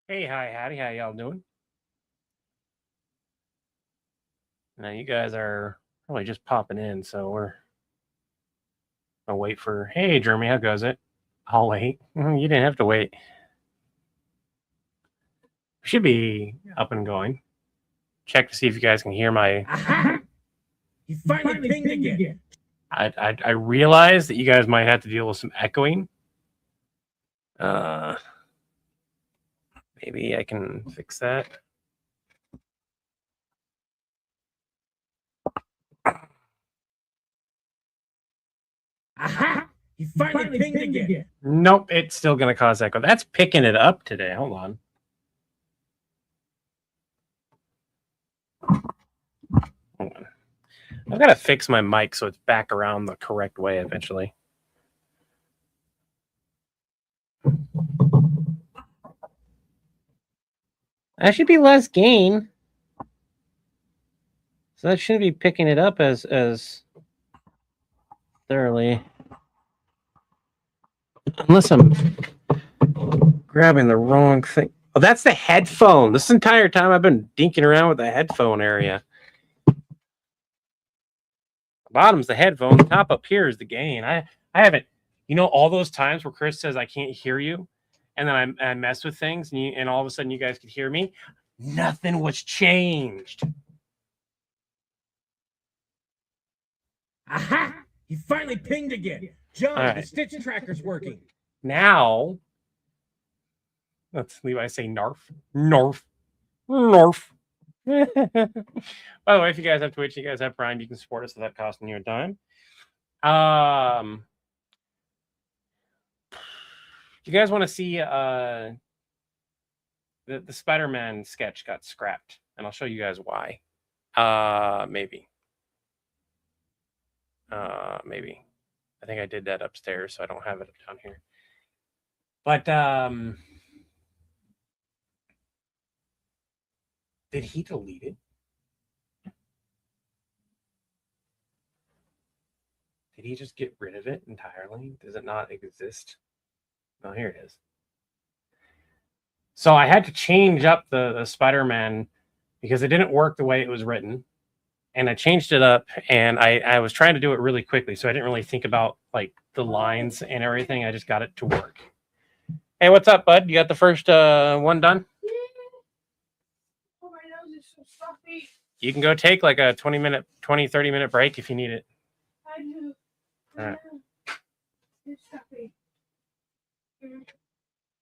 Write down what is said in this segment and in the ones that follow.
Hey, hi, howdy, how y'all doing? Now you guys are probably just popping in, so we're gonna wait for. Hey, Jeremy, how goes it? I'll wait. You didn't have to wait. Should be up and going. Check to see if you guys can hear my. Aha! He finally pinged again. I realize that you guys might have to deal with some echoing. Uh, maybe I can fix that. Aha! He finally pinged again. Nope, it's still gonna cause echo. That's picking it up today. Hold on. Hold on. I've got to fix my mic so it's back around the correct way eventually. That should be less gain. So that shouldn't be picking it up as thoroughly. Unless I'm grabbing the wrong thing. Oh, that's the headphone. This entire time I've been dinking around with the headphone area. Bottom's the headphone. The top up here is the gain. I haven't, all those times where Chris says I can't hear you, and then I mess with things, and all of a sudden you guys could hear me. Nothing was changed. Aha! He finally pinged again. John, All right. the stitch tracker's working. Now, let's Levi say narf. Narf. Narf. By the way, if you guys have Twitch, you guys have Prime, you can support us without costing you a dime. You guys want to see the Spider-Man sketch got scrapped, and I'll show you guys why. Maybe. Maybe. I think I did that upstairs, so I don't have it down here. But did he delete it? Did he just get rid of it entirely? Does it not exist? Oh, here it is. So I had to change up the Spider-Man because it didn't work the way it was written. And I changed it up, and I was trying to do it really quickly, so I didn't really think about like the lines and everything. I just got it to work. Hey, what's up, bud? You got the first one done? Yeah. Oh, my nose is so stuffy. You can go take like a 30 minute break if you need it. I do. All right. It's stuffy.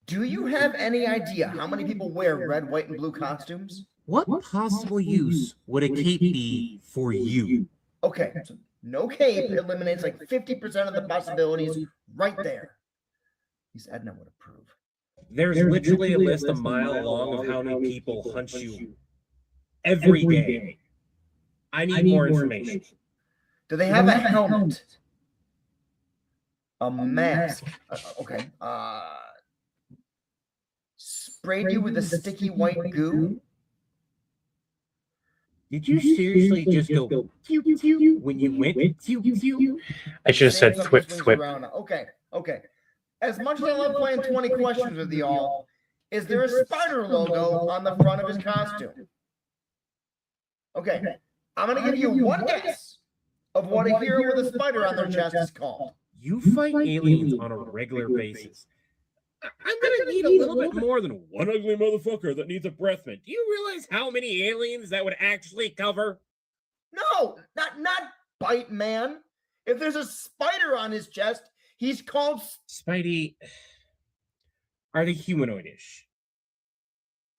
Do you have any idea how many people wear red, white, and blue costumes? What possible use would a cape be for you? Okay, so no cape eliminates like 50% of the possibilities right there. At least Edna would approve. There's literally a list a mile long of how many people hunt you every day. I need more information. Do they have a helmet? A mask? Okay. Sprayed you with a sticky white goo? Did you seriously just go pew pew when you went pew pew? I should have said thwip thwip. Okay. As much as I love playing 20 questions with y'all, is there a spider logo on the front of his costume? Okay, I'm gonna give you one guess of what a hero with a spider on their chest is called. You fight aliens on a regular basis. I'm gonna need a little bit more than one ugly motherfucker that needs a breath mint. Do you realize how many aliens that would actually cover? No, not Bite Man. If there's a spider on his chest, he's called Spidey. Are they humanoidish?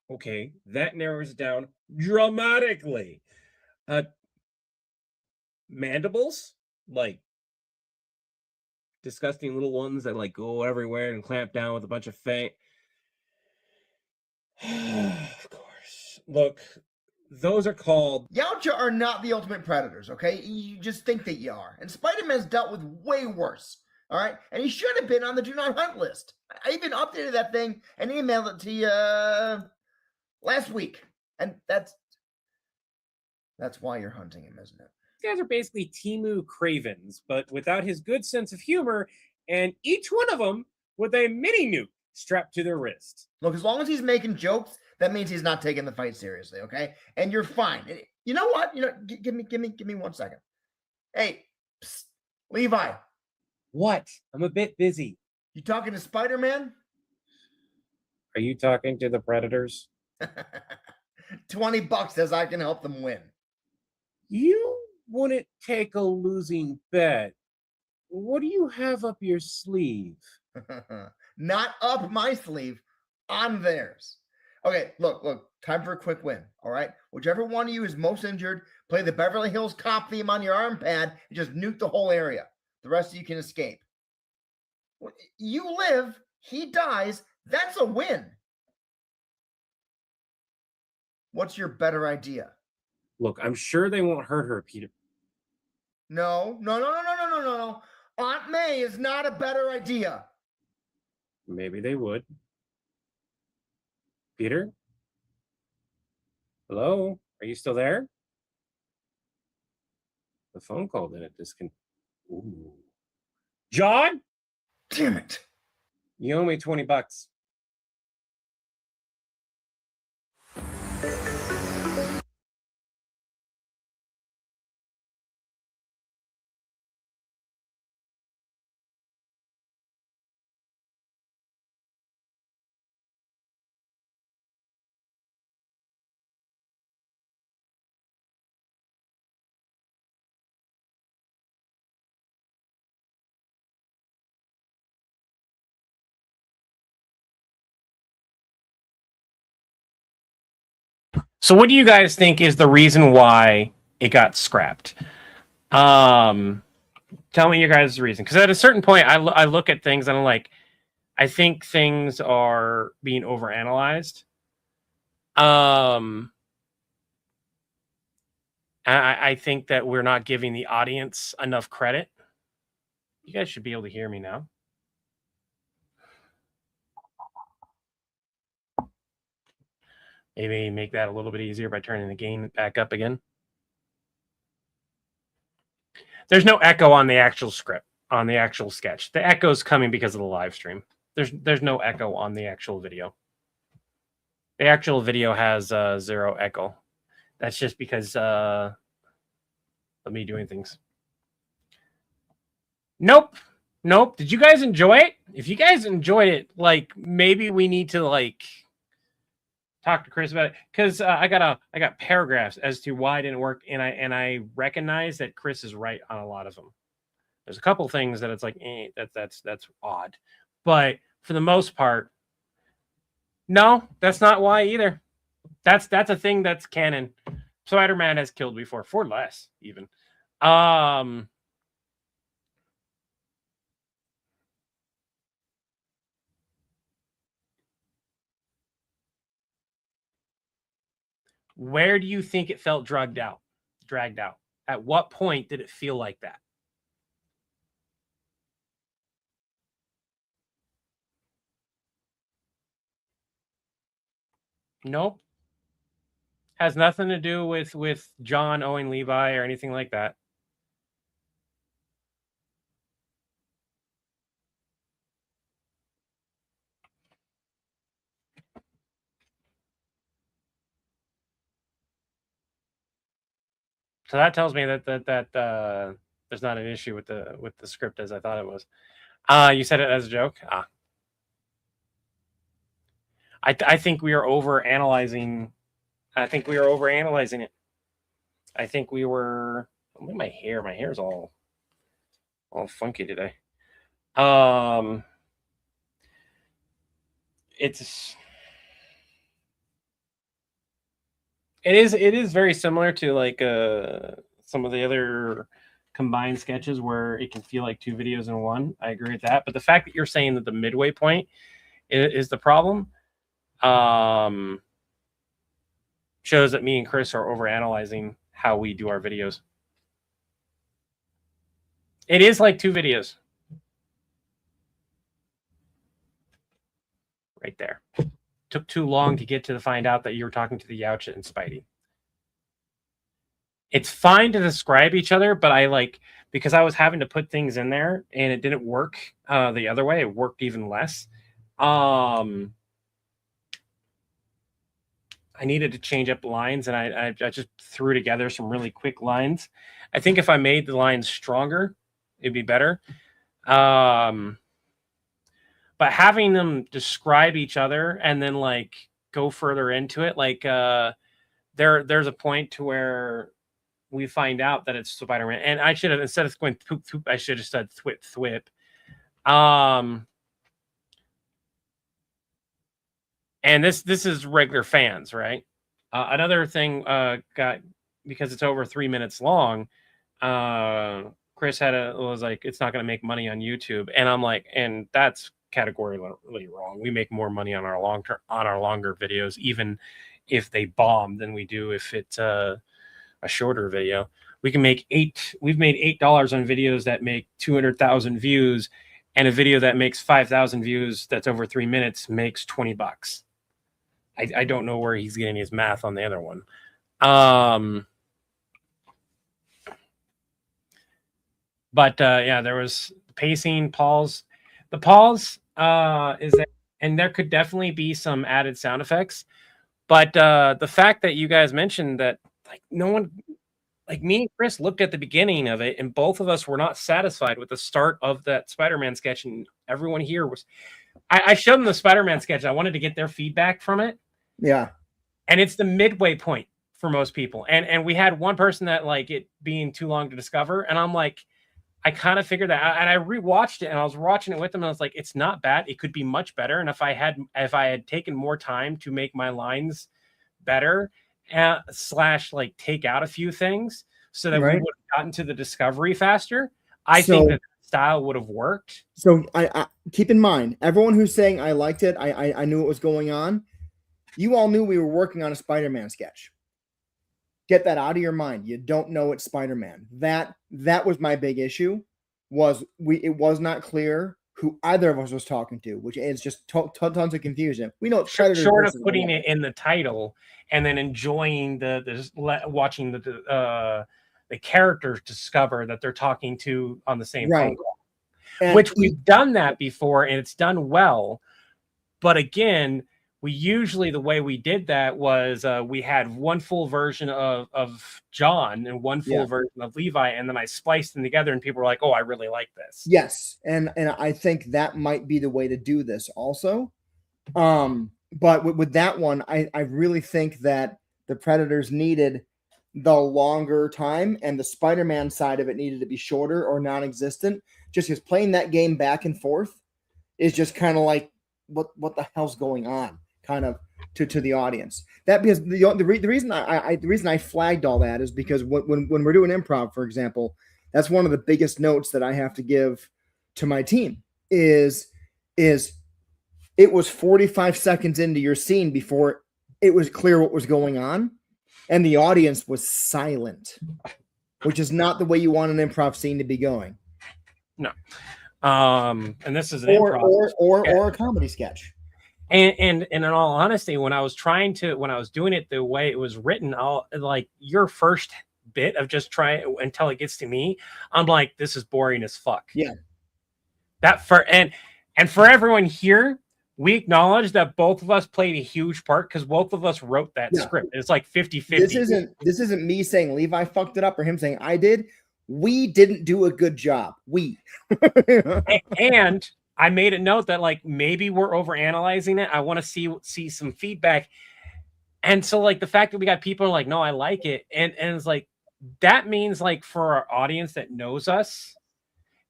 Okay, that narrows it down dramatically. Mandibles? Like disgusting little ones that like go everywhere and clamp down with a bunch of fang. Of course. Look, those are called. Yautja are not the ultimate predators, okay? You just think that you are. And Spider-Man's dealt with way worse, all right? And he should have been on the do not hunt list. I even updated that thing and emailed it to you last week. And that's why you're hunting him, isn't it? These guys are basically Timu Cravens, but without his good sense of humor, and each one of them with a mini nuke strapped to their wrist. Look, as long as he's making jokes, that means he's not taking the fight seriously, okay? And you're fine. You know what? Give me 1 second. Hey, psst, Levi, What? I'm a bit busy. you talking to Spider-Man? Are you talking to the Predators? $20 says I can help them win. You wouldn't take a losing bet. What do you have up your sleeve? Not up my sleeve, on theirs. Okay, look, time for a quick win. All right, whichever one of you is most injured, play the Beverly Hills Cop theme on your arm pad and just nuke the whole area. The rest of you can escape. You live, he dies. That's a win. What's your better idea? Look, I'm sure they won't hurt her, Peter. No. Aunt May is not a better idea. Maybe they would. Peter? Hello? Are you still there? The phone call didn't Ooh. John? Damn it. You owe me $20. So what do you guys think is the reason why it got scrapped? Tell me your guys' reason. Because at a certain point, I look at things and I'm like, I think things are being overanalyzed. I think that we're not giving the audience enough credit. You guys should be able to hear me now. Maybe make that a little bit easier by turning the gain back up again. There's no echo on the actual script, on the actual sketch. The echo's coming because of the live stream. There's no echo on the actual video. The actual video has 0 echo. That's just because of me doing things. Nope. Did you guys enjoy it? If you guys enjoyed it, like maybe we need to like talk to Chris about it, because I got paragraphs as to why it didn't work, and I recognize that Chris is right on a lot of them. There's a couple things that it's like that's odd, but for the most part, no, that's not why either. That's a thing that's canon. Spider-Man has killed before for less even. Where do you think it felt dragged out? At what point did it feel like that? Nope. Has nothing to do with John owing Levi or anything like that. So that tells me that there's not an issue with the script as I thought it was. You said it as a joke. I think we are over analyzing. I think we are over analyzing it. I think we were. Look at my hair. My hair's all funky today. It is very similar to like some of the other combined sketches where it can feel like 2 videos in one. I agree with that. But the fact that you're saying that the midway point is the problem shows that me and Chris are overanalyzing how we do our videos. It is like 2 videos. Right there. Took too long to get to find out that you were talking to the Youch and Spidey. It's fine to describe each other, but I like, because I was having to put things in there and it didn't work the other way, it worked even less. I needed to change up lines, and I just threw together some really quick lines. I think if I made the lines stronger, it'd be better. But having them describe each other and then like go further into it, like there's a point to where we find out that it's Spider-Man, and I should have, instead of going poop poop, I should have said thwip thwip. And this is regular fans, right? Another thing got, because it's over 3 minutes long. Chris was like, it's not going to make money on YouTube, and I'm like, and that's categorically wrong. We make more money on our longer videos, even if they bomb, than we do if it's a shorter video. We've made $8 on videos that make 200,000 views, and a video that makes 5,000 views that's over 3 minutes makes $20. I don't know where he's getting his math on the other one. But yeah, there was pacing, pause. The pause is there, and there could definitely be some added sound effects. But the fact that you guys mentioned that, like, no one, like me and Chris, looked at the beginning of it, and both of us were not satisfied with the start of that Spider-Man sketch, and everyone here was. I showed them the Spider-Man sketch. I wanted to get their feedback from it. Yeah. And it's the midway point for most people. And we had one person that, like, it being too long to discover. And I'm like, I kind of figured that out. And I rewatched it, and I was watching it with them, and I was like, it's not bad. It could be much better. And if I had taken more time to make my lines better, slash like take out a few things so that we would have gotten to the discovery faster, I think that style would have worked. So I keep in mind, everyone who's saying I liked it, I knew what was going on. You all knew we were working on a Spider-Man sketch. Get that out of your mind. You don't know it's Spider-Man. That was my big issue. It was not clear who either of us was talking to, which is just tons of confusion. We know it's short of putting it in the title and then enjoying watching the characters discover that they're talking to on the same phone call. Which we've done that before, and it's done well. But again, we usually, the way we did that was we had one full version of John and one full version of Levi, and then I spliced them together, and people were like, oh, I really like this. Yes, and I think that might be the way to do this also. But with that one, I really think that the Predators needed the longer time, and the Spider-Man side of it needed to be shorter or non-existent, just because playing that game back and forth is just kind of like, what the hell's going on, kind of to the audience. That because the reason I flagged all that is because when we're doing improv, for example, that's one of the biggest notes that I have to give to my team is it was 45 seconds into your scene before it was clear what was going on, and the audience was silent, which is not the way you want an improv scene to be going. No. And this is an improv or a comedy sketch. And in all honesty, when I was doing it the way it was written, like your first bit of just trying until it gets to me, I'm like, this is boring as fuck. Yeah. And for everyone here, we acknowledge that both of us played a huge part because both of us wrote that script. It's like 50-50. This isn't me saying Levi fucked it up or him saying I did. We didn't do a good job. And I made a note that, like, maybe we're overanalyzing it. I want to see some feedback. And so, like, the fact that we got people like, no, I like it. And it's like, that means, like, for our audience that knows us,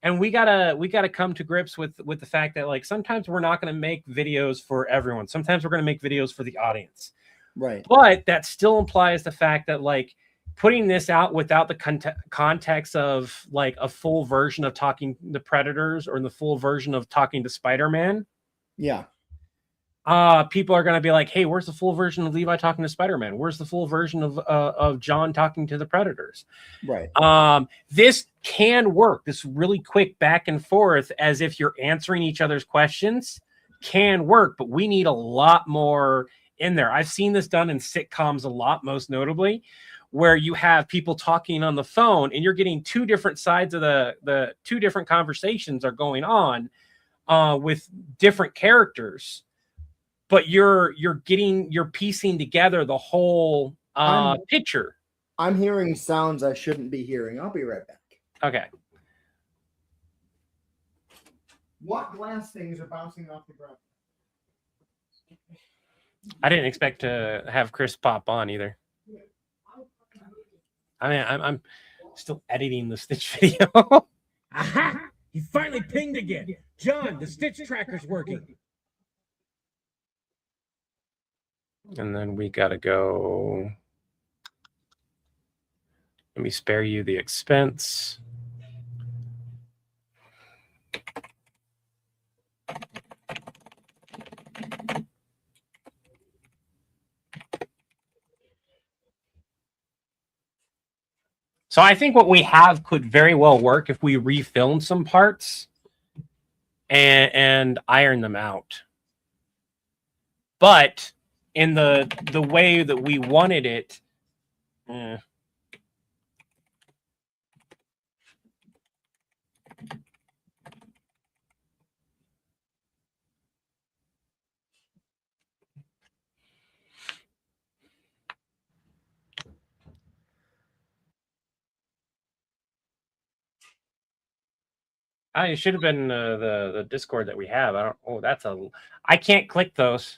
and we gotta come to grips with the fact that, like, sometimes we're not going to make videos for everyone. Sometimes we're going to make videos for the audience. Right. But that still implies the fact that, like, putting this out without the context of, like, a full version of talking to Predators or the full version of talking to Spider-Man. Yeah. People are going to be like, hey, where's the full version of Levi talking to Spider-Man? Where's the full version of John talking to the Predators? Right. This can work. This really quick back and forth as if you're answering each other's questions can work, but we need a lot more in there. I've seen this done in sitcoms a lot, most notably, where you have people talking on the phone and you're getting two different sides of the two different conversations are going on. with different characters, but you're piecing together the whole picture. I'm hearing sounds I shouldn't be hearing. I'll be right back. Okay. What glass things are bouncing off the ground? I didn't expect to have Chris pop on either. I mean, I'm still editing the Stitch video. Aha! He finally pinged again. John, the Stitch tracker's working. And then we got to go. Let me spare you the expense. So I think what we have could very well work if we refilm some parts and iron them out. But in the way that we wanted it, it should have been the Discord that we have. I can't click those.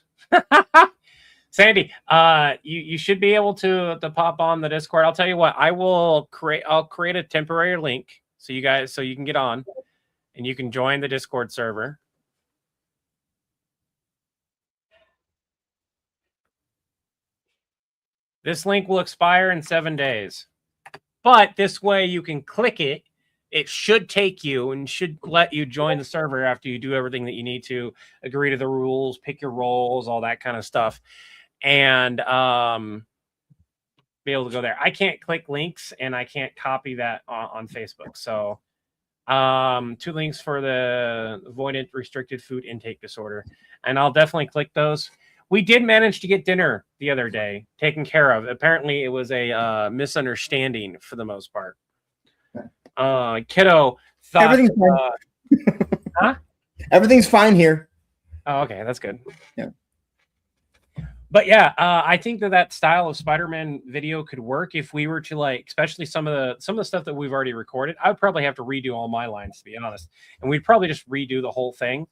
Sandy, you should be able to pop on the Discord. I'll tell you what, I'll create a temporary link so you can get on and you can join the Discord server. This link will expire in 7 days, but this way you can click it. It should take you and should let you join the server after you do everything that you need to, agree to the rules, pick your roles, all that kind of stuff, and be able to go there. I can't click links and I can't copy that on Facebook. So 2 links for the avoidant restricted food intake disorder. And I'll definitely click those. We did manage to get dinner the other day taken care of. Apparently it was a misunderstanding for the most part. Kiddo thought Everything's fine. Huh? Everything's fine here. Oh, okay, that's good. Yeah. But yeah, I think that style of Spider-Man video could work if we were to, like, especially some of the stuff that we've already recorded. I would probably have to redo all my lines, to be honest, and we'd probably just redo the whole thing.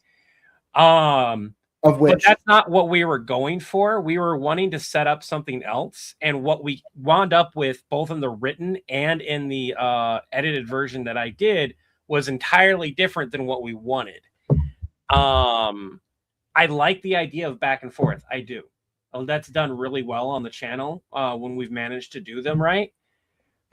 Of which, but that's not what we were going for. We were wanting to set up something else, and what we wound up with, both in the written and in the edited version that I did, was entirely different than what we wanted. I like the idea of back and forth. I do. That's done really well on the channel when we've managed to do them right.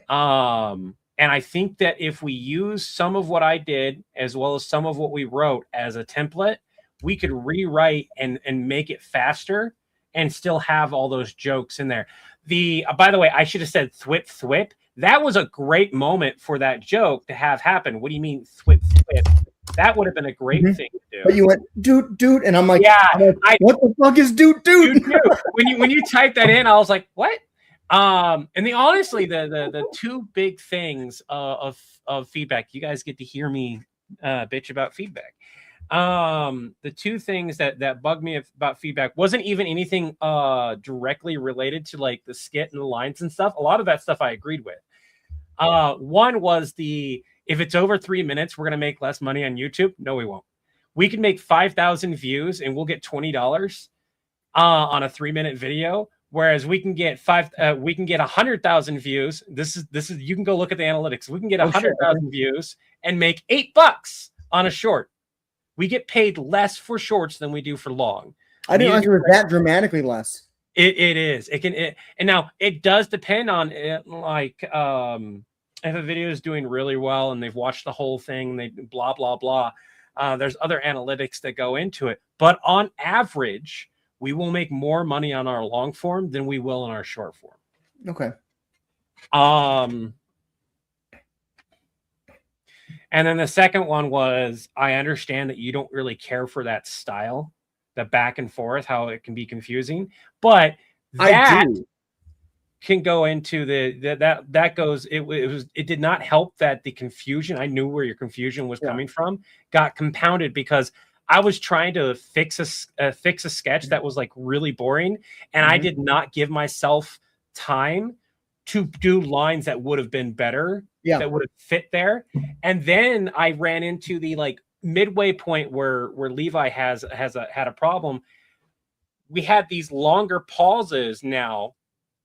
And I think that if we use some of what I did as well as some of what we wrote as a template, we could rewrite and make it faster and still have all those jokes in there. By the way, I should have said thwip thwip. That was a great moment for that joke to have happen. What do you mean thwip thwip? That would have been a great thing to do. But you went dude, and I'm like, yeah, what the fuck is dude? When you type that in, I was like, what? And honestly, the 2 big things of feedback, you guys get to hear me bitch about feedback. The 2 things that bugged me about feedback wasn't even anything directly related to, like, the skit and the lines and stuff. A lot of that stuff I agreed with. One was if it's over 3 minutes, we're gonna make less money on YouTube. No, we won't. We can make 5,000 views and we'll get $20 on a 3-minute video. Whereas we can get 100,000 views. This is you can go look at the analytics. We can get 100,000 views and make $8 on a short. We get paid less for shorts than we do for long. I didn't realize it was that dramatically less. It is. And now it does depend on it, like if a video is doing really well and they've watched the whole thing, they blah blah blah. There's other analytics that go into it, but on average, we will make more money on our long form than we will in our short form. Okay. And then the second one was, I understand that you don't really care for that style, the back and forth, how it can be confusing, but that can go into it did not help that the confusion, I knew where your confusion was coming from, got compounded because I was trying to fix a sketch that was like really boring, and I did not give myself time to do lines that would have been better, that would have fit there. And then I ran into the like midway point where Levi had a problem. We had these longer pauses now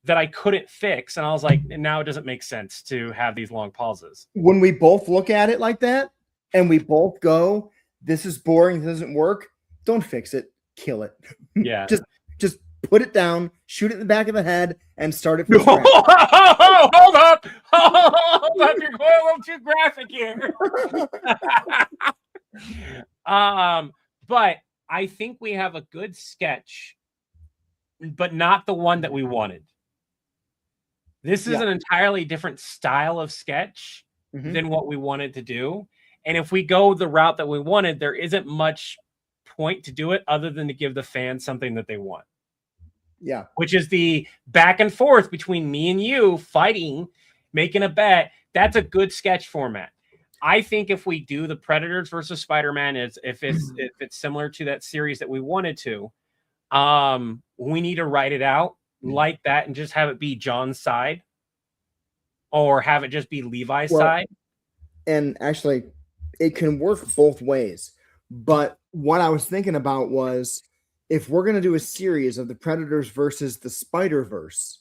that I couldn't fix, and I was like, now it doesn't make sense to have these long pauses. When we both look at it like that, and we both go, "This is boring. This doesn't work." Don't fix it. Kill it. Yeah. just put it down, shoot it in the back of the head, and start it from scratch. Hold up. Hold up. You're going a little too graphic here. But I think we have a good sketch, but not the one that we wanted. This is an entirely different style of sketch than what we wanted to do. And if we go the route that we wanted, there isn't much point to do it other than to give the fans something that they want. Yeah. Which is the back and forth between me and you fighting, making a bet. That's a good sketch format. I think if we do the Predators versus Spider-Man, if it's similar to that series that we wanted to, we need to write it out like that and just have it be John's side, or have it just be Levi's side. And actually, it can work both ways. But what I was thinking about was, if we're going to do a series of the Predators versus the Spider-Verse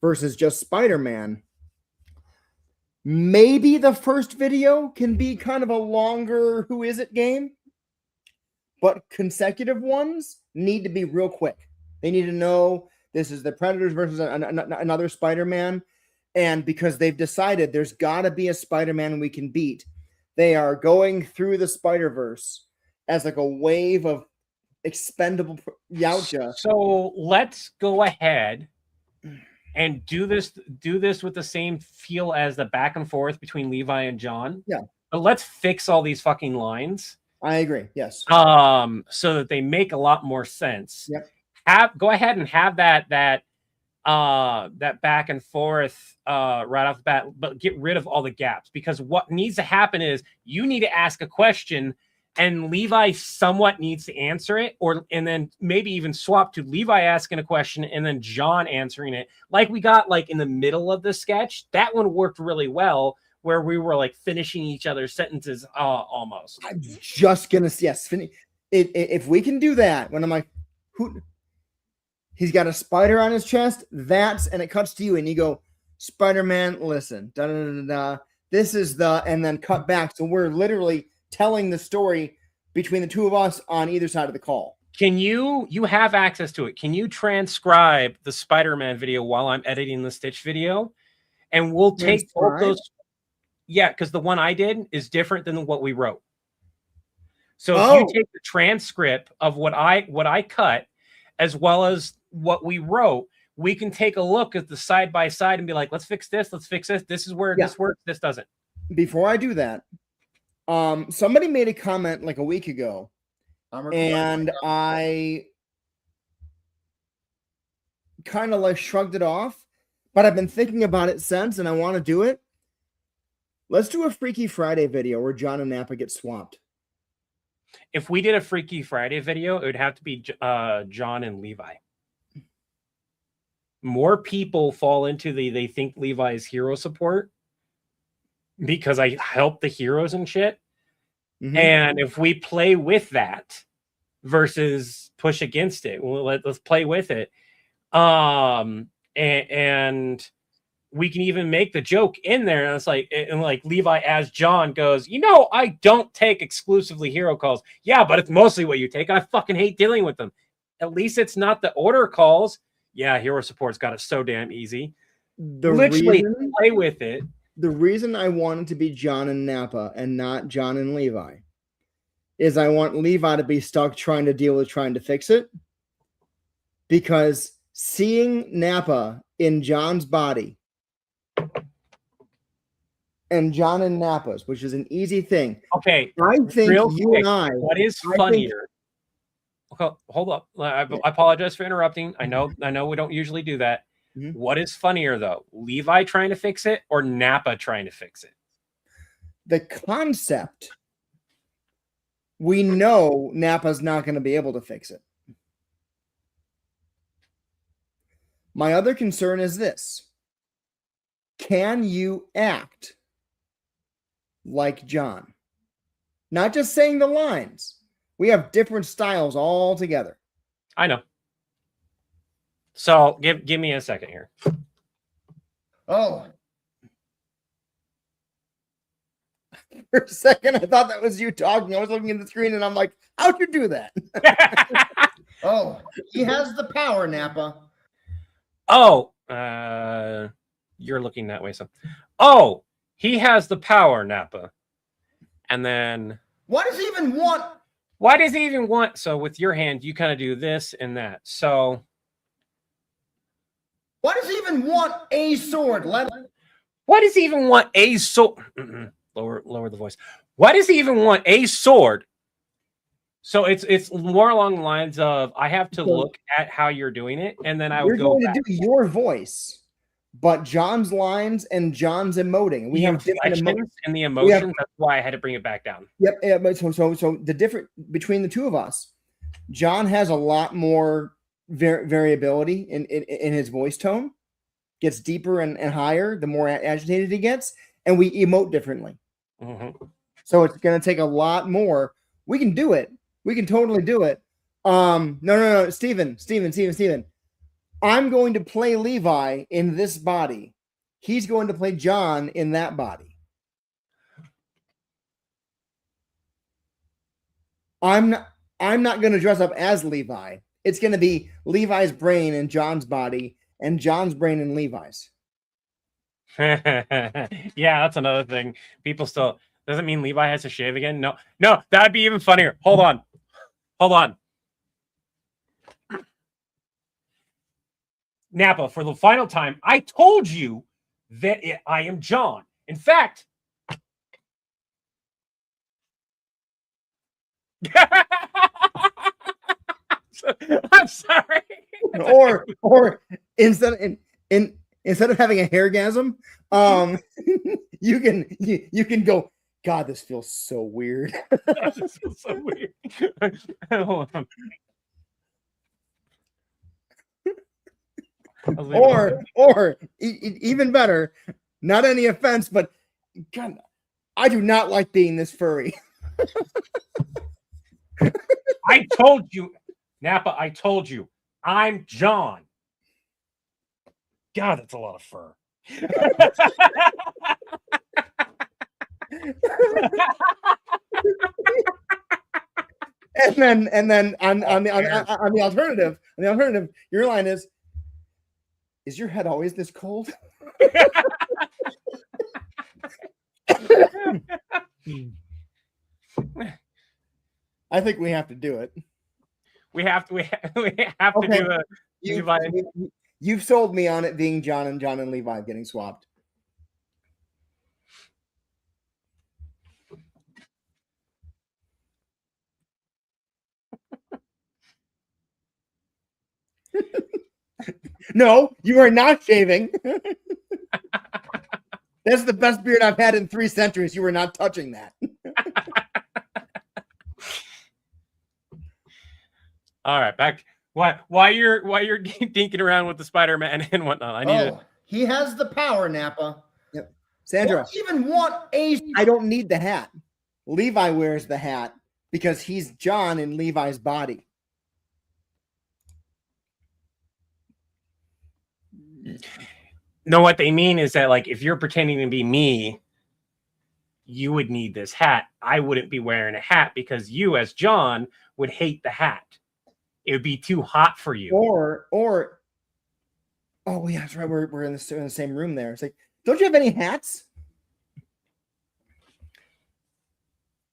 versus just Spider-Man, maybe the first video can be kind of a longer who is it game, but consecutive ones need to be real quick. They need to know this is the Predators versus another Spider-Man. And because they've decided there's got to be a Spider-Man we can beat, they are going through the Spider-Verse as like a wave of expendable Yautja. So let's go ahead and do this with the same feel as the back and forth between Levi and John. Yeah. But let's fix all these fucking lines. I agree. Yes. So that they make a lot more sense. Yep. Go ahead and have that back and forth right off the bat, but get rid of all the gaps, because what needs to happen is you need to ask a question and Levi somewhat needs to answer it, and then maybe even swap to Levi asking a question and then John answering it. Like we got like in the middle of the sketch, that one worked really well, where we were like finishing each other's sentences almost. I'm just gonna if we can do that, when I'm like, who? He's got a spider on his chest. And it cuts to you, and you go, Spider-Man, listen, da da da da. This is and then cut back. So we're literally telling the story between the two of us on either side of the call. Can you have access to it? Can you transcribe the Spider-Man video while I'm editing the Stitch video? And we'll take both those. Yeah, because the one I did is different than what we wrote. So if you take the transcript of what I cut, as well as what we wrote, we can take a look at the side by side and be like, let's fix this. Let's fix this. This is where this works. This doesn't. Before I do that, somebody made a comment like a week ago, and I kind of like shrugged it off, but I've been thinking about it since, and I want to do it. Let's do a Freaky Friday video where John and Nappa get swapped. If we did a Freaky Friday video, it would have to be John and Levi. More people fall into they think Levi is hero support because I help the heroes and shit. And if we play with that versus push against it, let's play with it. And we can even make the joke in there. And it's like, Levi as John goes, I don't take exclusively hero calls. Yeah, but it's mostly what you take. I fucking hate dealing with them. At least it's not the order calls. Yeah, hero support's got it so damn easy. Literally play with it. The reason I wanted to be John and Nappa and not John and Levi is I want Levi to be stuck trying to fix it. Because seeing Nappa in John's body and John and Nappa's, which is an easy thing. Okay. I think and I. What is funnier? Okay, hold up. I apologize for interrupting. I know we don't usually do that. What is funnier though? Levi trying to fix it or Nappa trying to fix it? The concept we know Napa's not going to be able to fix it. My other concern is this. Can you act like John? Not just saying the lines. We have different styles altogether. I know. So give me a second here. Oh. For a second, I thought that was you talking. I was looking at the screen and I'm like, how'd you do that? Oh, he has the power, Napa. Oh, you're looking that way. So, oh, he has the power, Napa. And then, what does he even want? Why does he even want? So, with your hand, you kind of do this and that. So, why does he even want a sword? Why does he even want a sword? Lower the voice. Why does he even want a sword? So it's more along the lines of I have to look at how you're doing it, and then I would go going to do your voice, but John's lines and John's emoting. We have different emotions and the emotions. That's why I had to bring it back down. Yep. Yeah, but so the different between the two of us, John has a lot more variability in his voice tone. Gets deeper and higher the more agitated he gets, and we emote differently. Mm-hmm. So it's going to take a lot more. We can do it. We can totally do it. No, Steven. I'm going to play Levi in this body. He's going to play John in that body. I'm not going to dress up as Levi. It's going to be Levi's brain in John's body and John's brain in Levi's. Yeah, that's another thing. People still doesn't mean Levi has to shave again. No, that'd be even funnier. Hold on. Napa, for the final time, I told you that I am John. In fact, I'm sorry. or instead of having a hairgasm, you can go, God, this feels so weird. This feels so weird. Hold on. Or even better, not any offense, but God, I do not like being this furry. I told you, Napa, I'm John. God, that's a lot of fur. and then on the alternative, your line is your head always this cold? I think we have to do it. We have to do a Levi. You've sold me on it being John and Levi getting swapped. No, you are not shaving. That's the best beard I've had in 3 centuries. You were not touching that. All right, back. Why you're dinking around with the Spider-Man and whatnot? He has the power, Napa. Yep. Sandra, even want I don't need the hat. Levi wears the hat because he's John in Levi's body. No, what they mean is that, like, if you're pretending to be me, you would need this hat. I wouldn't be wearing a hat because you, as John, would hate the hat. It would be too hot for you. Or oh yeah, that's right. We're in the same room there. It's like, don't you have any hats?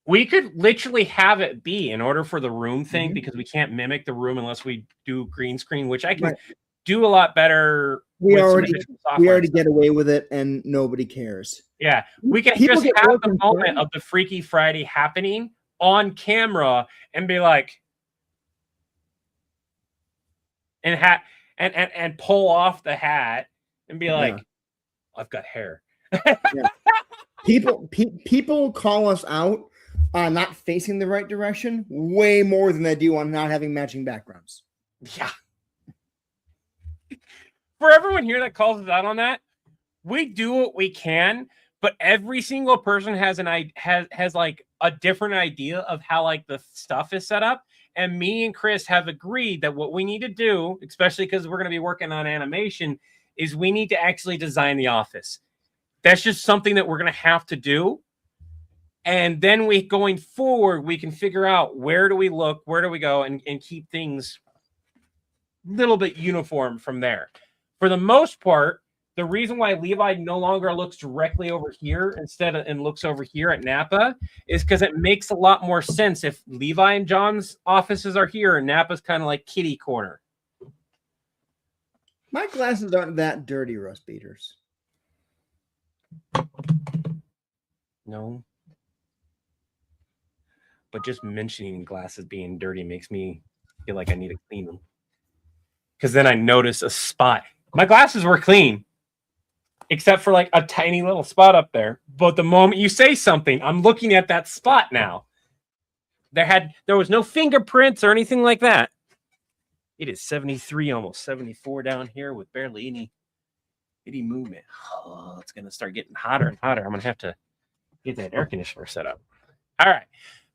We could literally have it be in order for the room thing, because we can't mimic the room unless we do green screen, which I can do a lot better. We already get away with it, and nobody cares. Yeah, we can just have the moment of the Freaky Friday happening on camera and be like, and pull off the hat and be like, I've got hair. People call us out not facing the right direction way more than they do on not having matching backgrounds. Yeah. For everyone here that calls us out on that, we do what we can, but every single person has has like a different idea of how like the stuff is set up. And me and Chris have agreed that what we need to do, especially because we're going to be working on animation, is we need to actually design the office. That's just something that we're going to have to do. And then going forward, we can figure out where do we look, where do we go, and keep things a little bit uniform from there. For the most part, the reason why Levi no longer looks directly over here and looks over here at Napa is because it makes a lot more sense if Levi and John's offices are here and Napa's kind of like kitty corner. My glasses aren't that dirty, Rust Beaters. No. But just mentioning glasses being dirty makes me feel like I need to clean them. Because then I notice a spot. My glasses were clean, except for like a tiny little spot up there. But the moment you say something, I'm looking at that spot now. There was no fingerprints or anything like that. It is 73, almost 74 down here with barely any movement. Oh, it's going to start getting hotter and hotter. I'm going to have to get that air conditioner set up. All right.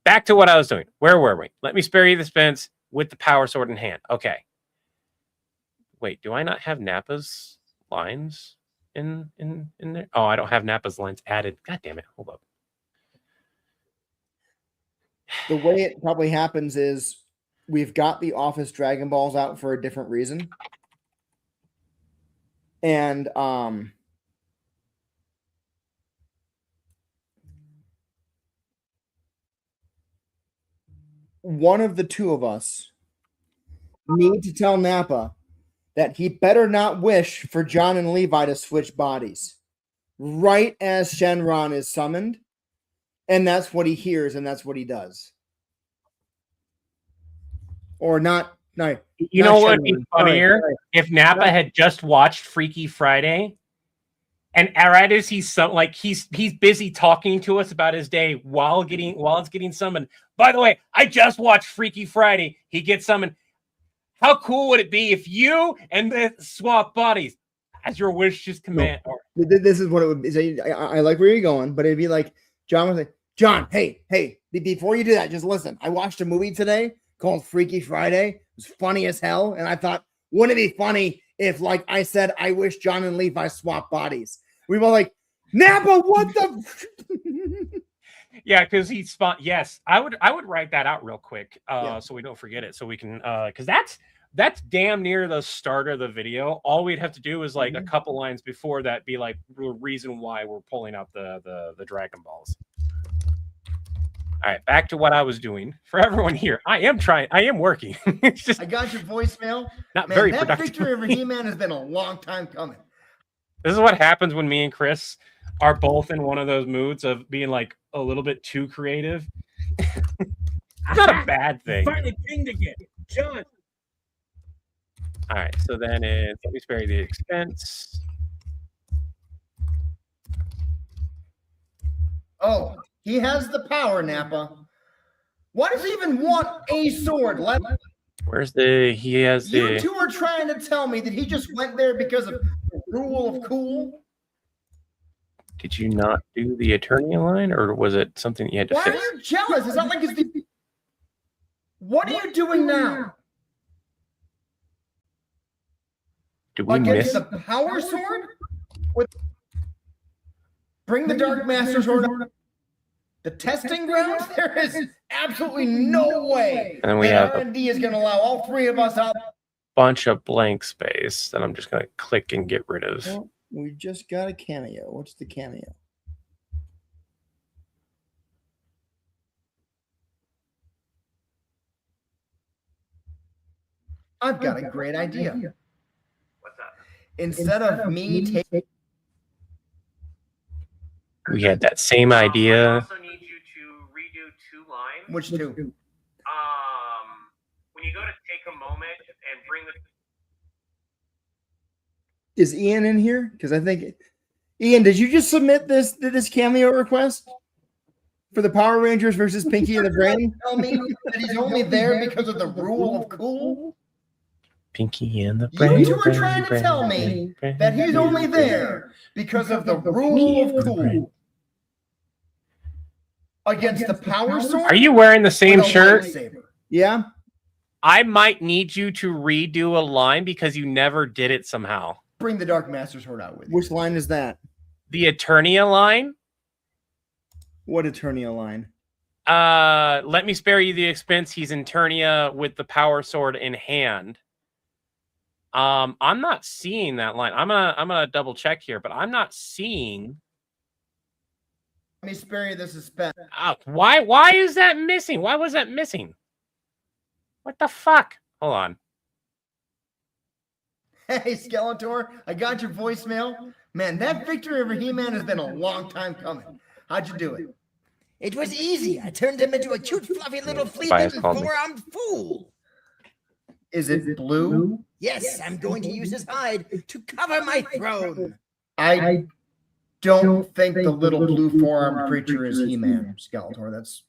Back to what I was doing. Where were we? Let me spare you the expense with the power sword in hand. Okay. Wait, do I not have Napa's lines in there? Oh, I don't have Napa's lines added. God damn it. Hold up. The way it probably happens is we've got the Office Dragon Balls out for a different reason. And one of the two of us need to tell Napa that he better not wish for John and Levi to switch bodies right as Shenron is summoned. And that's what he hears, and that's what he does. Or not. No. You know what would be funnier? If Napa had just watched Freaky Friday, and right as he's busy talking to us about his day while it's getting summoned. By the way, I just watched Freaky Friday. He gets summoned. How cool would it be if you and the swap bodies as your wish just command? No. This is what it would be. I like where you're going, but it'd be like John was like, John, hey, before you do that, just listen. I watched a movie today called Freaky Friday. It was funny as hell. And I thought, wouldn't it be funny if, like I said, I wish John and Levi swap bodies? We were like, Napa, what the? Yeah, because yes, I would write that out real quick so we don't forget it. So we can because that's damn near the start of the video. All we'd have to do is like a couple lines before that be like the reason why we're pulling out the Dragon Balls. All right, back to what I was doing. For everyone here, I am working. It's just I got your voicemail. Not very that productive. Victory over He-Man has been a long time coming. This is what happens when me and Chris are both in one of those moods of being like a little bit too creative. It's not a bad thing. Finally pinged again, John. All right, so then let me spare you the expense. Oh, he has the power, Napa. Why does he even want a sword? Where's he has the... You two are trying to tell me that he just went there because of the rule of cool? Did you not do the Eternia line, or was it something you had to Why fix? are you jealous? It's not like it's the... What are you doing now? Did we miss the power sword? Bring the Dark Master sword up. The testing ground? There is absolutely no way and then we have R&D is going to allow all three of us out. Bunch of blank space that I'm just going to click and get rid of. Well, we just got a cameo. What's the cameo? I've got a great idea. What's that? Instead of me taking... We had that same idea. I also need you to redo 2 lines. Which two? When you go to take a moment and bring the... Is Ian in here? Because I think... Ian, did you just submit this cameo request? for the Power Rangers versus Pinky and the Brain? Tell me that he's only there because of the rule of cool? Pinky and the You two are trying to tell me that he's only there because of the rule of cool. Against the power sword? Are you wearing the same with a shirt? lightsaber? Yeah. I might need you to redo a line because you never did it somehow. Bring the Dark Master Sword out with you. Which line is that? The Eternia line. What Eternia line? Let me spare you the expense. He's in Eternia with the power sword in hand. I'm not seeing that line. I'm gonna double check here, but I'm not seeing. Let me spare you the suspense. Why is that missing? Why was that missing? What the fuck? Hold on. Hey, Skeletor, I got your voicemail. Man, that victory over He-Man has been a long time coming. How'd you do it? It was easy. I turned him into a cute, fluffy little Bias flea-bitten, called me. four-armed fool. Is it blue? Yes, I'm going to use his hide to cover my throne. I don't think the little blue four-armed creature is He-Man, Skeletor. That's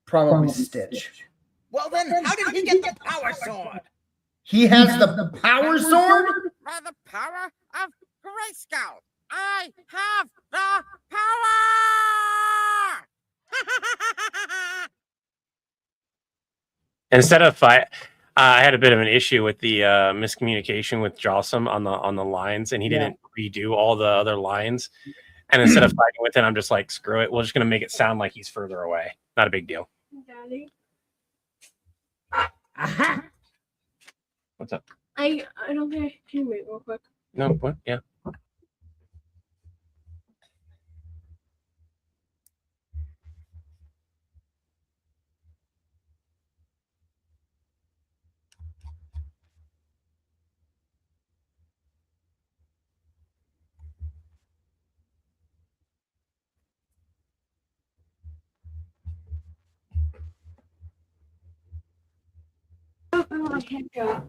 probably Stitch. Well then, how did he get the power sword? He has the power sword? By the power of Grayskull, I have the power! Instead of I had a bit of an issue with the miscommunication with Jossum on the lines, and he didn't redo all the other lines. And instead of fighting with it, I'm just like, screw it. We're just gonna make it sound like he's further away. Not a big deal. Daddy, Aha! What's up? I don't think I can wait real quick. No, what? Yeah. Oh, I can't go.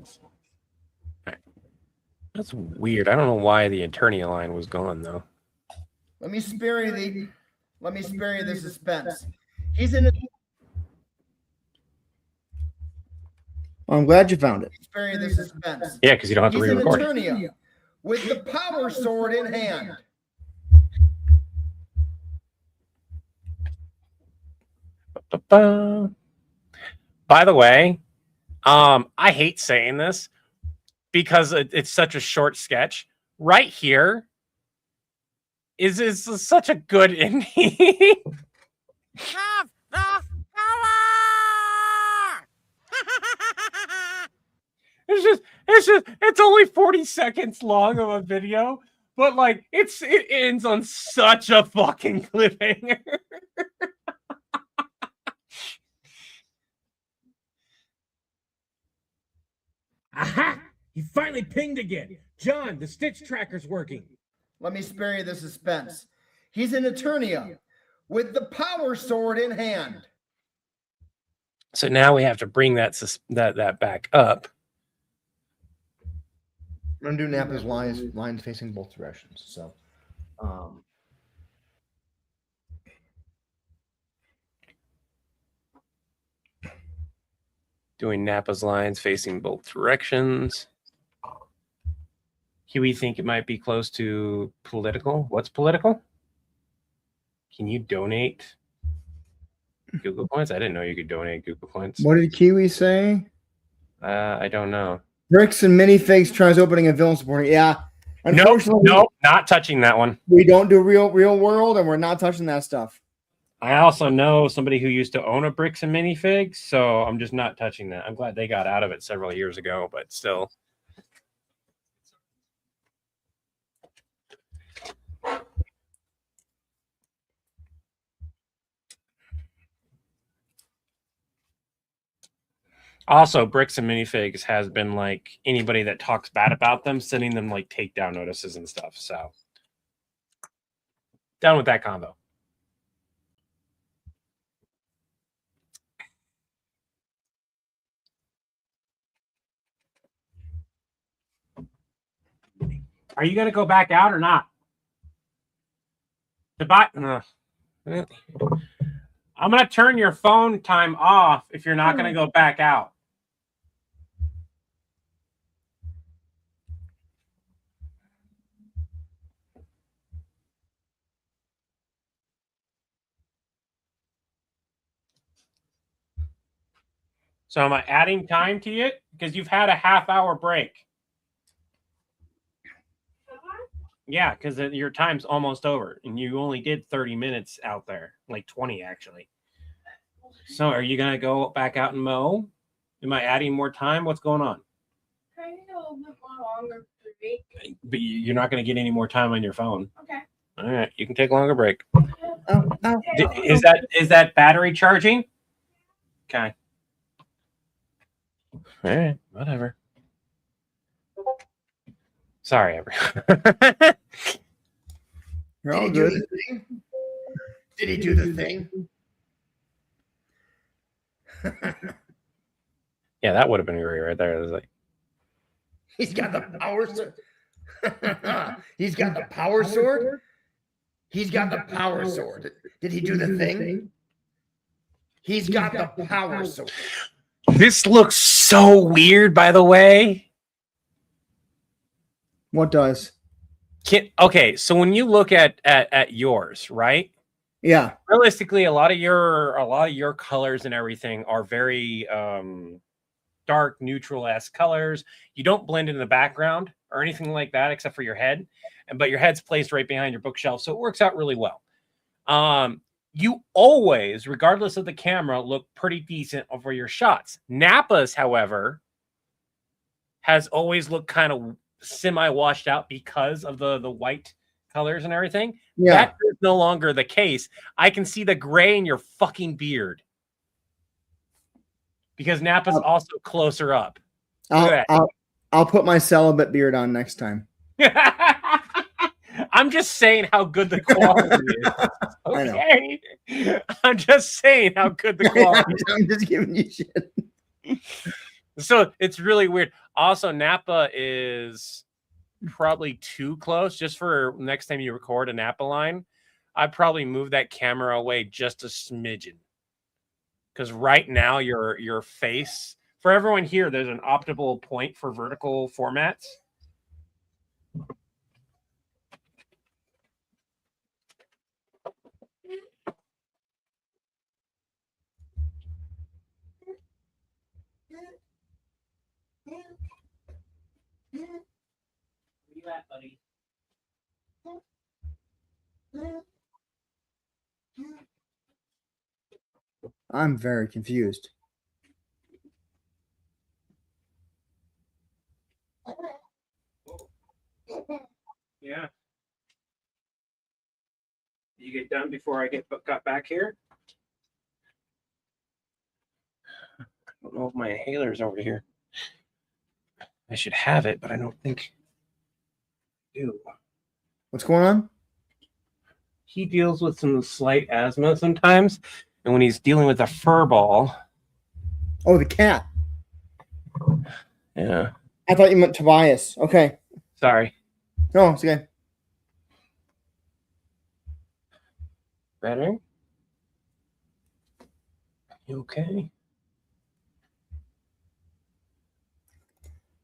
That's weird. I don't know why the Eternia line was gone though. Let me spare you the suspense. He's in a I'm glad you found it. spare you the suspense. Yeah, because you don't have to He's in re-record it. Eternia with the power sword in hand. Ba-ba. By the way, I hate saying this because it's such a short sketch. Right here is such a good ending. Have the power! It's only 40 seconds long of a video, but like it ends on such a fucking cliffhanger. Aha! He finally pinged again. John, the Stitch tracker's working. Let me spare you the suspense. He's in Eternia with the power sword in hand. So now we have to bring that back up. I'm gonna do Nappa's lines facing both directions. So, Doing Nappa's lines facing both directions. Huey think it might be close to political. What's political? Can you donate Google points? I didn't know you could donate Google points. What did Kiwi say? I don't know. Bricks and minifigs tries opening a villain supporting. Yeah. Unfortunately, Nope, not touching that one. we don't do real world, and we're not touching that stuff. I also know somebody who used to own a Bricks and Minifigs, so I'm just not touching that. I'm glad they got out of it several years ago, but still. Also, Bricks and Minifigs has been like anybody that talks bad about them, sending them like takedown notices and stuff. So done with that combo. Are you gonna go back out or not? To buy? I'm going to turn your phone time off if you're not going to go back out. So am I adding time to it? Because you've had a half-hour break. Yeah, because your time's almost over, and you only did 30 minutes out there, like 20 actually. So are you gonna go back out and mow? Am I adding more time? What's going on? Can I get a little bit more longer break? But you're not gonna get any more time on your phone. Okay. All right, you can take a longer break. Oh, oh. Is that battery charging? Okay. All right, whatever. Sorry, everyone. You're all Did he do good. the thing? Did he do the thing? Yeah, that would have been great right there. It was like, He's got the power sword. He's got the power sword. He's got the power sword. Did he do the thing? He's got the power sword. this looks so weird, by the way. What does? Okay, so when you look at yours, right? Yeah. Realistically, a lot of your colors and everything are very dark, neutral-esque colors. You don't blend in the background or anything like that, except for your head. But your head's placed right behind your bookshelf, so it works out really well. You always, regardless of the camera, look pretty decent over your shots. Nappa's, however, has always looked kind of semi-washed out because of the white colors and everything. Yeah. That is no longer the case. I can see the gray in your fucking beard. Because Nappa's also closer up. I'll put my celibate beard on next time. I'm just saying how good the quality is. Okay. I'm just saying how good the quality is. I'm just giving you shit. So it's really weird. Also, Nappa is probably too close. Just for next time you record a Nappa line, I'd probably move that camera away just a smidgen. Because right now your face, for everyone here, there's an optimal point for vertical formats. Where you at, buddy? I'm very confused. Yeah. You get done before I got back here? I don't know if my inhaler's over here. I should have it, but I don't think I do. What's going on? He deals with some slight asthma sometimes, and when he's dealing with a fur ball. Oh, the cat. Yeah. I thought you meant Tobias. Okay. Sorry. No, it's okay. Better? You okay?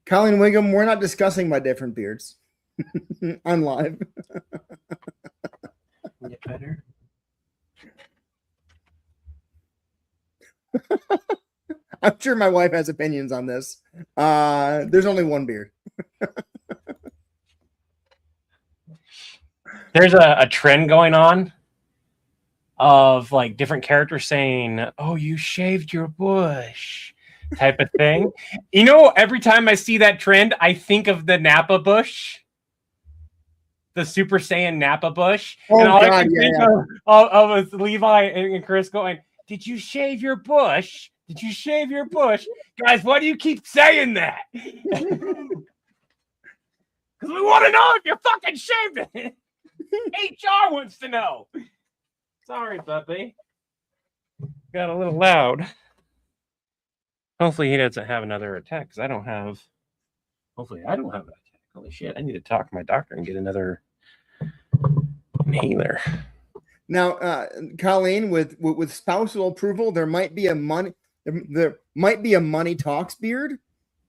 Colleen Wiggum, we're not discussing my different beards. I'm live. Get better? I'm sure my wife has opinions on this. There's only one beard. There's a trend going on of like different characters saying, "Oh, you shaved your bush," type of thing. You know, every time I see that trend, I think of the Nappa bush, the Super Saiyan Nappa bush. Oh, and all I God, can think yeah. of Levi and Chris going, "Did you shave your bush? Did you shave your bush?" Guys, why do you keep saying that? Because we want to know if you're fucking shaved it. HR wants to know. Sorry, puppy. Got a little loud. Hopefully he doesn't have another attack, because I don't have... Hopefully I don't have an attack. Holy shit, I need to talk to my doctor and get another inhaler. Now, Colleen, with spousal approval, there might be a money talks beard,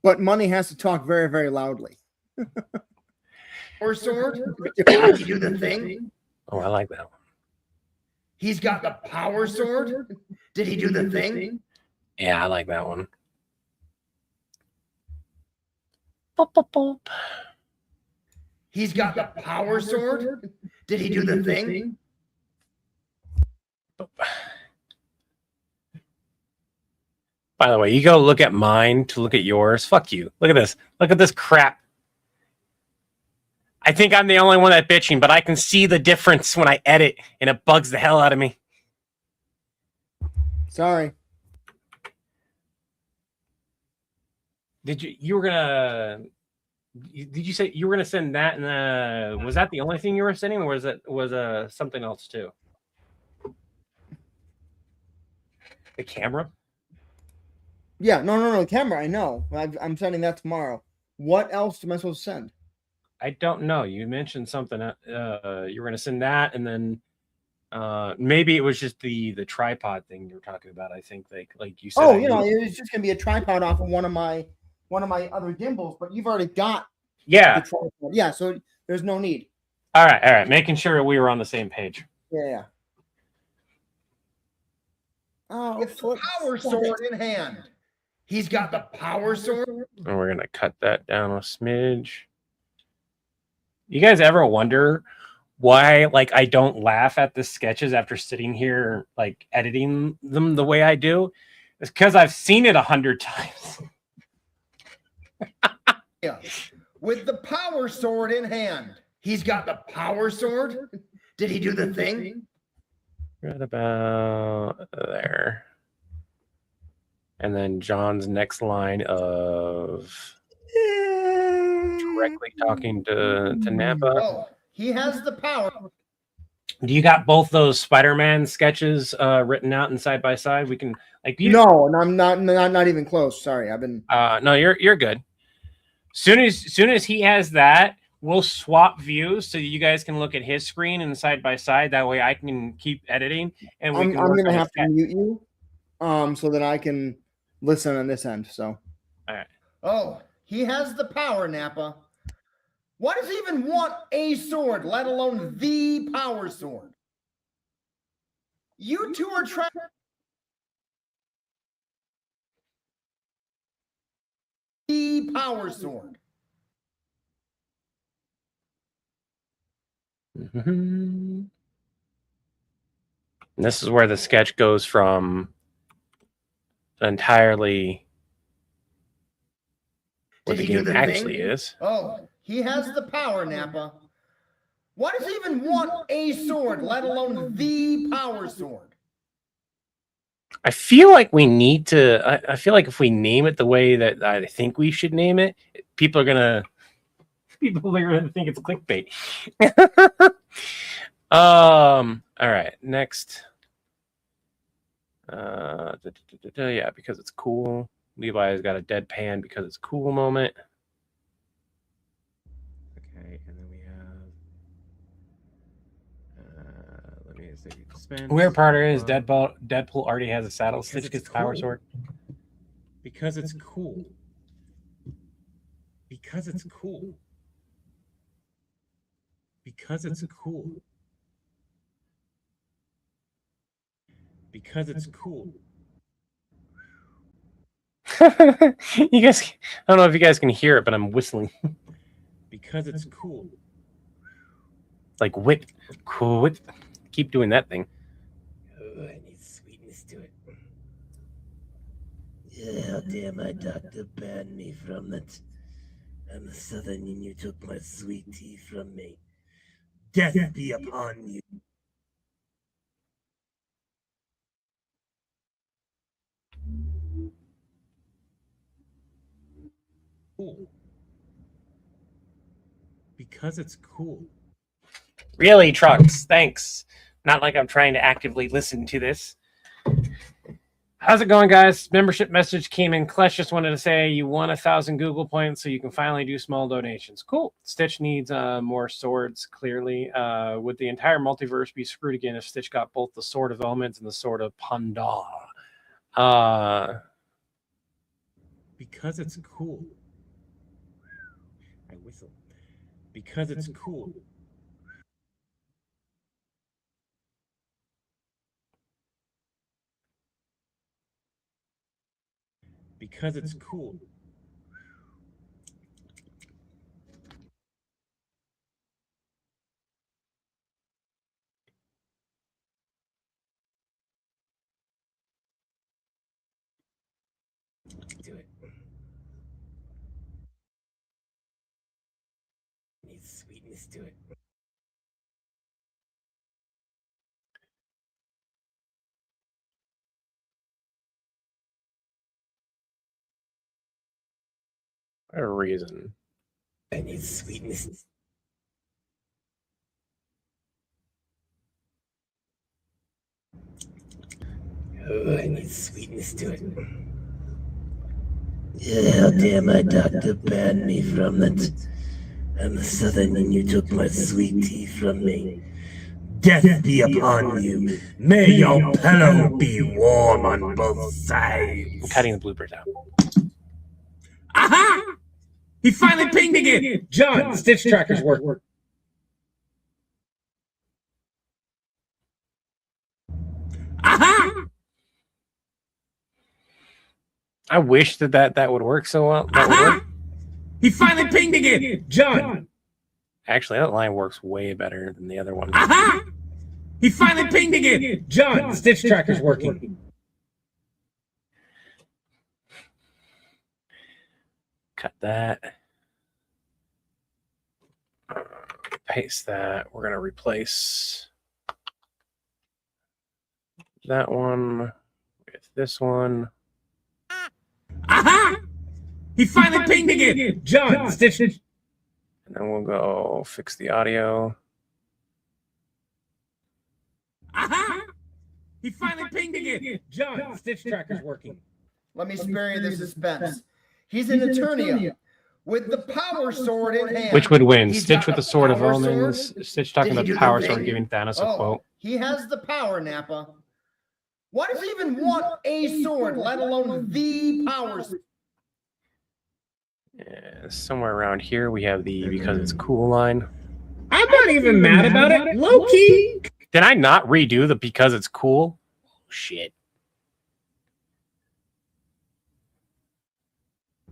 but money has to talk very, very loudly. Power sword? Did he do the thing? Oh, I like that one. He's got the power sword? Did he do the thing? Yeah, I like that one. Boop, boop, boop. He's got the power sword? Did he do the thing? By the way, you go look at mine to look at yours. Fuck you. Look at this. Look at this crap. I think I'm the only one that bitching, but I can see the difference when I edit, and it bugs the hell out of me. Sorry. Did you were gonna? Did you say you were gonna send that? And was that the only thing you were sending, or was something else too? The camera? Yeah, no, camera. I know. I'm sending that tomorrow. What else am I supposed to send? I don't know. You mentioned something. You were gonna send that, and then maybe it was just the tripod thing you were talking about. I think like you said. Oh, it's just gonna be a tripod off of one of my other gimbals, but you've already got Yeah. the tripod. Yeah, so there's no need. All right. Making sure we were on the same page. Yeah. Oh, With the power sword in hand. He's got the power sword? And we're gonna cut that down a smidge. You guys ever wonder why like I don't laugh at the sketches after sitting here like editing them the way I do? It's because I've seen it 100 times. Yeah. With the power sword in hand. He's got the power sword? Did he do the thing? Right about there. And then John's next line of directly talking to Napa. Oh, he has the power. Do you got both those Spider-Man sketches written out and side by side? We can like you. No, and I'm not even close. Sorry, I've been. No, you're good. Soon as he has that, we'll swap views so you guys can look at his screen and side by side. That way, I can keep editing. And I'm gonna have to mute you, so that I can listen on this end. So. All right. Oh, he has the power, Napa. Why does he even want a sword, let alone the power sword? You two are trying. The power sword. Mm-hmm. And this is where the sketch goes from entirely what the game actually is. Oh, he has the power, Napa. Why does he even want a sword, let alone the power sword? I feel like we need to. I feel like if we name it the way that I think we should name it, people are gonna think it's clickbait. All right, next. Yeah, because it's cool. Levi's got a deadpan because it's cool moment. Okay, and then we have. Let me see. Weird part is Deadpool already has a saddle. Stitch gets the power sword. Because it's cool. Because it's cool. Because it's cool. Because it's cool. You guys, I don't know if you guys can hear it, but I'm whistling. Because it's cool. Like whip, cool whip. Keep doing that thing. Oh, I need sweetness to it. Yeah, how dare my doctor ban me from it. I'm a southern and you took my sweet tea from me. Death be upon you. Cool. Because it's cool. Really, Trucks? Thanks. Not like I'm trying to actively listen to this. How's it going, guys? Membership message came in. Klesh just wanted to say you won 1,000 Google points, so you can finally do small donations. Cool. Stitch needs more swords, clearly. Would the entire multiverse be screwed again if Stitch got both the Sword of Elements and the Sword of Pandar? Because it's cool. I whistle. Because it's cool. Because it's cool. Do it. Needs sweetness to it. What a reason. I need sweetness. Oh, I need sweetness to it. How dare my doctor banned me from it? I'm a southern and you took my sweet tea from me. Death be upon you. May your pillow be warm on both sides. I'm cutting the bloopers out. Aha! He finally pinged again! John, Stitch trackers work. Aha! I wish that would work so well. That would work. He finally pinged again! John! Actually, that line works way better than the other one. Aha! He finally pinged again! John, Stitch tracker's working. Cut that. Paste that. We're going to replace that one with this one. Aha! He finally pinged again! John, Stitch. And then we'll go fix the audio. Aha! He finally pinged again! John, Stitch tracker's working. Let me spare you the suspense. He's in Eternia with the power sword in hand. Which would win? He's Stitch got with the a Sword of power Omens. sword? Stitch talking Did about he the do power the sword, thing? giving Thanos a Oh, quote. he has the power, Nappa. Why does he even want a sword, let alone the power sword? Yeah, somewhere around here we have the because it's cool line. I'm not even mad about it. Low key. Did I not redo the because it's cool? Shit.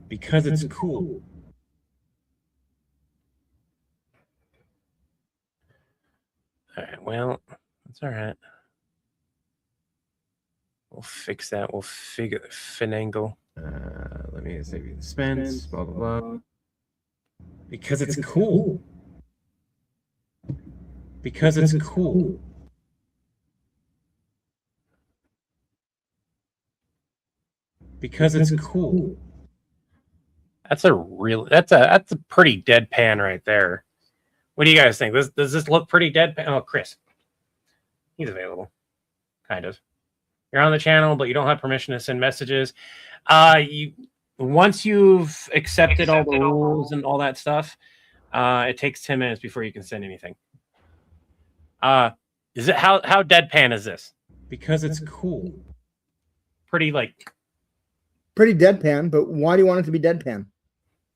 Because it's cool. All right, well, that's all right. We'll fix that. We'll finagle. Let me save you the suspense. Blah blah blah. Because it's cool. Because it's cool. Because it's cool. That's a pretty deadpan right there. What do you guys think? Does this look pretty deadpan? Oh, Chris, he's available, kind of. You're on the channel, but you don't have permission to send messages. Once you've accepted all the rules and all that stuff, it takes 10 minutes before you can send anything. Is it how deadpan is this? Because it's cool. Pretty deadpan, but why do you want it to be deadpan?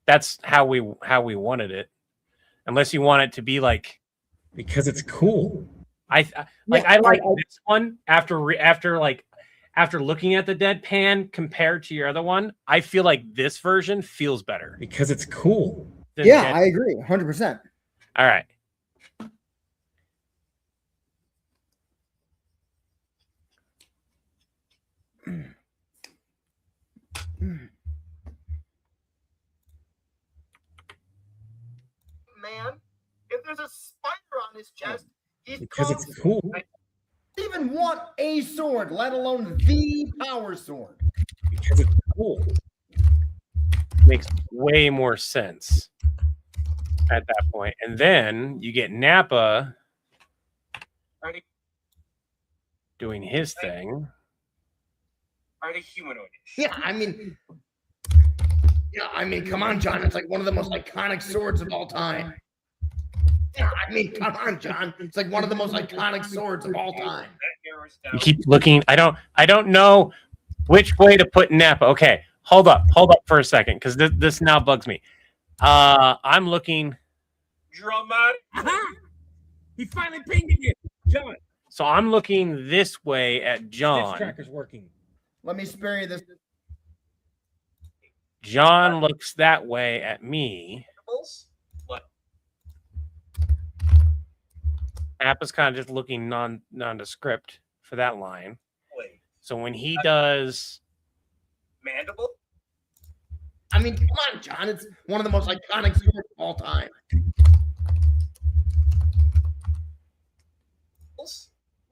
That's how we wanted it. Unless you want it to be like because it's cool. I like this one after looking at the deadpan compared to your other one. I feel like this version feels better because it's cool. Yeah, I agree 100%. All right. Man, if there's a spider on his chest, he's because it's cool. I don't even want a sword, let alone the power sword. Because it's cool. Makes way more sense at that point. And then you get Nappa doing his thing. are the humanoidish. Yeah, I mean, come on, John. It's like one of the most iconic swords of all time. Yeah, I mean, come on, John. It's like one of the most iconic swords of all time. You keep looking. I don't know which way to put Napa. Okay, hold up for a second, because this now bugs me. I'm looking. Dramatic. Aha! He finally pinged it. John. So I'm looking this way at This John. tracker's working. Let me spare you this. John looks that way at me. What? Napa's kind of just looking nondescript for that line. Wait. So when he does, Mandible? I mean, come on, John. It's one of the most iconic swords of all time.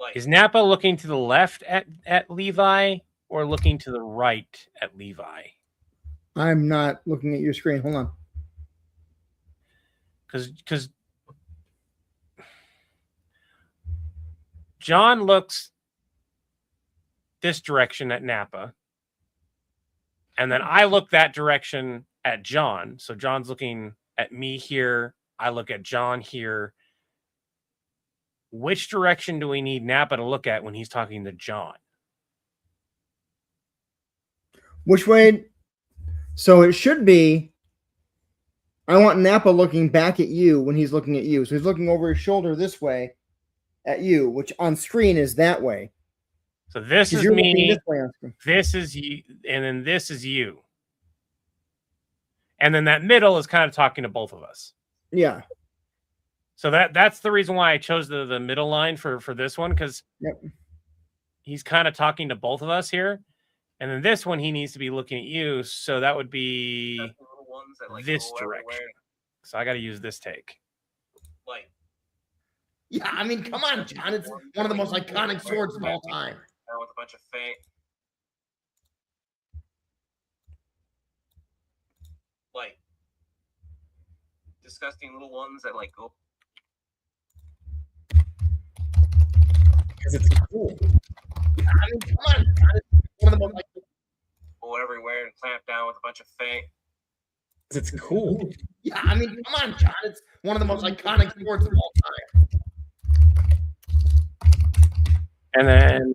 Like, is Napa looking to the left at Levi or looking to the right at Levi? I'm not looking at your screen. Hold on. Because John looks this direction at Napa, and then I look that direction at John. So John's looking at me here. I look at John here. Which direction do we need Napa to look at when he's talking to John? Which way? So it should be. I want Napa looking back at you when he's looking at you. So he's looking over his shoulder this way at you, which on screen is that way. So this is You're looking me. this way on screen. This is you, and then this is you. And then that middle is kind of talking to both of us. Yeah. So that's the reason why I chose the middle line for this one, because he's kind of talking to both of us here. And then this one, he needs to be looking at you. So that would be this direction. So I got to use this take. like, Yeah, I mean, come on, John. It's one of the most iconic swords of all time. with a bunch of fake. Like, disgusting little ones that, like, go. Because it's cool. Yeah, I mean, come on, John. It's one of the most Go everywhere and clamp down with a bunch of fake. It's cool. Yeah, I mean, come on, John. It's one of the most iconic swords of all time. And then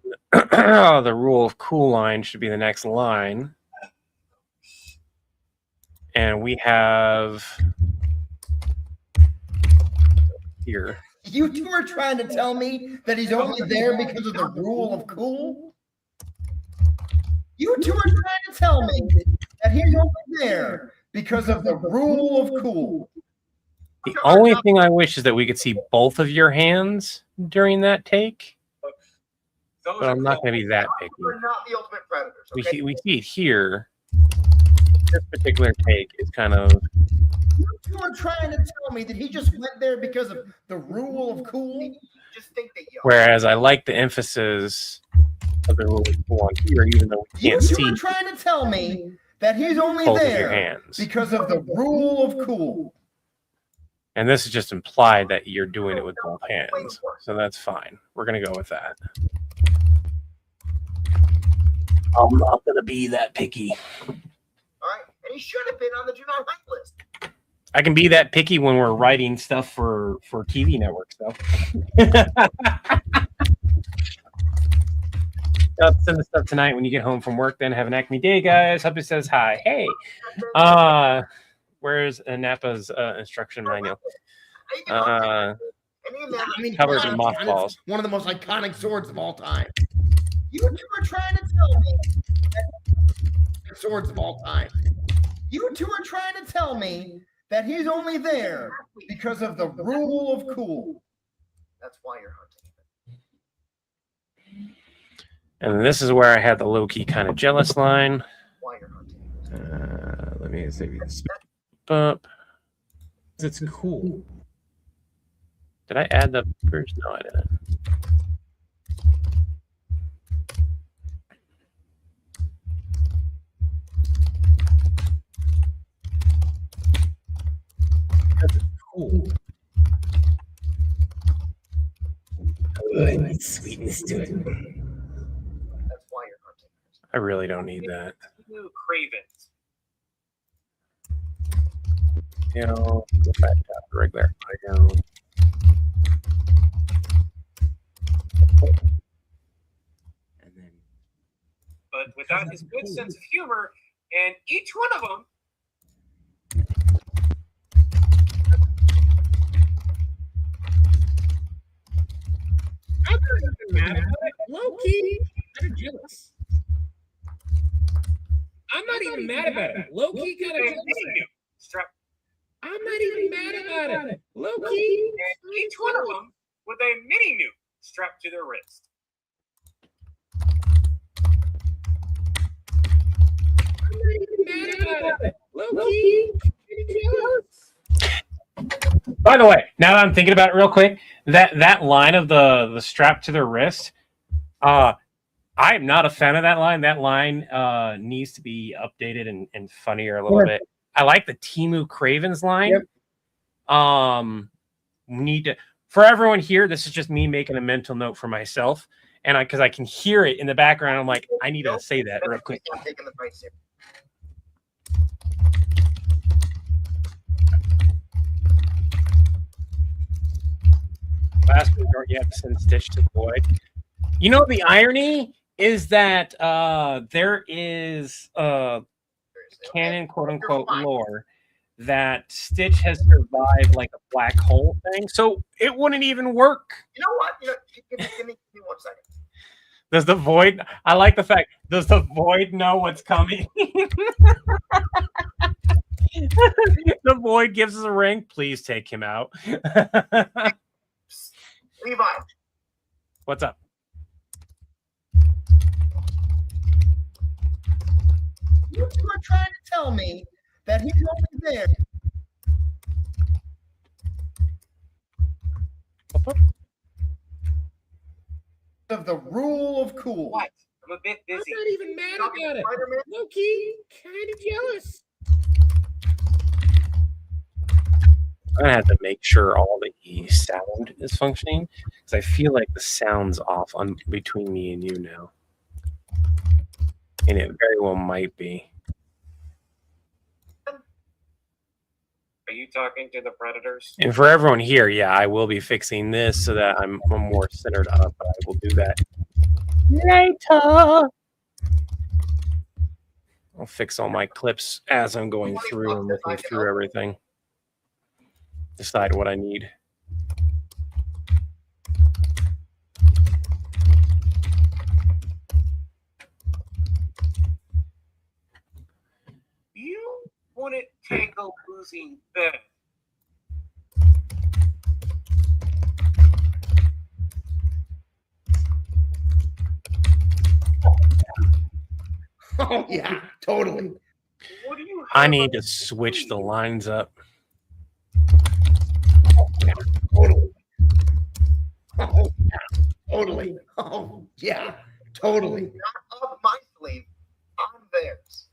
the rule of cool line should be the next line. And we have here. You two are trying to tell me that he's only there because of the rule of cool? You two are trying to tell me that he's only there because of the rule of cool. The only thing I wish is that we could see both of your hands during that take. But I'm not going to be that picky. We're not the ultimate predators. Okay? We see it here. This particular take is kind of. You two are trying to tell me that he just went there because of the rule of cool? Just think that you. Whereas I like the emphasis of the rule of cool on here, even though we You can't two see are trying to tell me that he's only both of your there hands. because of the rule of cool. And this is just implied that you're doing it with both hands. So that's fine. We're going to go with that. I'm not going to be that picky. All right, and he should have been on the do not hunt list. I can be that picky when we're writing stuff for TV networks, though. Send the stuff tonight when you get home from work. Then have an Acme day, guys. Hubby says hi. Hey, where's Napa's instruction manual? I mean, Covered come in on, John, mothballs. it's one of the most iconic swords of all time. You two are trying to tell me that swords of all time. You two are trying to tell me that he's only there because of the rule of cool. That's why you're hunting. And this is where I had the low-key kind of jealous line. Why you're hunting. Let me save you this. Up. It's cool. Did I add the first? No, I didn't. Cool. I need sweetness to it. That's why you're hunting. I really don't need that. Cravens. You know, go back to the regular item. And then, but without his good sense of humor, and each one of them. I'm not even mad about it. Low key, kind of jealous. I'm not even mad about it. Low key, kind of jealous. I'm not even mad about it. Low key, and each one of them with a mini nuke strapped to their wrist. I'm not even mad about it. Low key, kind of jealous. By the way, now that I'm thinking about it real quick, that line of the strap to their wrist, I am not a fan of that line. That line needs to be updated and funnier a little bit. I like the Temu Cravens line. Yep. Need to, for everyone here, this is just me making a mental note for myself, and because I can hear it in the background, I'm like, I need to say that real quick. Taking the price here. Last resort, you have to send Stitch to the void. You know, the irony is that there is canon, quote unquote, lore that Stitch has survived like a black hole thing, so it wouldn't even work. You know what? Give me 1 second. Does the void? I like the fact. Does the void know what's coming? The void gives us a ring. Please take him out. Levi. What's up? You are trying to tell me that he's only there. Of the rule of cool. What? I'm a bit busy. I'm not even mad about it. Low key, kind of jealous. I'm gonna have to make sure all the sound is functioning because I feel like the sound's off on between me and you now, and it very well might be. Are you talking to the predators? And for everyone here, yeah, I will be fixing this so that I'm more centered up. But I will do that later. I'll fix all my clips as I'm going through and looking through everything. Decide what I need. You wouldn't take a losing bet. Oh yeah, totally. What do you? I need to switch the lines up. Totally. Oh yeah, totally. Oh yeah, totally. Not up my sleeve, on theirs.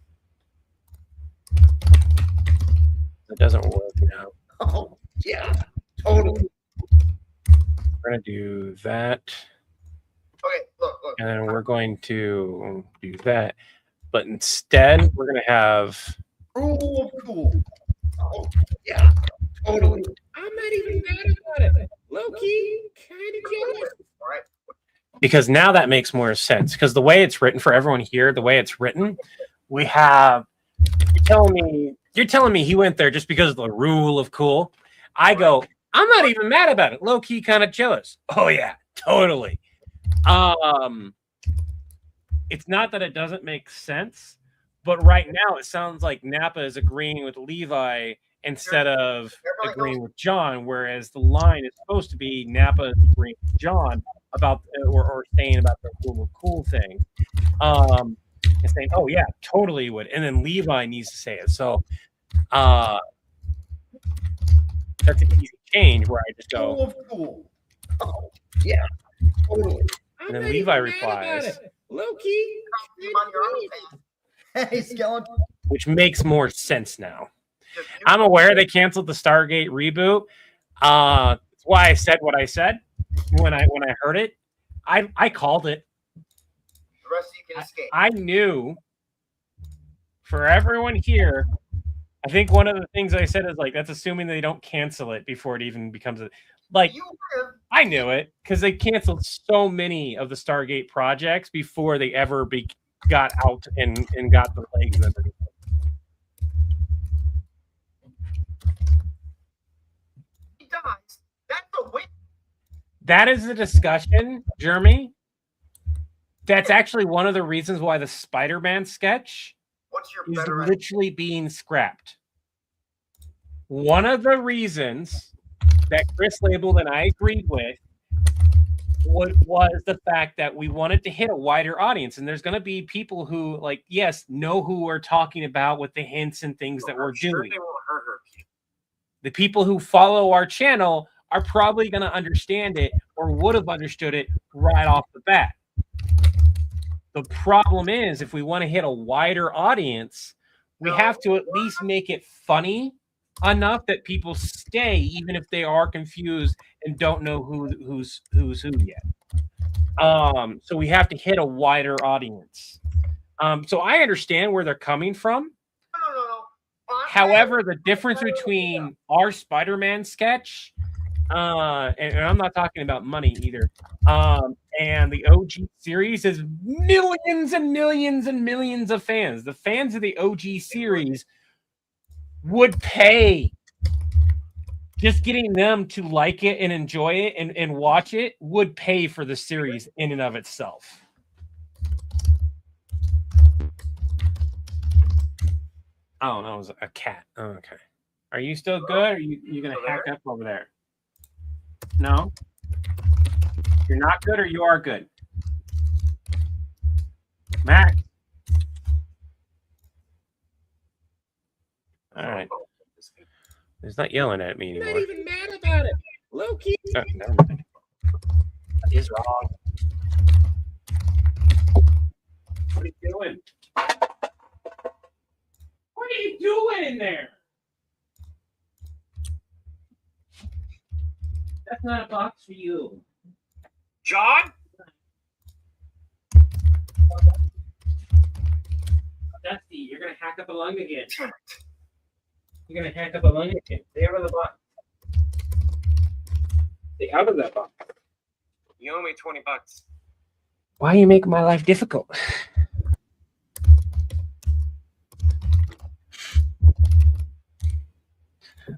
It doesn't work now. Oh yeah, totally. We're gonna do that, Okay, look. and then we're going to do that. But instead, we're gonna have Rule of cool. Oh yeah, totally. I'm not even mad about it. Low key, kind of jealous. All right. because now that makes more sense. Because the way it's written for everyone here, the way it's written, we have you're telling me he went there just because of the rule of cool. I go, I'm not even mad about it. Low key, kind of jealous. Oh yeah, totally. It's not that it doesn't make sense, but right now it sounds like Nappa is agreeing with Levi instead of agreeing with John, whereas the line is supposed to be Nappa is agreeing with John about or saying about the rule of cool thing. And saying, oh yeah, totally would. And then Levi needs to say it. So that's an easy change where I just go, Rule of cool. Oh, yeah, totally. and then Levi replies, Low key. Hey, Skeleton. which makes more sense now. I'm aware they canceled the Stargate reboot. That's why I said what I said when I heard it. I called it. The rest of you can escape. I knew for everyone here, I think one of the things I said is like, that's assuming they don't cancel it before it even becomes a, like, You live. I knew it because they canceled so many of the Stargate projects before they ever got out and got the legs and everything. He dies. That's a win. That is a discussion, Jeremy. That's actually one of the reasons why the Spider-Man sketch What's your is better literally being scrapped. One of the reasons that Chris labeled and I agreed with was the fact that we wanted to hit a wider audience, and there's going to be people who, like, yes, know who we're talking about with the hints and things that we're Sure, doing. they won't hurt her. The people who follow our channel are probably going to understand it or would have understood it right off the bat. The problem is, if we want to hit a wider audience, we have to at least make it funny enough that people stay, even if they are confused and don't know who's who yet. So we have to hit a wider audience. So I understand where they're coming from. No. However, the difference between our Spider-Man sketch, and I'm not talking about money either, and the OG series is millions and millions and millions of fans. The fans of the OG series would pay. Just getting them to like it and enjoy it and watch it would pay for the series in and of itself. Oh, that was a cat. Oh, okay. Are you still good? Or are you going to hack up over there? No? You're not good or you are good? Max? All right. He's not yelling at me I'm anymore. not even mad about it. Low key. Never mind. He's wrong. What are you doing? What are you doing in there? That's not a box for you. John? Dusty, you're going to hack up a lung again. You're going to hack up a lung again. Stay out of the box. Stay out of that box. You owe me $20. Why are you making my life difficult?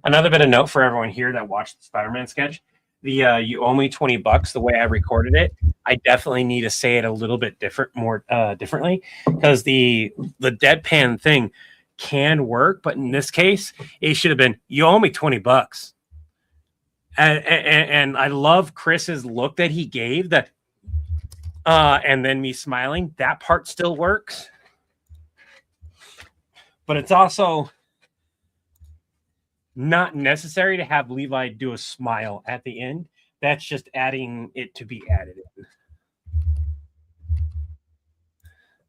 Another bit of note for everyone here that watched the Spider-Man sketch. The you owe me $20, the way I recorded it, I definitely need to say it a little bit differently, because the deadpan thing can work, but in this case, it should have been, you owe me $20. And I love Chris's look that he gave, that and then me smiling. That part still works, but it's also not necessary to have Levi do a smile at the end. That's just adding it to be added in.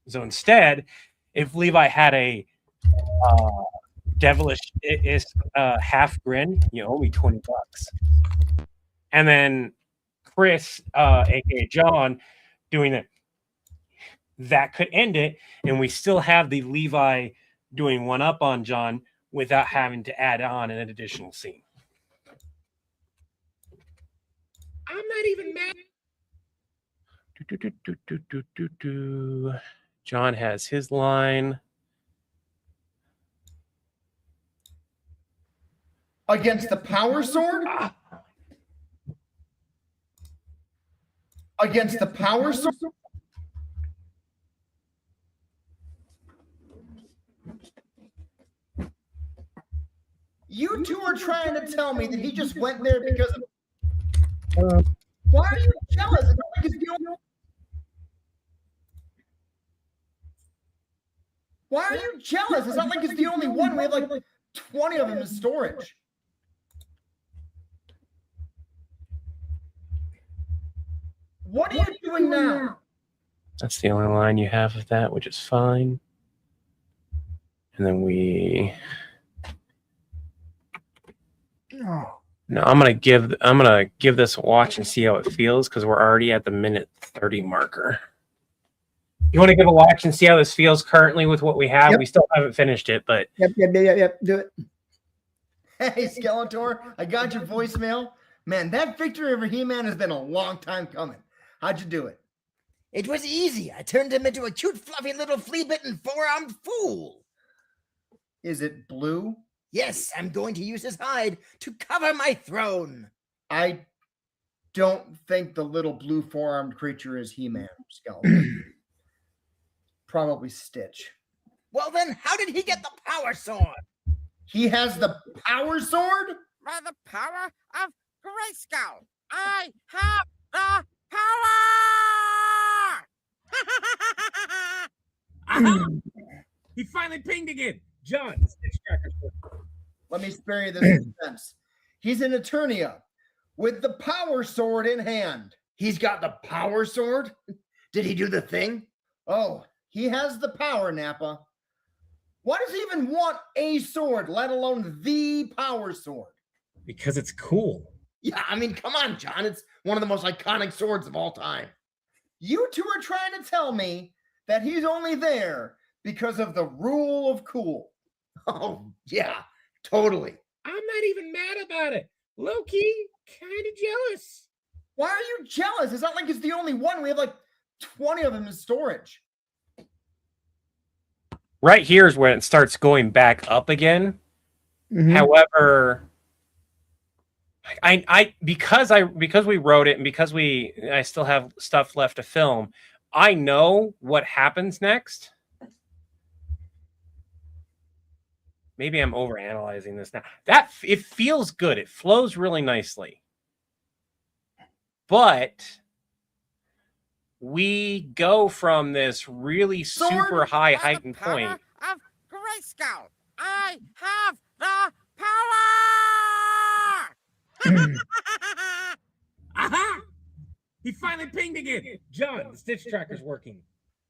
So instead, if Levi had a devilish half grin, you owe me $20. And then Chris, aka John, doing it, that could end it, and we still have the Levi doing one up on John without having to add on an additional scene. I'm not even mad. John has his line. Against the power sword? Against the power sword? You two are trying to tell me that he just went there because of... Why are you jealous? It's not like he's the only... Why are you jealous? It's not like he's the only one. We have like 20 of them in storage. What are you doing now? That's the only line you have of that, which is fine. And then we... No, I'm gonna give this a watch and see how it feels, because we're already at the minute 30 marker. You want to give a watch and see how this feels currently with what we have? Yep. We still haven't finished it, but Yep. Do it. Hey, Skeletor, I got your voicemail. Man, that victory over He-Man has been a long time coming. How'd you do it? It was easy. I turned him into a cute, fluffy little flea-bitten four-armed fool. Is it blue? Yes, I'm going to use his hide to cover my throne. I don't think the little blue four-armed creature is He-Man, Skeletor. Probably Stitch. Well, then, how did he get the power sword? He has the power sword? By the power of Grayskull, I have the power! Aha! He finally pinged again. John, the Stitch Tracker's working. Let me spare you this suspense. He's in Eternia with the power sword in hand. He's got the power sword? Did he do the thing? Oh, he has the power, Nappa. Why does he even want a sword, let alone the power sword? Because it's cool. Yeah, I mean, come on, John. It's one of the most iconic swords of all time. You two are trying to tell me that he's only there because of the rule of cool. Oh, yeah, totally. I'm not even mad about it. Low-key, kind of jealous. Why are you jealous? It's not like it's the only one. We have like 20 of them in storage. right here is when it starts going back up again. Mhm. However, because we wrote it and because I still have stuff left to film, I know what happens next. Maybe I'm overanalyzing this now. It feels good. It flows really nicely. But we go from this really super high heightened point. Of Grayskull, I have the power! Aha! He finally pinged again. John, the Stitch Tracker's working.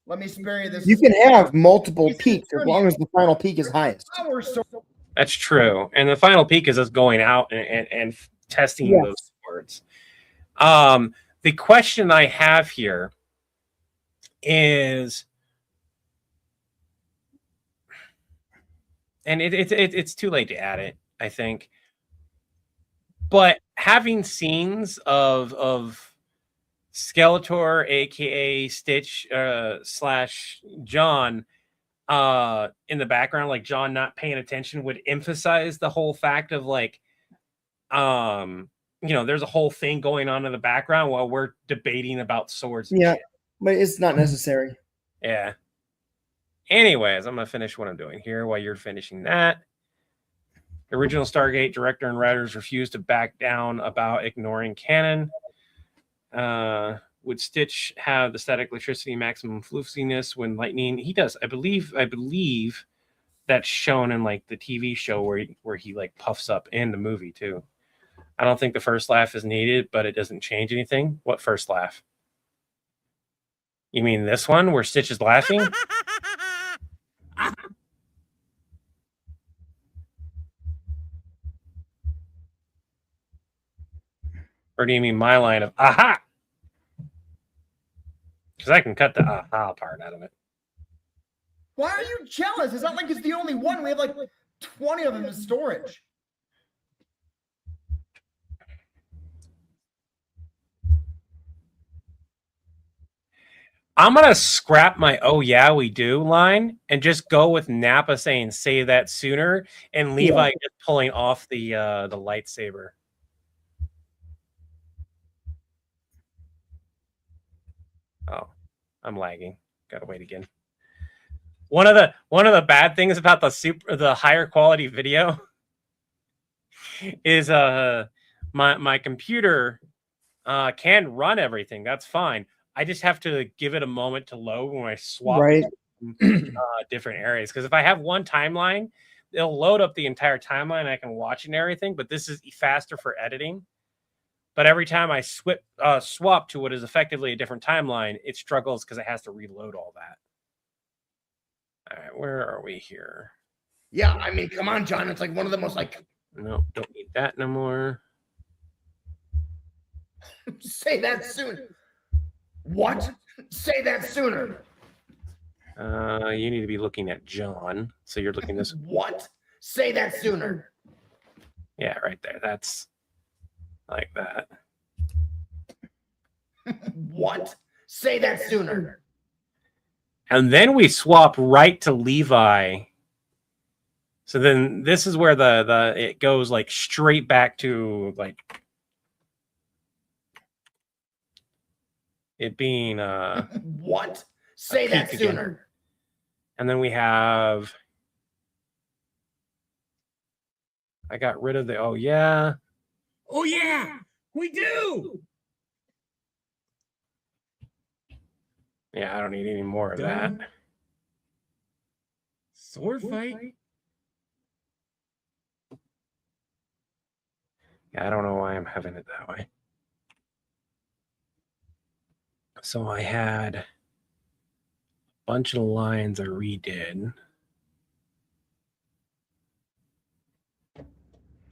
Let me spare you this. You can have multiple He's peaks as long as the final peak is highest. power sword. That's true. And the final peak is us going out and testing Yes. those words. The question I have here is, and it's too late to add it, I think. But having scenes of Skeletor, aka Stitch / John, in the background, like John not paying attention, would emphasize the whole fact of like, there's a whole thing going on in the background while we're debating about swords. And Yeah. shit. But it's not necessary. Yeah. Anyways, I'm gonna finish what I'm doing here while you're finishing that. The original Stargate director and writers refused to back down about ignoring canon. Would Stitch have the static electricity maximum floofiness when lightning? He does. I believe that's shown in like the TV show where he like puffs up in the movie too. I don't think the first laugh is needed, but it doesn't change anything. What first laugh? You mean this one where Stitch is laughing? Or do you mean my line of aha? Because I can cut the aha part out of it. Why are you jealous? It's not like it's the only one. We have like 20 of them in storage. I'm gonna scrap my "oh yeah we do" line and just go with Nappa saying "say that sooner" and Levi just pulling off the lightsaber. Oh, I'm lagging. Gotta wait again. One of the bad things about the higher quality video is my computer can run everything. That's fine. I just have to give it a moment to load when I swap different areas. Because if I have one timeline, it'll load up the entire timeline and I can watch it and everything. But this is faster for editing. But every time I swap to what is effectively a different timeline, it struggles because it has to reload all that. All right, where are we here? Yeah, I mean, come on, John. It's like one of the most like. No, don't need that no more. Say that sooner. What? Say that sooner. You need to be looking at John. So you're looking this. What? Say that sooner. Yeah, right there. That's like that. What? Say that sooner. And then we swap right to Levi. So then this is where the it goes like straight back to like it being What? Say that peak again. sooner. And then we have I got rid of the oh yeah. Oh yeah, we do. Yeah, I don't need any more of that. Sword fight. Yeah, I don't know why I'm having it that way. So I had a bunch of lines I redid.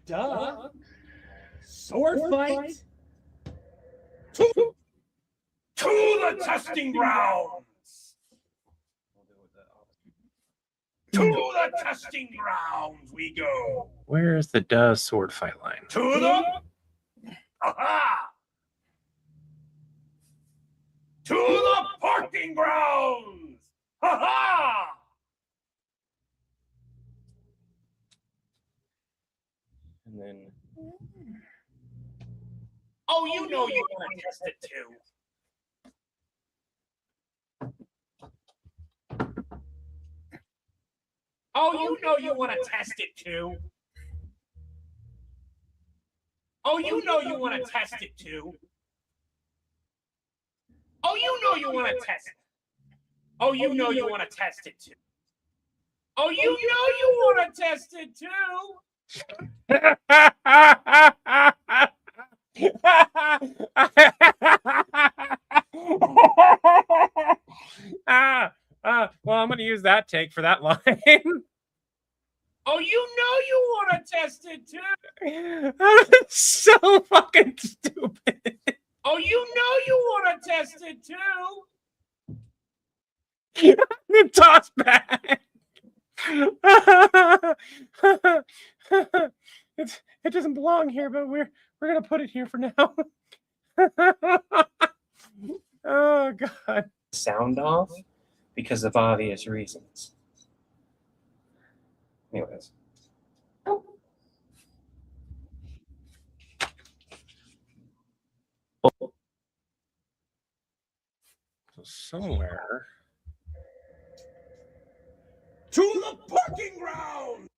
Duh. Sword fight. To the testing grounds! To the testing grounds we go! Where's the duh sword fight line? To the... Aha! To the parking grounds! Ha ha! And then Oh, you know you want to test it too. Oh, you know you want to test it too. Oh, you know you want to test it too. Oh, you know you want to test it. Oh, you know you want to test it too. Oh, you know you want to test it too. Well, I'm going to use that take for that line. Oh, you know you want to test it too. That's so fucking stupid. Oh, you know you want to test it too. Toss back. It doesn't belong here, but we're gonna put it here for now. Oh god. Sound off because of obvious reasons. Anyways. So somewhere. To the parking ground.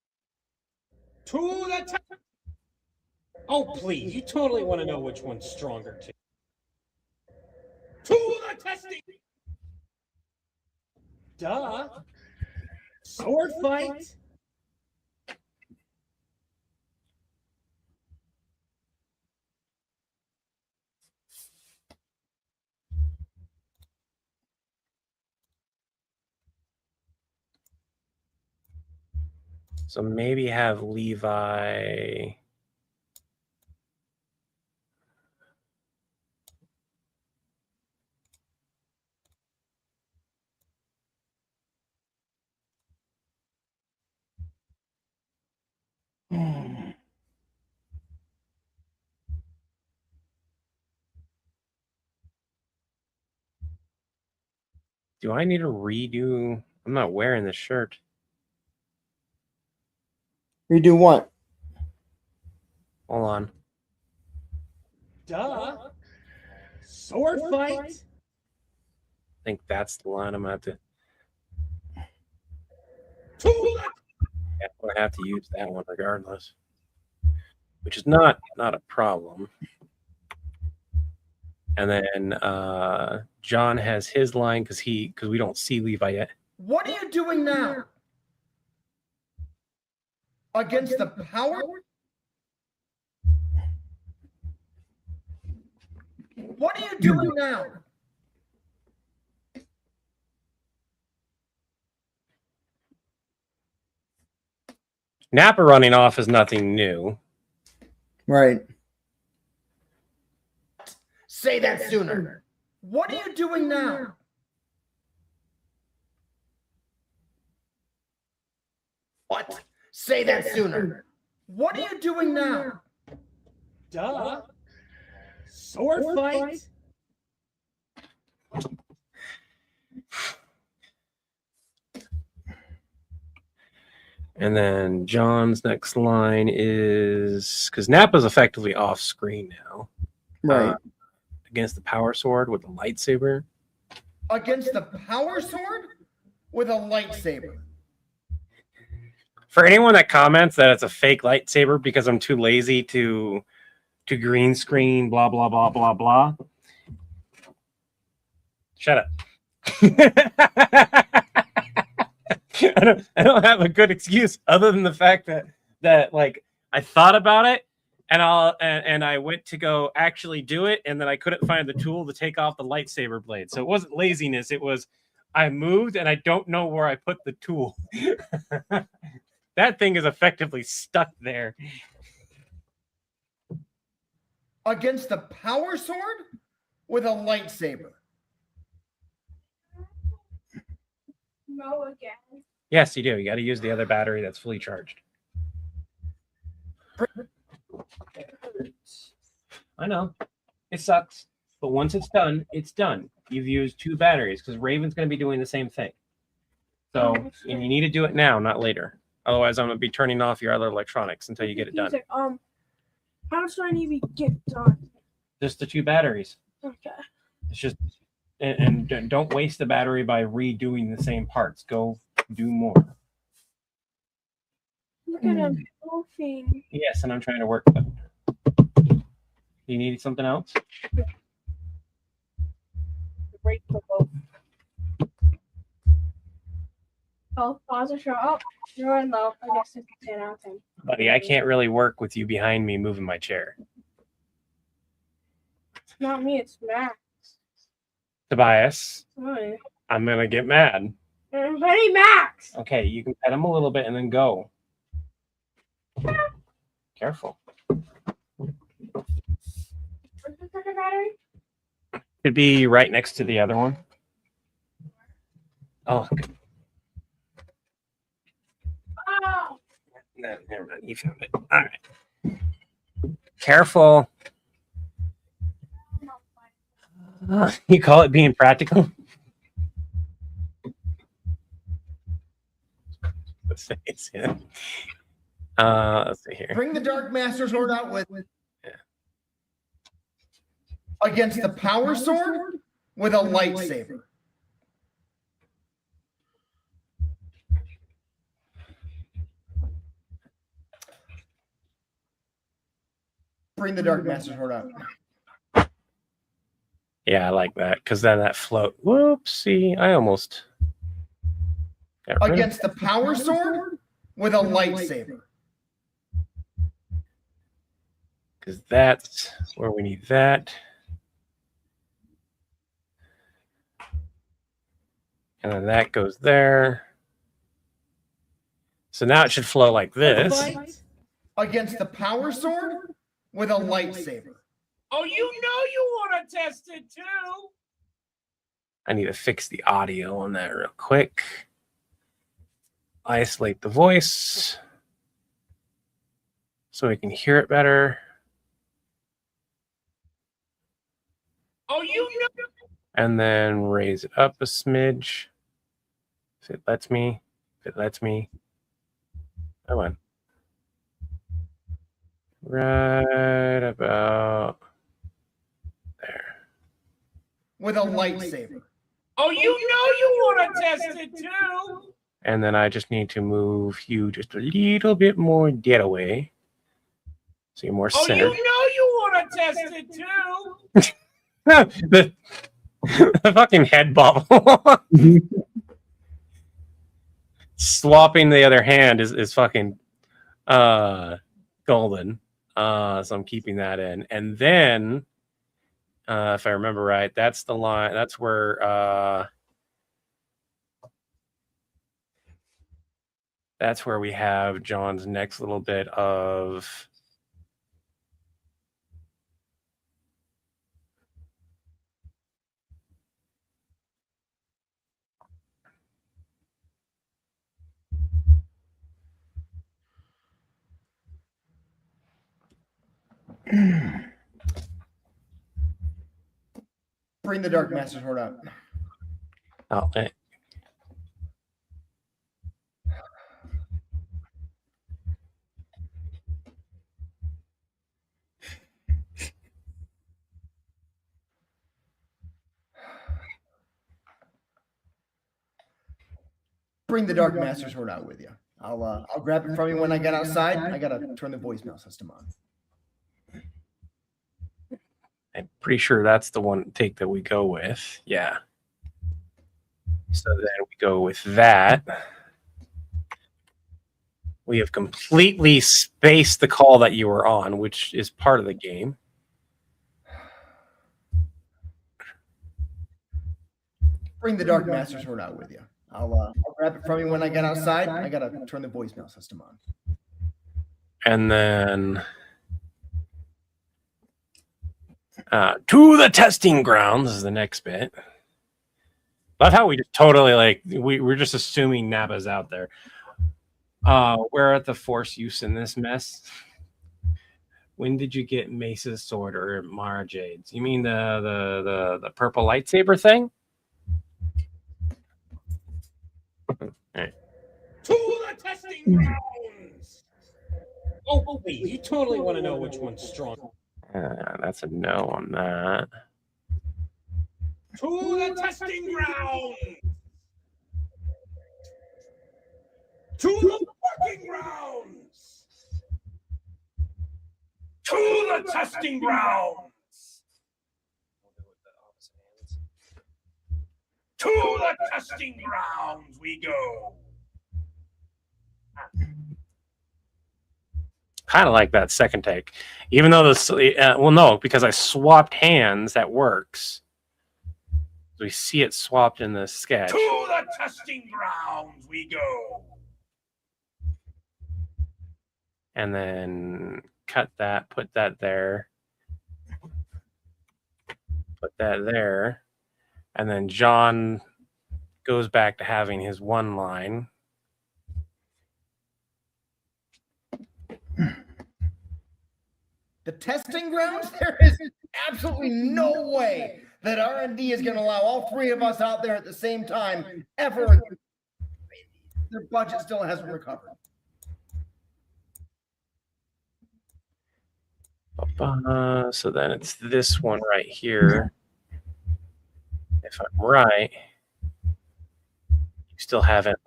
To the. Oh please, you totally want to know which one's stronger too. To the testing. Duh. Sword fight. So maybe have Levi. Do I need to redo? I'm not wearing this shirt. Redo what? Hold on. Duh. Sword fight. I think that's the line I'm gonna have to. I'm gonna have to use that one regardless, which is not a problem. And then John has his line because we don't see Levi yet. What are you doing now? Against the power? What are you doing now? Napa running off is nothing new. Right. Say that sooner. What are you doing now? What? Say that sooner. What are you doing now? Duh. Sword fight? And then John's next line is because Nappa's effectively off screen now. Right. Against the power sword with a lightsaber. Against the power sword with a lightsaber. For anyone that comments that it's a fake lightsaber because I'm too lazy to green screen, blah blah blah blah blah. Shut up. I don't have a good excuse other than the fact that like I thought about it and I went to go actually do it, and then I couldn't find the tool to take off the lightsaber blade. So it wasn't laziness, it was I moved and I don't know where I put the tool. That thing is effectively stuck there. Against the power sword with a lightsaber. No again. Yes, you do. You got to use the other battery that's fully charged. I know. It sucks. But once it's done, it's done. You've used 2 batteries because Raven's going to be doing the same thing. So, and you need to do it now, not later. Otherwise, I'm going to be turning off your other electronics until you get it done. How much do I need to get done? Just the 2 batteries. Okay. It's just, and don't waste the battery by redoing the same parts. Go do more. Look at him golfing. Yes, and I'm trying to work. You need something else? Break the boat. Oh, pause the show. Oh, you're in low. I guess it's 10 out of 10. Buddy, I can't really work with you behind me moving my chair. It's not me, it's Max. Tobias, Why? I'm going to get mad. I'm petting Max! Okay, you can pet him a little bit and then go. Careful. Where's the second battery? Could be right next to the other one. Oh, good. Oh! No, never mind. You found it. All right. Careful. You call it being practical? Let's see here. Bring the Dark Master sword out with. Yeah. Against the power sword with a lightsaber. Bring the Dark Master sword out. Yeah, I like that because then that float. Whoopsie! I almost got rid of Against the power sword with a lightsaber. because that's where we need that. And then that goes there. So now it should flow like this. Against the power sword with a lightsaber. Oh, you know you want to test it too. I need to fix the audio on that real quick. Isolate the voice so we can hear it better. Oh, you know. And then raise it up a smidge. If it lets me. If it lets me. Come on. Right about there. With a lightsaber. Oh, you know you want to test it too. And then I just need to move you just a little bit more that way. So you're more Oh, centered. you know you want to test it too. the fucking head bobble. Swapping the other hand is fucking golden. So I'm keeping that in. And then if I remember right, that's the line. That's where we have John's next little bit of Bring the Dark Master Sword out. Oh, Bring the Dark Master Sword out with you. I'll grab it from you when I get outside. I gotta turn the voicemail system on. I'm pretty sure that's the one take that we go with. Yeah. So then we go with that. We have completely spaced the call that you were on, which is part of the game. Bring the Dark Master Sword out with you. I'll grab it from you when I get outside. I gotta turn the voicemail system on. And then to the testing grounds is the next bit. Love how we just totally we're just assuming Naba's out there. Where at the force use in this mess? When did you get Mesa's sword or Mara Jade's? You mean the purple lightsaber thing? To the testing grounds. Oh, wait, you totally want to know which one's strong. That's a no on that. To the testing grounds. To the fucking grounds. To the testing grounds. To the testing grounds we go. Kind of like that second take, even though this. Well, no, because I swapped hands. That works. We see it swapped in the sketch. To the testing grounds we go. And then cut that, put that there, put that there, and then John goes back to having his one line. The testing grounds? There is absolutely no way that R&D is going to allow all three of us out there at the same time ever again. Their budget still hasn't recovered. So then it's this one right here. If I'm right, you still haven't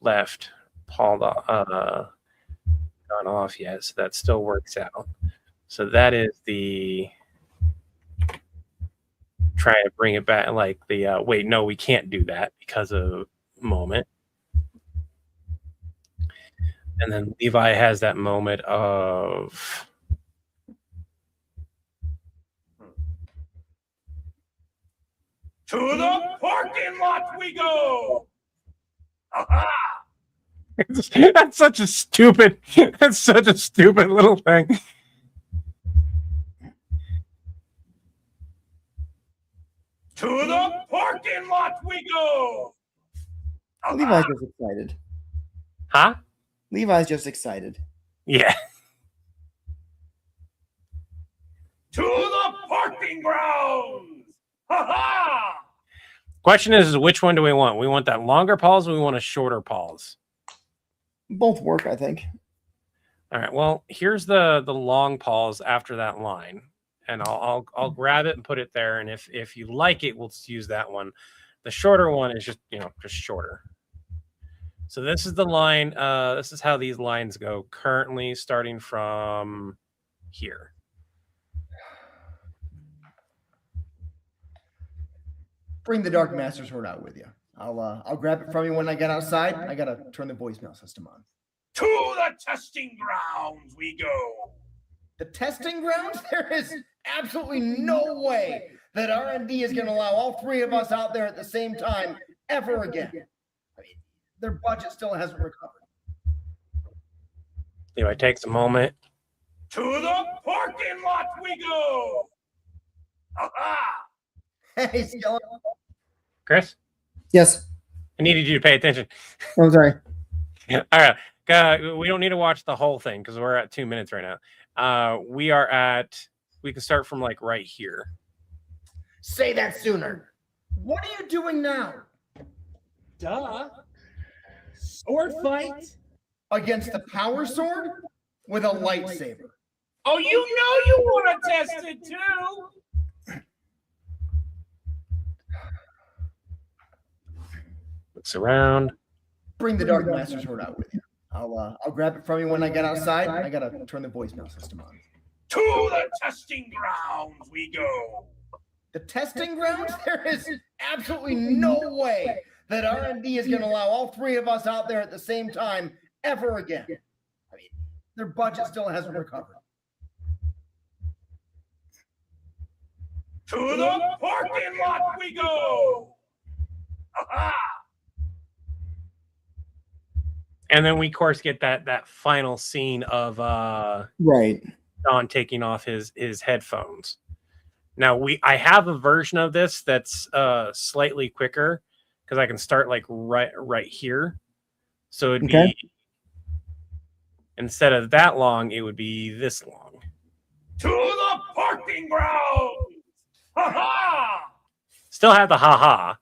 left Paul gone off yet, so that still works out. So that is the trying to bring it back, wait, no, we can't do that because of moment. And then Levi has that moment of to the parking lot we go. Aha! That's such a stupid little thing. To the parking lot we go. Levi's just excited. Huh? Levi's just excited. Yeah. To the parking grounds. Ha ha! Question is which one do we want? We want that longer pause, or we want a shorter pause? Both work, I think. All right. Well, here's the long pause after that line, and I'll grab it and put it there. And if you like it, we'll use that one. The shorter one is just shorter. So this is the line. This is how these lines go currently, starting from here. Bring the Dark Master Sword out with you. I'll grab it from you when I get outside. I gotta turn the voicemail system on. To the testing grounds we go. The testing grounds? There is absolutely no way that R&D is going to allow all three of us out there at the same time ever again. I mean, their budget still hasn't recovered. Levi takes a moment. To the parking lot we go. Aha! Hey, Skeleton. Chris, Yes. I needed you to pay attention. I'm sorry. All right. We don't need to watch the whole thing because we're at 2 minutes right now. We are at. We can start from like right here. Say that sooner. What are you doing now? Duh. Sword fight? Against the power sword with a lightsaber. Oh, you know you want to test it too. Looks around. Bring the Dark Master sword out with you. I'll grab it from you when I get outside. I gotta turn the voicemail system on. To the testing grounds we go. The testing grounds? There is absolutely no way that R&D is going to allow all three of us out there at the same time ever again. I mean, their budget still hasn't recovered. To the parking lot we go. Aha! And then we, of course, get that final scene of Right. John taking off his headphones. Now I have a version of this that's slightly quicker because I can start like right here. So it'd be instead of that long, it would be this long. To the parking grounds. Ha ha! Still have the ha,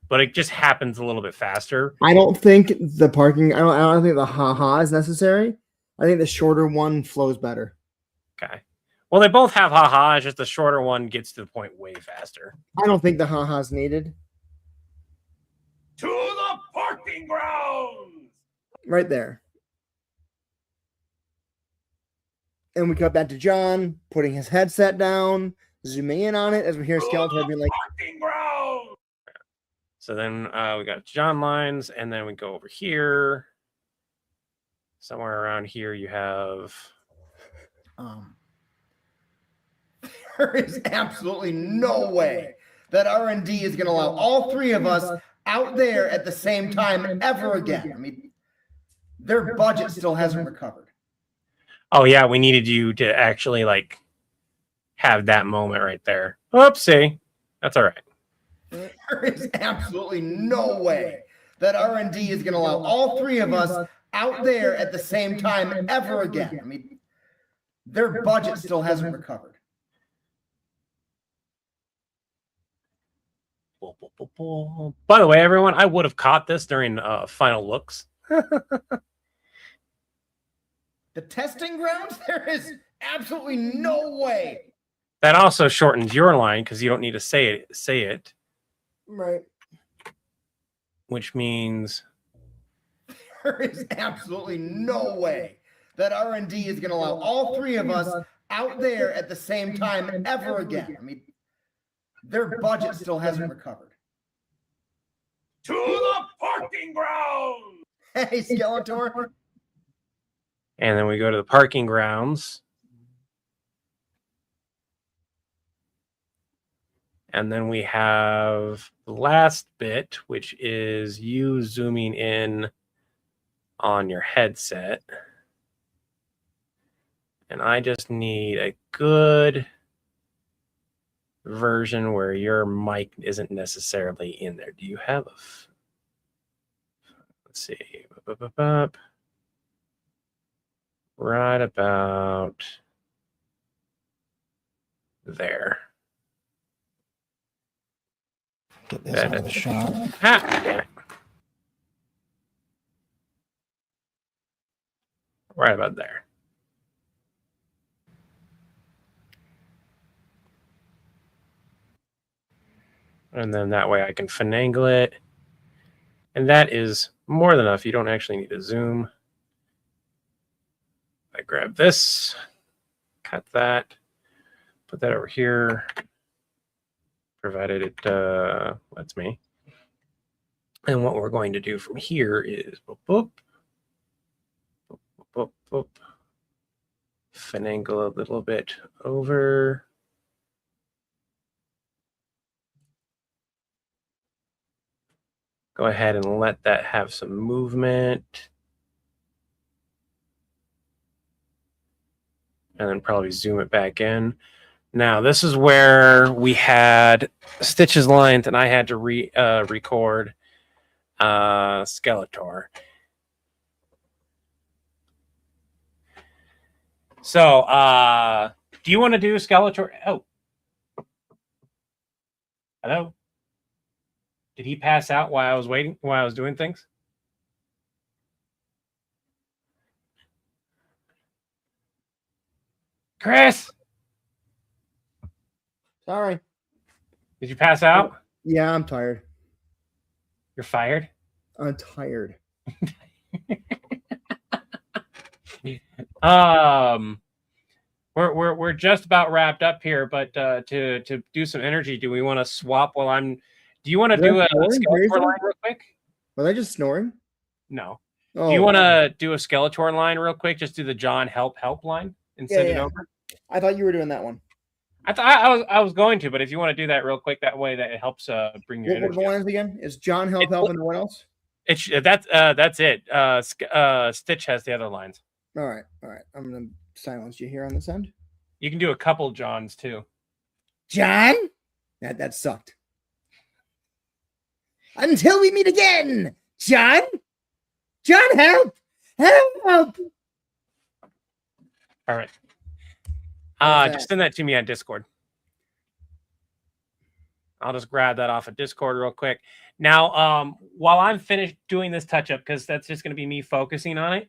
but it just happens a little bit faster. I don't think the parking. I don't think the ha is necessary. I think the shorter one flows better. Okay. Well, they both have ha. It's just the shorter one gets to the point way faster. I don't think the ha is needed. To the parking grounds. Right there. And we cut back to John putting his headset down, zooming in on it as we hear Skeletor being like, Parking grounds. So then we got John lines, and then we go over here. Somewhere around here, you have. There is absolutely no way that R&D is going to allow all three of us out there at the same time ever again. I mean, their budget still hasn't recovered. Oh yeah, we needed you to actually like have that moment right there. Oopsie, that's all right. There is absolutely no way that R&D is going to allow all three of us out there at the same time ever again. I mean, their budget still hasn't recovered. By the way, everyone, I would have caught this during final looks. The testing grounds? There is absolutely no way. That also shortens your line because you don't need to say it. right. Which means There is absolutely no way that R&D is going to allow all three of us out there at the same time ever again. I mean, their budget still hasn't recovered. To the parking grounds. Hey, Skeletor. and then we go to the parking grounds. And then we have the last bit, which is you zooming in on your headset. And I just need a good version where your mic isn't necessarily in there. Do you have a... Let's see. Right about there. Get this out of the shot. Ah, damn it. Right about there. And then that way I can finagle it. And that is more than enough. You don't actually need to zoom. I grab this, cut that, put that over here, provided it lets me. And what we're going to do from here is boop, boop, boop, boop, boop, finagle a little bit over. Go ahead and let that have some movement. And then probably zoom it back in. Now, this is where we had Stitch's lines, and I had to record Skeletor. So, do you want to do Skeletor? Oh, hello. Did he pass out while I was waiting? While I was doing things? Chris, Sorry. did you pass out? Yeah, I'm tired. You're fired. I'm tired. We're just about wrapped up here, but to do some energy, do we want to swap while I'm? Do you want to Was do I a snoring? Skeletor Seriously? line real quick? Was I just snoring? No. Oh, Do you want to do a Skeletor line real quick? Just do the John help line and send it over. I thought you were doing that one. I thought I was going to, but if you want to do that real quick, that way that it helps bring your What were the energy up. lines again? Is John help and what else? It's that's it. Stitch has the other lines. All right. I'm gonna silence you here on this end. You can do a couple Johns too. John? That sucked. Until we meet again, John. John, help! Help! All right. What's Just that? send that to me on Discord. I'll just grab that off of Discord real quick. Now, while I'm finished doing this touch up, because that's just going to be me focusing on it.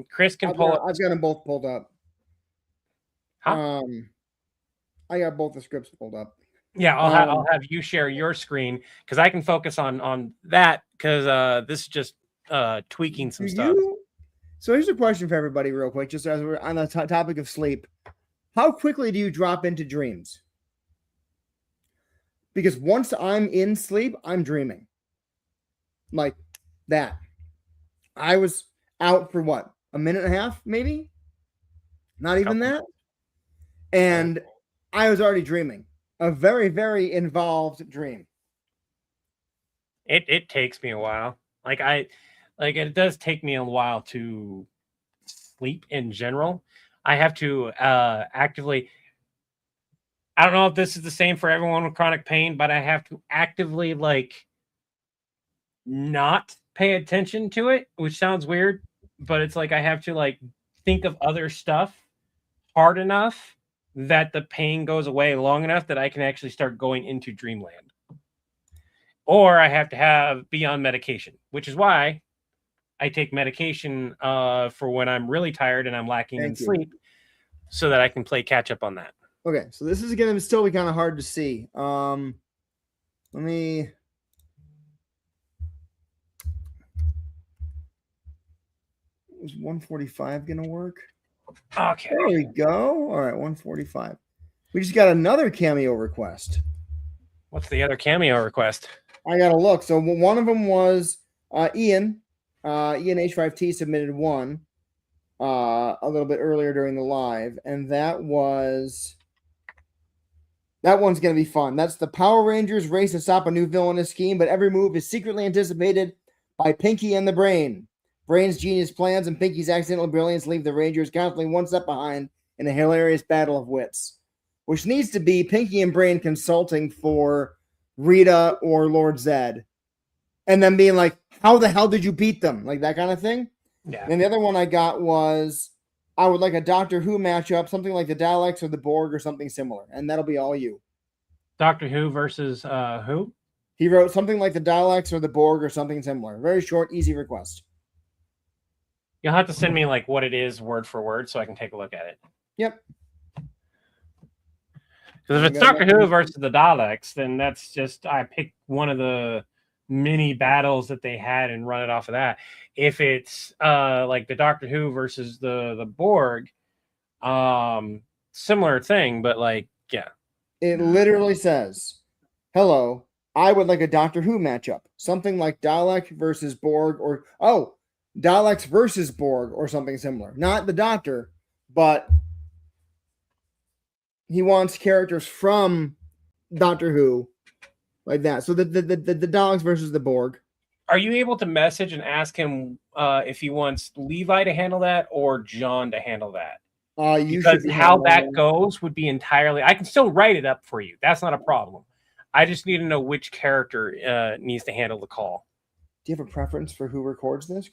Chris can pull up. I've got them both pulled up. Huh? I got both the scripts pulled up. Yeah, I'll have you share your screen because I can focus on that because this is just tweaking some stuff. So here's a question for everybody, real quick, just as we're on the topic of sleep. How quickly do you drop into dreams? Because once I'm in sleep, I'm dreaming. Like that. I was out for what? A minute and a half, maybe? Not even that. And I was already dreaming. A very, very involved dream. It takes me a while. It does take me a while to sleep in general. I have to actively. I don't know if this is the same for everyone with chronic pain, but I have to actively not pay attention to it, which sounds weird, but it's like I have to think of other stuff hard enough that the pain goes away long enough that I can actually start going into dreamland. Or I have to be on medication, which is why I take medication for when I'm really tired and I'm lacking in sleep so that I can play catch up on that. Okay, so this is going to still be kind of hard to see. Let me... Is 145 going to work? Okay. There we go. All right, 145. We just got another cameo request. What's the other cameo request? I got to look. So one of them was Ian. Ian H5T submitted one a little bit earlier during the live, and that one's going to be fun. That's the Power Rangers race to stop a new villainous scheme, but every move is secretly anticipated by Pinky and the Brain. Brain's genius plans and Pinky's accidental brilliance leave the Rangers constantly one step behind in a hilarious battle of wits, which needs to be Pinky and Brain consulting for Rita or Lord Zed, and then being like, how the hell did you beat them? Like that kind of thing. Yeah. And the other one I got was, I would like a Doctor Who matchup, something like the Daleks or the Borg or something similar. And that'll be all you. Doctor Who versus who? He wrote something like the Daleks or the Borg or something similar. Very short, easy request. You'll have to send me what it is word for word so I can take a look at it. Yep. Because if it's Doctor Who versus the Daleks, then that's just I pick one of the mini battles that they had and run it off of that. If it's like the Doctor Who versus the Borg, similar thing, but yeah. It literally says, hello, I would like a Doctor Who matchup. Something like Dalek versus Borg or Daleks versus Borg or something similar. Not the Doctor, but he wants characters from Doctor Who like that. So the Daleks versus the Borg. Are you able to message and ask him if he wants Levi to handle that or John to handle that? Because how that goes would be entirely... I can still write it up for you. That's not a problem. I just need to know which character needs to handle the call. Do you have a preference for who records this? ?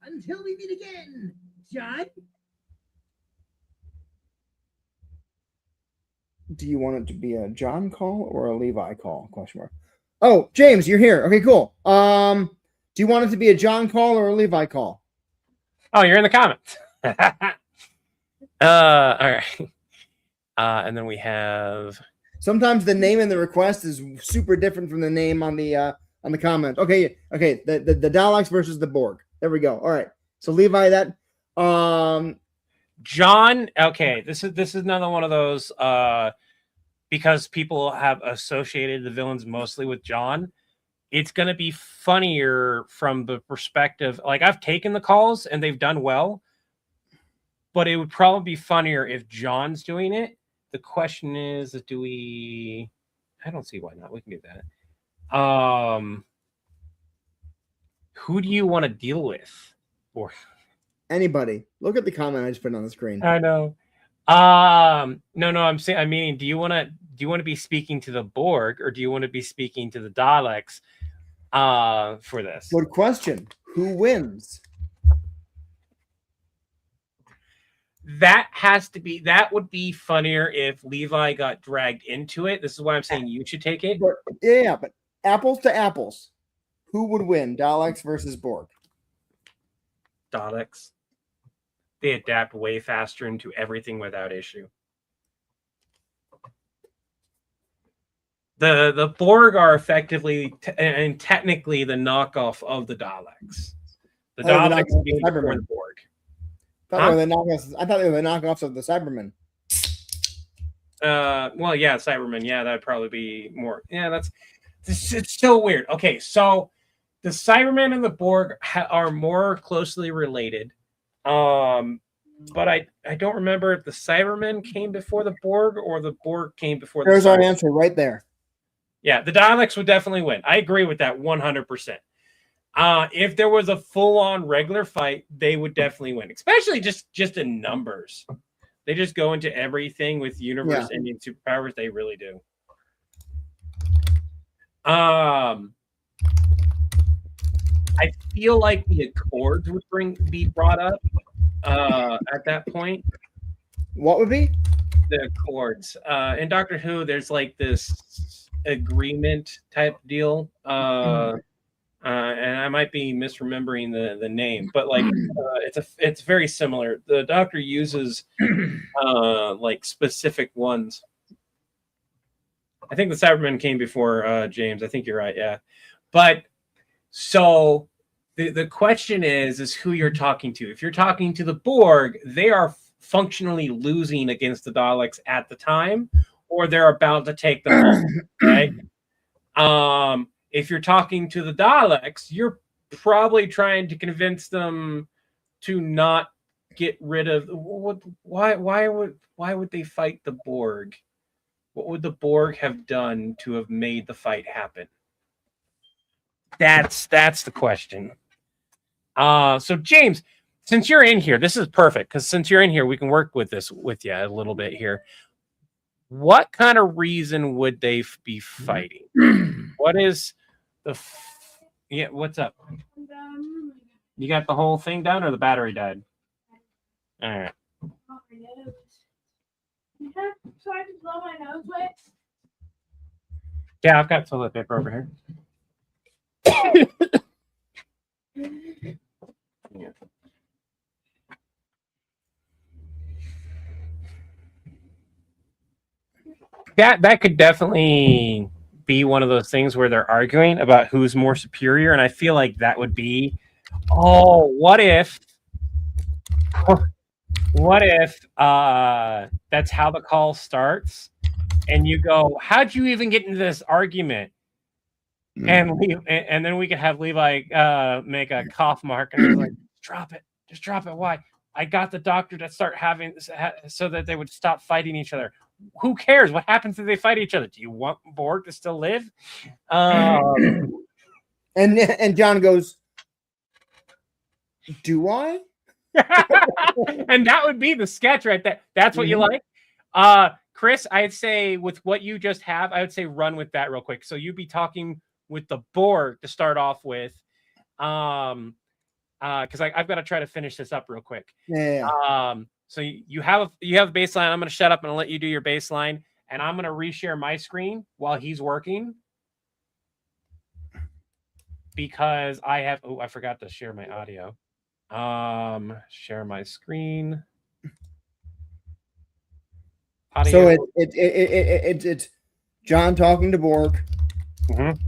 Until we meet again, John. Do you want it to be a John call or a Levi call? Question mark. Oh, James, you're here. Okay, cool. Do you want it to be a John call or a Levi call? Oh, you're in the comments. All right. And then we have. Sometimes the name in the request is super different from the name on the comment. Okay. The Daleks versus the Borg. There we go. All right. So Levi, that John. Okay, this is another one of those because people have associated the villains mostly with John. It's gonna be funnier from the perspective. Like, I've taken the calls and they've done well, but it would probably be funnier if John's doing it. The question is, do we? I don't see why not. We can do that. Who do you want to deal with? Or anybody. Look at the comment I just put on the screen. I know. No. I'm saying. I mean, do you want to be speaking to the Borg, or do you want to be speaking to the Daleks? For this. Good question. Who wins? That would be funnier if Levi got dragged into it. This is why I'm saying you should take it. But apples to apples. Who would win? Daleks versus Borg. Daleks. They adapt way faster into everything without issue. The Borg are effectively and technically the knockoff of the Daleks. The Daleks would be before the Borg. I thought they were the knockoffs of the Cybermen. Well, yeah, Cybermen. Yeah, that'd probably be more. Yeah, it's still weird. Okay, so the Cybermen and the Borg are more closely related. But I don't remember if the Cybermen came before the Borg or the Borg came before the Cybermen. There's our answer right there. Yeah, the Daleks would definitely win. I agree with that 100%. If there was a full-on regular fight, they would definitely win, especially just in numbers. They just go into everything with universe-ending superpowers. They really do. I feel like the Accords would be brought up at that point. What would be? The Accords. In Doctor Who, there's like this agreement type deal. And I might be misremembering the name, but like it's very similar. The Doctor uses like specific ones. I think the Cybermen came before James. I think you're right. Yeah, but so the question is who you're talking to. If you're talking to the Borg, they are functionally losing against the Daleks at the time, or they're about to take them on, right? If you're talking to the Daleks, you're probably trying to convince them to not get rid of why would they fight the Borg? What would the Borg have done to have made the fight happen? That's the question. So James, since you're in here, this is perfect because since you're in here, we can work with this with you a little bit here. What kind of reason would they be fighting? What is yeah, what's up? You got the whole thing done or the battery died? All right. So I just blow my nose with? Yeah, I've got toilet paper over here. Yeah. That could definitely be one of those things where they're arguing about who's more superior, and I feel like that would be, what if that's how the call starts, and you go, how'd you even get into this argument? And then we could have Levi make a cough mark, and he's like, just drop it. Why? I got the Doctor to start having so that they would stop fighting each other. Who cares? What happens if they fight each other? Do you want Borg to still live? And John goes, do I? And that would be the sketch right there. That's what you like? Chris, I'd say with what you just have, I would say run with that real quick. So you'd be talking with the Borg to start off with. because I've got to try to finish this up real quick. Yeah. So you have baseline. I'm going to shut up and let you do your baseline, and I'm going to reshare my screen while he's working because I have. Oh, I forgot to share my audio. Share my screen. Audio. So it's John talking to Borg. Mhm.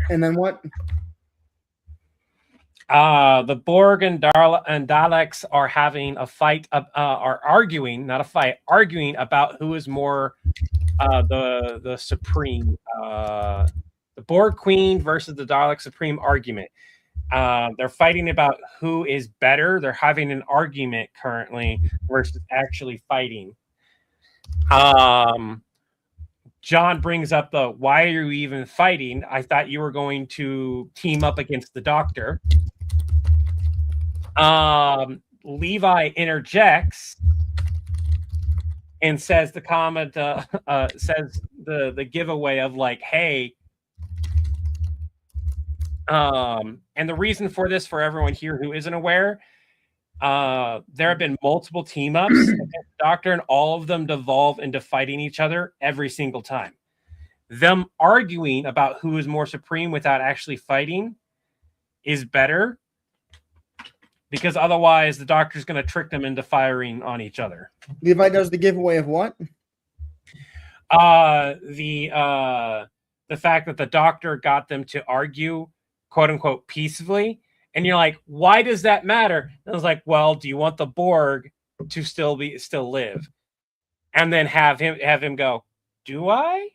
And then what? The Borg and Daleks are having a fight. Are arguing, not a fight, arguing about who is more the supreme. The Borg Queen versus the Dalek Supreme argument. They're fighting about who is better. They're having an argument currently versus actually fighting. John brings up the why are you even fighting? I thought you were going to team up against the Doctor. Levi interjects and says the comment says the giveaway of like, hey, and the reason for this for everyone here who isn't aware, there have been multiple team ups against the Doctor, and all of them devolve into fighting each other every single time. Them arguing about who is more supreme without actually fighting is better, because otherwise the Doctor's going to trick them into firing on each other. Levi does the giveaway of what? The fact that the Doctor got them to argue, quote unquote, peacefully, and you're like, why does that matter? And I was like, well, do you want the Borg to still live? And then have him go, do I?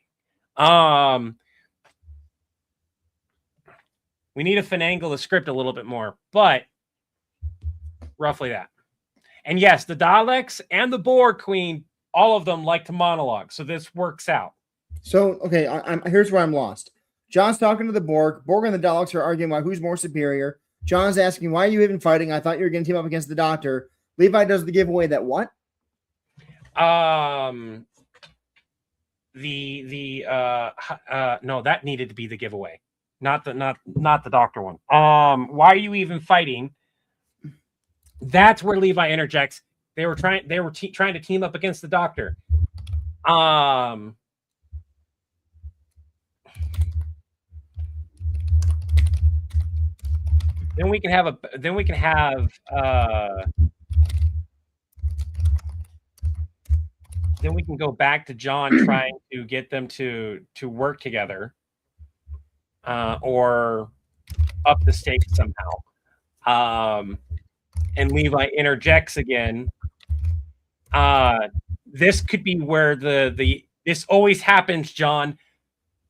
We need to finagle the script a little bit more, but roughly that. And yes, the Daleks and the Borg Queen, all of them like to monologue, so this works out. So, okay, here's where I'm lost. John's talking to the Borg. Borg and the Daleks are arguing about who's more superior. John's asking, why are you even fighting? I thought you were going to team up against the Doctor. Levi does the giveaway that what? No, that needed to be the giveaway, not the Doctor one. Why are you even fighting? That's where Levi interjects. They were trying to team up against the Doctor. Then we can go back to John trying to get them to work together, or up the stakes somehow. And Levi interjects again. This could be where this always happens, John.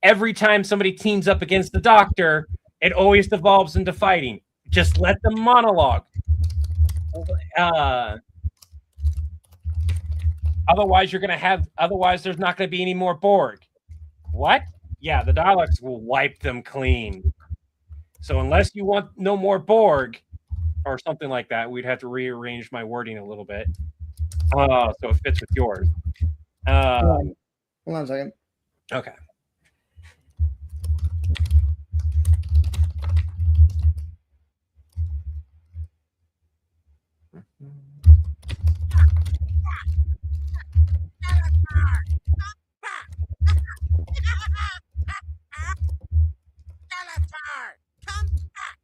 Every time somebody teams up against the Doctor, it always devolves into fighting. Just let them monologue. Otherwise, there's not going to be any more Borg. What? Yeah, the Daleks will wipe them clean. So unless you want no more Borg or something like that, we'd have to rearrange my wording a little bit. So it fits with yours. Hold on a second. Okay. Come back!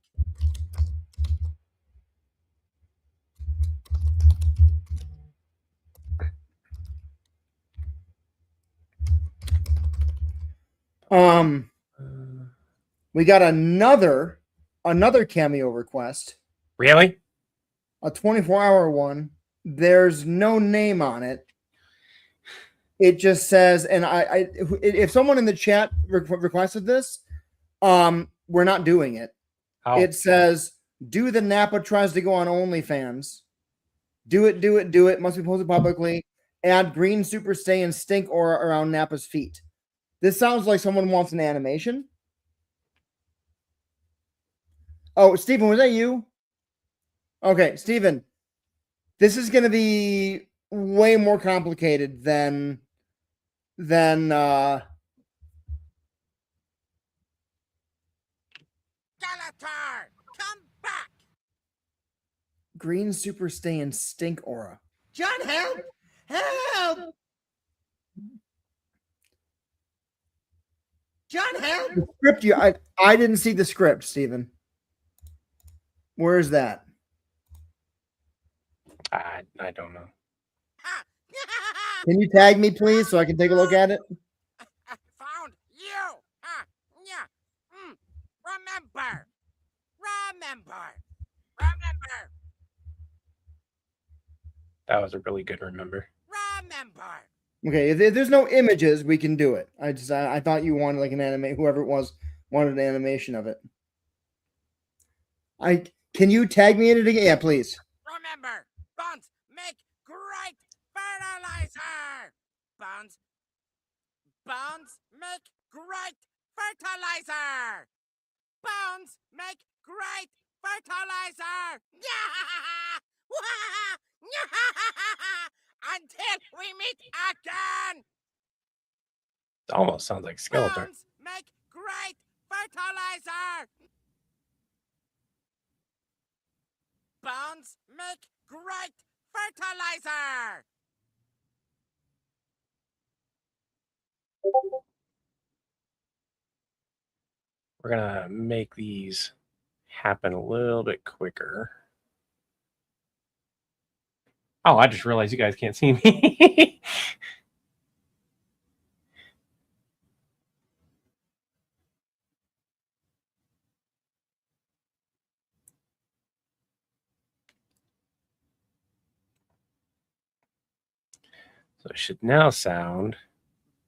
We got another cameo request. Really? A 24-hour one. There's no name on it. It just says, and if someone in the chat requested this, we're not doing it. Oh. It says, do the Nappa tries to go on OnlyFans. Do it. Must be posted publicly. Add green super stay and stink aura around Nappa's feet. This sounds like someone wants an animation. Oh, Stephen, was that you? Okay, Stephen. This is going to be way more complicated than Skeletor! Green super stay stink aura. John, help! Help! John, help! The script I didn't see the script, Steven. Where is that? I don't know. Can you tag me, please, so I can take a look at it? Found you. Yeah. Remember. That was a really good remember. Okay, if there's no images, we can do it. I thought you wanted like an anime. Whoever it was wanted an animation of it. Can you tag me in it again? Yeah, please. Remember, bones make great fertilizer. Bones make great fertilizer. Bones make great fertilizer. Until we meet again. It almost sounds like Skeletor. Bones make great fertilizer. Bones make great fertilizer. We're gonna make these happen a little bit quicker. Oh, I just realized you guys can't see me. So it should now sound.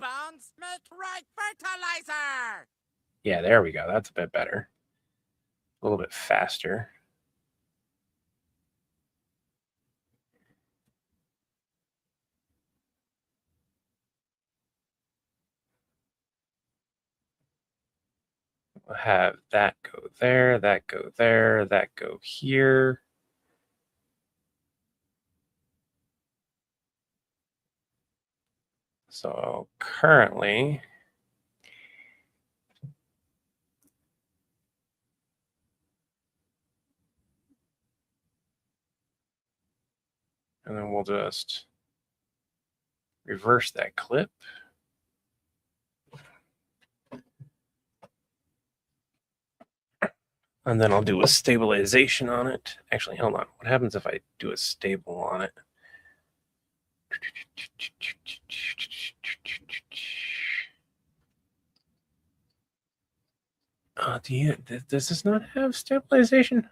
Bones make great fertilizer. Yeah, there we go. That's a bit better. A little bit faster. We'll have that go there, that go there, that go here. So currently, and then we'll just reverse that clip. And then I'll do a stabilization on it. Actually, hold on. What happens if I do a stable on it? Does this not have stabilization?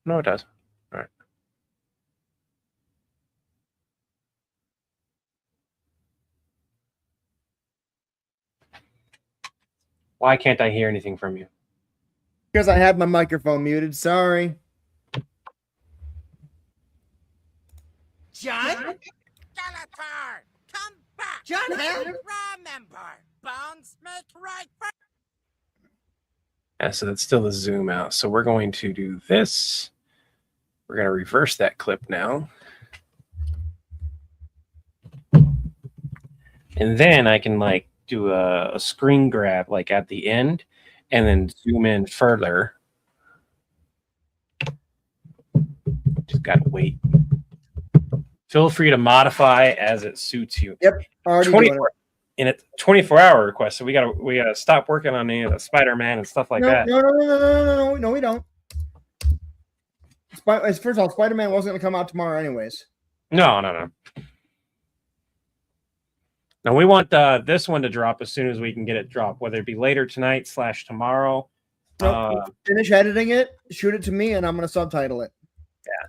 No, it does. All right. Why can't I hear anything from you? Because I had my microphone muted. Sorry. John? Skeletor, come back. John, help! Remember, bones make right fertilizer. Yeah, so that's still the zoom out. So we're going to do this. We're going to reverse that clip now. And then I can like do a screen grab like at the end and then zoom in further. Just got to wait. Feel free to modify as it suits you. Yep. Already doing it. And it's 24-hour request, so we gotta stop working on the Spider-Man and stuff like that. No, we don't. First of all, Spider-Man wasn't going to come out tomorrow anyways. No. Now we want this one to drop as soon as we can get it dropped, whether it be later tonight / tomorrow. Finish editing it, shoot it to me, and I'm going to subtitle it. Yeah,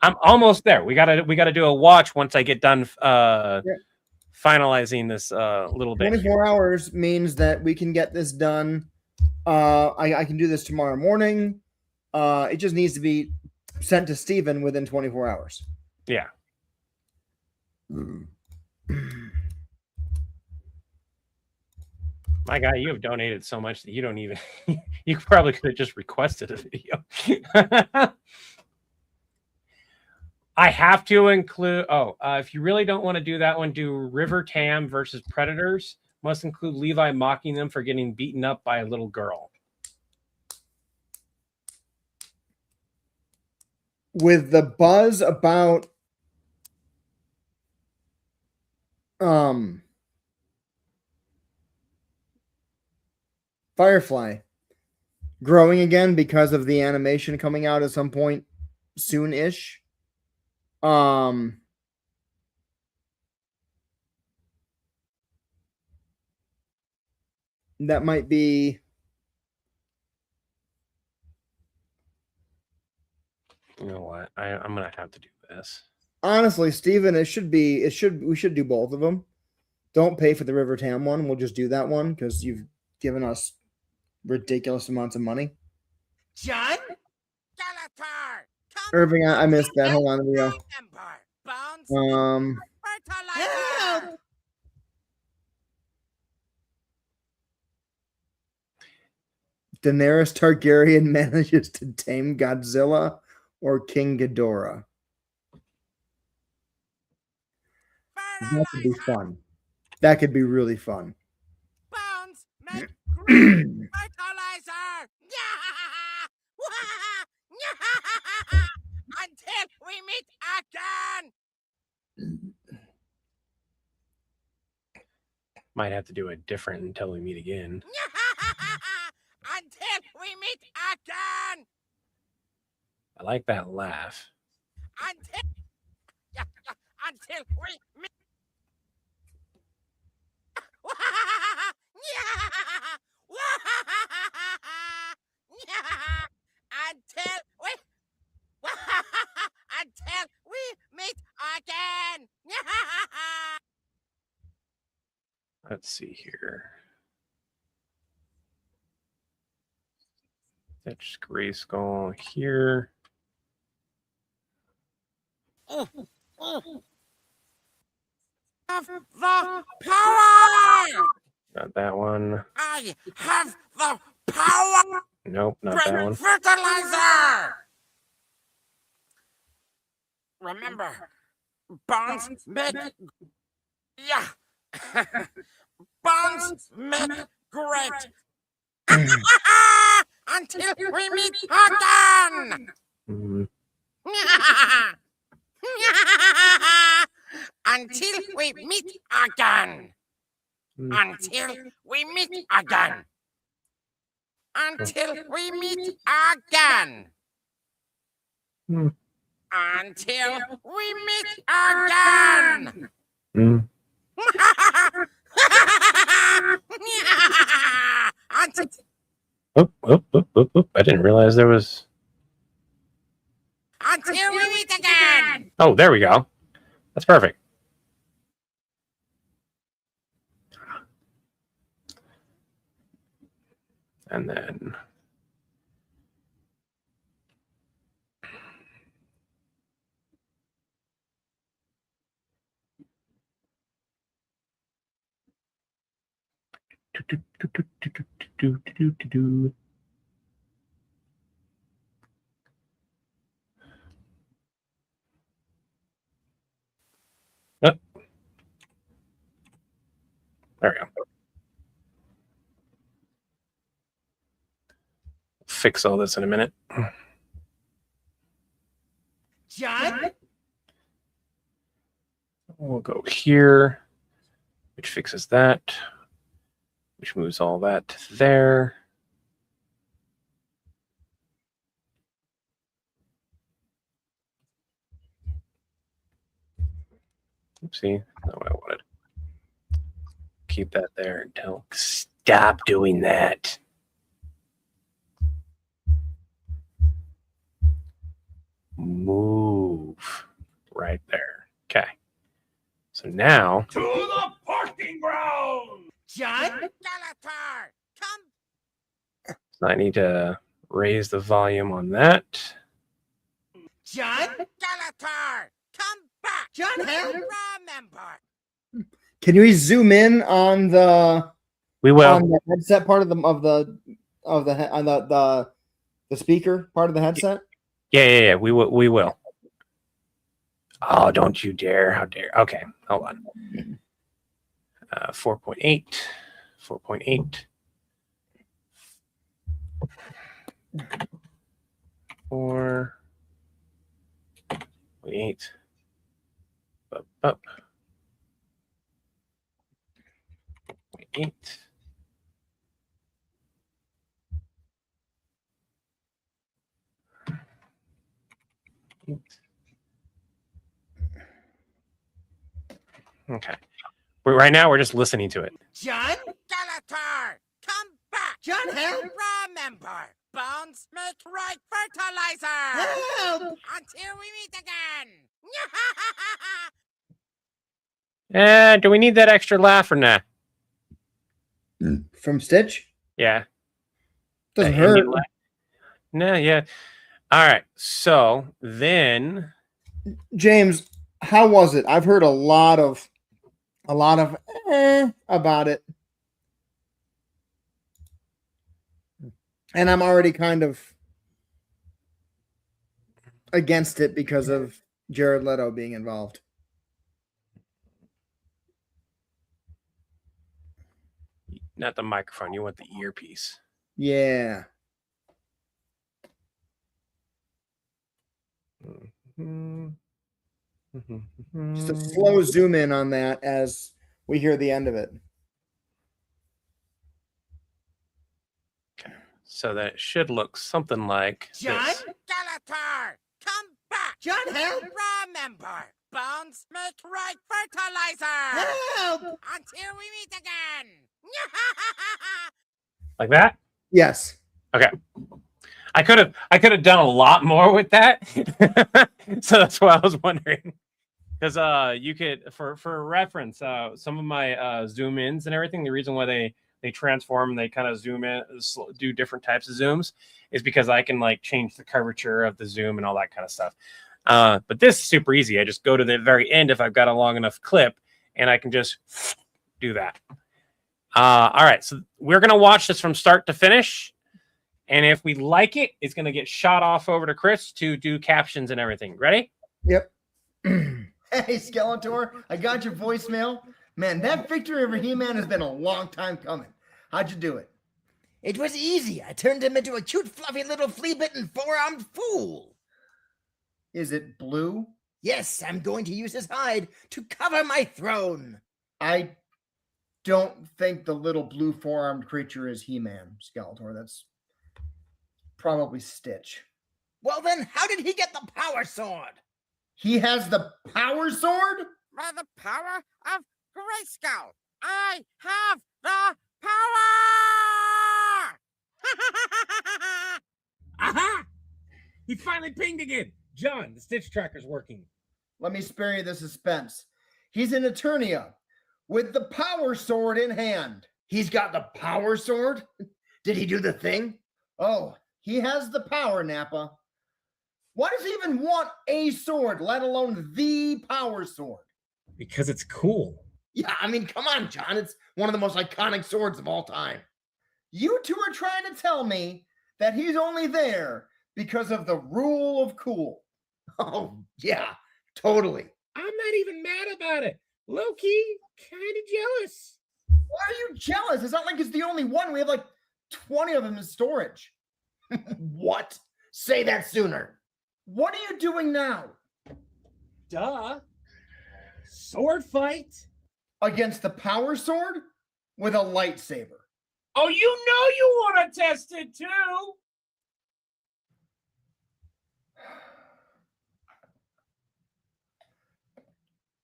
I'm almost there. We gotta do a watch once I get done finalizing this little bit. 24 hours means that we can get this done. I can do this tomorrow morning. It just needs to be sent to Steven within 24 hours. Yeah. My guy, you have donated so much that you don't even you probably could have just requested a video. I have to include if you really don't want to do that one, do River Tam versus Predators. Must include Levi mocking them for getting beaten up by a little girl. with the buzz about Firefly growing again because of the animation coming out at some point soon-ish. That might be. You know what? I'm gonna have to do this. Honestly, Steven, we should do both of them. Don't pay for the River Tam one. We'll just do that one because you've given us ridiculous amounts of money. John? Skeletor! Come Irving, I missed that. Hold on, Leo. remember. Bones. Fertilizer! Help! Daenerys Targaryen manages to tame Godzilla or King Ghidorah. That could be fun. That could be really fun. Bones make great fertilizer! Until we meet again! Might have to do it different until we meet again. Until we meet again! I like that laugh. Until we meet. Until we meet again. Let's see here. That's Grayskull here. Have the power! Got that one. I have the power! Nope, not that Great one. fertilizer! Remember, bonds make. Yeah! bonds make great! Until we meet again! Mhm. Until we meet again! Until we meet again! Until we meet again! Hmm. Until we meet again! Mm. Until Oh, I didn't realize there was. until we meet again! Oh, there we go. That's perfect. And then. Oh. There we go. Fix all this in a minute. John? We'll go here, which fixes that, which moves all that to there. Oopsie, not what I wanted. Keep that there until. Stop doing that. Move right there. Okay. So now. To the parking ground! John? Skeletor! Come So I need to raise the volume on that. John? Skeletor! Come back! John, help! Remember! Can we zoom in on the We will. on the headset part of the on the speaker part of the headset? Yeah. We will. We will. Oh, don't you dare! How dare! Okay, hold on. 4.8. 4.8. 4. Wait. Up. Wait. Okay. Right now, we're just listening to it. John? Skeletor, come back. John, help! Remember, bones make right fertilizer. Help! Until we meet again. Do we need that extra laugh or not? From Stitch? Yeah. Doesn't That hurt. Indian laugh? No, yeah. All right. So then, James, how was it? I've heard a lot of about it. And I'm already kind of against it because of Jared Leto being involved. not the microphone. You want the earpiece. Yeah. Just a slow zoom in on that as we hear the end of it. So that it should look something like John? this. Skeletor, come back. John, help! Remember, bones make right fertilizer. Help! Until we meet again. Like that? Yes. Okay. I could have done a lot more with that. So that's why I was wondering. Because you could for reference, some of my zoom ins and everything, the reason why they transform and they kind of zoom in, do different types of zooms, is because I can like change the curvature of the zoom and all that kind of stuff. But this is super easy. I just go to the very end if I've got a long enough clip, and I can just do that. All right, so we're gonna watch this from start to finish, and if we like it, it's gonna get shot off over to Chris to do captions and everything. Ready? Yep. Hey, Skeletor, I got your voicemail. Man, that victory over He-Man has been a long time coming. How'd you do it? It was easy. I turned him into a cute, fluffy little flea-bitten, four-armed fool. Is it blue? Yes, I'm going to use his hide to cover my throne. I don't think the little blue four-armed creature is He-Man, Skeletor. That's probably Stitch. Well, then, how did he get the power sword? He has the power sword? By the power of Grayskull, I have the power! Aha! He finally pinged again. John, the Stitch tracker's working. Let me spare you the suspense. He's in Eternia with the power sword in hand. He's got the power sword? Did he do the thing? Oh, he has the power, Nappa. Why does he even want a sword, let alone the power sword? Because it's cool. Yeah, I mean, come on, John. It's one of the most iconic swords of all time. You two are trying to tell me that he's only there because of the rule of cool. Oh, yeah, totally. I'm not even mad about it. Low-key, kind of jealous. Why are you jealous? It's not like it's the only one. We have like 20 of them in storage. What? Say that sooner. What are you doing now? Duh. Sword fight? Against the power sword with a lightsaber. Oh, you know you want to test it too.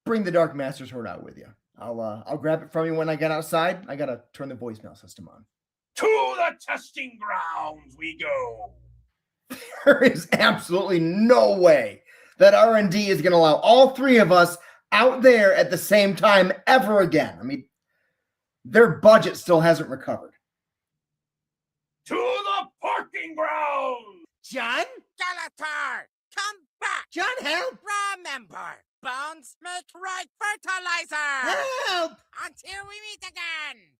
Bring the Dark Master sword out with you. I'll grab it from you when I get outside. I gotta turn the voicemail system on. To the testing grounds we go. There is absolutely no way that R&D is going to allow all three of us out there at the same time ever again. I mean, their budget still hasn't recovered. To the parking grounds. John? Skeletor, come back! John, help! Remember, bones make right fertilizer! Help! Until we meet again!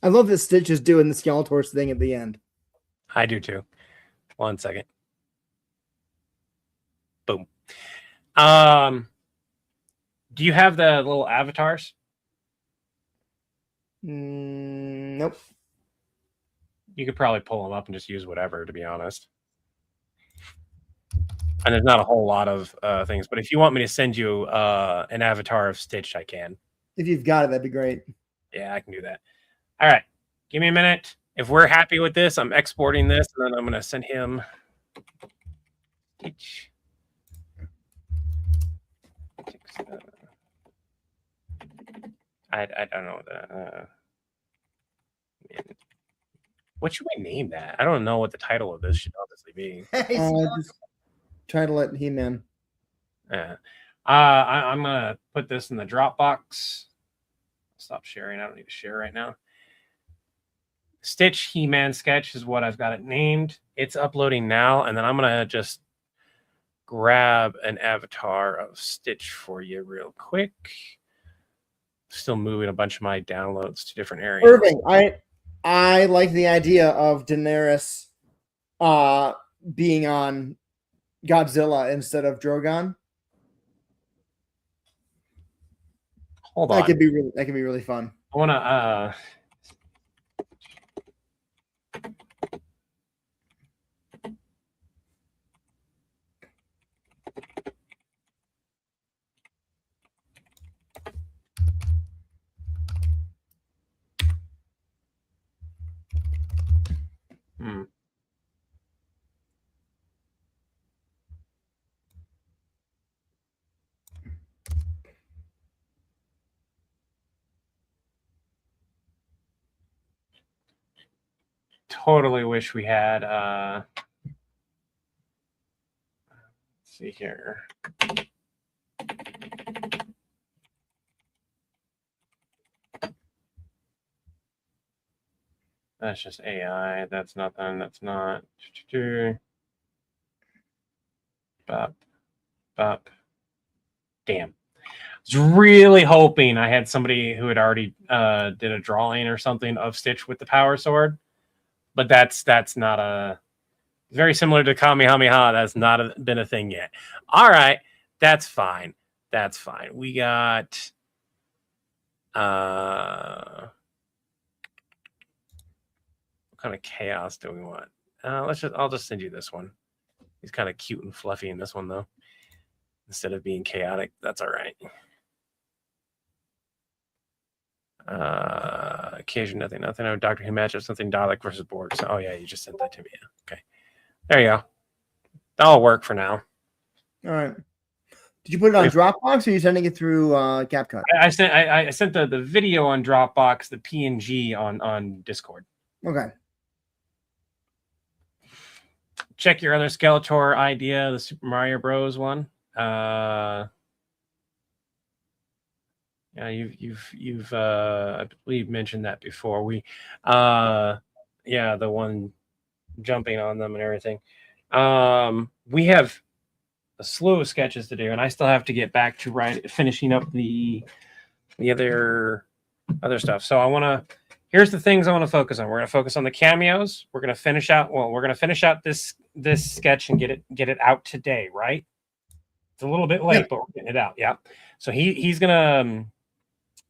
I love that Stitch is doing the Skeletor's thing at the end. I do too. 1 second. Boom. Do you have the little avatars? Nope. You could probably pull them up and just use whatever, to be honest. And there's not a whole lot of things, but if you want me to send you an avatar of Stitch, I can. If you've got it, that'd be great. Yeah, I can do that. All right, give me a minute. If we're happy with this, I'm exporting this, and then I'm going to send him Stitch. I don't know what should we name that? I don't know what the title of this should obviously be. Just title it He-Man. Yeah. I'm gonna put this in the Dropbox. Stop sharing. I don't need to share right now. Stitch He-Man sketch is what I've got it named. It's uploading now, and then I'm gonna just grab an avatar of Stitch for you real quick. Still moving a bunch of my downloads to different areas. Irving, I like the idea of Daenerys being on Godzilla instead of Drogon. Hold on. That could be really fun. I wanna totally wish we had let's see here. That's just AI. That's nothing. That's not. Bop. Bop. Damn. I was really hoping I had somebody who had already did a drawing or something of Stitch with the power sword. But that's not a... Very similar to Kamehameha. That's not been a thing yet. All right. That's fine. That's fine. We got... what kind of chaos do we want? I'll just send you this one. He's kind of cute and fluffy in this one, though. Instead of being chaotic, that's all right. Occasion, nothing. Oh, Doctor Who matchup, something Dalek versus Borg. So, oh yeah, you just sent that to me. Yeah. Okay, there you go. That'll work for now. All right. Did you put it on Dropbox, or are you sending it through CapCut? I sent the video on Dropbox, the PNG on Discord. Okay. Check your other Skeletor idea, the Super Mario Bros. One. Yeah, you've I believe mentioned that before. We yeah, the one jumping on them and everything. We have a slew of sketches to do, and I still have to get back to finishing up the other stuff. So here's the things I want to focus on. We're going to focus on the cameos. We're going to finish out this sketch and get it out today, right? It's a little bit late, but we're getting it out. Yeah. So he's going to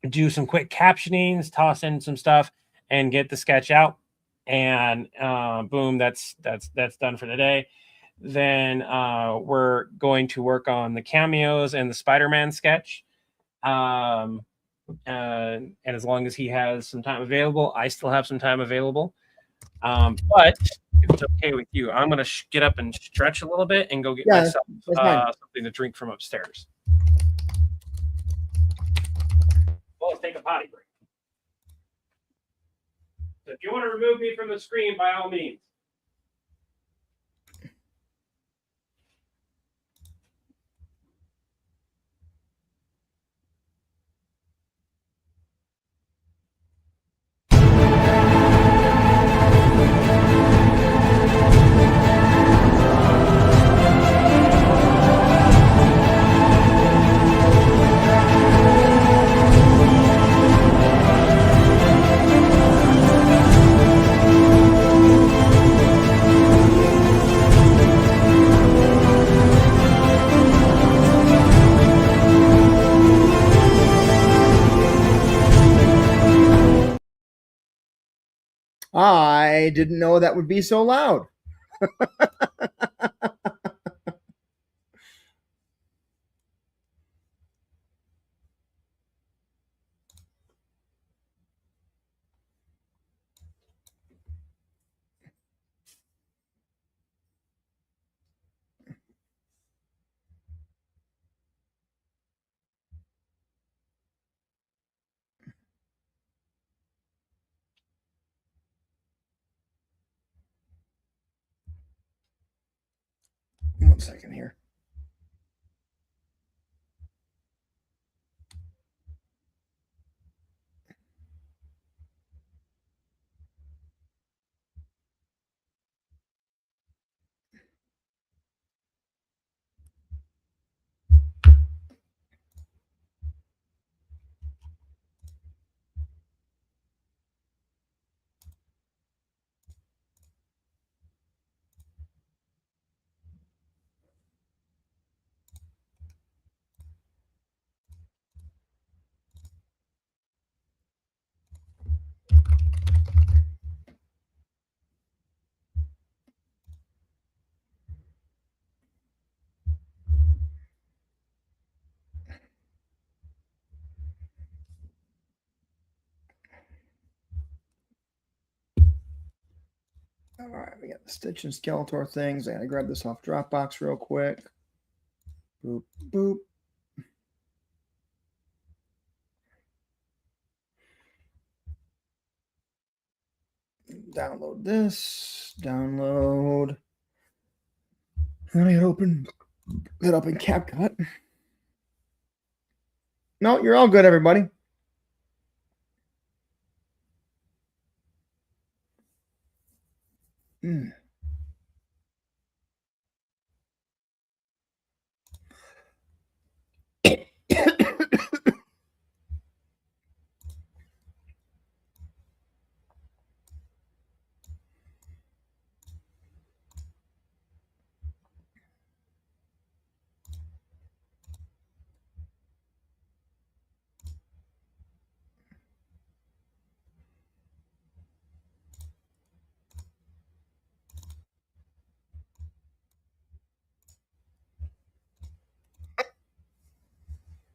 do some quick captionings, toss in some stuff, and get the sketch out. And boom, that's done for the day. Then we're going to work on the cameos and the Spider-Man sketch. And as long as he has some time available, I still have some time available. But if it's okay with you, I'm going to get up and stretch a little bit and go get myself something to drink from upstairs. Well, let's take a potty break. So if you want to remove me from the screen, by all means. I didn't know that would be so loud. One second here. All right, we got the Stitch and Skeletor things. I gotta grab this off Dropbox real quick. Boop, boop. Download this. Download. Let me open it up in CapCut. No, you're all good, everybody.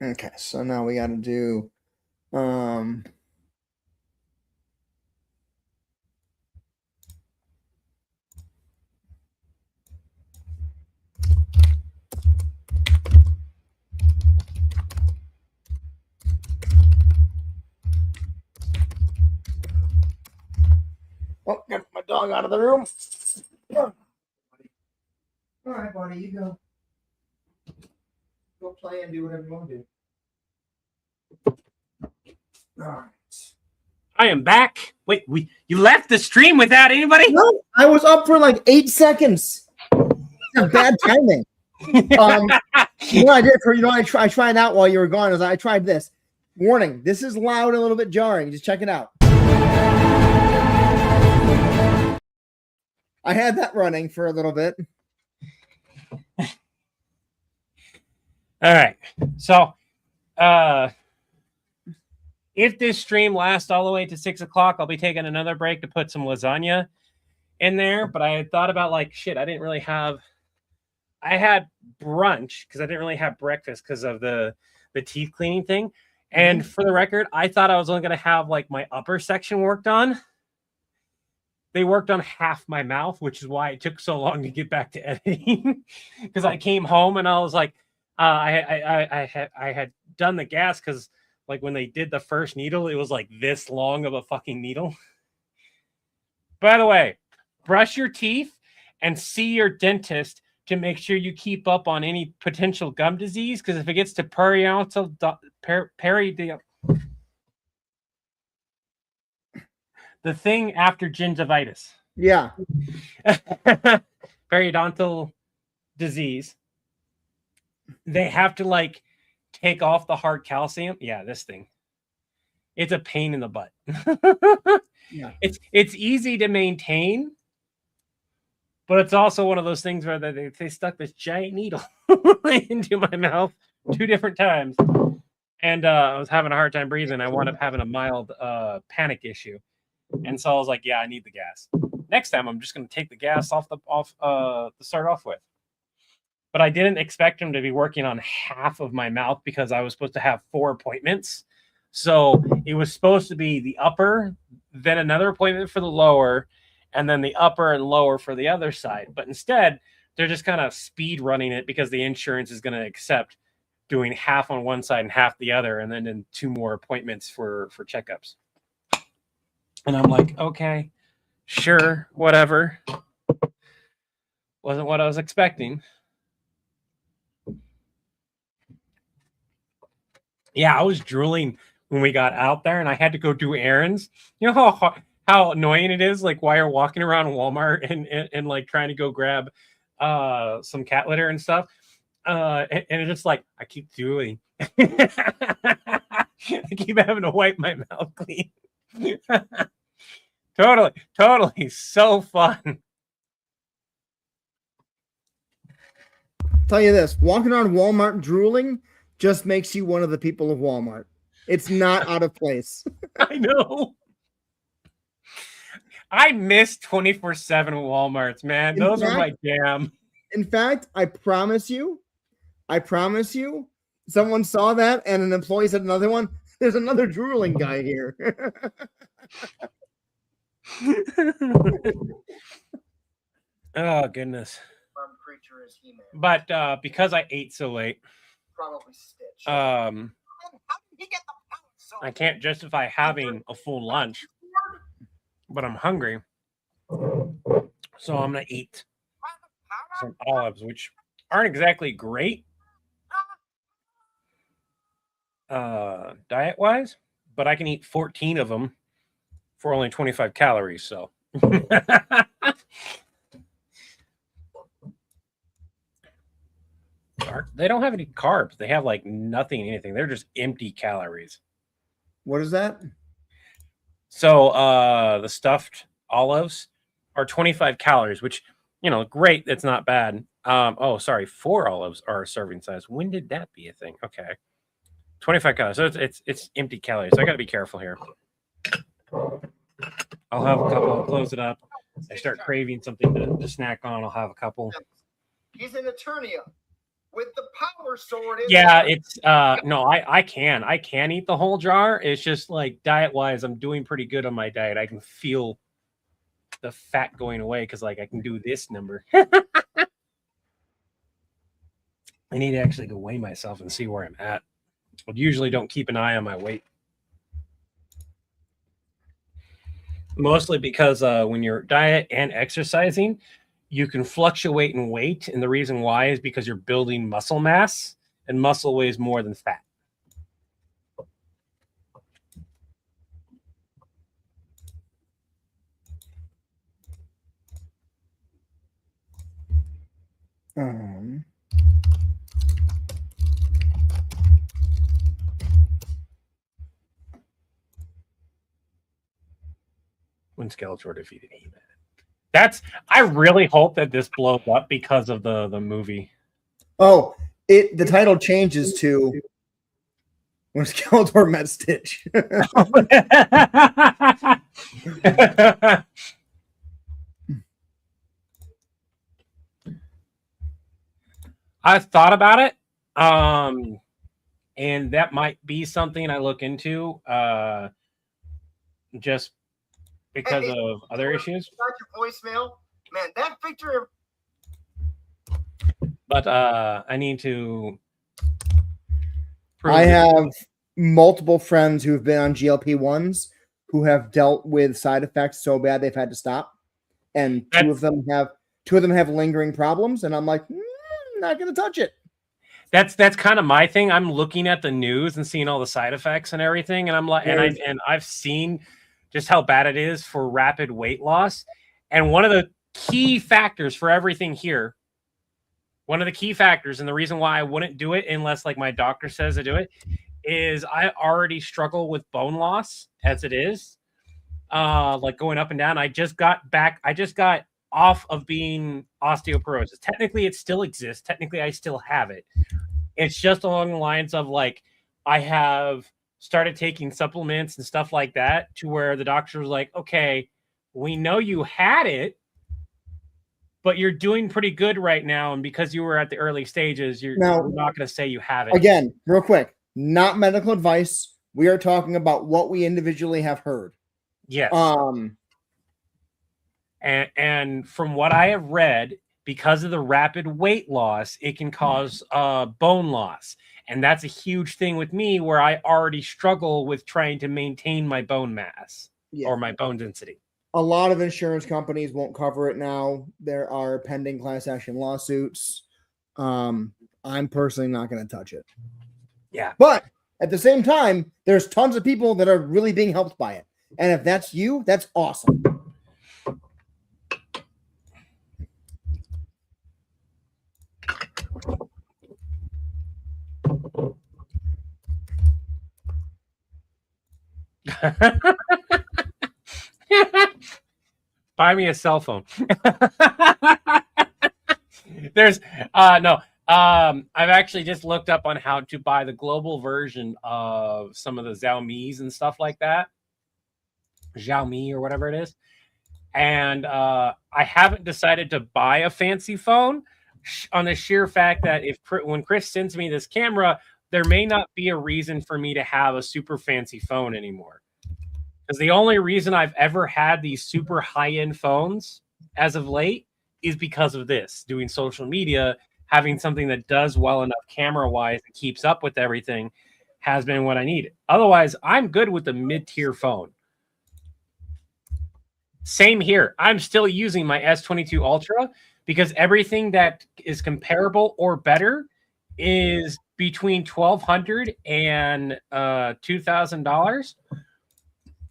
Okay, so now we got to do oh, get my dog out of the room. All right, buddy, you go. Go play and do whatever you want to do. All right. I am back. Wait, you left the stream without anybody? No, I was up for like 8 seconds. Bad timing. You know what I did for I tried out while you were gone. I tried this. Warning: this is loud and a little bit jarring. Just check it out. I had that running for a little bit. All right. So, if this stream lasts all the way to 6 o'clock, I'll be taking another break to put some lasagna in there. But I had thought about like, shit, I didn't really have. I had brunch because I didn't really have breakfast because of the teeth cleaning thing. And for the record, I thought I was only going to have like my upper section worked on. They worked on half my mouth, which is why it took so long to get back to editing. Because I came home and I was like, I had done the gas because like when they did the first needle, it was like this long of a fucking needle. By the way, brush your teeth and see your dentist to make sure you keep up on any potential gum disease. Because if it gets to the thing after gingivitis. Yeah. Periodontal disease. They have to like take off the hard calcium. Yeah, this thing. It's a pain in the butt. Yeah. It's easy to maintain, but it's also one of those things where they stuck this giant needle into my mouth 2 different times. And I was having a hard time breathing. I wound up having a mild panic issue. And so I was like, yeah, I need the gas. next time I'm just going to take the gas off to start off with. But I didn't expect him to be working on half of my mouth because I was supposed to have 4 appointments. So it was supposed to be the upper, then another appointment for the lower, and then the upper and lower for the other side. But instead, they're just kind of speed running it because the insurance is going to accept doing half on one side and half the other, and then 2 more appointments for checkups. And I'm like, okay, sure, whatever. Wasn't what I was expecting. Yeah, I was drooling when we got out there and I had to go do errands. You know how annoying it is, like while you're walking around Walmart and like trying to go grab some cat litter and stuff. And it's just like I keep doing. I keep having to wipe my mouth clean. Totally so fun. Tell you this, walking around Walmart drooling just makes you one of the people of Walmart. It's not out of place. I know. I miss 24/7 Walmarts, man. Those are my jam. In fact, I promise you, someone saw that and an employee said another one. There's another drooling guy here. Oh, goodness. Creature is He-Man. But because I ate so late, Probably Stitch. How did he get the power so I can't justify having a full lunch, but I'm hungry. So I'm going to eat some olives, which aren't exactly great diet-wise, but I can eat 14 of them for only 25 calories, so. They don't have any carbs. They have like nothing, anything. They're just empty calories. What is that? So the stuffed olives are 25 calories, which, you know, great. That's not bad. Oh, sorry. 4 olives are a serving size. When did that be a thing? Okay. 25 calories. So it's empty calories. So I got to be careful here. I'll have a couple. I'll close it up. I start craving something to snack on. I'll have a couple. He's an Eternia with the power sword. Yeah, it's no, I can eat the whole jar. It's just like diet wise, I'm doing pretty good on my diet. I can feel the fat going away because like I can do this number. I need to actually go weigh myself and see where I'm at. I usually don't keep an eye on my weight. Mostly because when you're diet and exercising, you can fluctuate in weight. And the reason why is because you're building muscle mass, and muscle weighs more than fat. When Skeletor defeated He-Man. I really hope that this blows up because of the movie. Oh, the title changes to When Skeletor Met Stitch. I've thought about it. And that might be something I look into just because of other issues. Got your voicemail, man. That picture. But I need to. I have multiple friends who've been on GLP-1s who have dealt with side effects so bad they've had to stop, and two of them have lingering problems. And I'm like, not gonna touch it. That's kind of my thing. I'm looking at the news and seeing all the side effects and everything, and I'm like, and I've seen just how bad it is for rapid weight loss. And one of the key factors for everything here, one of the key factors, and the reason why I wouldn't do it unless like my doctor says to do it, is I already struggle with bone loss as it is, like going up and down. I just got off of being osteoporosis. Technically, it still exists. Technically, I still have it. It's just along the lines of like, I have started taking supplements and stuff like that to where the doctor was like, okay, we know you had it, but you're doing pretty good right now. And because you were at the early stages, we're not going to say you have it. Again, real quick, not medical advice. We are talking about what we individually have heard. Yes. And from what I have read, because of the rapid weight loss, it can cause bone loss. And that's a huge thing with me, where I already struggle with trying to maintain my bone mass or my bone density. A lot of insurance companies won't cover it now. There are pending class action lawsuits. I'm personally not going to touch it. Yeah. But at the same time, there's tons of people that are really being helped by it. And if that's you, that's awesome. Buy me a cell phone. There's no. I've actually just looked up on how to buy the global version of some of the Xiaomi's and stuff like that. Xiaomi or whatever it is. And I haven't decided to buy a fancy phone on the sheer fact that when Chris sends me this camera, there may not be a reason for me to have a super fancy phone anymore. Because the only reason I've ever had these super high-end phones as of late is because of this, doing social media, having something that does well enough camera-wise and keeps up with everything has been what I needed. Otherwise, I'm good with the mid-tier phone. Same here. I'm still using my S22 Ultra because everything that is comparable or better is between $1,200 and $2,000.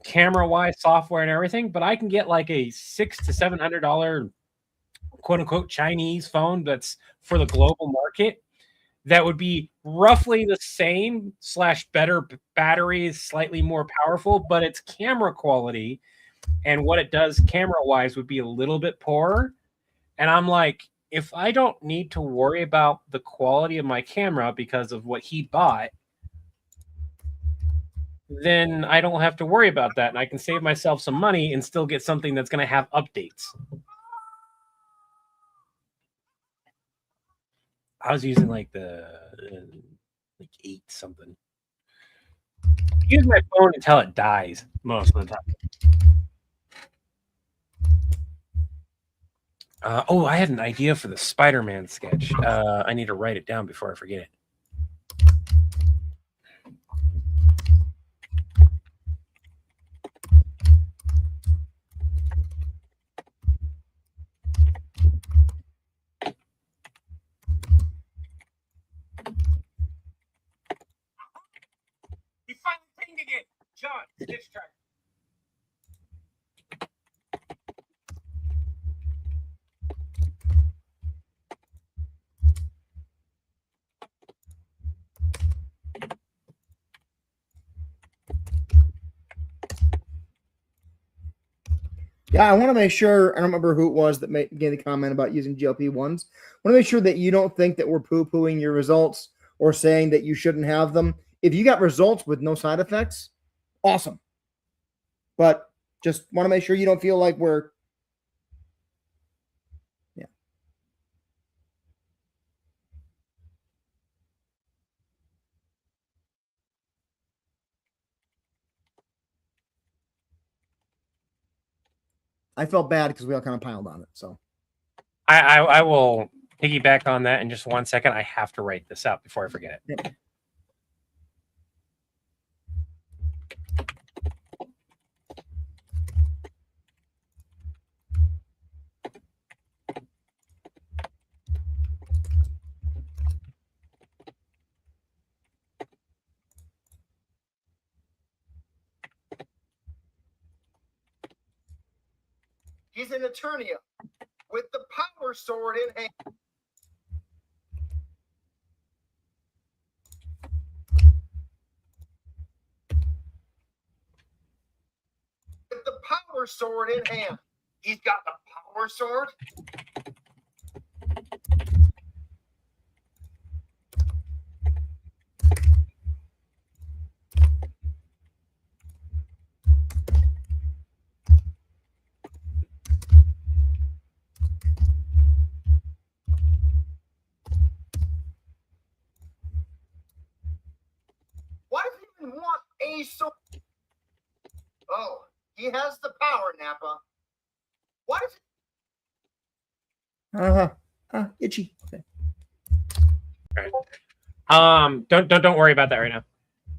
Camera-wise, software, and everything, but I can get like a $600 to $700 quote-unquote Chinese phone that's for the global market that would be roughly the same / better batteries, slightly more powerful, but its camera quality and what it does camera-wise would be a little bit poorer. And I'm like, if I don't need to worry about the quality of my camera because of what he bought, then I don't have to worry about that. And I can save myself some money and still get something that's going to have updates. I was using like the 8 something. I use my phone until it dies most of the time. I had an idea for the Spider-Man sketch. I need to write it down before I forget it. You finally pinged again, John. Stitch track. Yeah, I want to make sure, I don't remember who it was that made the comment about using GLP-1s. I want to make sure that you don't think that we're poo-pooing your results or saying that you shouldn't have them. If you got results with no side effects, awesome. But just want to make sure you don't feel like we're, yeah. I felt bad because we all kind of piled on it. So I will piggyback on that in just 1 second. I have to write this out before I forget it. Yep. He's an attorney with the power sword in hand. With the power sword in hand. He's got the power sword. He's so. Oh, he has the power, Nappa. What is it? Itchy. Okay. Don't worry about that right now.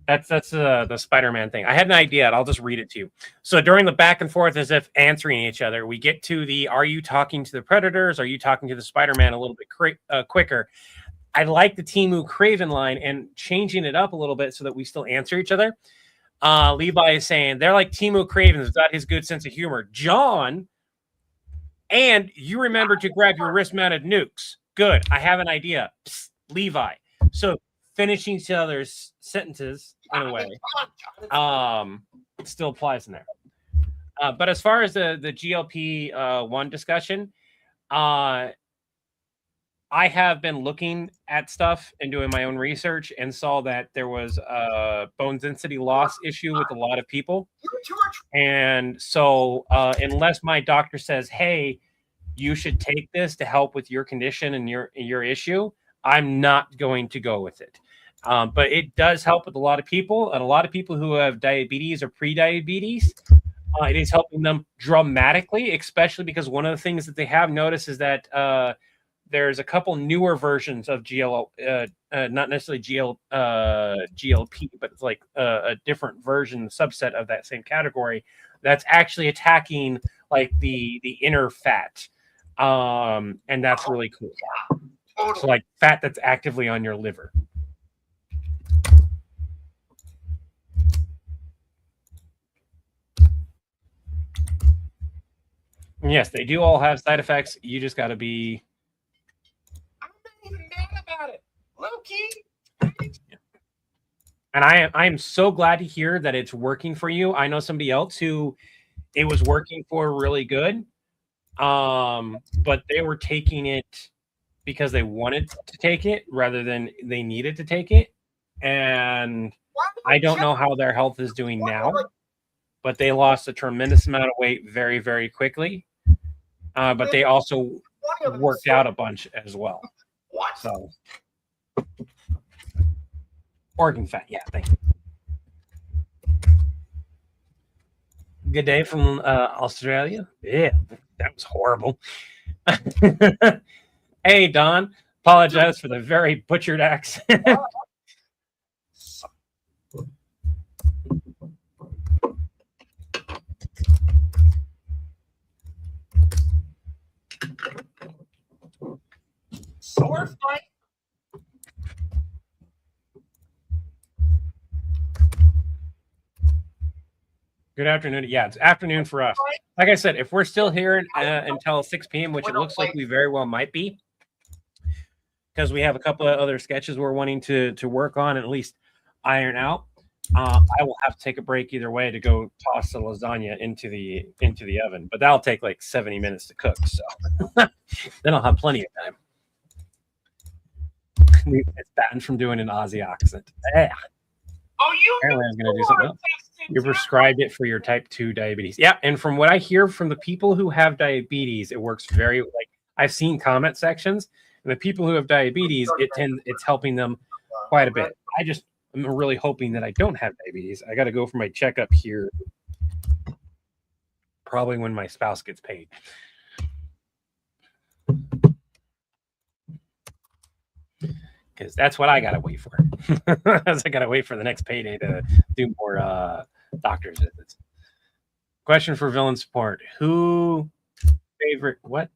That's the Spider-Man thing. I had an idea, and I'll just read it to you. So during the back and forth, as if answering each other, we get to the: Are you talking to the Predators? Are you talking to the Spider-Man? A little bit quicker. I like the Timu Craven line and changing it up a little bit so that we still answer each other. Levi is saying they're like Timu Cravens without his good sense of humor. John, and you remember to grab your wrist-mounted nukes. Good. I have an idea. Psst, Levi. So finishing each other's sentences in a way still applies in there. But as far as the GLP 1 discussion, I have been looking at stuff and doing my own research and saw that there was a bone density loss issue with a lot of people. And so unless my doctor says, hey, you should take this to help with your condition and your issue, I'm not going to go with it. But it does help with a lot of people, and a lot of people who have diabetes or pre-diabetes. It is helping them dramatically, especially because one of the things that they have noticed is that there's a couple newer versions of not necessarily GLP, but it's like a different version, subset of that same category that's actually attacking like the inner fat. And that's really cool. So like fat that's actively on your liver. Yes, they do all have side effects. You just got to be. I'm not even mad about it. Low key. And I am so glad to hear that it's working for you. I know somebody else who it was working for really good, but they were taking it because they wanted to take it rather than they needed to take it. And I don't know how their health is doing now, but they lost a tremendous amount of weight very, very quickly. But they also worked out a bunch as well. So, organ fat, yeah, thank you. Good day from Australia. Yeah, that was horrible. Hey, Don, apologize for the very butchered accent. Sword fight? Good afternoon. Yeah, it's afternoon for us. Like I said, if we're still here until 6 p.m., which it looks like we very well might be, because we have a couple of other sketches we're wanting to work on and at least iron out, I will have to take a break either way to go toss the lasagna into the oven. But that'll take like 70 minutes to cook, so then I'll have plenty of time. It's banned from doing an Aussie accent. Yeah. Oh, you Apparently I'm going to do something else. You prescribed it for your type 2 diabetes. Yeah, and from what I hear from the people who have diabetes, it works very like I've seen comment sections, and the people who have diabetes, it's helping them quite a bit. I'm really hoping that I don't have diabetes. I got to go for my checkup here, probably when my spouse gets paid. Because that's what I got to wait for. I got to wait for the next payday to do more doctor's visits. Question for villain support. Who favorite what?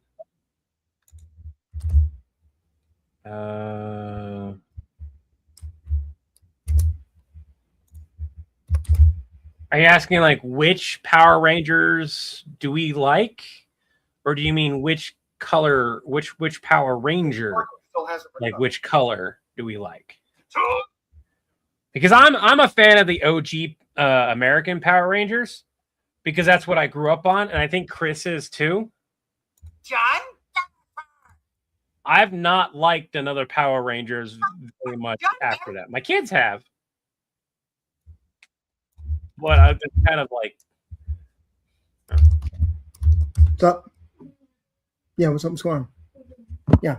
Are you asking like which Power Rangers do we like? Or do you mean which color, which Power Ranger? Like which color do we like? Because I'm a fan of the OG American Power Rangers because that's what I grew up on, and I think Chris is too. John? I've not liked another Power Rangers very much after that. My kids have, but I've been kind of like. What's up? Yeah, what's going on? Yeah.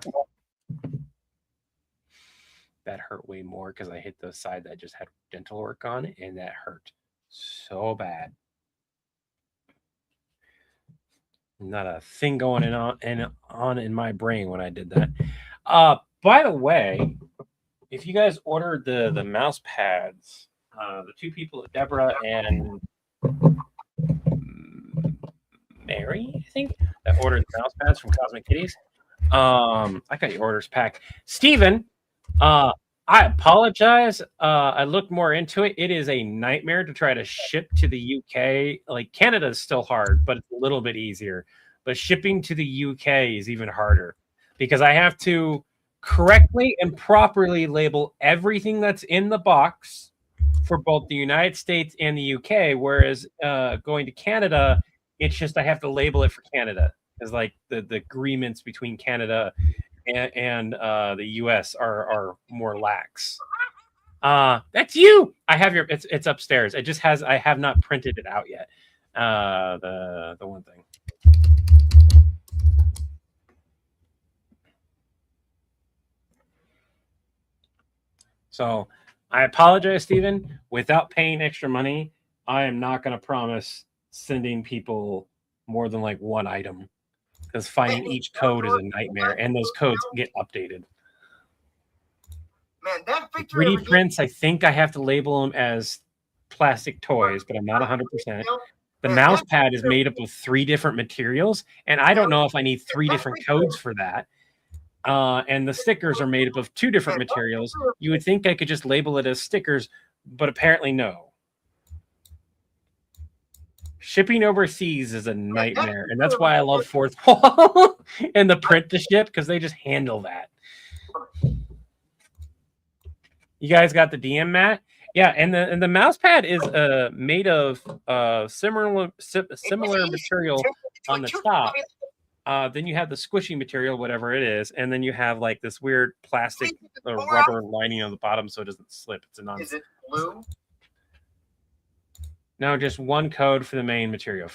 That hurt way more because I hit the side that just had dental work on it, and that hurt. So bad. Not a thing going on in my brain when I did that. By the way, if you guys ordered the mouse pads, the two people, Deborah and Mary, I think, that ordered the mouse pads from Cosmic Kitties. I got your orders packed. Steven, I apologize. I looked more into it. It is a nightmare to try to ship to the UK. Like Canada is still hard, but it's a little bit easier. But shipping to the UK is even harder because I have to correctly and properly label everything that's in the box for both the United States and the UK. Whereas going to Canada, it's just I have to label it for Canada. Because like the agreements between Canada and the US are more lax. That's you. I have your it's upstairs. It just has I have not printed it out yet. The one thing. So I apologize, Stephen. Without paying extra money, I am not going to promise sending people more than like one item. Because finding each code is a nightmare, and those codes get updated. Man, that picture 3D prints, I think I have to label them as plastic toys, but I'm not 100%. The mouse pad is made up of 3 different materials, and I don't know if I need 3 different codes for that. And the stickers are made up of 2 different materials. You would think I could just label it as stickers, but apparently no. Shipping overseas is a nightmare, and that's why I love Fourth Wall and the print to ship because they just handle that. You guys got the DM mat? Yeah, and the mouse pad is made of similar material on the top. Then you have the squishy material, whatever it is, and then you have like this weird plastic rubber lining on the bottom so it doesn't slip. It's a nonsense. Is it blue? No, just one code for the main material.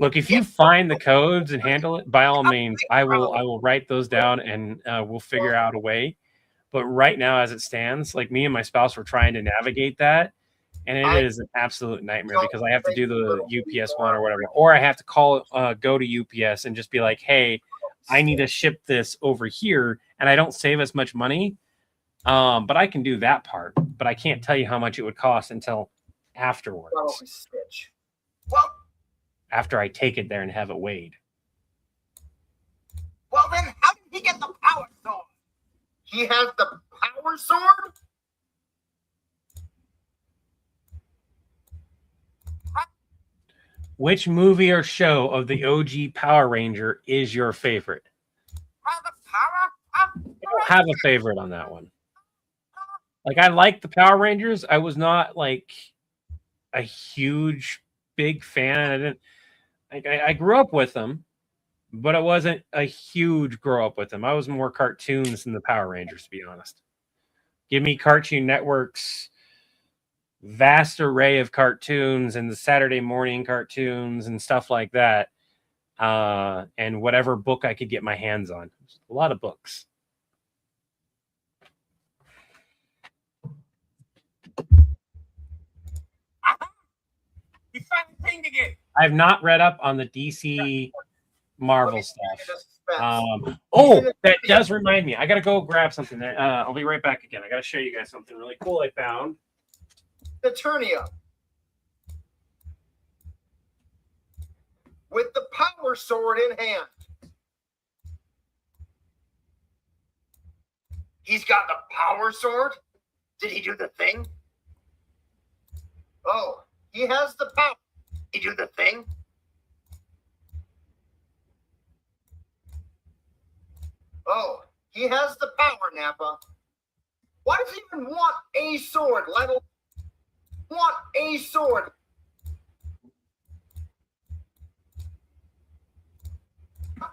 Look, if you find the codes and handle it, by all means, I will write those down and we'll figure out a way. But right now, as it stands, like me and my spouse were trying to navigate that, and it is an absolute nightmare because I have to do the UPS one or whatever, or I have to go to UPS and just be like, hey, I need to ship this over here, and I don't save as much money, but I can do that part. But I can't tell you how much it would cost until afterwards. Well, after I take it there and have it weighed. Well, then how did he get the power sword? He has the power sword? Which movie or show of the OG Power Ranger is your favorite? I don't have a favorite on that one. Like, I like the Power Rangers. I was not like a huge, big fan. I grew up with them, but I wasn't a huge grow up with them. I was more cartoons than the Power Rangers, to be honest. Give me Cartoon Network's vast array of cartoons and the Saturday morning cartoons and stuff like that, and whatever book I could get my hands on. A lot of books. I have not read up on the DC Marvel stuff. That does remind me. I gotta go grab something. I'll be right back again. I gotta show you guys something really cool I found. Eternia. With the power sword in hand. He's got the power sword? Did he do the thing? Oh, he has the power. Did he do the thing? Oh, he has the power, Nappa. Why does he even want a sword? Let alone want a sword?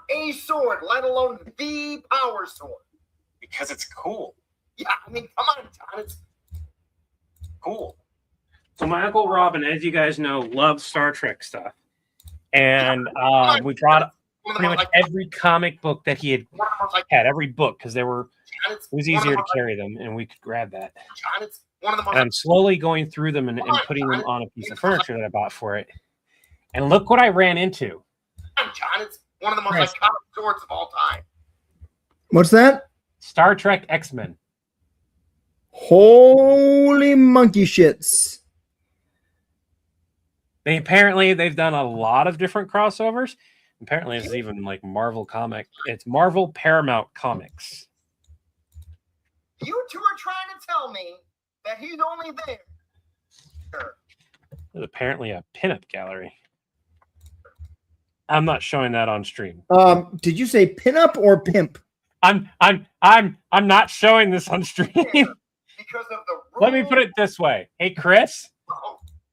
A sword, let alone the power sword. Because it's cool. Yeah, I mean, come on, John. It's cool. So my Uncle Robin, as you guys know, loves Star Trek stuff. And we brought pretty much every comic book that he had every book, because it was easier to carry them, and we could grab that. And I'm slowly going through them and putting them on a piece of furniture that I bought for it. And look what I ran into. John, it's one of the most iconic swords of all time. What's that? Star Trek X-Men. Holy monkey shits. They've done a lot of different crossovers. Apparently, it's even like Marvel comic. It's Marvel Paramount Comics. You two are trying to tell me that he's only there. There's apparently a pinup gallery. I'm not showing that on stream. Did you say pinup or pimp? I'm not showing this on stream. Because of the rules. Let me put it this way. Hey, Chris,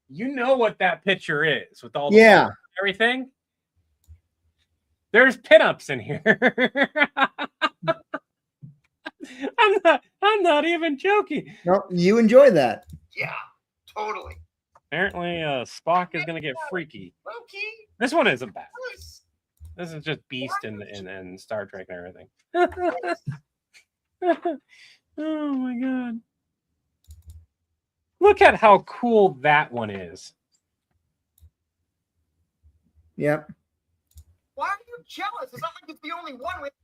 you know what that picture is with all the everything? There's pinups in here. I'm not even joking. No, you enjoy that. Yeah, totally. Apparently, Spock is gonna get freaky. Okay. This one isn't bad. This is just Beast and Star Trek and everything. Oh my god. Look at how cool that one is. Yep. Why are you jealous? It's not like it's the only one. Like,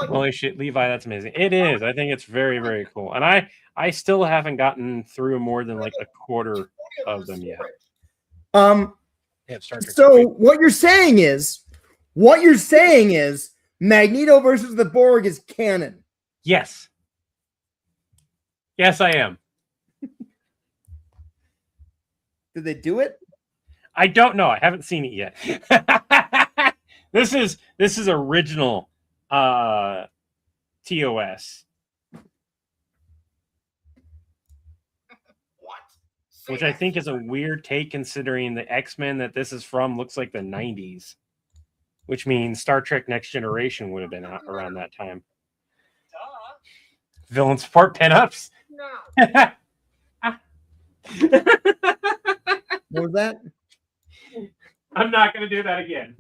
Holy shit, Levi, that's amazing. It is. I think it's very, very cool. And I still haven't gotten through more than like a quarter of them yet. So what you're saying is Magneto versus the Borg is canon. Yes. Yes, I am. Did they do it? I don't know. I haven't seen it yet. This is original TOS. Which I think is a weird take considering the X-Men that this is from looks like the 90s. Which means Star Trek Next Generation would have been out around that time. Villain support pinups? no. What was that? I'm not going to do that again.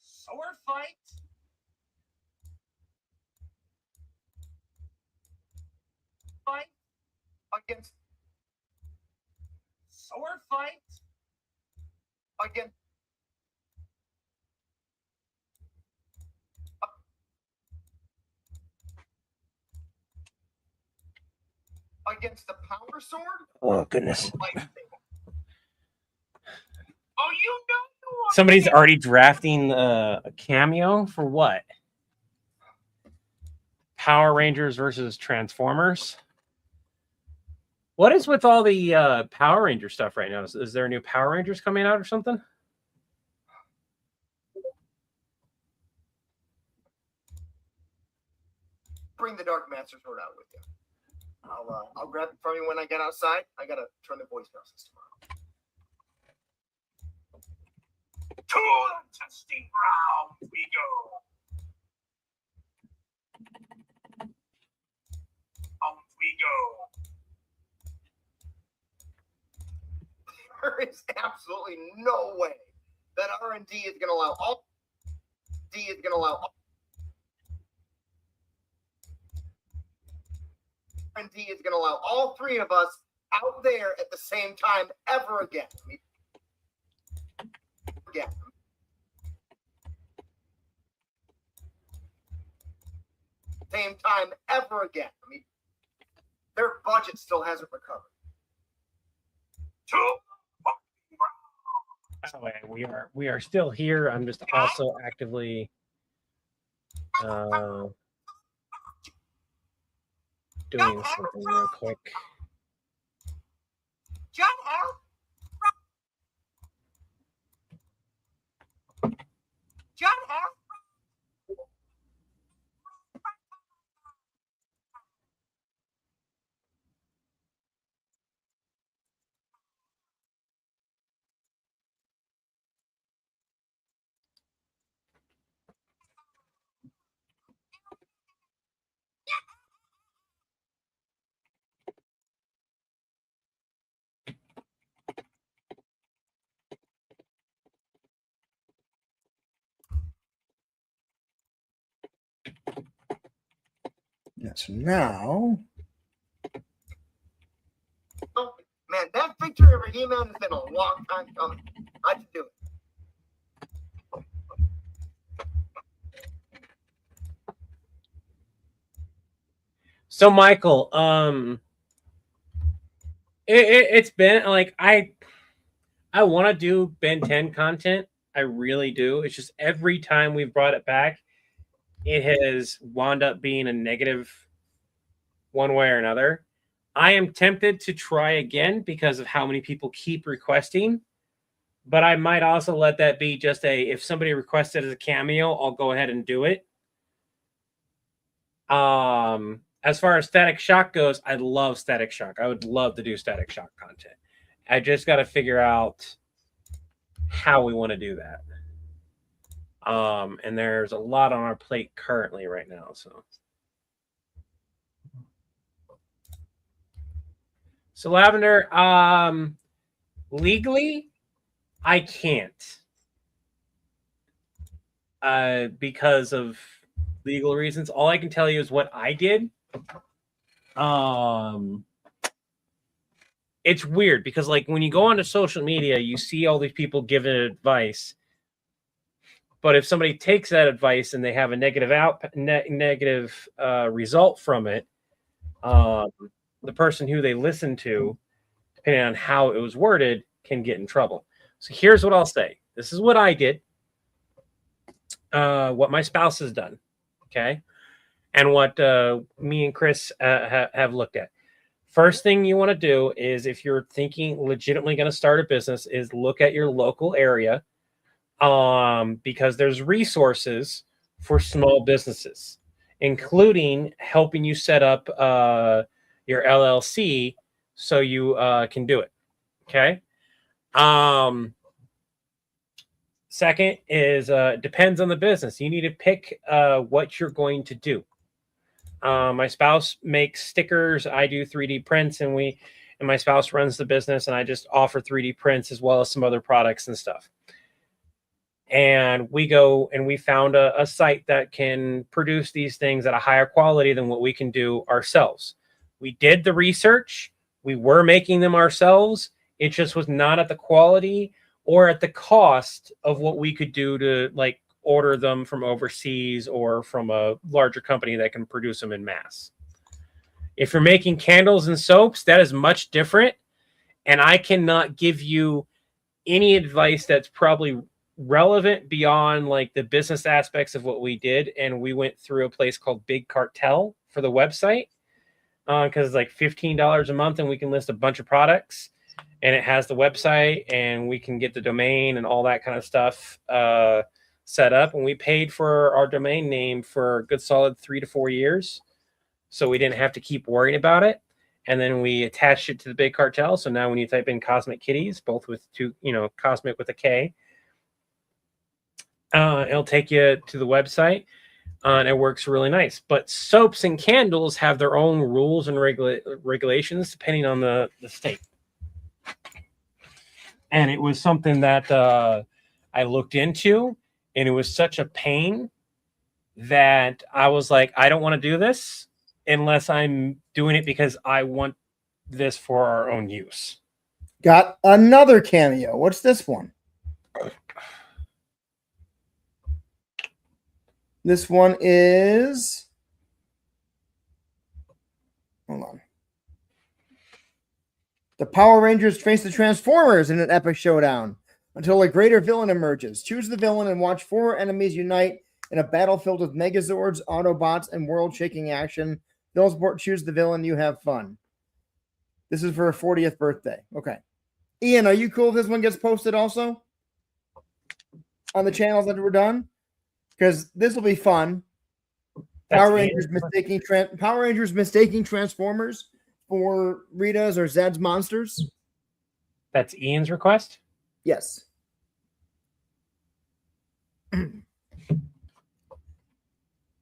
Sword fight. Fight against sword fight against the power sword. Oh, goodness. Oh, you know. Somebody's already drafting a cameo for what? Power Rangers versus Transformers? What is with all the Power Ranger stuff right now? Is there a new Power Rangers coming out or something? Bring the Dark Master sword out with you. I'll grab it from you when I get outside. I gotta turn the voicemail system on. To the testing ground we go. Out we go. There is absolutely no way that R&D is going to allow all. R&D is going to allow all three of us out there at the same time ever again. Same time ever again. I mean, their budget still hasn't recovered. By the way, we are still here. I'm just also actively doing something real quick. John, Yeah, so now, Oh, man, that victory over He-Man has been a long time coming. How'd you do it? So Michael, it's been like I want to do Ben 10 content. I really do. It's just every time we've brought it back, it has wound up being a negative one way or another. I am tempted to try again because of how many people keep requesting, but I might also let that be just if somebody requested as a cameo, I'll go ahead and do it. As far as Static Shock goes, I love Static Shock. I would love to do Static Shock content. I just got to figure out how we want to do that. And there's a lot on our plate currently right now. So Lavender, legally, I can't. Because of legal reasons. All I can tell you is what I did. It's weird because like when you go onto social media, you see all these people giving advice. But if somebody takes that advice and they have a negative result from it, the person who they listen to, depending on how it was worded, can get in trouble. So here's what I'll say. This is what I did. What my spouse has done. Okay. And what me and Chris have looked at. First thing you want to do is if you're thinking legitimately going to start a business is look at your local area because there's resources for small businesses, including helping you set up your LLC so you can do it. Okay. Second is depends on the business. You need to pick what you're going to do. My spouse makes stickers. I do 3D prints, and my spouse runs the business, and I just offer 3D prints as well as some other products and stuff. And we go and we found a site that can produce these things at a higher quality than what we can do ourselves. We did the research. We were making them ourselves. It just was not at the quality or at the cost of what we could do to like order them from overseas or from a larger company that can produce them in mass. If you're making candles and soaps, that is much different. And I cannot give you any advice that's probably relevant beyond like the business aspects of what we did. And we went through a place called Big Cartel for the website because it's like $15 a month and we can list a bunch of products. And it has the website and we can get the domain and all that kind of stuff set up. And we paid for our domain name for a good solid 3 to 4 years. So we didn't have to keep worrying about it. And then we attached it to the Big Cartel. So now when you type in Cosmic Kitties, both with two, Cosmic with a K, it'll take you to the website. And it works really nice. But soaps and candles have their own rules and regulations depending on the state. And it was something that I looked into, and it was such a pain that I was like, I don't want to do this unless I'm doing it because I want this for our own use. got another cameo. What's this one? This one is... Hold on. The Power Rangers face the Transformers in an epic showdown until a greater villain emerges. Choose the villain and watch former enemies unite in a battle filled with Megazords, Autobots, and world-shaking action. Billsport, choose the villain. You have fun. This is for her 40th birthday. Okay. Ian, are you cool if this one gets posted also on the channels that were done? Because this will be fun. Power Rangers mistaking Transformers for Rita's or Zed's monsters. That's Ian's request? Yes. Okay,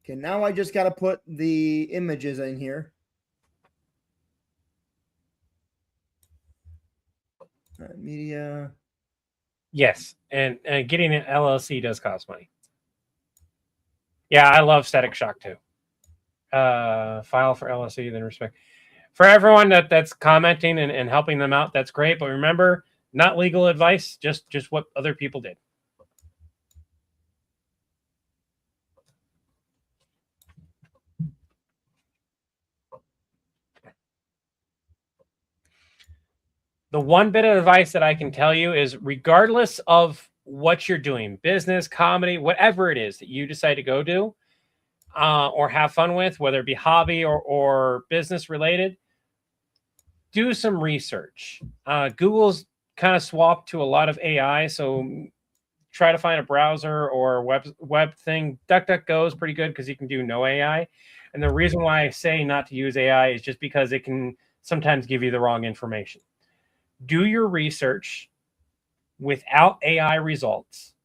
now I just got to put the images in here. Media. Yes, and getting an LLC does cost money. Yeah, I love Static Shock too. File for LSE, then respect. For everyone that's commenting and helping them out, that's great. But remember, not legal advice, just what other people did. The one bit of advice that I can tell you is, regardless of what you're doing, business, comedy, whatever it is that you decide to go do or have fun with, whether it be hobby or business related, do some research. Google's kind of swapped to a lot of AI, so try to find a browser or web thing. DuckDuckGo is pretty good because you can do no AI. And the reason why I say not to use AI is just because it can sometimes give you the wrong information. Do your research without AI results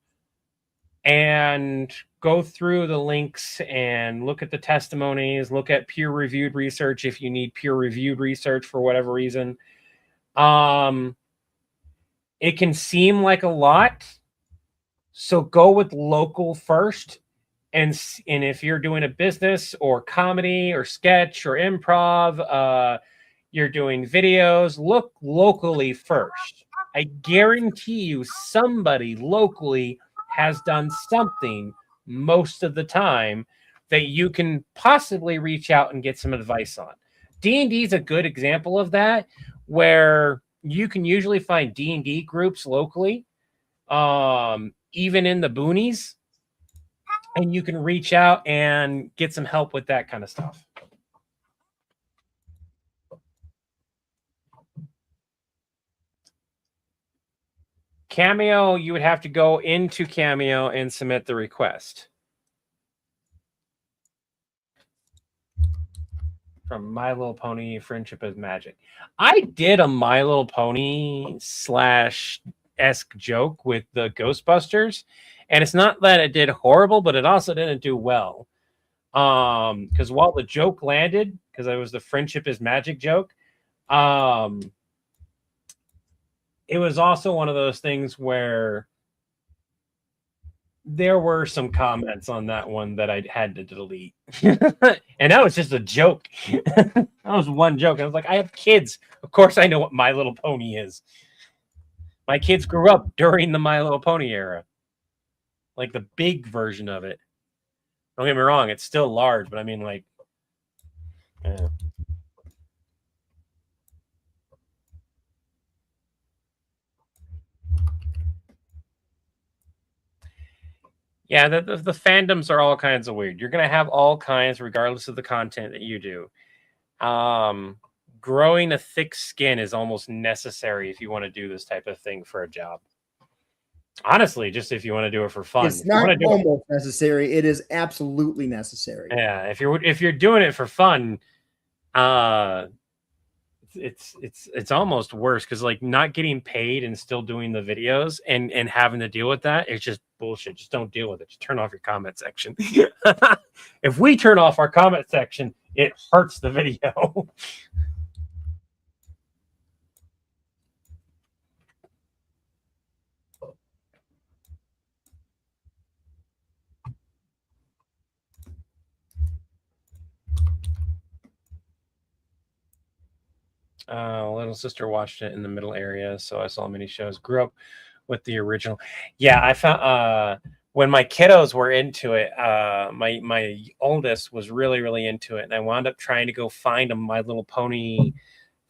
and go through the links and look at the testimonies, look at peer-reviewed research if you need peer-reviewed research for whatever reason. It can seem like a lot, so go with local first. And if you're doing a business or comedy or sketch or improv, you're doing videos, look locally first. I guarantee you somebody locally has done something most of the time that you can possibly reach out and get some advice on. D&D is a good example of that, where you can usually find D&D groups locally, even in the boonies, and you can reach out and get some help with that kind of stuff. Cameo, you would have to go into Cameo and submit the request. From My Little Pony, Friendship is Magic. I did a My Little Pony /esque joke with the Ghostbusters, and it's not that it did horrible, but it also didn't do well. Because while the joke landed, because it was the Friendship is Magic joke, it was also one of those things where there were some comments on that one that I had to delete. And that was just a joke. That was one joke. I was like, I have kids. Of course I know what My Little Pony is. My kids grew up during the My Little Pony era. Like the big version of it. Don't get me wrong, it's still large, but I mean, like, yeah. Yeah, the fandoms are all kinds of weird. You're going to have all kinds, regardless of the content that you do. Growing a thick skin is almost necessary if you want to do this type of thing for a job. Honestly, just if you want to do it for fun. It's not almost necessary. It is absolutely necessary. Yeah, if you're doing it for fun, it's almost worse, because like not getting paid and still doing the videos and having to deal with that, it's just bullshit. Just don't deal with it. Just turn off your comment section. If we turn off our comment section, it hurts the video. Little sister watched it in the middle area, so I saw many shows. Grew up with the original. Yeah, I found when my kiddos were into it, my oldest was really into it, and I wound up trying to go find a My Little Pony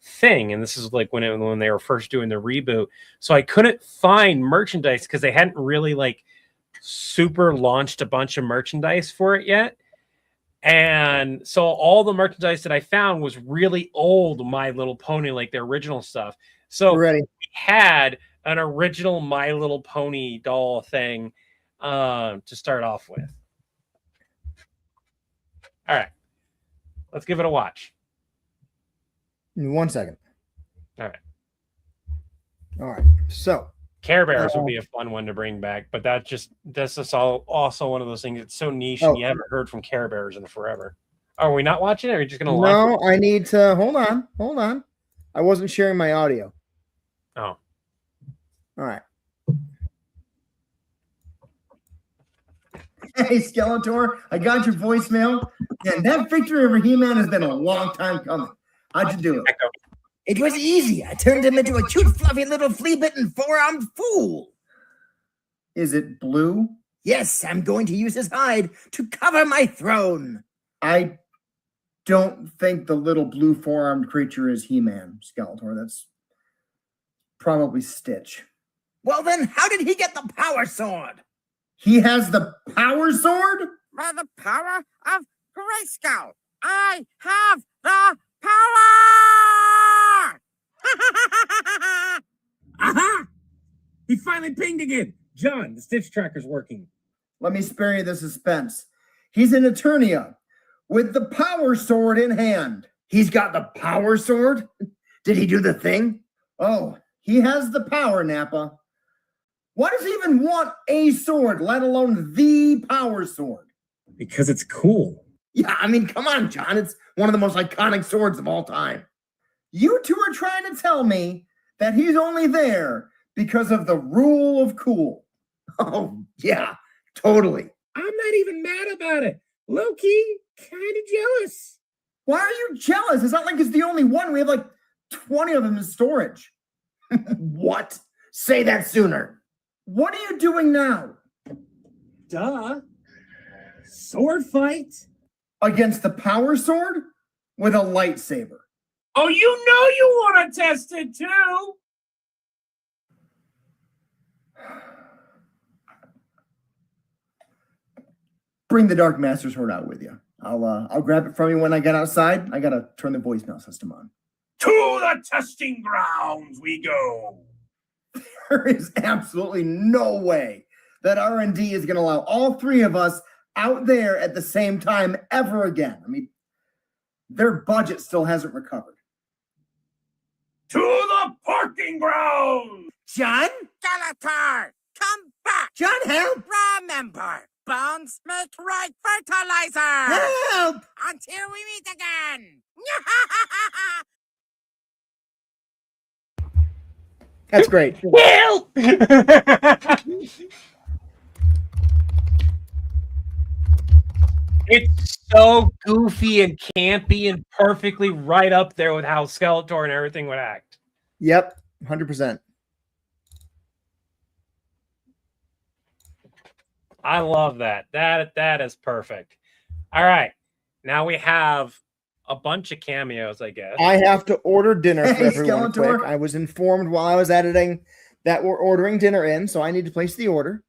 thing, and this is like when they were first doing the reboot, so I couldn't find merchandise because they hadn't really like super launched a bunch of merchandise for it yet. And so all the merchandise that I found was really old My Little Pony, like the original stuff. So we had an original My Little Pony doll thing to start off with. All right. Let's give it a watch. 1 second. All right. All right. So Care Bears would be a fun one to bring back, but that's just also one of those things. It's so niche, and you haven't heard from Care Bears in forever. Are we not watching it? Or are you just going to No, I need to hold on. I wasn't sharing my audio. Oh. All right. Hey, Skeletor, I got your voicemail. And that victory over He-Man has been a long time coming. How'd you do it? Echo. It was easy. I turned him into a cute, fluffy little flea-bitten four-armed fool. Is it blue? Yes, I'm going to use his hide to cover my throne. I don't think the little blue four-armed creature is He-Man, Skeletor. That's probably Stitch. Well, then, how did he get the power sword? He has the power sword? By the power of Grayskull, I have the power! Aha! He finally pinged again. John, the Stitch tracker's working. Let me spare you the suspense. He's in Eternia with the power sword in hand. He's got the power sword? Did he do the thing? Oh, he has the power, Nappa. Why does he even want a sword, let alone the power sword? Because it's cool. Yeah, I mean, come on, John. It's one of the most iconic swords of all time. You two are trying to tell me that he's only there because of the rule of cool. Oh, yeah, totally. I'm not even mad about it. Low-key, kind of jealous. Why are you jealous? It's not like it's the only one. We have like 20 of them in storage. What? Say that sooner. What are you doing now? Duh. Sword fight? Against the power sword? With a lightsaber. Oh, you know you want to test it too. Bring the Dark Master sword out with you. I'll grab it from you when I get outside. I gotta turn the voicemail system on. To the testing grounds we go. There is absolutely no way that R&D is going to allow all three of us out there at the same time ever again. I mean, their budget still hasn't recovered. To the parking grounds. John? Skeletor, come back! John, help! Remember, bones make right fertilizer! Help! Until we meet again! That's great. Help! It's so goofy and campy and perfectly right up there with how Skeletor and everything would act. Yep, 100%. I love that. That is perfect. All right. Now we have a bunch of cameos, I guess. I have to order dinner for Hey, everyone Skeletor. quick. I was informed while I was editing that we're ordering dinner in, so I need to place the order.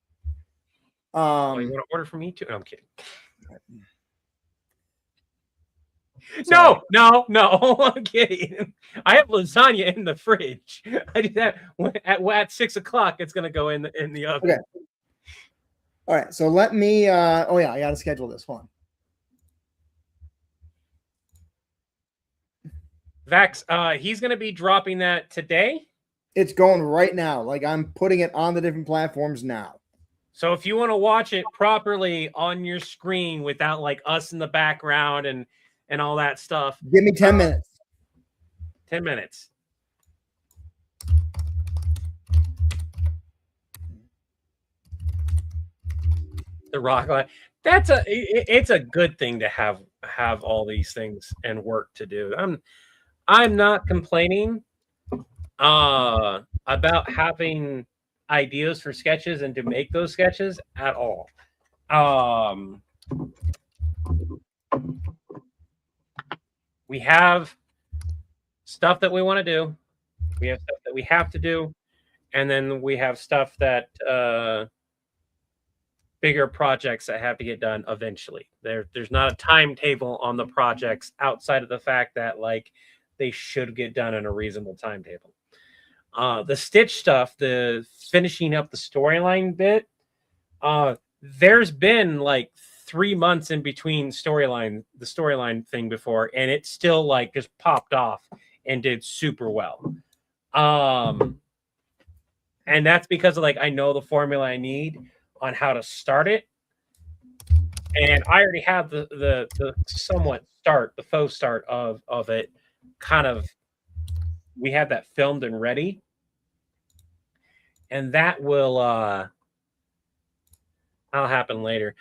Oh, you want to order for me too? No, I'm kidding. Sorry. No, I'm kidding. I have lasagna in the fridge. I do that at 6 o'clock. It's gonna go in the oven. Okay. All right, so let me. Oh yeah, I got to schedule this one. Vax, he's gonna be dropping that today. It's going right now. Like I'm putting it on the different platforms now. So if you want to watch it properly on your screen without like us in the background and all that stuff, Give me 10 minutes. 10 minutes. The rock line. It's a good thing to have all these things and work to do. I'm not complaining about having ideas for sketches and to make those sketches at all. We have stuff that we want to do. We have stuff that we have to do. And then we have stuff that bigger projects that have to get done eventually. There's not a timetable on the projects outside of the fact that like they should get done in a reasonable timetable. The Stitch stuff, the finishing up the storyline bit, there's been like 3 months in between the storyline thing before, and it still like just popped off and did super well. And that's because of like I know the formula I need on how to start it, and I already have the somewhat start, the faux start of it. Kind of, we have that filmed and ready, and that will that'll happen later.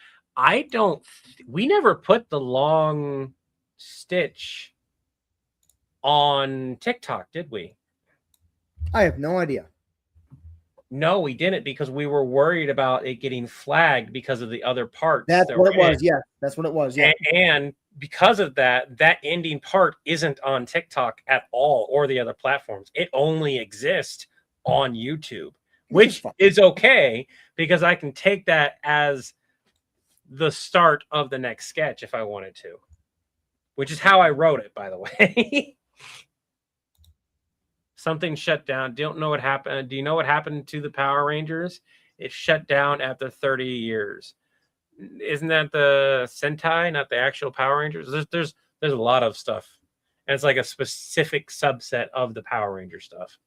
we never put the long stitch on TikTok, did we? I have no idea. No, we didn't, because we were worried about it getting flagged because of the other parts. That's that what it were in was. Yeah, that's what it was. Yeah. And because of that, that ending part isn't on TikTok at all or the other platforms. It only exists on YouTube, which is okay, because I can take that as the start of the next sketch if I wanted to, which is how I wrote it, by the way. Something shut down. Don't know what happened. Do you know what happened to the Power Rangers? It shut down after 30 years. Isn't that the Sentai, not the actual Power Rangers? There's a lot of stuff, and it's like a specific subset of the Power Ranger stuff.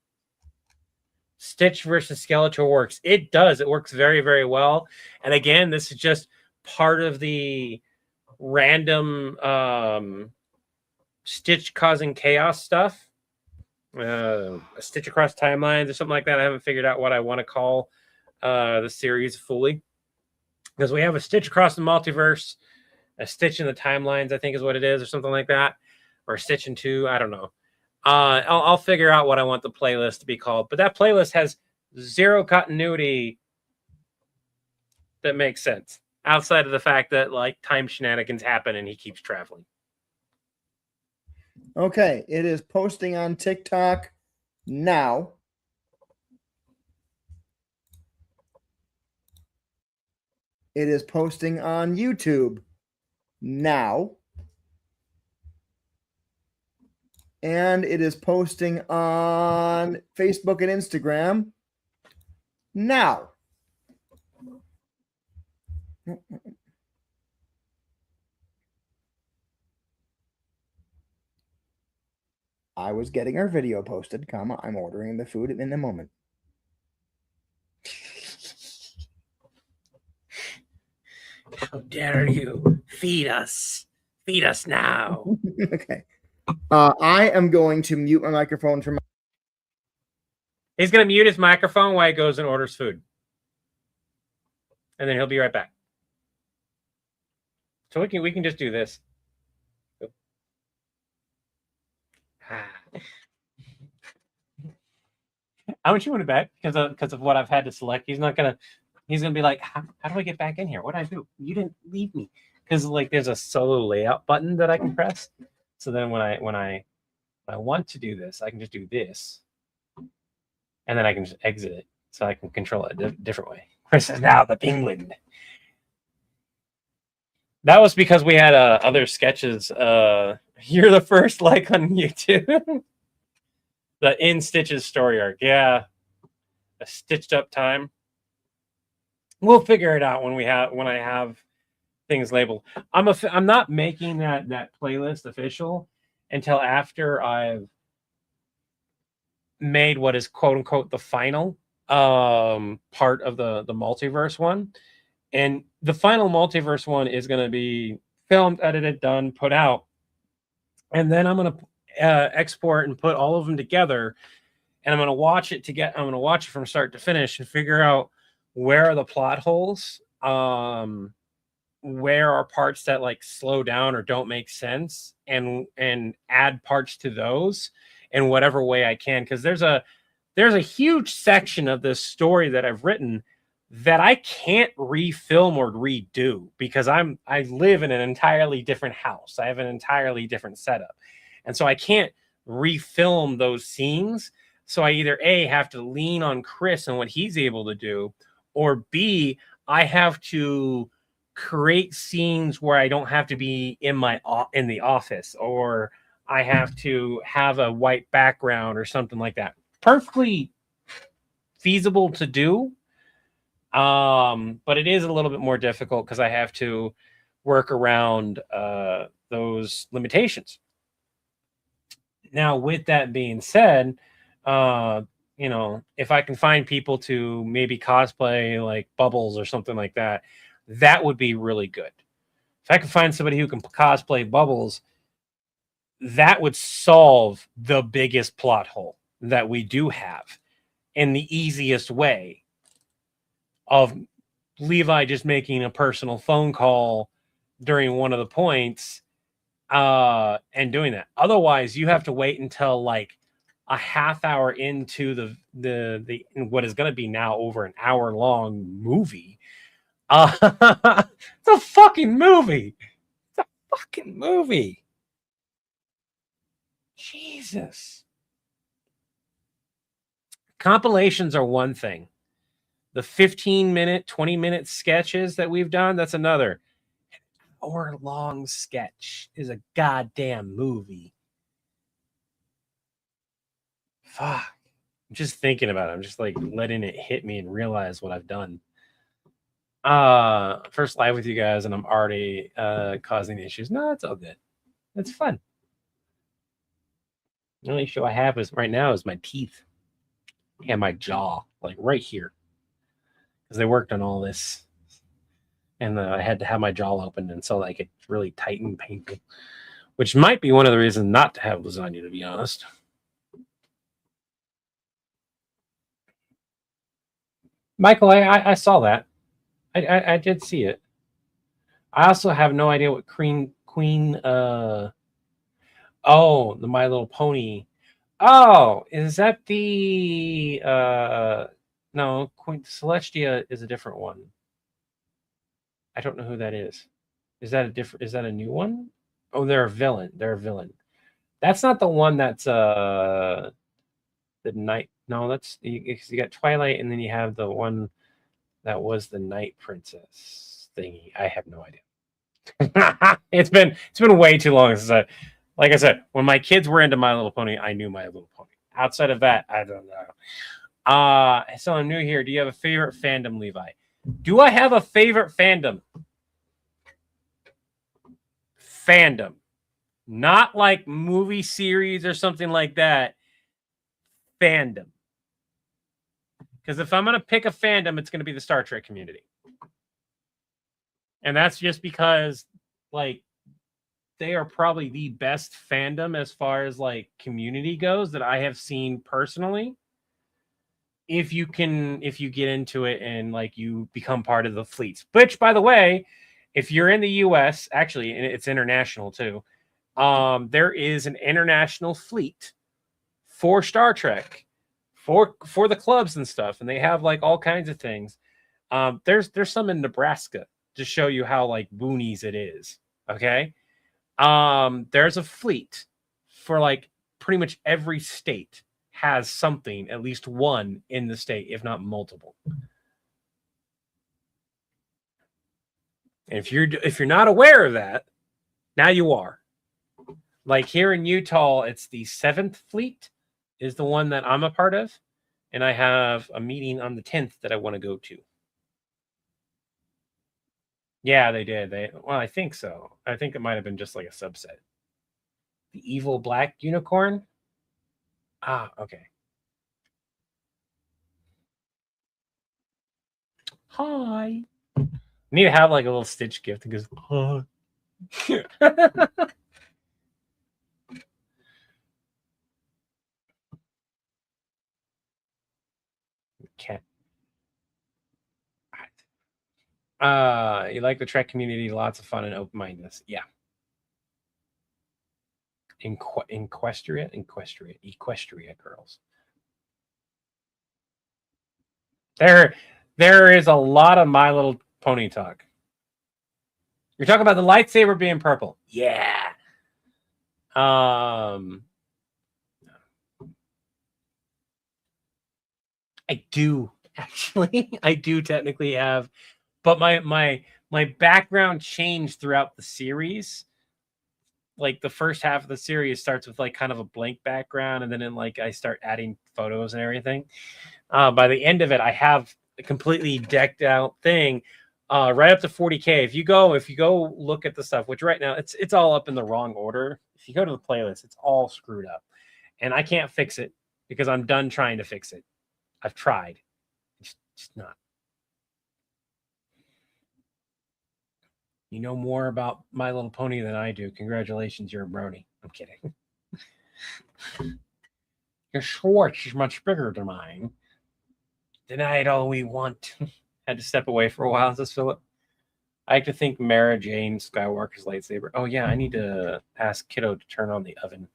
Stitch versus Skeletor works. It does. It works very, very well. And again, this is just part of the random Stitch causing chaos stuff. A Stitch Across Timelines or something like that. I haven't figured out what I want to call the series fully, because we have a Stitch Across the Multiverse, a Stitch in the Timelines, I think is what it is, or something like that, or Stitch in 2. I don't know. I'll figure out what I want the playlist to be called, but that playlist has zero continuity that makes sense outside of the fact that like time shenanigans happen and he keeps traveling. Okay, it is posting on TikTok now. It is posting on YouTube now. And it is posting on Facebook and Instagram now. I was getting our video posted, comma, I'm ordering the food in a moment. How dare you? Feed us. Feed us now. Okay. I am going to mute my microphone for my... He's going to mute his microphone while he goes and orders food. And then he'll be right back. So we can just do this. How much you want to bet? Because of what I've had to select, he's gonna be like, how do I get back in here? What do I do? You didn't leave me. Because like there's a solo layout button that I can press. So then when I want to do this, I can just do this, and then I can just exit it, so I can control it a different way. Chris is now the penguin. That was because we had other sketches. You're the first like on YouTube. The In Stitches story arc, yeah, a stitched up time. We'll figure it out when I have things labeled. I'm not making that playlist official until after I've made what is quote unquote the final part of the multiverse one. And the final multiverse one is going to be filmed, edited, done, put out. And then I'm going to export and put all of them together. And I'm going to watch it I'm going to watch it from start to finish and figure out where are the plot holes, where are parts that like slow down or don't make sense, and add parts to those in whatever way I can. Because there's a huge section of this story that I've written that I can't refilm or redo because I live in an entirely different house. I have an entirely different setup. And so I can't refilm those scenes. So I either A, have to lean on Chris and what he's able to do, or B, I have to create scenes where I don't have to be in the office, or I have to have a white background or something like that. Perfectly feasible to do. But it is a little bit more difficult because I have to work around those limitations. Now, with that being said, if I can find people to maybe cosplay like Bubbles or something like that, that would be really good. If I can find somebody who can cosplay Bubbles, that would solve the biggest plot hole that we do have in the easiest way of Levi just making a personal phone call during one of the points and doing that. Otherwise, you have to wait until like a half hour into the what is going to be now over an hour long movie. It's a fucking movie. It's a fucking movie. Jesus. Compilations are one thing. The 15-minute, 20-minute sketches that we've done, that's another. An hour-long sketch is a goddamn movie. Fuck. I'm just thinking about it. I'm just like letting it hit me and realize what I've done. First live with you guys, and I'm already causing issues. No, it's all good. It's fun. The only issue I have is right now is my teeth and my jaw, like right here, because they worked on all this, and I had to have my jaw open, and so like it's really tight and painful, which might be one of the reasons not to have lasagna, to be honest. Michael, I saw that. I did see it. I also have no idea what Queen the My Little Pony. Oh, is that the no, Queen Celestia is a different one. I don't know who that is. Is that a new one? Oh, they're a villain. They're a villain. That's not the one that's the night. No, that's you got Twilight, and then you have the one that was the Night Princess thingy. I have no idea. It's been way too long since like I said, when my kids were into My Little Pony, I knew My Little Pony. Outside of that, I don't know. So I'm new here. Do you have a favorite fandom, Levi? Do I have a favorite fandom? Fandom. Not like movie series or something like that. Fandom. Because if I'm going to pick a fandom, it's going to be the Star Trek community. And that's just because, like, they are probably the best fandom as far as, like, community goes that I have seen personally. If you get into it and, like, you become part of the fleets. Which, by the way, if you're in the U.S., actually, and it's international too, there is an international fleet for Star Trek. For the clubs and stuff, and they have like all kinds of things. There's some in Nebraska to show you how like boonies it is. Okay, there's a fleet for like pretty much every state has something, at least one in the state, if not multiple. And if you're not aware of that, now you are. Like here in Utah, it's the 7th Fleet is the one that I'm a part of, and I have a meeting on the 10th that I want to go to. Yeah, they did. Well, I think so. I think it might have been just like a subset. The evil black unicorn? Ah, okay. Hi. Need to have like a little Stitch gift that goes, hi. Cat. You like the Trek community? Lots of fun and open-mindedness. Yeah. Equestria girls. There is a lot of My Little Pony talk. You're talking about the lightsaber being purple. Yeah. I do actually. I do technically have, but my background changed throughout the series. Like the first half of the series starts with like kind of a blank background, and then I start adding photos and everything. By the end of it, I have a completely decked out thing, right up to 40K. If you go look at the stuff, which right now it's all up in the wrong order. If you go to the playlist, it's all screwed up, and I can't fix it because I'm done trying to fix it. I've tried, it's just not. You know more about My Little Pony than I do. Congratulations, you're a brony. I'm kidding. Your Schwartz is much bigger than mine. Deny it all we want. Had to step away for a while. Says Philip. I like to think Mara Jane Skywalker's lightsaber. Oh yeah, I need to ask Kiddo to turn on the oven.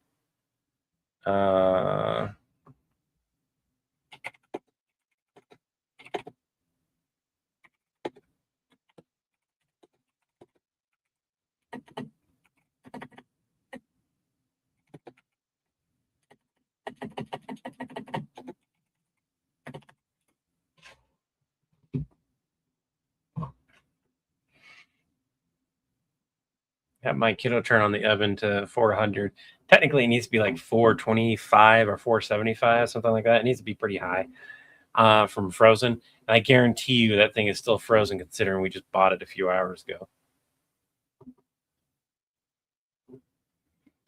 Have my Kiddo turn on the oven to 400. Technically, it needs to be like 425 or 475, something like that. It needs to be pretty high from frozen. And I guarantee you that thing is still frozen, considering we just bought it a few hours ago.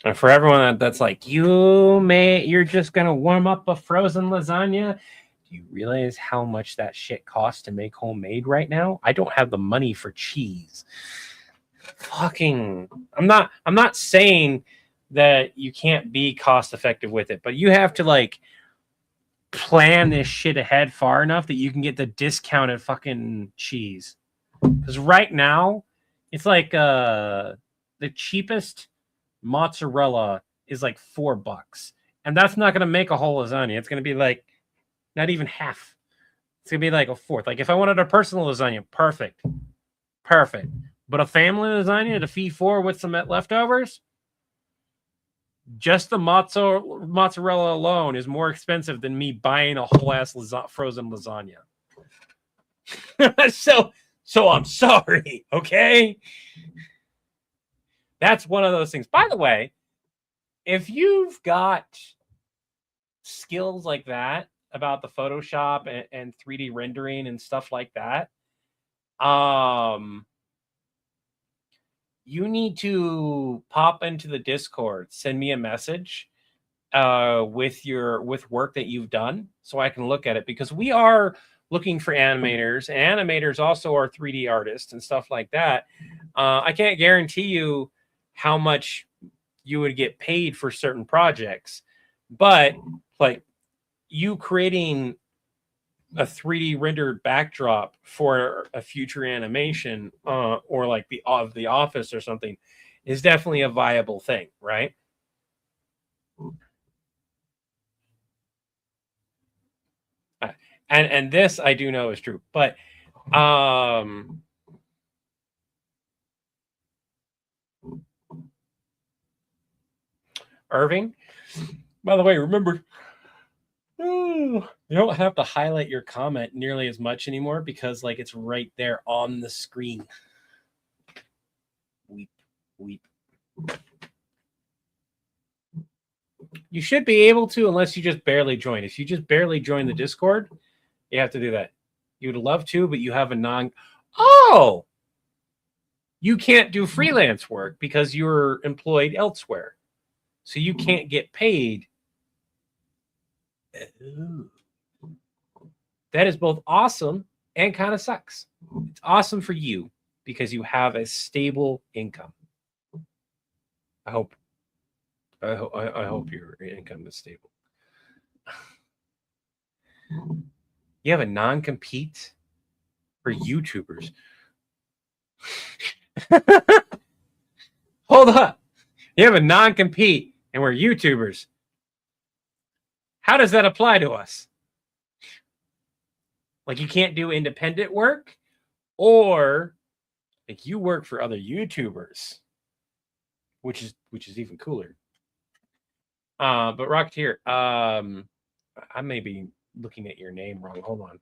And for everyone that's like, you're just gonna warm up a frozen lasagna. Do you realize how much that shit costs to make homemade right now? I don't have the money for cheese. Fucking, I'm not saying that you can't be cost effective with it, but you have to like plan this shit ahead far enough that you can get the discounted fucking cheese. Because right now, it's like the cheapest mozzarella is like $4, and that's not gonna make a whole lasagna. It's gonna be like not even half. It's gonna be like a fourth. Like if I wanted a personal lasagna, perfect. But a family lasagna to feed four with some leftovers, just the mozzarella alone is more expensive than me buying a whole ass frozen lasagna. So I'm sorry, okay? That's one of those things. By the way, if you've got skills like that about the Photoshop and 3D rendering and stuff like that, you need to pop into the Discord, send me a message with work that you've done so I can look at it, because we are looking for animators, and animators also are 3D artists and stuff like that. I can't guarantee you how much you would get paid for certain projects, but like you creating a 3D rendered backdrop for a future animation or like the Office or something is definitely a viable thing, right? And this I do know is true, but Irving, by the way, remember, you don't have to highlight your comment nearly as much anymore because like it's right there on the screen. Weep. You should be able to, unless you just barely join. If you just barely join the Discord, you have to do that. You would love to, but you have a you can't do freelance work because you're employed elsewhere. So you can't get paid. That is both awesome and kind of sucks. It's awesome for you because you have a stable income. I hope your income is stable. You have a non-compete for YouTubers. Hold up. You have a non-compete and we're YouTubers. How does that apply to us? Like you can't do independent work, or like you work for other YouTubers, which is even cooler. But Rocketeer, I may be looking at your name wrong. Hold on.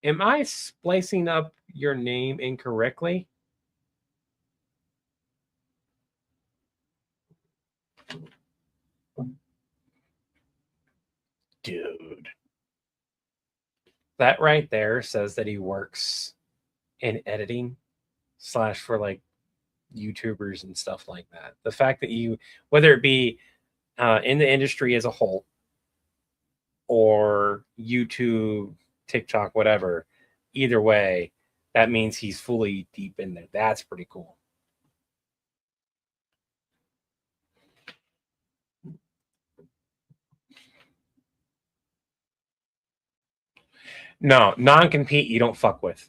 Am I splicing up your name incorrectly? Dude. That right there says that he works in editing / for like YouTubers and stuff like that. The fact that you, whether it be in the industry as a whole or YouTube, TikTok, whatever, either way, that means he's fully deep in there. That's pretty cool. No, non-compete you don't fuck with.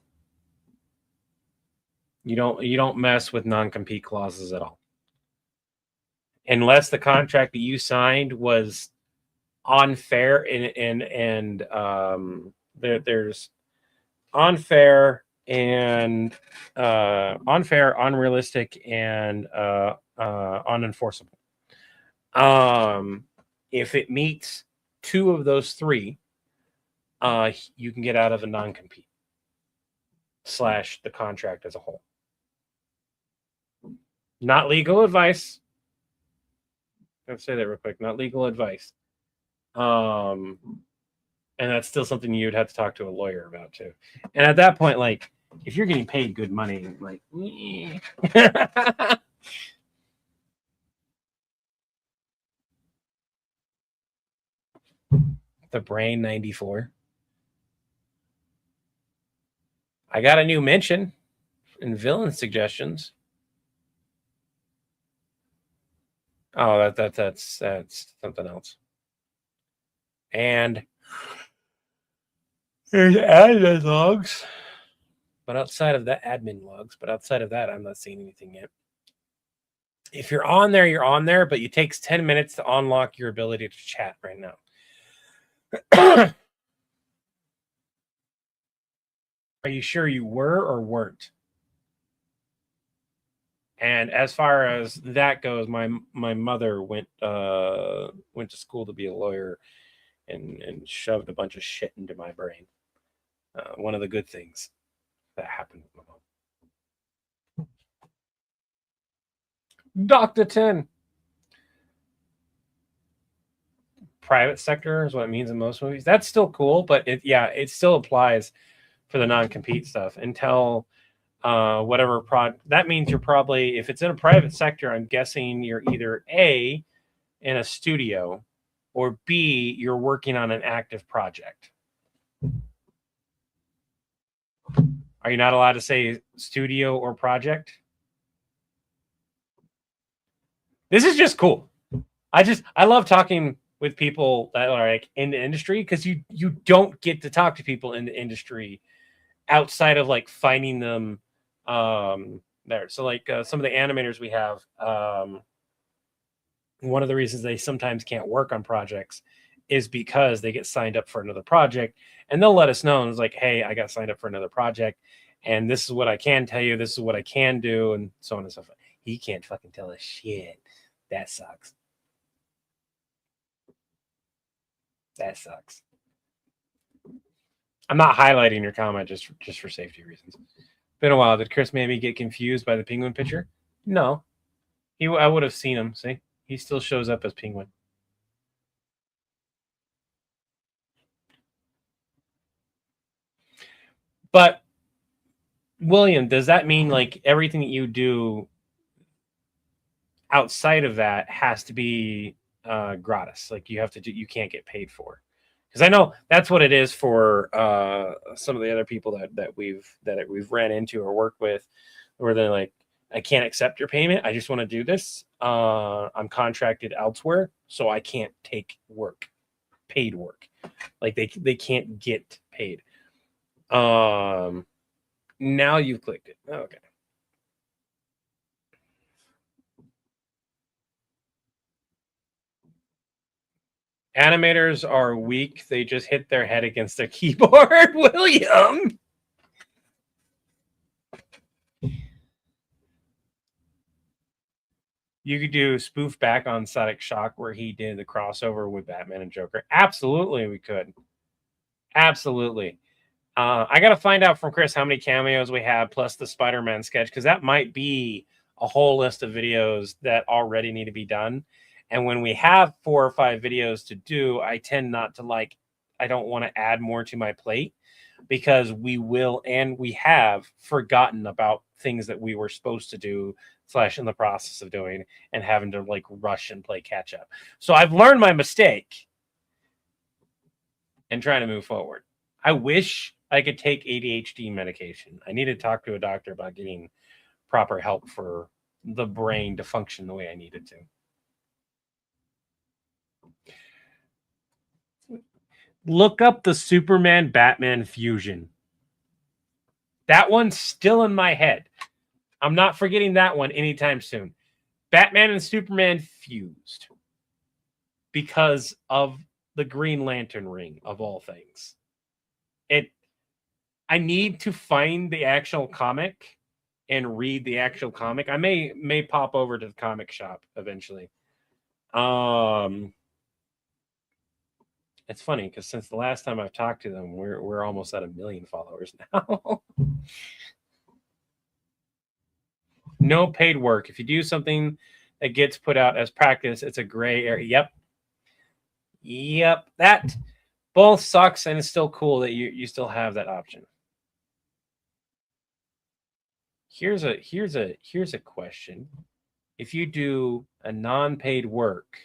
You don't mess with non-compete clauses at all. Unless the contract that you signed was unfair and there's unfair and unfair, unrealistic, and unenforceable. If it meets two of those three, you can get out of a non-compete / the contract as a whole. Not legal advice. Let's say that real quick. Not legal advice. And that's still something you'd have to talk to a lawyer about too. And at that point, like, if you're getting paid good money, like, the Brain 94. I got a new mention in villain suggestions. Oh, that's something else. And there's admin logs. But outside of that, I'm not seeing anything yet. If you're on there, you're on there, but it takes 10 minutes to unlock your ability to chat right now. Are you sure you were or weren't? And as far as that goes, my mother went to school to be a lawyer and shoved a bunch of shit into my brain. One of the good things that happened with my mom. Dr. 10. Private sector is what it means in most movies. That's still cool, but it still applies for the non-compete stuff until whatever that means you're probably, if it's in a private sector, I'm guessing you're either A, in a studio, or B, you're working on an active project. Are you not allowed to say studio or project? This is just cool. I love talking with people that are like in the industry, because you don't get to talk to people in the industry outside of like finding them there. So like some of the animators we have, one of the reasons they sometimes can't work on projects is because they get signed up for another project, and they'll let us know. And it's like, hey, I got signed up for another project, and this is what I can tell you. This is what I can do, and so on and so forth. He can't fucking tell us shit. That sucks. That sucks. I'm not highlighting your comment just for safety reasons. Been a while. Did Chris maybe get confused by the Penguin picture? No. I would have seen him. See? He still shows up as Penguin. But William, does that mean like everything that you do outside of that has to be gratis? Like you can't get paid for? Because I know that's what it is for some of the other people that we've ran into or worked with, where they're like, I can't accept your payment. I just want to do this. I'm contracted elsewhere, so I can't take paid work. Like they can't get paid. Now you've clicked it. Okay. Animators are weak. They just hit their head against their keyboard, William. You could do spoof back on Static Shock where he did the crossover with Batman and Joker. Absolutely, we could. Absolutely. I got to find out from Chris how many cameos we have plus the Spider-Man sketch, because that might be a whole list of videos that already need to be done. And when we have 4 or 5 videos to do, I tend not to I don't want to add more to my plate, because we will and we have forgotten about things that we were supposed to do / in the process of doing, and having to like rush and play catch up. So I've learned my mistake and trying to move forward. I wish I could take ADHD medication. I need to talk to a doctor about getting proper help for the brain to function the way I need it to. Look up the Superman Batman fusion. That one's still in my head. I'm not forgetting that one anytime soon. Batman and Superman fused because of the Green Lantern ring, of all things. I need to find the actual comic and read the actual comic. I may pop over to the comic shop eventually. It's funny because since the last time I've talked to them, we're almost at 1 million followers now. No paid work. If you do something that gets put out as practice, it's a gray area. Yep. That both sucks, and it's still cool that you still have that option. Here's a question. If you do a non-paid work,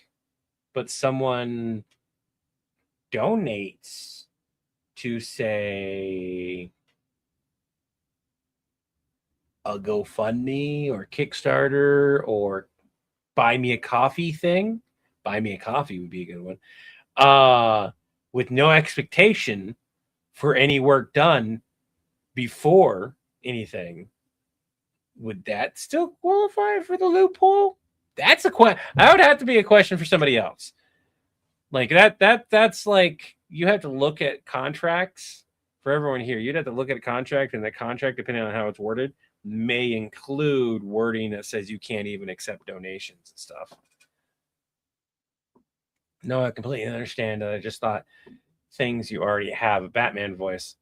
but someone donates to, say, a GoFundMe or Kickstarter or Buy Me a Coffee thing, Buy Me a Coffee would be a good one, with no expectation for any work done before anything, would that still qualify for the loophole? That's a question. That would have to be a question for somebody else. Like that's like, you have to look at contracts for everyone here. You'd have to look at a contract, and the contract, depending on how it's worded, may include wording that says you can't even accept donations and stuff. No, I completely understand. I just thought things you already have a Batman voice.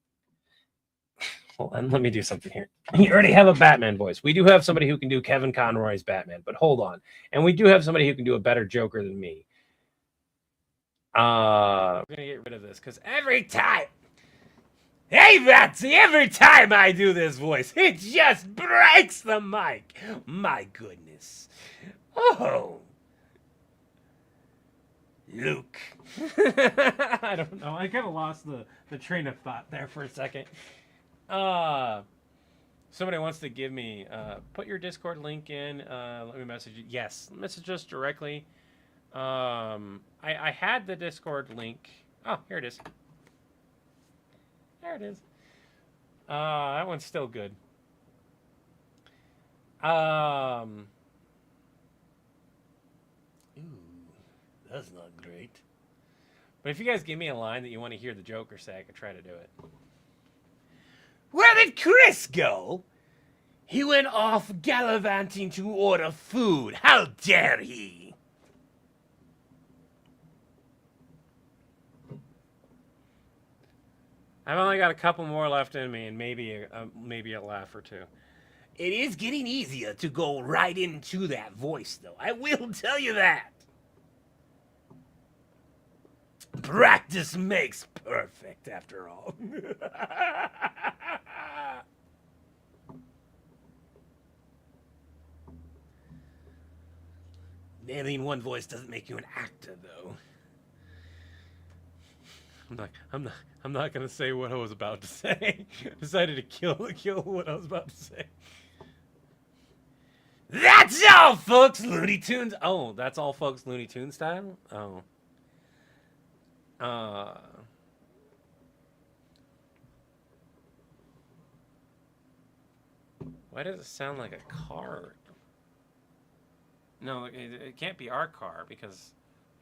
Hold on, let me do something here. You already have a Batman voice. We do have somebody who can do Kevin Conroy's Batman, but hold on. And we do have somebody who can do a better Joker than me. I'm going to get rid of this because every time, hey, Betsy, every time I do this voice, it just breaks the mic. My goodness. Oh. Luke. I don't know. I kind of lost the train of thought there for a second. Somebody wants to give me, put your Discord link in. Let me message you. Yes, message us directly. I had the Discord link. Oh, here it is. There it is. That one's still good. Ooh, that's not great. But if you guys give me a line that you want to hear the Joker say, I could try to do it. Where did Chris go? He went off gallivanting to order food. How dare he? I've only got a couple more left in me, and maybe a laugh or two. It is getting easier to go right into that voice, though. I will tell you that. Practice makes perfect, after all. Nailing one voice doesn't make you an actor, though. I'm not gonna say what I was about to say. I decided to kill what I was about to say. That's all, folks. Looney Tunes. Oh, that's all, folks. Looney Tunes style. Oh. Why does it sound like a car? No, it can't be our car because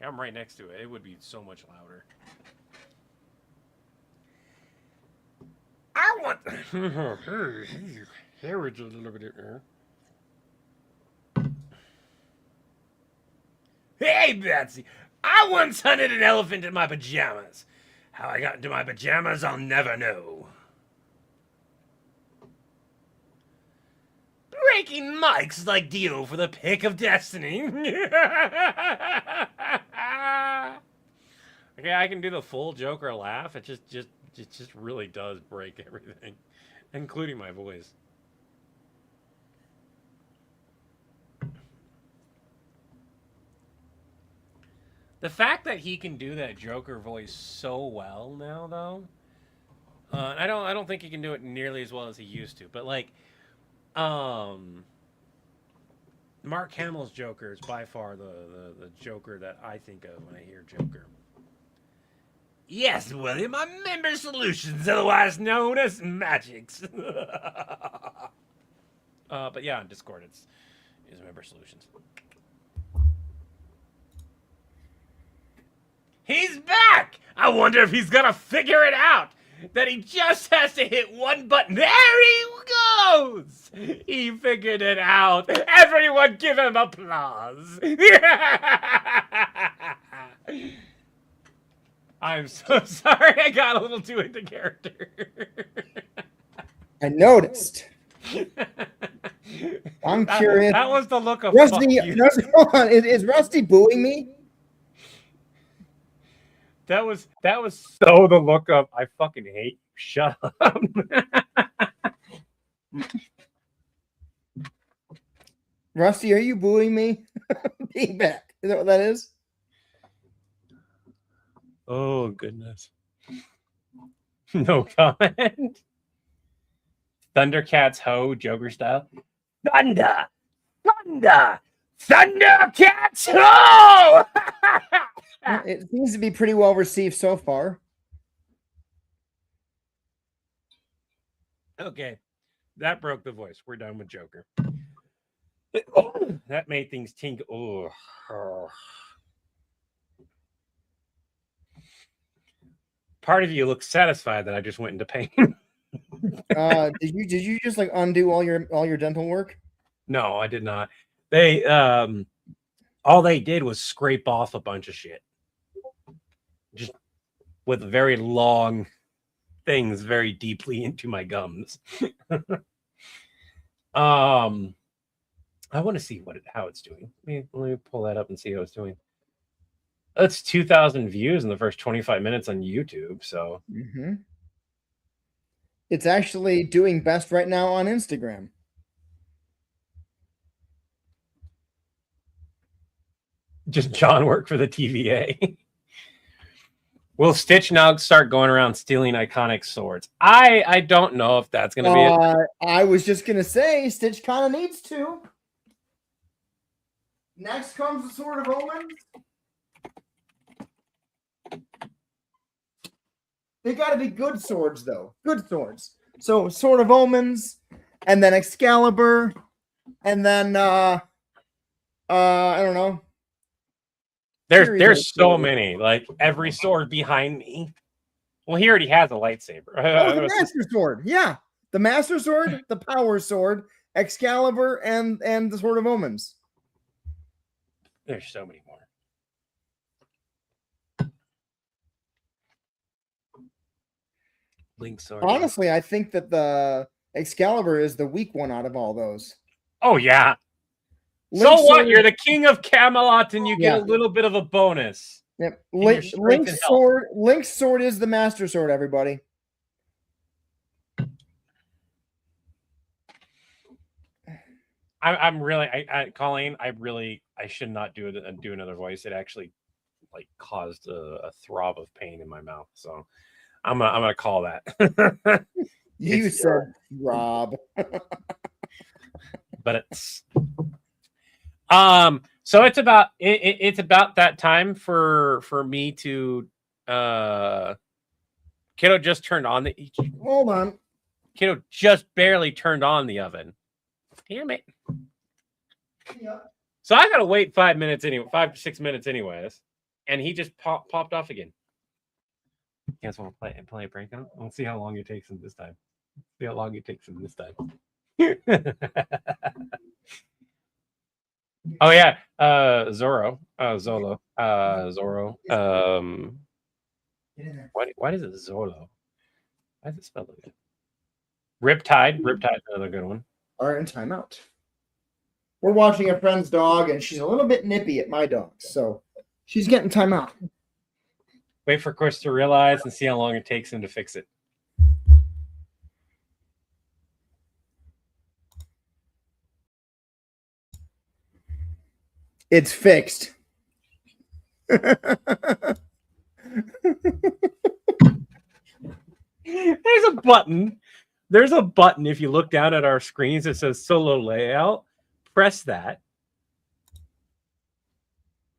I'm right next to it. It would be so much louder. I want. There was a little bit there. Hey, Betsy! I once hunted an elephant in my pajamas. How I got into my pajamas, I'll never know. Breaking mics like Dio for the pick of destiny. Okay, I can do the full Joker laugh. It just really does break everything, including my voice. The fact that he can do that Joker voice so well now, though, I don't think he can do it nearly as well as he used to. But like, Mark Hamill's Joker is by far the Joker that I think of when I hear Joker. Yes, William, I'm Member Solutions, otherwise known as Magics. But yeah, on Discord, it's Member Solutions. He's back! I wonder if he's gonna figure it out. That he just has to hit one button. There he goes! He figured it out. Everyone give him applause. I'm so sorry I got a little too into character. I noticed. I'm curious. That was the look of Rusty, fuck you. Rusty, hold on. Is Rusty booing me? That was so the look of I fucking hate you. Shut up. Rusty, are you booing me? Being back. Is that what that is? Oh goodness. No comment. Thundercats ho, Joker style. Thunder! Thunder! Thundercats ho! It seems to be pretty well received so far. Okay. That broke the voice. We're done with Joker. That made things tingle. Oh. Part of you looks satisfied that I just went into pain. Did you just like undo all your dental work? No, I did not. They all they did was scrape off a bunch of shit. Just with very long things very deeply into my gums. I want to see how it's doing. Let me pull that up and see how it's doing. That's 2,000 views in the first 25 minutes on YouTube. So It's actually doing best right now on Instagram. just John work for the TVA. Will Stitch now start going around stealing iconic swords? I don't know if that's going to be it. I was just going to say, Stitch kind of needs to. Next comes the Sword of Omens. They got to be good swords, though. Good swords. So, Sword of Omens, and then Excalibur, and then, I don't know. There's so many. Like, every sword behind me. Well, he already has a lightsaber. Oh, the Master Sword. Yeah. The Master Sword, the Power Sword, Excalibur, and the Sword of Omens. There's so many more. Link sword. Honestly, I think that the Excalibur is the weak one out of all those. Oh, yeah. Link So what? sword- You're the king of Camelot and you get Yeah. a little bit of a bonus. Yep. your strength and health. Link's sword is the Master Sword, everybody. I'm really, Colleen, I should not do another voice. It actually like caused a throb of pain in my mouth. So I'm gonna call that. You It's said Rob. But it's so it's about that time for me to Kiddo just turned on the Hold on. Kiddo just barely turned on the oven. Damn it. Yeah. So I gotta wait 5 to 6 minutes anyways. And he just popped off again. You guys want to play a prank on him? Let's see how long it takes him this time. See how long it takes him this time. Oh yeah, Zoro. Zolo. Zoro. Why does it Zolo? Why is it spelled like that? Riptide. Riptide's another good one. Are in timeout. We're watching a friend's dog, and she's a little bit nippy at my dog, so she's getting timeout. Wait for Chris to realize and see how long it takes him to fix it. It's fixed. There's a button. There's a button if you look down at our screens that says solo layout. Press that.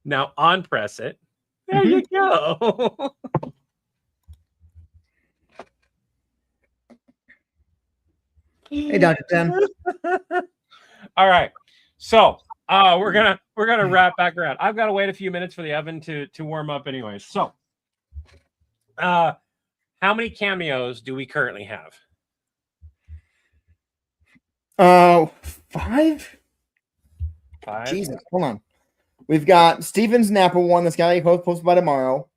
Now on press it. There you go. Hey, Dr. Ten. All right. So we're gonna wrap back around. I've got to wait a few minutes for the oven to warm up anyway. So how many cameos do we currently have? 5? 5. Jesus, hold on. We've got Steven's Napa one that's got to be posted by tomorrow.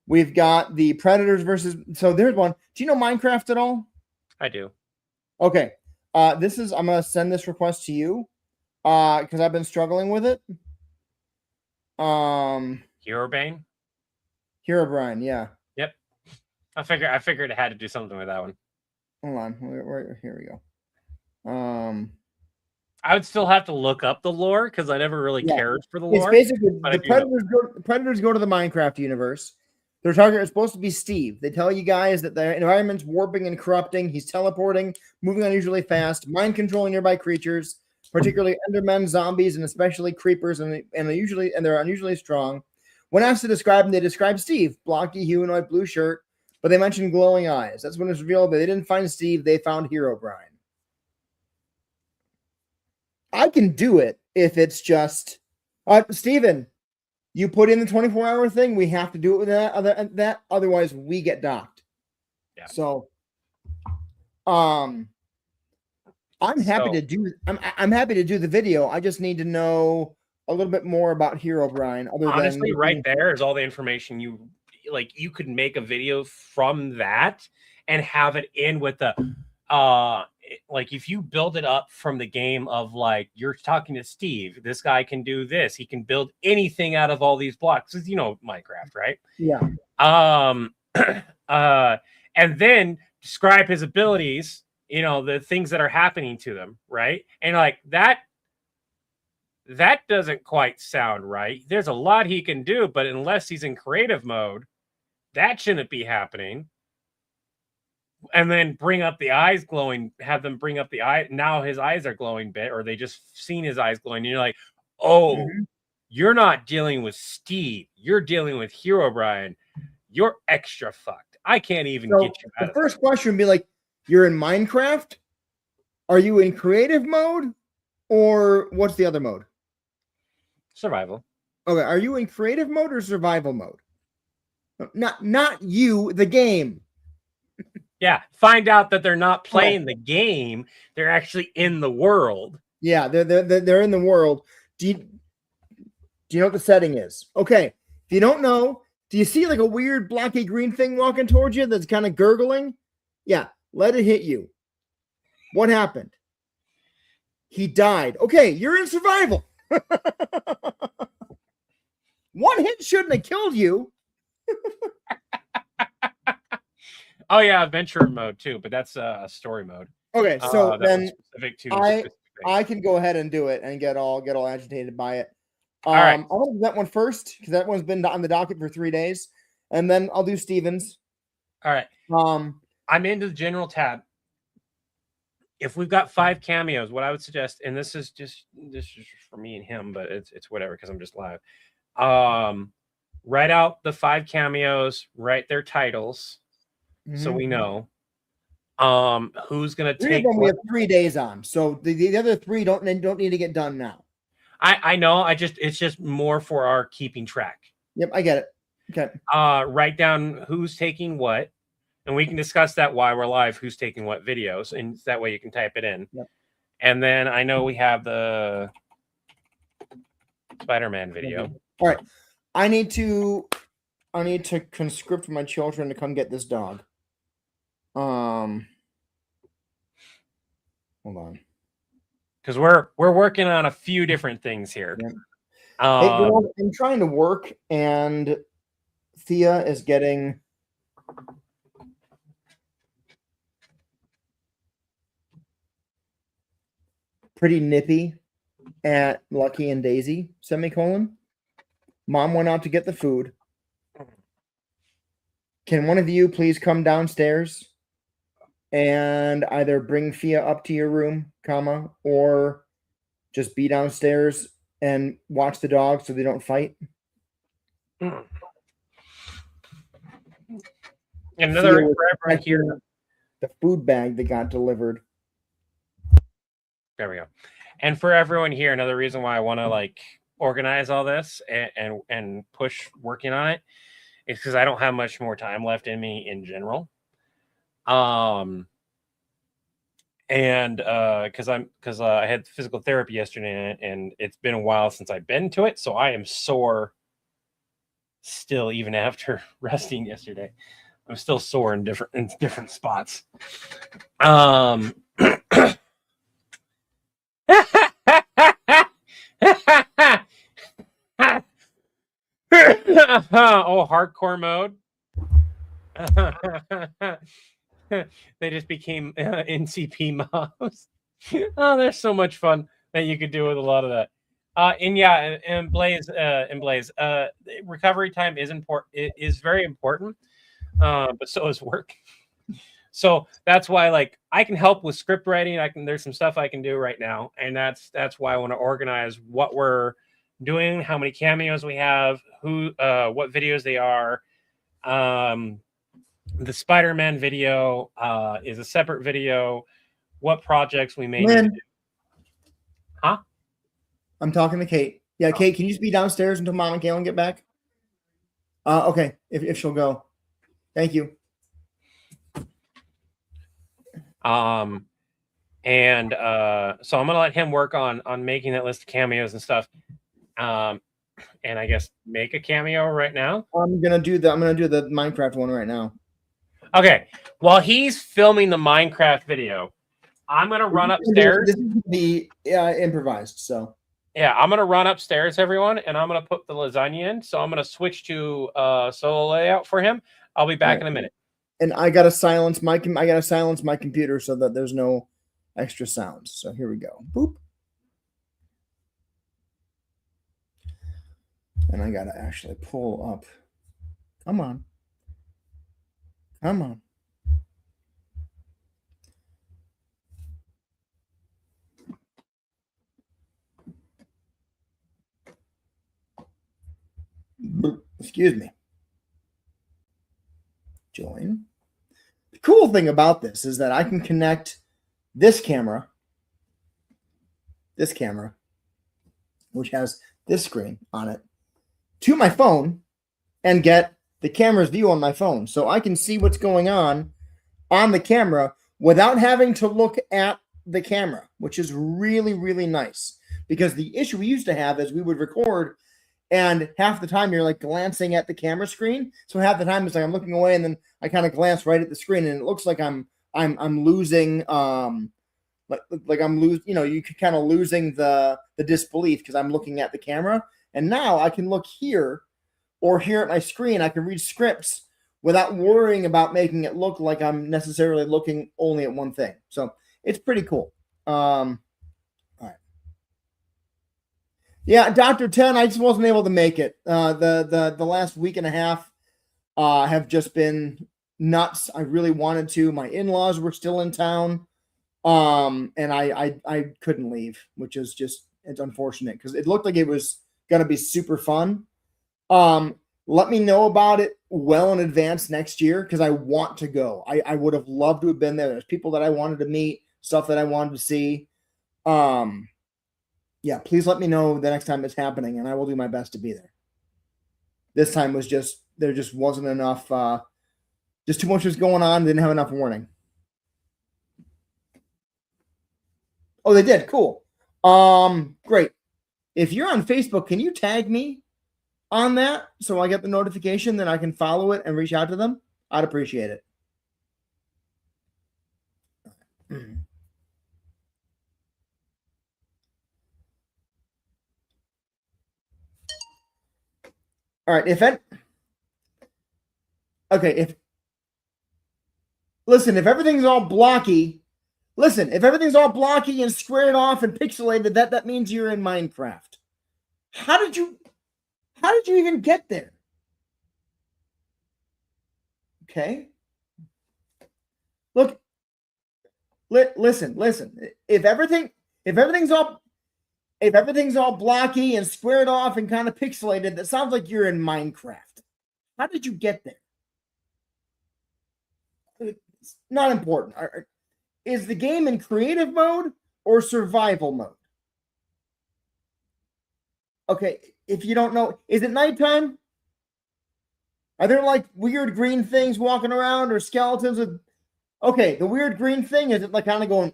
We've got the Predators versus. So there's one. Do you know Minecraft at all? I do. Okay. I'm gonna send this request to you. Because I've been struggling with it. Herobrine? Herobrine, yeah. Yep. I figured it had to do something with that one. Hold on. Here we go. I would still have to look up the lore because I never really cared for the lore. It's basically but the Predators go to the Minecraft universe. Their target is supposed to be Steve. They tell you guys that the environment's warping and corrupting. He's teleporting, moving unusually fast, mind controlling nearby creatures, particularly Endermen, zombies, and especially creepers, and they're unusually strong. When asked to describe him, they describe Steve, blocky, humanoid, blue shirt, but they mentioned glowing eyes. That's when it's revealed that they didn't find Steve, they found Herobrine. I can do it if it's just Steven, you put in the 24-hour thing. We have to do it with that. Otherwise, we get docked. Yeah. So, I'm happy to do. I'm happy to do the video. I just need to know a little bit more about Herobrine. Honestly, right there is all the information you like. You could make a video from that and have it in with the like if you build it up from the game of like you're talking to Steve, this guy can do this, he can build anything out of all these blocks. You know Minecraft, right? Yeah. And then describe his abilities, you know, the things that are happening to them, right? And like that doesn't quite sound right. There's a lot he can do, but unless he's in creative mode, that shouldn't be happening. And then bring up the eyes glowing, have them bring up the eye. Now his eyes are glowing bit, or they just seen his eyes glowing. And you're like, oh, you're not dealing with Steve. You're dealing with Herobrine. You're extra fucked. I can't even get you out the first question would be like, you're in Minecraft? Are you in creative mode? Or what's the other mode? Survival. Okay, are you in creative mode or survival mode? Not you, the game. Yeah, find out that they're not playing the game; they're actually in the world. Yeah, they're in the world. Do you know what the setting is? Okay, if you don't know, do you see like a weird blocky green thing walking towards you that's kind of gurgling? Yeah, let it hit you. What happened? He died. Okay, you're in survival. One hit shouldn't have killed you. Oh yeah, adventure mode too, but that's a story mode. Okay, so then specific to I can go ahead and do it and get all agitated by it. All right. I want to do that one first because that one's been on the docket for 3 days, and then I'll do Stevens. All right. I'm into the general tab. If we've got 5 cameos, what I would suggest, and this is just for me and him, but it's whatever because I'm just live. Write out the 5 cameos, write their titles. So we know who's going to take. We have 3 days on, so the other 3 don't need to get done now. I know. It's just more for our keeping track. Yep, I get it. Okay. Write down who's taking what, and we can discuss that while we're live. Who's taking what videos, and that way you can type it in. Yep. And then I know we have the Spider-Man video. All right, I need to conscript my children to come get this dog. Hold on. Because we're working on a few different things here. Yeah. I'm trying to work, and Thea is getting pretty nippy at Lucky and Daisy, semicolon. Mom went out to get the food. Can one of you please come downstairs and either bring Fia up to your room, comma, or just be downstairs and watch the dogs so they don't fight? Another right here. The food bag that got delivered. There we go. And for everyone here, another reason why I want to like organize all this and push working on it is because I don't have much more time left in me in general. And because I had physical therapy yesterday and it's been a while since I've been to it, so I am sore still, even after resting yesterday. I'm still sore in different spots. Oh, hardcore mode. They just became NCP mobs. Oh, there's so much fun that you could do with a lot of that. And Blaze, recovery time is important. It is very important, but so is work. So that's why, like, I can help with script writing. There's some stuff I can do right now, and that's why I want to organize what we're doing, how many cameos we have, what videos they are. The Spider-Man video is a separate video. What projects we may need to do. Huh? I'm talking to Kate. Yeah, Kate, can you just be downstairs until Mom and Kaylin get back? Okay, if she'll go. Thank you. So I'm gonna let him work on making that list of cameos and stuff. And I guess make a cameo right now. I'm gonna do the Minecraft one right now. Okay. While he's filming the Minecraft video, I'm gonna run upstairs. This is the improvised, so yeah, I'm gonna run upstairs, everyone, and I'm gonna put the lasagna in. So I'm gonna switch to solo layout for him. I'll be back in a minute. And I gotta silence my computer so that there's no extra sounds. So here we go. Boop. And I gotta actually pull up. Come on. Come on. Excuse me. Join. The cool thing about this is that I can connect this camera, which has this screen on it, to my phone and get the camera's view on my phone. So I can see what's going on the camera without having to look at the camera, which is really, really nice. Because the issue we used to have is we would record and half the time you're like glancing at the camera screen. So half the time it's like I'm looking away and then I kind of glance right at the screen and it looks like I'm losing like I'm losing, you could kind of losing the disbelief because I'm looking at the camera. And now I can look here or here at my screen. I can read scripts without worrying about making it look like I'm necessarily looking only at one thing. So it's pretty cool. All right. Yeah, Dr. 10, I just wasn't able to make it. The last week and a half have just been nuts. I really wanted to. My in-laws were still in town. And I couldn't leave, which is just, it's unfortunate because it looked like it was going to be super fun. Let me know about it well in advance next year because I want to go. I would have loved to have been there. There's people that I wanted to meet, stuff that I wanted to see. Yeah, please let me know the next time it's happening and I will do my best to be there. This time was there just wasn't enough, just too much was going on. Didn't have enough warning. Oh, they did. Cool. Great. If you're on Facebook, can you tag me on that so I get the notification, then I can follow it and reach out to them? I'd appreciate it. All right. If everything's all blocky, if everything's all blocky and squared off and pixelated, that means you're in Minecraft. How did you even get there? Okay. Look, listen. If everything's all blocky and squared off and kind of pixelated, that sounds like you're in Minecraft. How did you get there? It's not important. Is the game in creative mode or survival mode? Okay, if you don't know, is it nighttime? Are there like weird green things walking around or skeletons with? Okay, the weird green thing, is it like kind of going,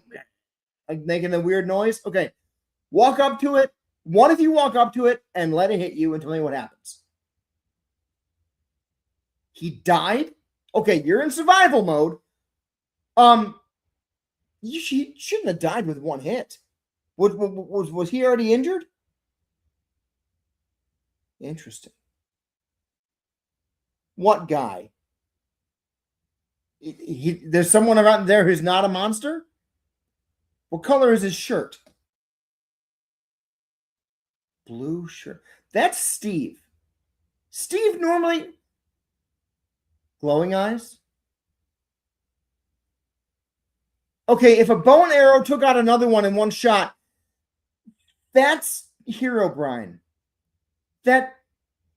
like making a weird noise? Okay, walk up to it. What if you walk up to it and let it hit you and tell me what happens? He died? Okay, you're in survival mode. You shouldn't have died with one hit. Was he already injured? Interesting. What guy? There's someone around there who's not a monster? What color is his shirt? Blue shirt. That's Steve. Steve normally... Glowing eyes? Okay, if a bow and arrow took out another one in one shot, that's Herobrine. That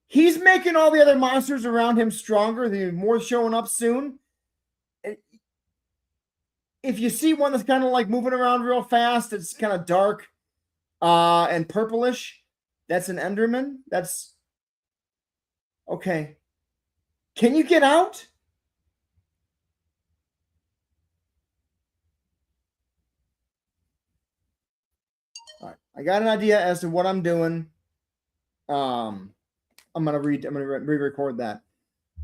he's making all the other monsters around him stronger. There's more showing up soon. If you see one that's kind of like moving around real fast, it's kind of dark and purplish. That's an Enderman. That's okay. Can you get out? All right, I got an idea as to what I'm doing. I'm gonna re-record that.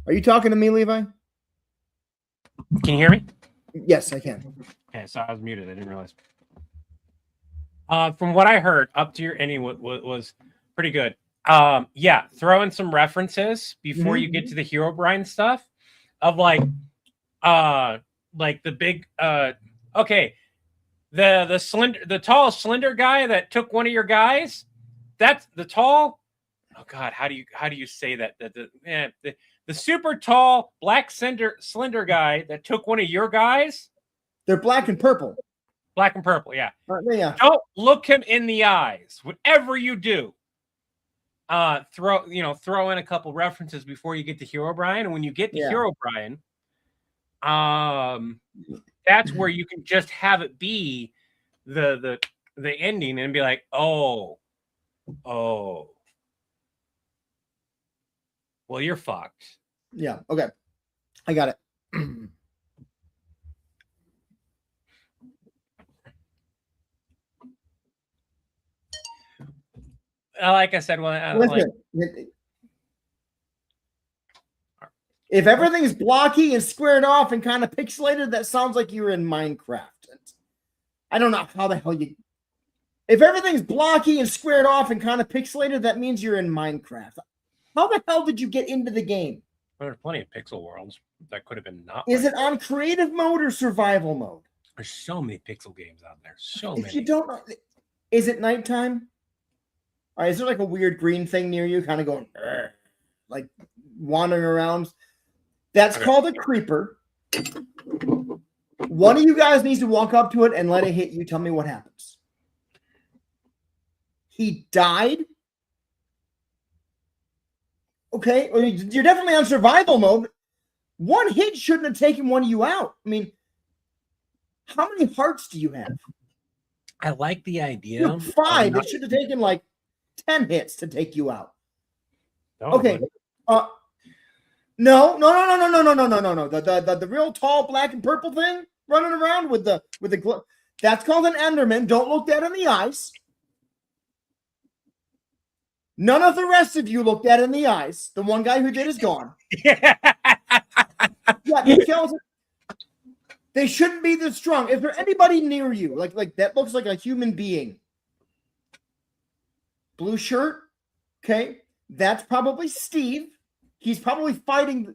Are you talking to me, Levi? Can you hear me? Yes, I can. Okay, so I was muted. I didn't realize. From what I heard, up to your ending was pretty good. Yeah, throw in some references before you get to the Herobrine stuff of like the big okay, the tall slender guy that took one of your guys. That's the tall. Oh God, how do you say that? The super tall black slender guy that took one of your guys. They're black and purple. Black and purple, yeah. Yeah. Don't look him in the eyes. Whatever you do, throw in a couple references before you get to Herobrine. And when you get to Herobrine, that's where you can just have it be the ending and be like, oh, well, you're fucked. Yeah. Okay. I got it. Like I said, if everything's blocky and squared off and kind of pixelated, that sounds like you're in Minecraft. I don't know how the hell you. If everything's blocky and squared off and kind of pixelated, that means you're in Minecraft. How the hell did you get into the game? There's plenty of pixel worlds that could have been not. Is it on creative mode or survival mode? There's so many pixel games out there. If you don't know, is it nighttime? All right, is there like a weird green thing near you, kind of going, like wandering around? That's called a creeper. One of you guys needs to walk up to it and let it hit you. Tell me what happens. He died. Okay, well, you're definitely on survival mode. One hit shouldn't have taken one of you out. I mean, how many hearts do you have? I like the idea. You have 5. It should have taken like 10 hits to take you out. Oh, okay. No. The real tall black and purple thing running around with the that's called an Enderman. Don't look that in the eyes. None of the rest of you looked at in the eyes. The one guy who did is gone. Yeah, the skeleton. They shouldn't be this strong. Is there anybody near you? Like that looks like a human being. Blue shirt. Okay. That's probably Steve. He's probably fighting.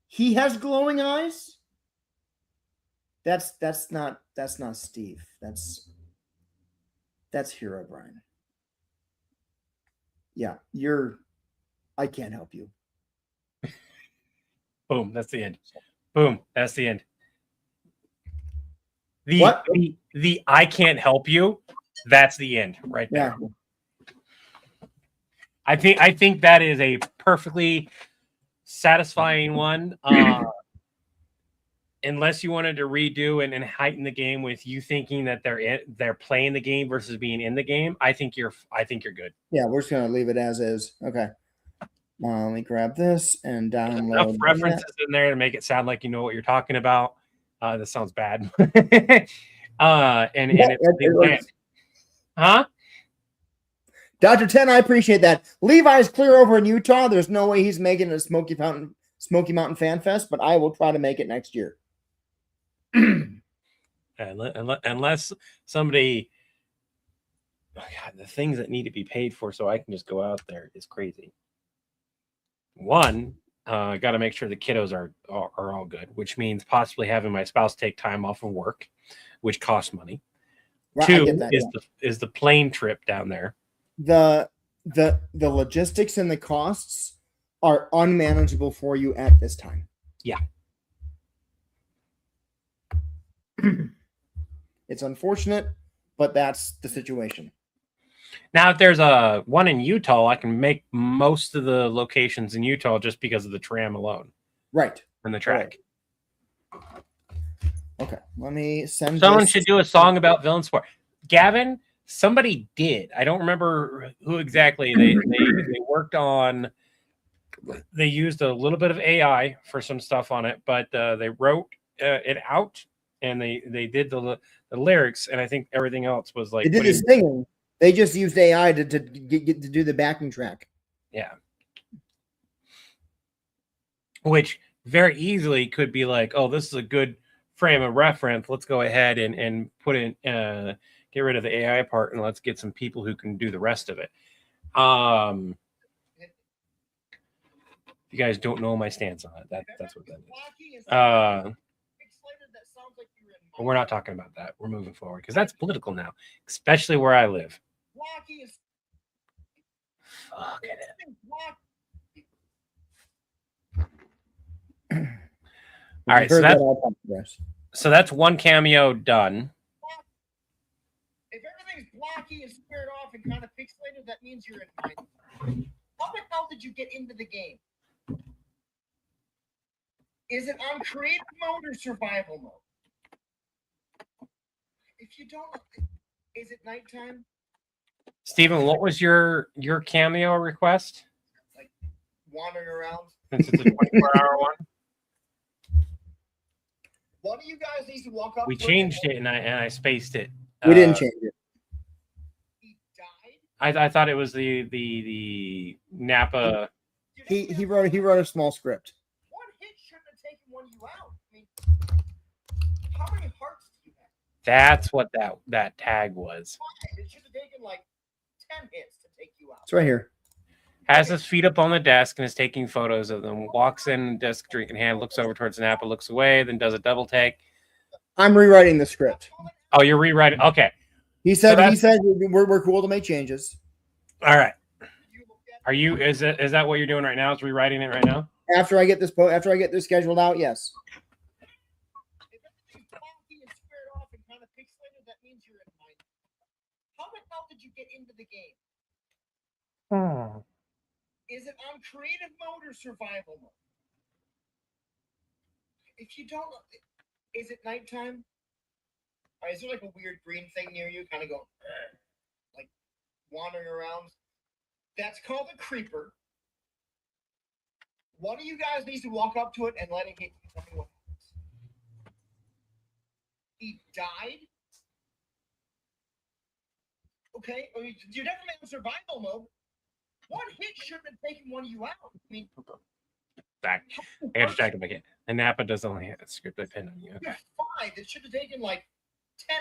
He has glowing eyes. That's not Steve. That's Herobrine. Yeah, I can't help you. Boom, that's the end. Boom, that's the end. The I can't help you, that's the end right there. Yeah. I think that is a perfectly satisfying one. unless you wanted to redo and heighten the game with you thinking that they're playing the game versus being in the game, I think you're good. Yeah, we're just gonna leave it as is. Okay. Let me grab this and There's enough download references in there to make it sound like you know what you're talking about. This sounds bad. Huh? Dr. 10, I appreciate that. Levi's clear over in Utah. There's no way he's making a Smoky Mountain Fan Fest, but I will try to make it next year. Unless somebody, oh God, the things that need to be paid for so I can just go out there is crazy. One, got to make sure the kiddos are all good, which means possibly having my spouse take time off of work, which costs money. Right, Two is the plane trip down there. The logistics and the costs are unmanageable for you at this time. Yeah. It's unfortunate, but that's the situation. Now, if there's a one in Utah, I can make most of the locations in Utah just because of the tram alone. Right. And the track. Right. Okay. Let me send Someone should do a song about villain sport. Gavin, somebody did. I don't remember who exactly. They worked on. They used a little bit of AI for some stuff on it, but they wrote it out and they did the lyrics, and I think everything else was like. They did the singing. They just used AI to get to do the backing track. Yeah. Which very easily could be like, oh, this is a good frame of reference. Let's go ahead and put in, get rid of the AI part, and let's get some people who can do the rest of it. If you guys don't know my stance on it, that's what that is. But we're not talking about that. We're moving forward because that's political now, especially where I live. Fuck it. All right, so that's one cameo done. If everything's blocky and squared off and kind of pixelated, that means you're in mine. How the hell did you get into the game? Is it on creative mode or survival mode? If you don't, is it nighttime? Steven, what was your cameo request? Like wandering around? Since it's a 24-hour one. One of you guys needs to walk up. We changed it and I spaced it. We didn't change it. He died? I thought it was the Napa. He wrote a small script. One hit shouldn't have taken one of you out. I mean, how many hearts do you have? That's what that tag was. It should have taken like 10 hits to take you out. It's right here. Has his feet up on the desk and is taking photos of them. Walks in, desk drink in hand, looks over towards Napa, looks away, then does a double take. I'm rewriting the script. Oh, you're rewriting. Okay. He said we're cool to make changes. All right. Are you? Is that what you're doing right now? Is rewriting it right now? After I get this scheduled out, yes. If everything's blocky and squared off and kind of pixelated, that means you're in mine. How the hell did you get into the game? Is it on creative mode or survival mode? If you don't, is it nighttime? Or is there like a weird green thing near you, kind of going, like wandering around? That's called a creeper. One of you guys needs to walk up to it and let it hit you. Tell me what happens. He died? Okay, well, you're definitely in survival mode. One hit shouldn't have taken one of you out. I mean, back. I got distracted by it. And Napa does only have a script I pinned on you. you're 5. It should have taken like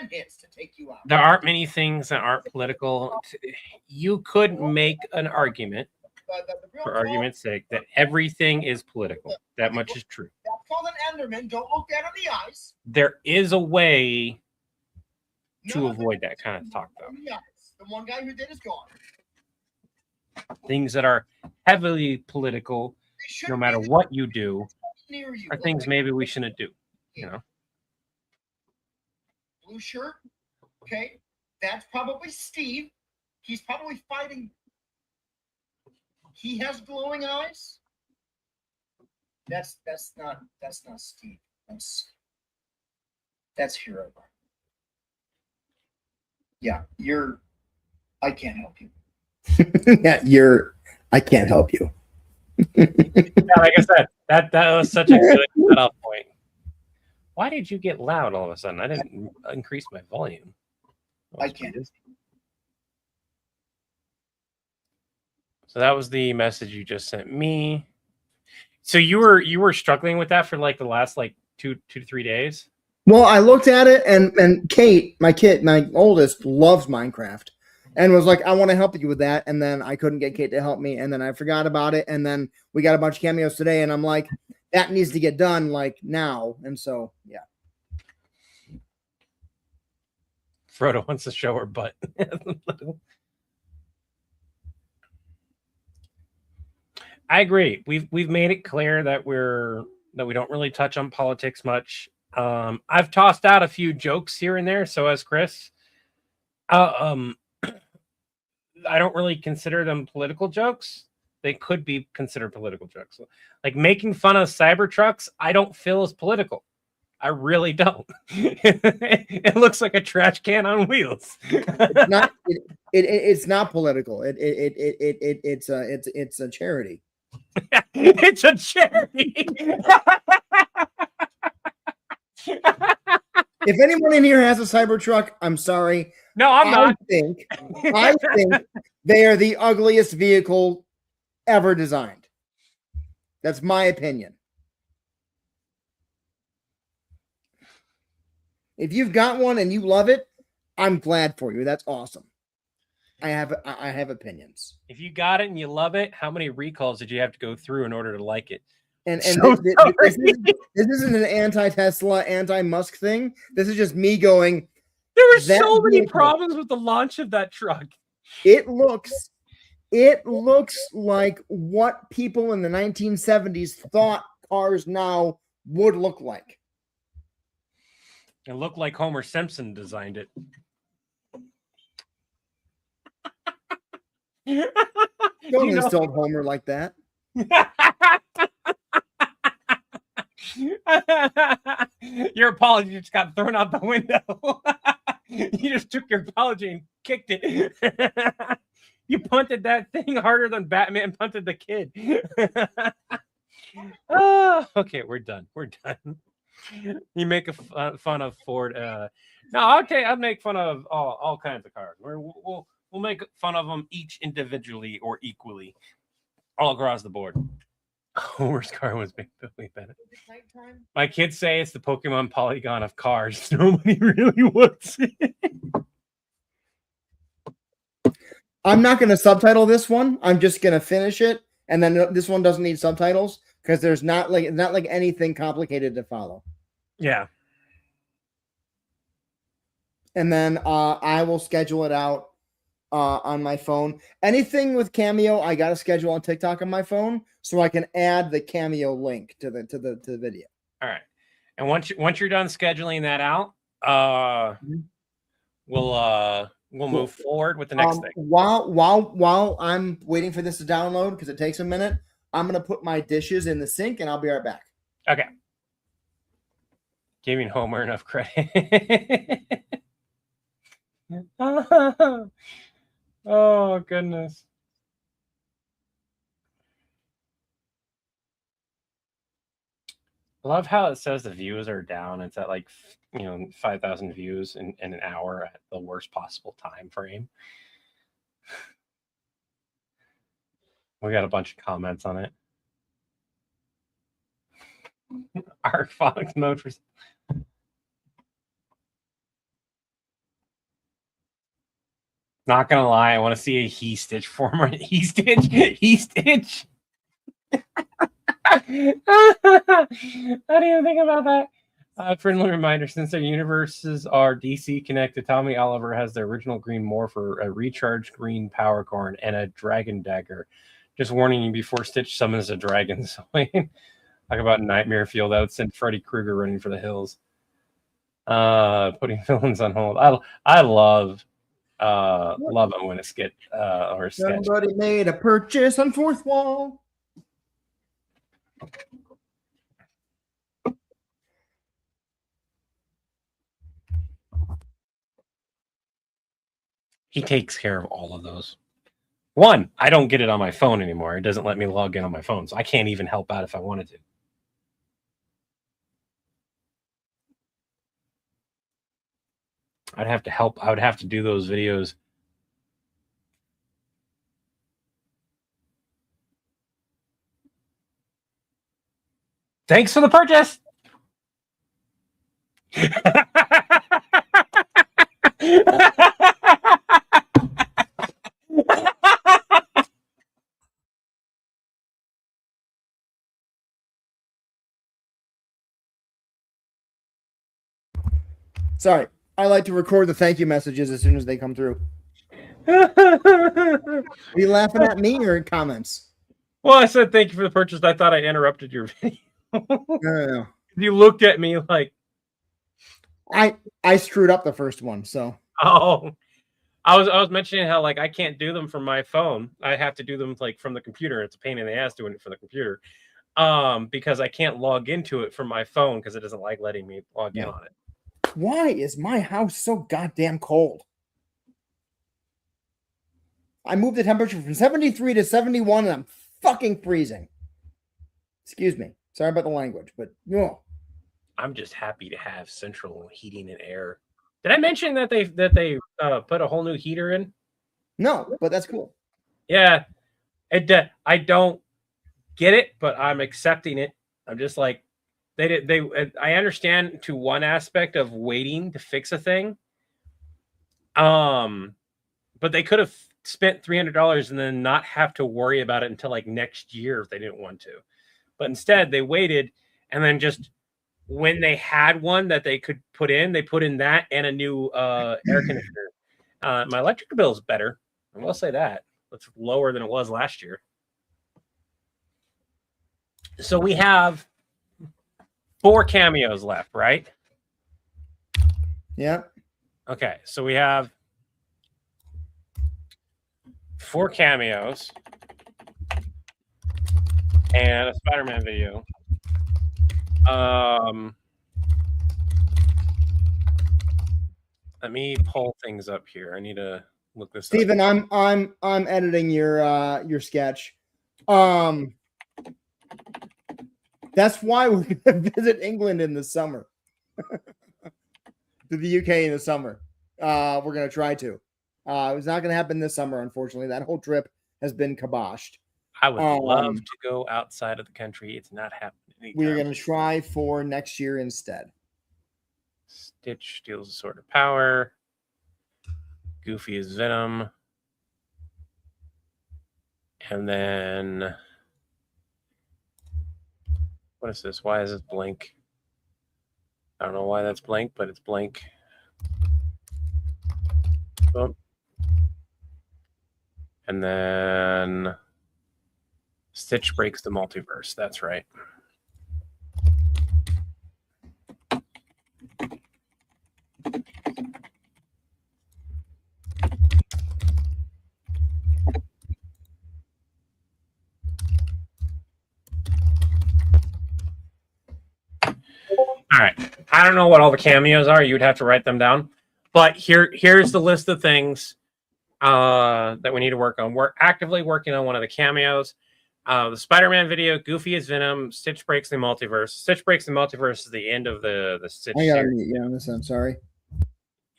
10 hits to take you out. There aren't many things that aren't political. You could make an argument, for argument's sake, that everything is political. That much is true. That's called an Enderman. Don't look dead in the eyes. There is a way to None of avoid it- that kind of talk, though. in the eyes. The one guy who did is gone. Things that are heavily political, They should no be matter what you do, near you. are things maybe we shouldn't do. You know. Blue shirt. Okay, that's probably Steve. He's probably fighting. He has glowing eyes. That's not Steve. That's That's hero. Yeah, I can't help you. Yeah, I can't help you. Yeah, like I said, that was such a good cutoff point. Why did you get loud all of a sudden? I didn't increase my volume. I can't. So that was the message you just sent me. So you were struggling with that for like the last like two to 3 days? Well, I looked at it, and Kate, my oldest, loves Minecraft, and was like, "I want to help you with that." And then I couldn't get Kate to help me, and then I forgot about it, and then we got a bunch of cameos today, and I'm like, "That needs to get done like now." And so, yeah. Frodo wants to show her butt. I agree. We've made it clear that we don't really touch on politics much. I've tossed out a few jokes here and there. So as Chris, I don't really consider them political jokes. They could be considered political jokes. Like making fun of Cybertrucks, I don't feel as political. I really don't. It looks like a trash can on wheels. It's not. It's not political. It's a charity. It's a charity. If anyone in here has a Cybertruck, I'm sorry. No, I'm not. I think they are the ugliest vehicle ever designed. That's my opinion. If you've got one and you love it, I'm glad for you. That's awesome. I have opinions. If you got it and you love it, how many recalls did you have to go through in order to like it? And So this isn't an anti-Tesla, anti-Musk thing. This is just me going. There were that so many vehicle- problems with the launch of that truck. It looks like what people in the 1970s thought cars now would look like. It looked like Homer Simpson designed it. Don't insult Homer like that. Your apology just got thrown out the window. You just took your apology and kicked it. You punted that thing harder than Batman punted the kid. Okay, we're done. We're done. You make fun of Ford. No, okay, I'll make fun of all kinds of cars. We'll make fun of them each individually or equally, all across the board. Homer's car was way better. My kids say it's the Pokemon Polygon of cars. Nobody really wants it. I'm not going to subtitle this one. I'm just going to finish it, and then this one doesn't need subtitles because there's not like anything complicated to follow. Yeah. And then I will schedule it out on my phone. Anything with Cameo, I got to schedule on TikTok on my phone so I can add the Cameo link to the video. All right. And once you're done scheduling that out, we'll move forward with the next thing. While I'm waiting for this to download because it takes a minute, I'm gonna put my dishes in the sink and I'll be right back. Okay. Giving Homer enough credit. Oh goodness. I love how it says the views are down. It's at like 5,000 views in an hour at the worst possible time frame. We got a bunch of comments on it. Arc Fox mode for. Not gonna lie, I want to see a He Stitch former He Stitch. I didn't even think about that. Friendly reminder: since their universes are DC connected, Tommy Oliver has the original Green Morpher, a recharged green power cord, and a dragon dagger. Just warning you before Stitch summons a dragon. So talk about Nightmare Fuel. That would send Freddy Krueger running for the hills. Putting villains on hold. I love it when a skit or a sketch. Somebody made a purchase on Fourth Wall. He takes care of all of those. One, I don't get it on my phone anymore. It doesn't let me log in on my phone, so I can't even help out if I wanted to. I'd have to help. I would have to do those videos. Thanks for the purchase. Sorry, I like to record the thank you messages as soon as they come through. Are you laughing at me or in comments? Well, I said thank you for the purchase. I thought I interrupted your video. No. You looked at me like, I screwed up the first one, so. oh. I was mentioning how like I can't do them from my phone. I have to do them like from the computer. It's a pain in the ass doing it from the computer. Because I can't log into it from my phone because it doesn't like letting me log in on it. Why is my house so goddamn cold? I moved the temperature from 73 to 71 and I'm fucking freezing. Excuse me. Sorry about the language, but I'm just happy to have central heating and air. Did I mention that they put a whole new heater in? No, but that's cool. Yeah. I don't get it, but I'm accepting it. I'm just like I understand to one aspect of waiting to fix a thing. But they could have spent $300 and then not have to worry about it until like next year if they didn't want to. But instead they waited, and then just when they had one that they could put in, they put in that and a new air conditioner. My electric bill is better. I will say that. It's lower than it was last year. So we have 4 cameos left, right? Yeah. Okay, so we have 4 cameos and a Spider-Man video. Let me pull things up here. I need to look this up. Steven, I'm editing your sketch. That's why we're gonna visit England in the summer. To the UK in the summer. We're gonna try to. It's not gonna happen this summer, unfortunately. That whole trip has been kiboshed. I would love to go outside of the country. It's not happening. We're gonna try for next year instead. Stitch steals a sword of power. Goofy is Venom. And then what is this? Why is this blank? I don't know why that's blank, but it's blank. Boom. And then Stitch breaks the multiverse. That's right. All right. I don't know what all the cameos are. You'd have to write them down. But here's the list of things that we need to work on. We're actively working on one of the cameos. The Spider-Man video, Goofy is Venom, Stitch breaks the multiverse. Stitch breaks the multiverse is the end of the Stitch I gotta series. mute you on this. I'm sorry.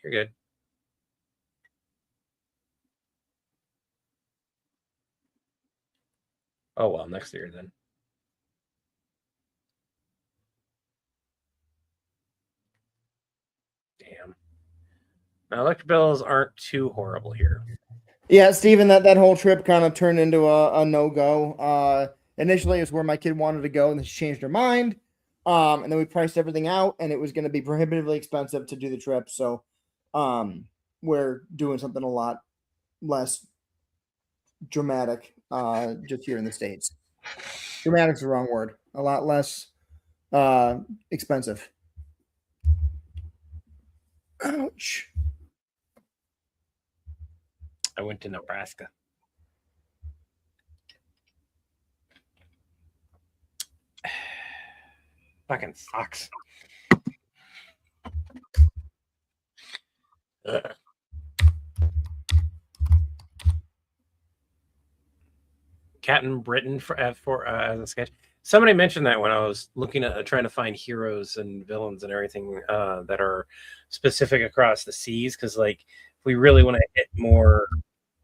You're good. Oh, well, next year then. Damn. Now, electric bills aren't too horrible here. Yeah, Steven, that whole trip kind of turned into a no-go. Initially, it was where my kid wanted to go, and then she changed her mind. And then we priced everything out, and it was going to be prohibitively expensive to do the trip. So we're doing something a lot less dramatic just here in the States. Dramatic's the wrong word. A lot less expensive. Ouch. I went to Nebraska. Fucking sucks. Ugh. Captain Britain for as a sketch. Somebody mentioned that when I was looking at trying to find heroes and villains and everything that are specific across the seas, because like if we really want to hit more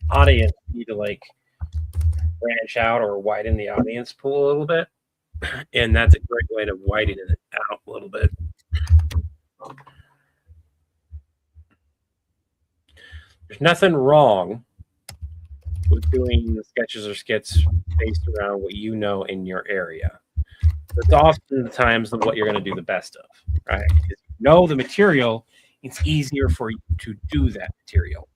audience, we need to like branch out or widen the audience pool a little bit, and that's a great way to widen it out a little bit. There's nothing wrong with doing the sketches or skits based around what you know in your area. It's oftentimes what you're going to do the best of, right? If you know the material, it's easier for you to do that material.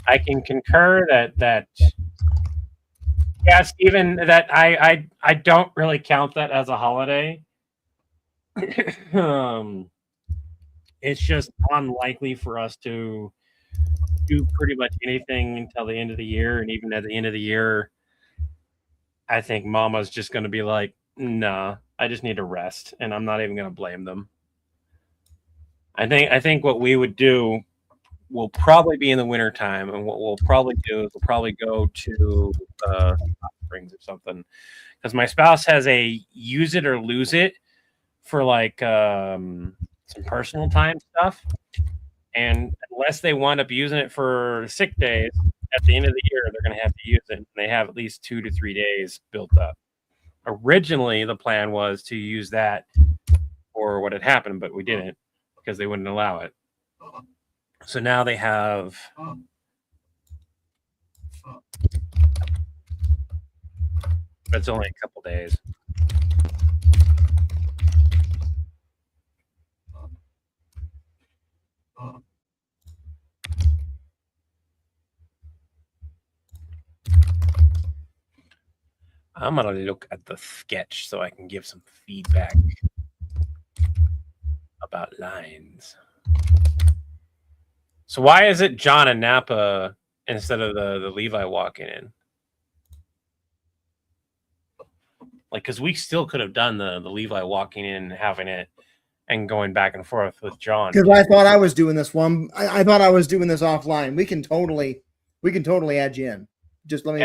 I can concur that yeah, Stephen, that I don't really count that as a holiday. It's just unlikely for us to do pretty much anything until the end of the year, and even at the end of the year, I think Mama's just going to be like, "Nah, I just need to rest," and I'm not even going to blame them. I think what we would do will probably be in the winter time, and what we'll probably do is we'll probably go to Hot Springs or something, because my spouse has a use it or lose it for like some personal time stuff, and unless they wind up using it for sick days at the end of the year, they're going to have to use it. And they have at least 2 to 3 days built up. Originally, the plan was to use that for what had happened, but we didn't because they wouldn't allow it. So now they have but it's only a couple days. I'm going to look at the sketch so I can give some feedback about lines. So why is it John and Napa instead of the Levi walking in? Like, because we still could have done the Levi walking in, having it, and going back and forth with John. Because I thought I was doing this one. I thought I was doing this offline. We can totally add you in. Just let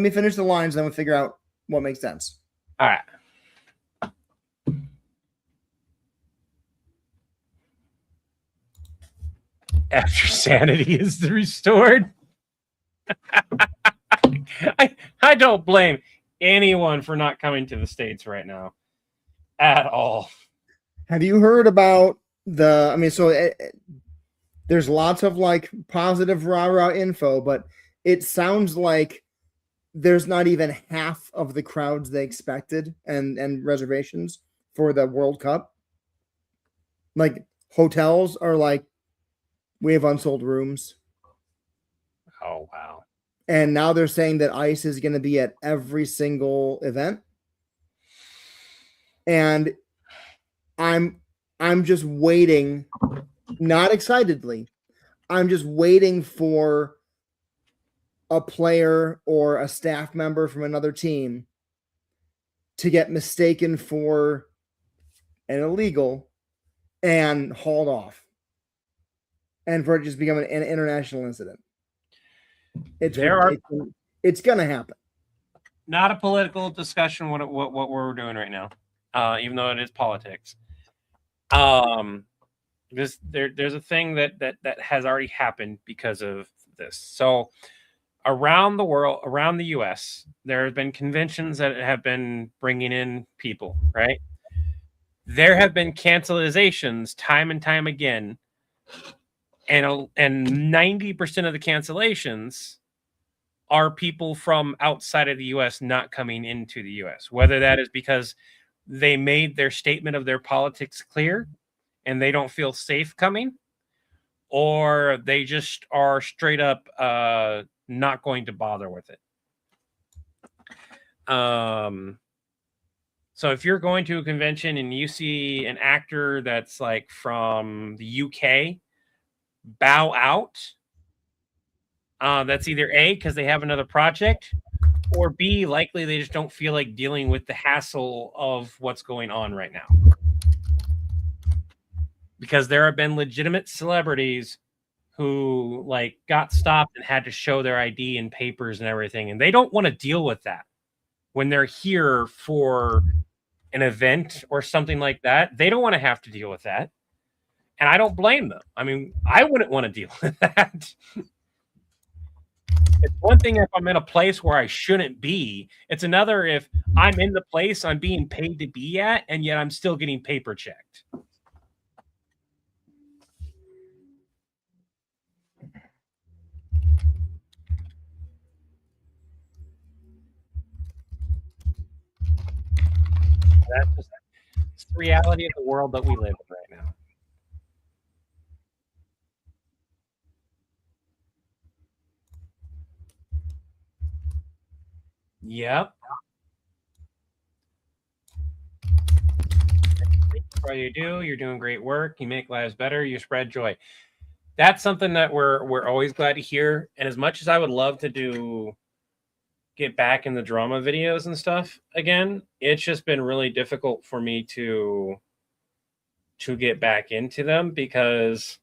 me finish the lines, then we'll figure out what makes sense. All right. After sanity is restored. I don't blame anyone for not coming to the States right now at all. Have you heard about there's lots of like positive rah-rah info, but it sounds like there's not even half of the crowds they expected and reservations for the World Cup. Like hotels are like, we have unsold rooms. Oh, wow. And now they're saying that ICE is going to be at every single event. And I'm just waiting, not excitedly. I'm just waiting for a player or a staff member from another team to get mistaken for an illegal and hauled off, and for it to just become an international incident. It's going to happen. Not a political discussion. What we're doing right now, even though it is politics. There's a thing that has already happened because of this. So around the world, around the U.S., there have been conventions that have been bringing in people, right? There have been cancelizations time and time again, and 90% of the cancellations are people from outside of the U.S. not coming into the U.S., whether that is because they made their statement of their politics clear and they don't feel safe coming, or they just are straight up not going to bother with it. So if you're going to a convention and you see an actor that's like from the UK bow out, that's either A, because they have another project, or B, likely they just don't feel like dealing with the hassle of what's going on right now. Because there have been legitimate celebrities who like got stopped and had to show their ID and papers and everything, and they don't want to deal with that when they're here for an event or something like that. They don't want to have to deal with that, and I don't blame them. I mean, I wouldn't want to deal with that. It's one thing if I'm in a place where I shouldn't be. It's another if I'm in the place I'm being paid to be at, and yet I'm still getting paper checked. It's the reality of the world that we live in right now. Yep. What you do, you're doing great work. You make lives better. You spread joy. That's something that we're always glad to hear. And as much as I would love to get back in the drama videos and stuff again, it's just been really difficult for me to get back into them because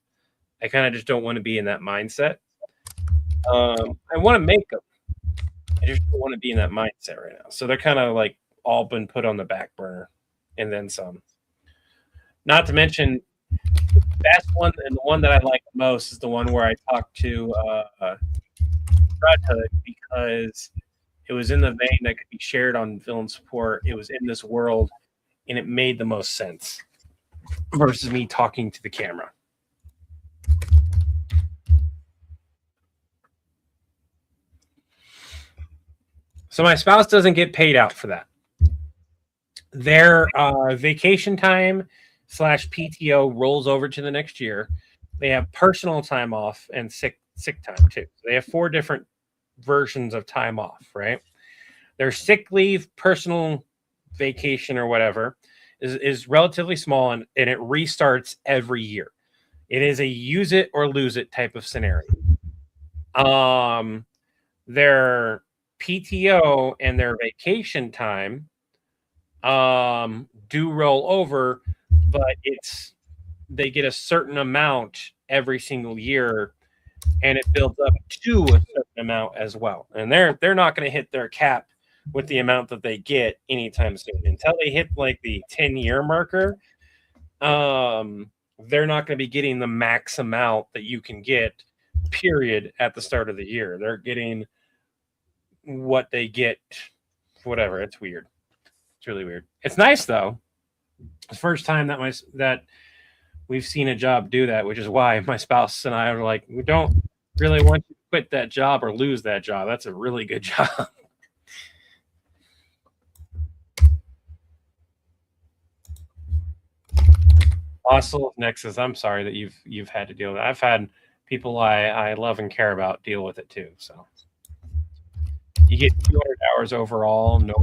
I kind of just don't want to be in that mindset. I want to make them. I just don't want to be in that mindset right now. So they're kind of like all been put on the back burner and then some. Not to mention the best one and the one that I like most is the one where I talked to Hood because it was in the vein that could be shared on villain support. It was in this world and it made the most sense versus me talking to the camera. So my spouse doesn't get paid out for that. Their vacation time / PTO rolls over to the next year. They have personal time off and sick time too. So they have 4 different versions of time off, right? Their sick leave, personal vacation or whatever is relatively small and it restarts every year. It is a use it or lose it type of scenario. Their PTO and their vacation time do roll over, but they get a certain amount every single year and it builds up to a certain amount as well. And they're not going to hit their cap with the amount that they get anytime soon. Until they hit like the 10-year marker, they're not going to be getting the max amount that you can get, period, at the start of the year. They're getting what they get, whatever. It's weird. It's really weird. It's nice though. It's the first time that we've seen a job do that, which is why my spouse and I are like, we don't really want you to quit that job or lose that job. That's a really good job. Also, Nexus, I'm sorry that you've had to deal with it. I've had people I love and care about deal with it too. So you get 200 hours overall, no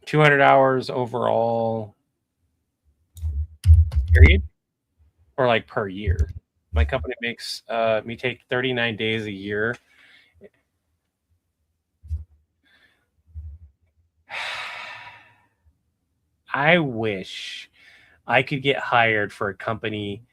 200 hours overall, period, or like per year. My company makes me take 39 days a year. I wish I could get hired for a company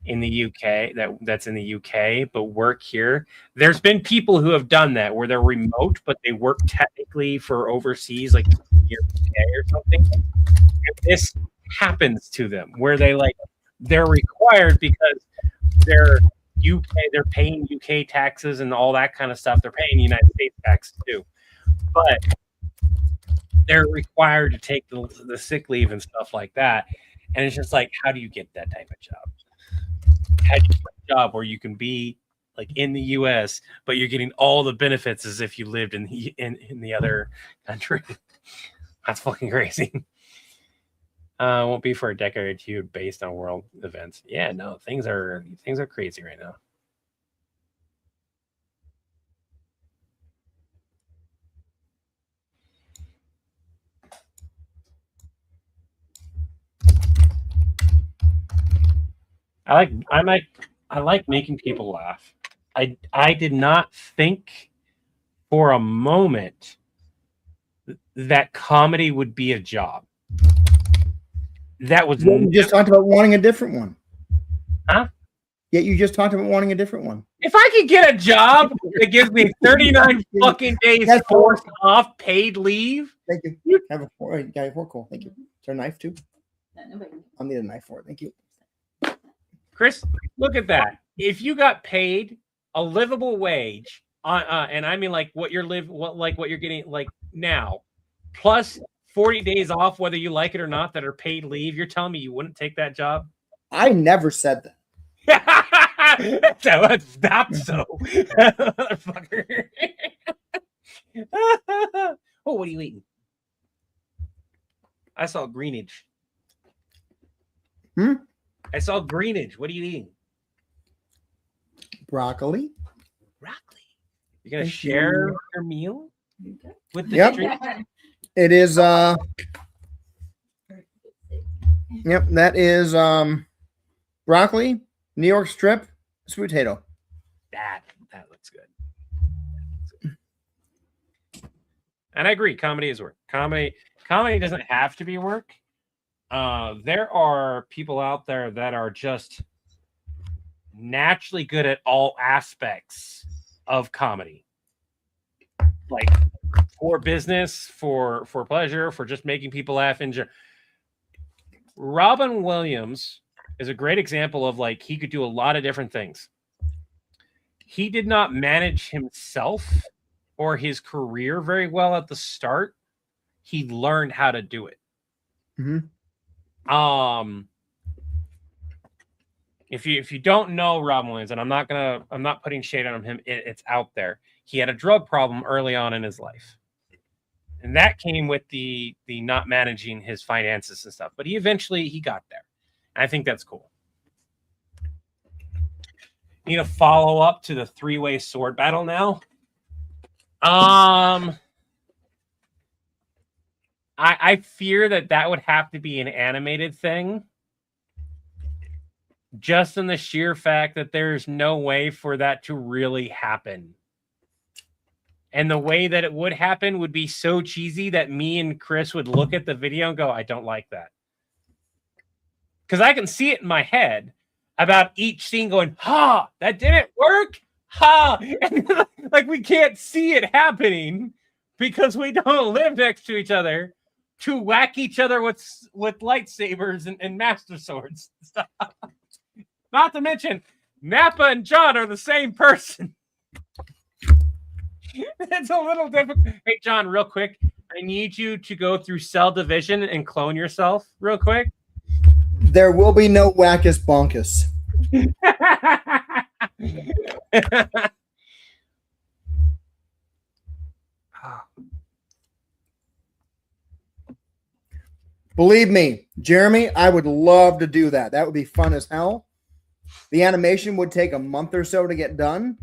in the UK that's in the UK, but work here. There's been people who have done that where they're remote, but they work technically for overseas, like here UK or something. And this happens to them where they're required because they're UK, they're paying UK taxes and all that kind of stuff. They're paying United States taxes too, but they're required to take the sick leave and stuff like that. And it's just like, how do you get that type of job? How do you get a job where you can be like in the US, but you're getting all the benefits as if you lived in the other country? That's fucking crazy. Won't be for a decade or two based on world events. Yeah, no, things are crazy right now. I like making people laugh. I did not think for a moment that comedy would be a job. That was You just talked about wanting a different one. Huh? Yet you just talked about wanting a different one. If I could get a job that gives me 39 fucking days That's forced off paid leave, Thank you. Have a fork. You got a fork. Cool. Thank you. Is there a knife too? I'll need a knife for it. Thank you. Chris, look at that. If you got paid a livable wage and I mean like what you're getting like now, plus 40 days off, whether you like it or not, that are paid leave, you're telling me you wouldn't take that job? I never said that. That's not so. Motherfucker. Oh, what are you eating? I saw greenage. I saw greenage. What are you eating? Broccoli. Broccoli. You're gonna share your meal with the Yep. street? It is Yep, that is broccoli, New York strip, sweet potato. That looks good. And I agree, comedy is work. Comedy doesn't have to be work. There are people out there that are just naturally good at all aspects of comedy, like for business, for pleasure, for just making people laugh. Robin Williams is a great example of like he could do a lot of different things. He did not manage himself or his career very well at the start. He learned how to do it. If you don't know Robin Williams, and I'm not putting shade on him, it's out there. He had a drug problem early on in his life, and that came with the not managing his finances and stuff. But he eventually got there. And I think that's cool. Need a follow up to the 3-way sword battle now. I fear that would have to be an animated thing. Just in the sheer fact that there's no way for that to really happen. And the way that it would happen would be so cheesy that me and Chris would look at the video and go, I don't like that. Because I can see it in my head about each scene going, ha, that didn't work. Ha. And like we can't see it happening because we don't live next to each other to whack each other with lightsabers and master swords. Not to mention, Nappa and John are the same person. It's a little difficult. Hey, John, real quick. I need you to go through cell division and clone yourself real quick. There will be no wackus bonkus. Believe me, Jeremy, I would love to do that. That would be fun as hell. The animation would take a month or so to get done.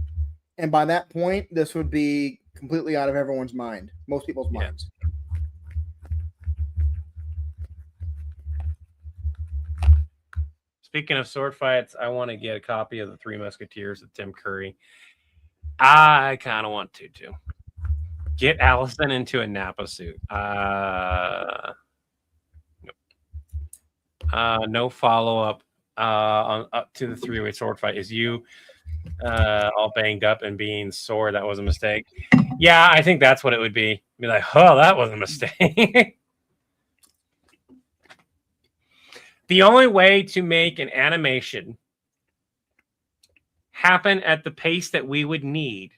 And by that point, this would be completely out of everyone's mind, most people's minds. Speaking of sword fights, I want to get a copy of the Three Musketeers of Tim Curry. I kind of want to too. Get Allison into a Nappa suit. No follow up on up to the 3-way sword fight. Is you all banged up and being sore? That was a mistake. Yeah, I think that's what it would be. Be like, oh, that was a mistake. The only way to make an animation happen at the pace that we would need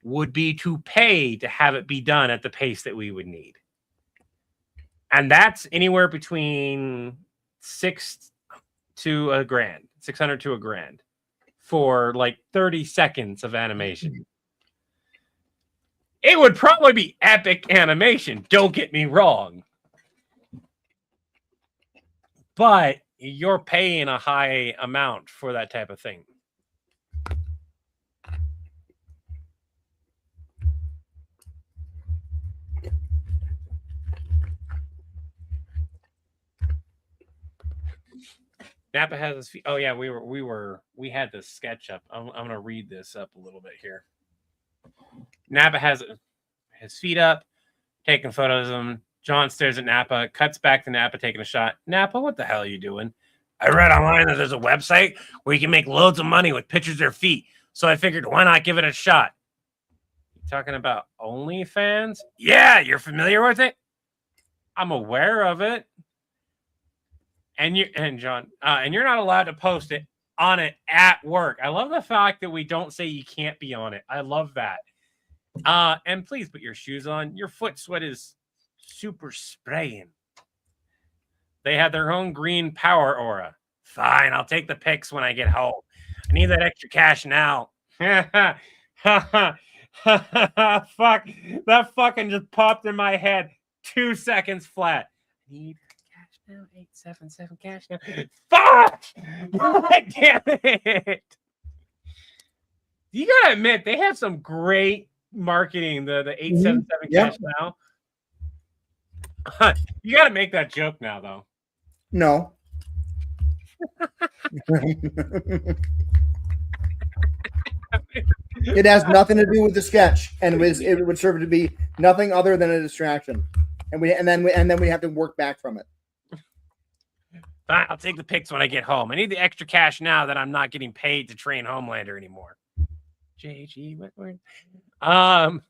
would be to pay to have it be done at the pace that we would need. And that's anywhere between $600 to $1,000 for like 30 seconds of animation. It would probably be epic animation, don't get me wrong. But you're paying a high amount for that type of thing. Nappa has his feet. Oh yeah, we had this sketch up. I'm gonna read this up a little bit here. Nappa has his feet up, taking photos of him. John stares at Nappa, cuts back to Nappa taking a shot. Nappa, what the hell are you doing? I read online that there's a website where you can make loads of money with pictures of their feet. So I figured, why not give it a shot? You talking about OnlyFans? Yeah, you're familiar with it? I'm aware of it. And John, and you're not allowed to post it on it at work. I love the fact that we don't say you can't be on it. I love that. And please put your shoes on. Your foot sweat is super spraying. They have their own green power aura. Fine, I'll take the pics when I get home. I need that extra cash now. Fuck, that fucking just popped in my head 2 seconds flat. I need cash now, 877 cash now. Fuck! God damn it! You gotta admit, they have some great marketing, the 877 cash now. You gotta make that joke now, though. No. It has nothing to do with the sketch, and it would serve to be nothing other than a distraction, and then we have to work back from it. Fine, I'll take the pics when I get home. I need the extra cash now that I'm not getting paid to train Homelander anymore. JG Whitworth.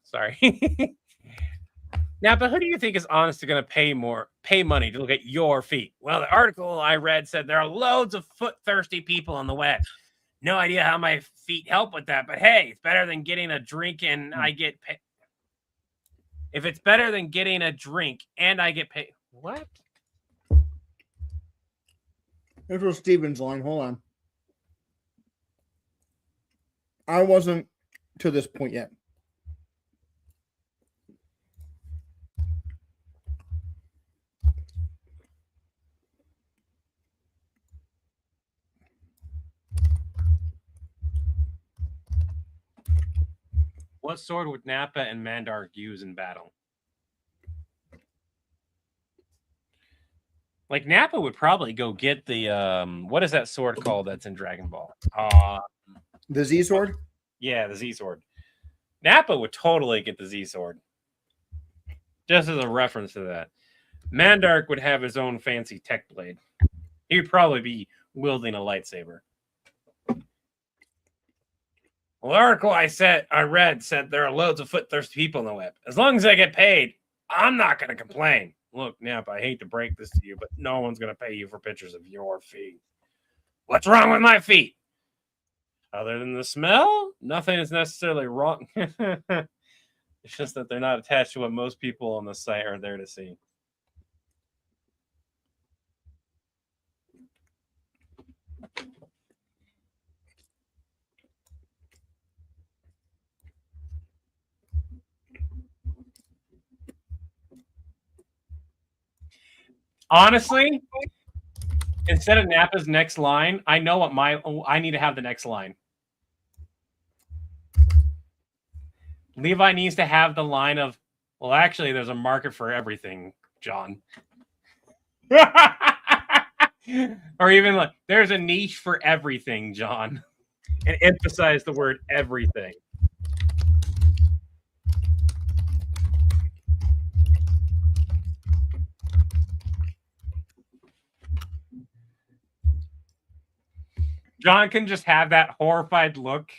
Sorry. Now, but who do you think is honestly going to pay money to look at your feet? Well, the article I read said there are loads of foot-thirsty people on the web. No idea how my feet help with that, but hey, it's better than getting a drink and I get paid. If it's better than getting a drink and I get paid, what? This was Steven's line. Hold on. I wasn't to this point yet. What sword would Nappa and Mandark use in battle? Like Nappa would probably go get the what is that sword called that's in Dragon Ball? The Z sword? Yeah, the Z sword. Nappa would totally get the Z sword. Just as a reference to that. Mandark would have his own fancy tech blade. He would probably be wielding a lightsaber. Well, the article I read said there are loads of foot-thirsty people on the web. As long as I get paid, I'm not going to complain. Look, Nap, I hate to break this to you, but no one's going to pay you for pictures of your feet. What's wrong with my feet? Other than the smell, nothing is necessarily wrong. It's just that they're not attached to what most people on the site are there to see. Honestly, instead of Nappa's next line, I know what I need to have the next line. Levi needs to have the line of, well, actually, there's a market for everything, John. Or even like, there's a niche for everything, John. And emphasize the word everything. John can just have that horrified look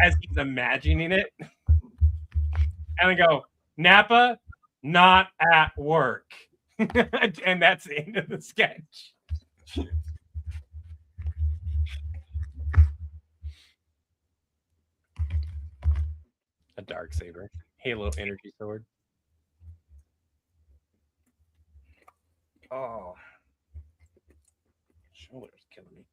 as he's imagining it. And then go, Nappa, not at work. And that's the end of the sketch. A dark saber. Halo energy sword. Oh. Shoulder's killing me.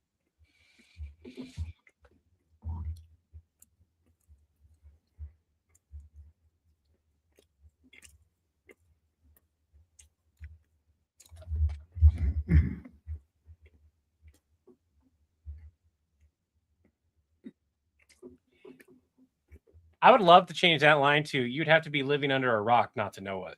I would love to change that line to, you'd have to be living under a rock not to know it.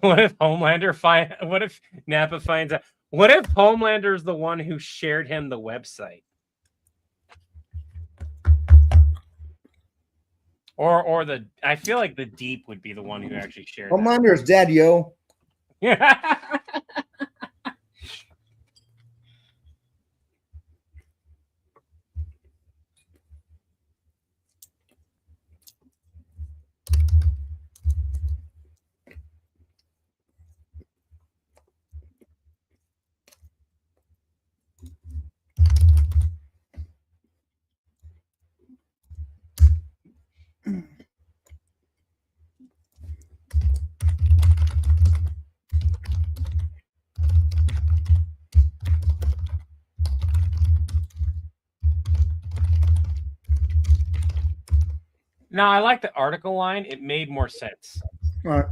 What if What if Nappa finds out? What if Homelander's the one who shared him the website? Or I feel like the Deep would be the one who actually shared. Homelander's dead, yo. Yeah. Now I like the article line. It made more sense. All right.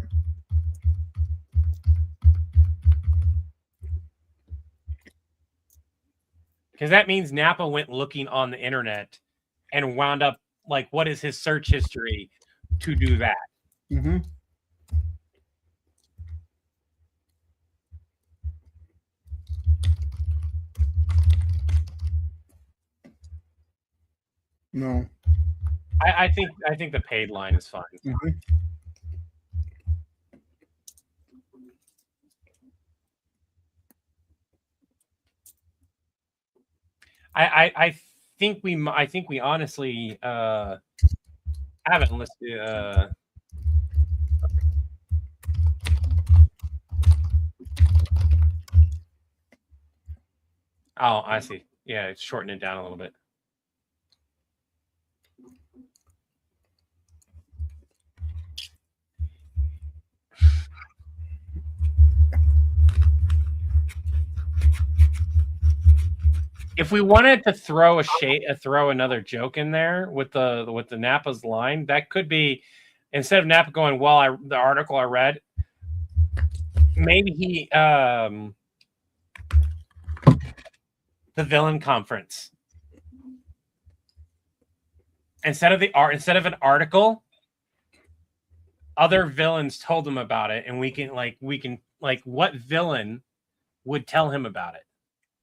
Because that means Nappa went looking on the internet and wound up like, what is his search history to do that? Mm-hmm. No. I think the paid line is fine. Mm-hmm. I think we honestly haven't listed. Oh, I see. Yeah, it's shortening it down a little bit. If we wanted to throw throw another joke in there with the Nappa's line, that could be, instead of Nappa going, "Well, the article I read," maybe he the villain conference instead of an article, other villains told him about it, and we can what villain would tell him about it?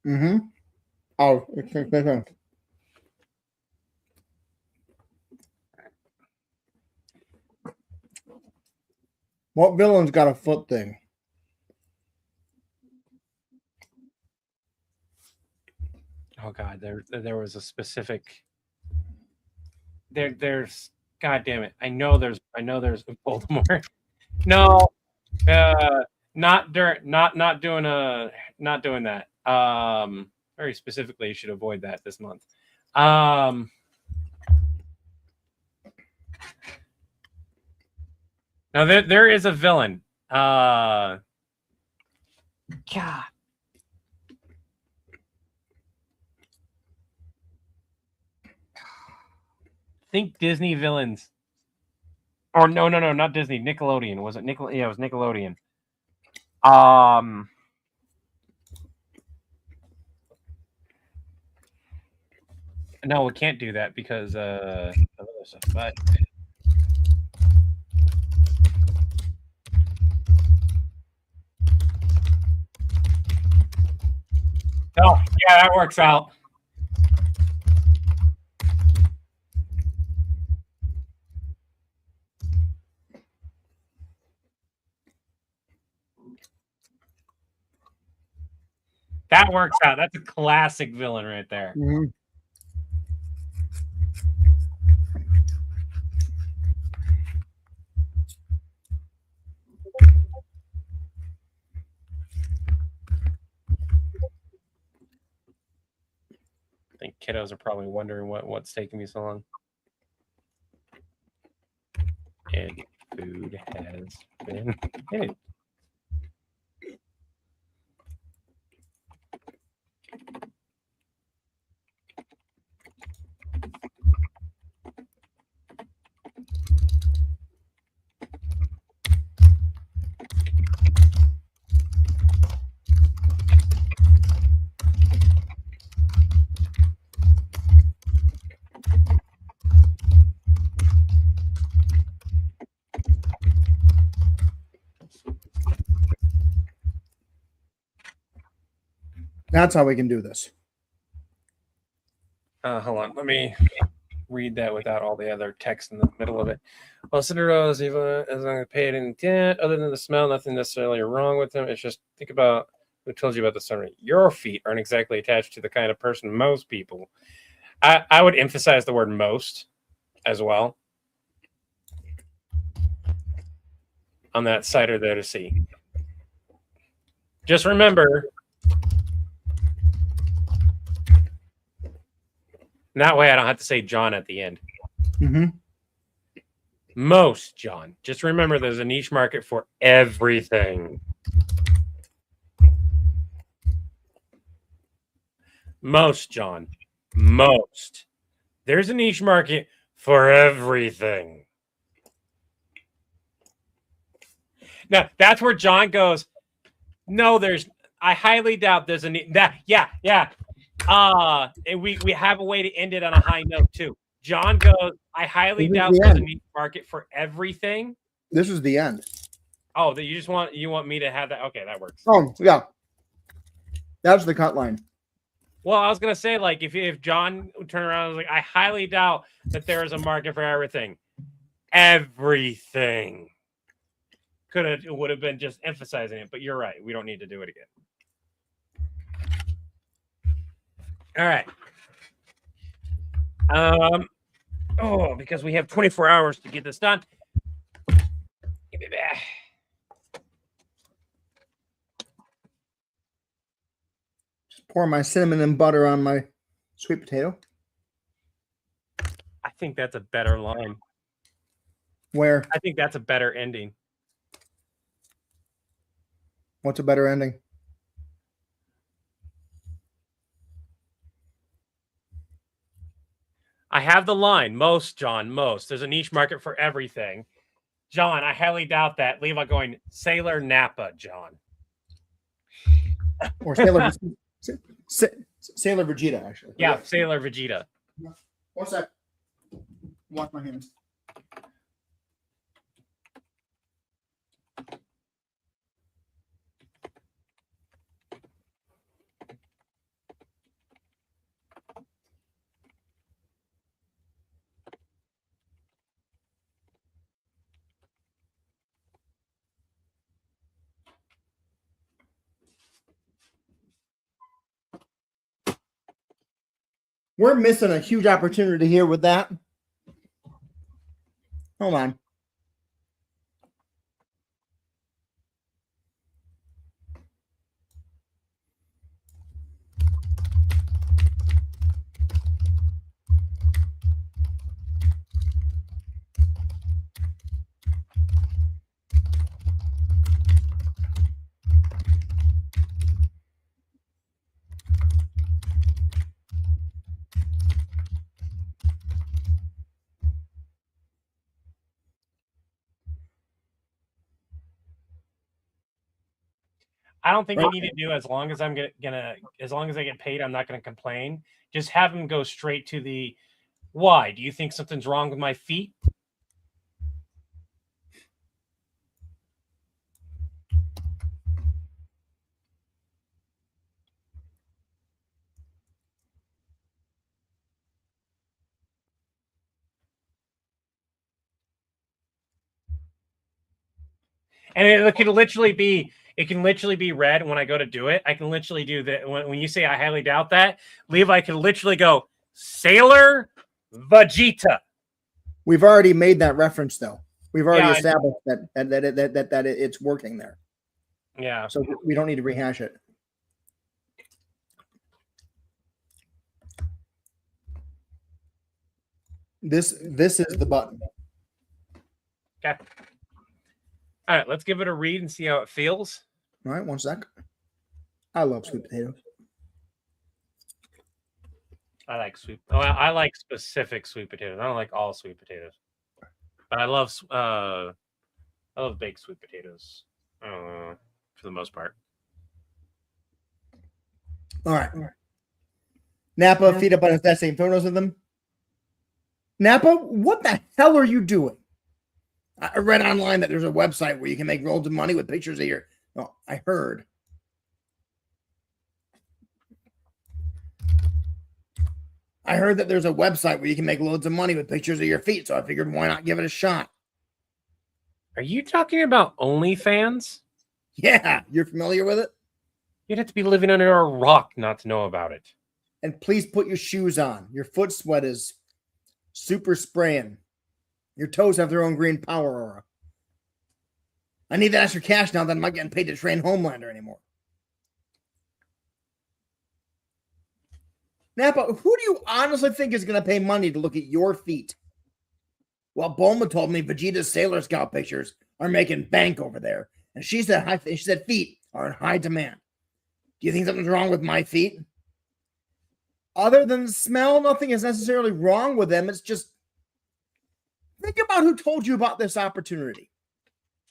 Mm-hmm. Oh, it's what villain's got a foot thing? Oh God, there was a specific. There's God damn it! I know there's Voldemort. No, not doing that. Very specifically, you should avoid that this month. No, there is a villain. God. Think Disney villains. Or no, not Disney. Nickelodeon. Was it Nickelodeon? Yeah, it was Nickelodeon. No, we can't do that because of other stuff. But oh, yeah, that works out. That works out. That's a classic villain right there. Mm-hmm. I think kiddos are probably wondering what's taking me so long. And food has been hidden. That's how we can do this. Hold on. Let me read that without all the other text in the middle of it. Well, Cinderella is even as I paid in debt, other than the smell, nothing necessarily wrong with them. It's just think about who told you about the sun. Your feet aren't exactly attached to the kind of person most people. I would emphasize the word most as well on that cider there to see. Just remember, that way I don't have to say John at the end. Mm-hmm. Most, John. Just remember there's a niche market for everything. Most, John. Most. There's a niche market for everything. Now, that's where John goes, no, I highly doubt there's a need. Yeah. And we have a way to end it on a high note, too. John goes, I highly doubt there's a niche market for everything. This is the end. Oh, that you want me to have that? Okay, that works. Oh, yeah. That's the cut line. Well, I was gonna say, like, if John would turn around and was like, I highly doubt that there is a market for everything. Everything. Would have been just emphasizing it, but you're right. We don't need to do it again. All right. Because we have 24 hours to get this done. Give me back. Pour my cinnamon and butter on my sweet potato. I think that's a better line. Where? I think that's a better ending. What's a better ending? I have the line. Most, John, most. There's a niche market for everything. John, I highly doubt that. Levi going, Sailor Napa, John. Or Sailor Sailor Vegeta, actually. Yeah, Sailor Vegeta. One sec. Wash my hands. We're missing a huge opportunity here with that. Hold on. I don't think you need to do as long as I'm gonna as long as I get paid, I'm not gonna complain. Just have him go straight to the why. Do you think something's wrong with my feet? And it can literally be red when I go to do it. I can literally do that when you say I highly doubt that. Levi can literally go Sailor Vegeta. We've already made that reference, though. We've already established that it's working there. Yeah. So we don't need to rehash it. This is the button. Okay. All right, let's give it a read and see how it feels. All right, one sec. I love sweet potatoes. I like specific sweet potatoes. I don't like all sweet potatoes, but I love baked sweet potatoes for the most part. All right. Napa, feed up on that same photos of them. Napa, what the hell are you doing? I read online that there's a website where you can make rolls of money with pictures of your. Oh, I heard. I heard that there's a website where you can make loads of money with pictures of your feet, so I figured why not give it a shot? Are you talking about OnlyFans? Yeah, you're familiar with it? You'd have to be living under a rock not to know about it. And please put your shoes on. Your foot sweat is super spraying. Your toes have their own green power aura. I need that extra cash now that I'm not getting paid to train Homelander anymore. Nappa, who do you honestly think is going to pay money to look at your feet? Well, Bulma told me Vegeta's Sailor Scout pictures are making bank over there. And she said feet are in high demand. Do you think something's wrong with my feet? Other than the smell, nothing is necessarily wrong with them. It's just, think about who told you about this opportunity.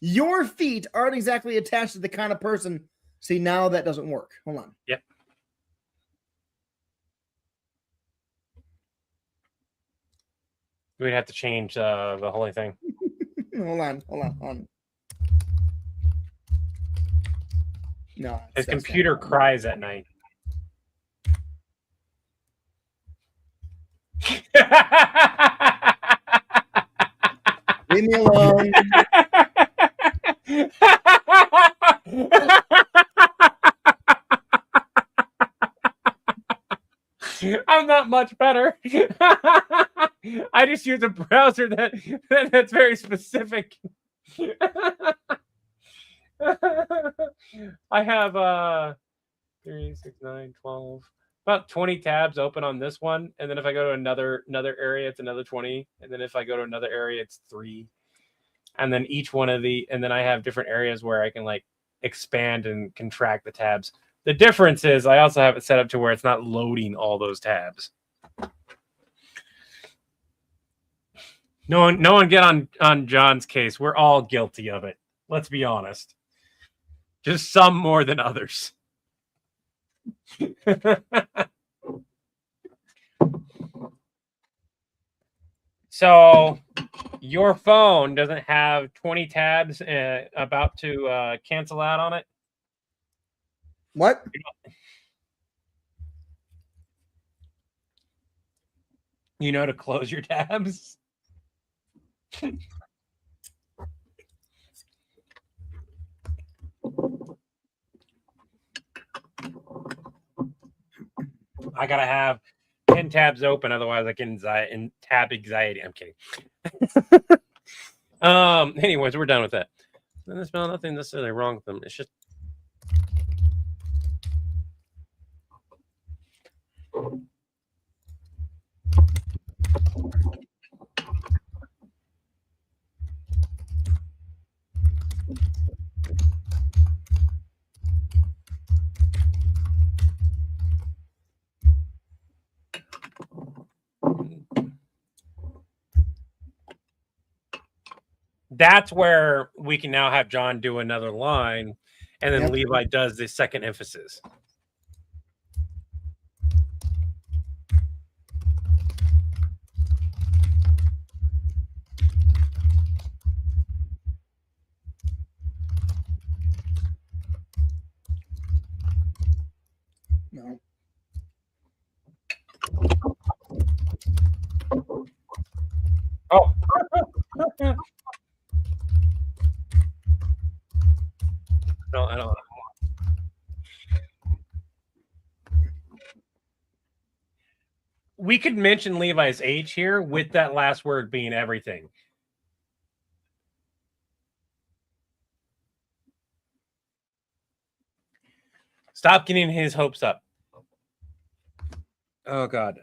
Your feet aren't exactly attached to the kind of person. See, now that doesn't work. Hold on. Yep. We'd have to change the whole thing. Hold on. No. His computer cries at night. Leave me alone. I'm not much better. I just use a browser that's very specific. I have 3, 6, 9, 12, about 20 tabs open on this one, and then if I go to another area, it's another 20, and then if I go to another area, it's 3, and then each one of and then I have different areas where I can like expand and contract the tabs. The difference is I also have it set up to where it's not loading all those tabs. No one get on John's case. We're all guilty of it. Let's be honest. Just some more than others. So your phone doesn't have 20 tabs about to cancel out on it? What? You know to close your tabs? I gotta have 10 tabs open, otherwise I get tab anxiety. I'm kidding. Anyways, we're done with that. Then there's nothing necessarily wrong with them. It's just that's where we can now have John do another line, and then Levi does the second emphasis. No. Oh. No, I don't. We could mention Levi's age here with that last word being everything. Stop getting his hopes up. Oh God.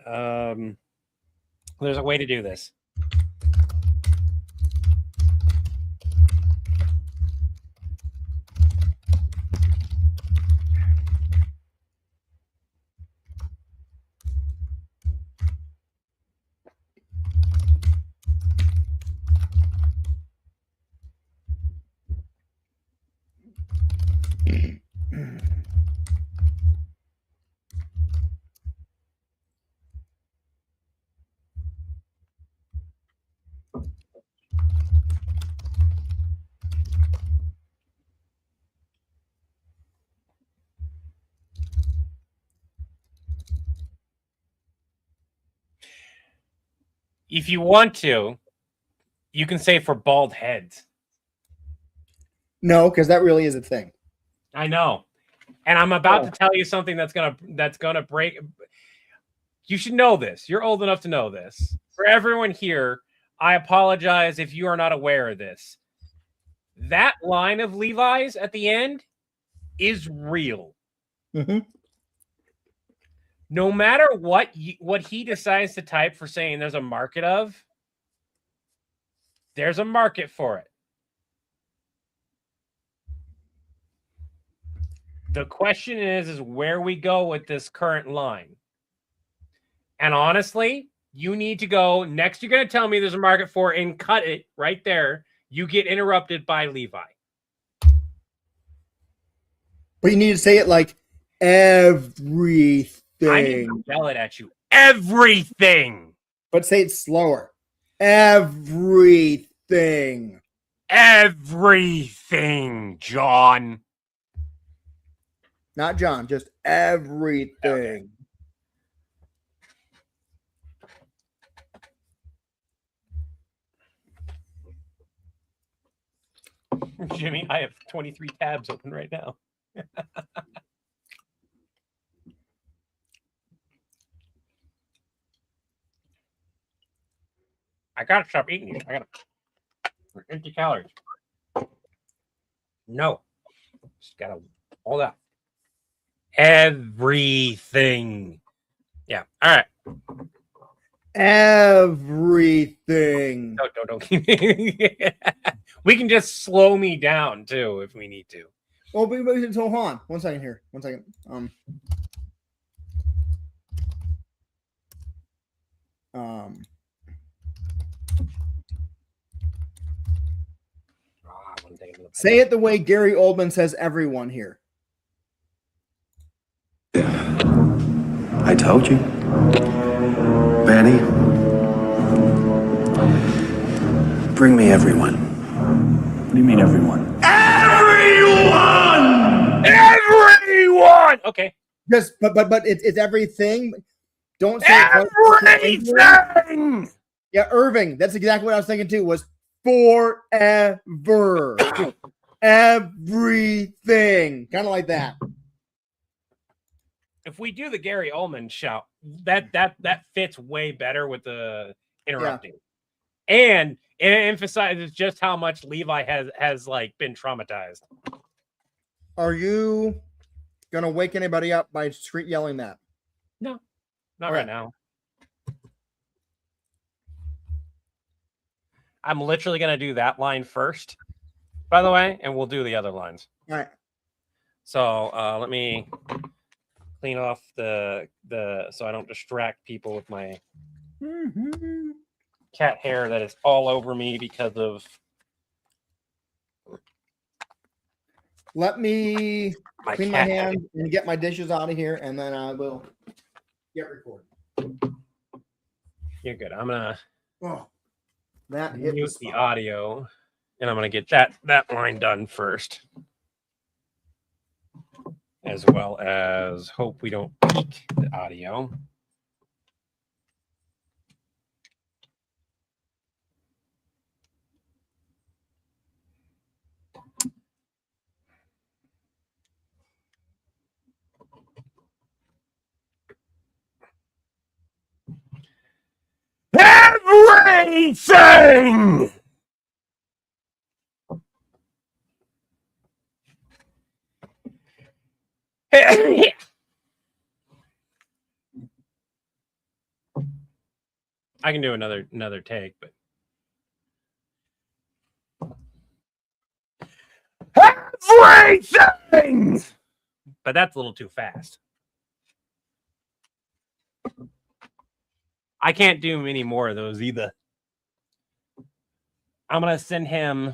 There's a way to do this. If you want to, you can say for bald heads. No, because that really is a thing. I know. And I'm about to tell you something that's gonna break. You should know this. You're old enough to know this. For everyone here, I apologize if you are not aware of this. That line of Levi's at the end is real. Mm-hmm. No matter what he decides to type for saying there's a market of, there's a market for it. The question is where we go with this current line. And honestly, you need to go next. You're going to tell me there's a market for it and cut it right there. You get interrupted by Levi. But you need to say it like everything. I need to yell it at you. Everything. But say it slower. Everything. Everything, John. Not John, just everything. Okay. Jimmy, I have 23 tabs open right now. I gotta stop eating these. I gotta empty calories. No. Just gotta hold up. Everything. Yeah. All right. Everything. Don't. We can just slow me down too if we need to. Well, so hold on. 1 second here. 1 second. Say it the way Gary Oldman says everyone here. I told you. Vanny, bring me everyone. What do you mean everyone? Everyone! Everyone! Okay. Just but it's everything. Don't say everything. Yeah, Irving. That's exactly what I was thinking too. Was forever. Everything. Kind of like that. If we do the Gary Oldman shout, that fits way better with the interrupting. Yeah. And it emphasizes just how much Levi has like been traumatized. Are you gonna wake anybody up by street yelling that? No, not right now. I'm literally gonna do that line first, by the way, and we'll do the other lines. All right. So let me clean off the so I don't distract people with my cat hair that is all over me because of. Let me clean my hands and get my dishes out of here, and then I will get recorded. You're good. I'm gonna that mute the audio, and I'm gonna get that line done first, as well as hope we don't peak the audio. Everything! I can do another take, but everything! But that's a little too fast. I can't do many more of those either. I'm going to send him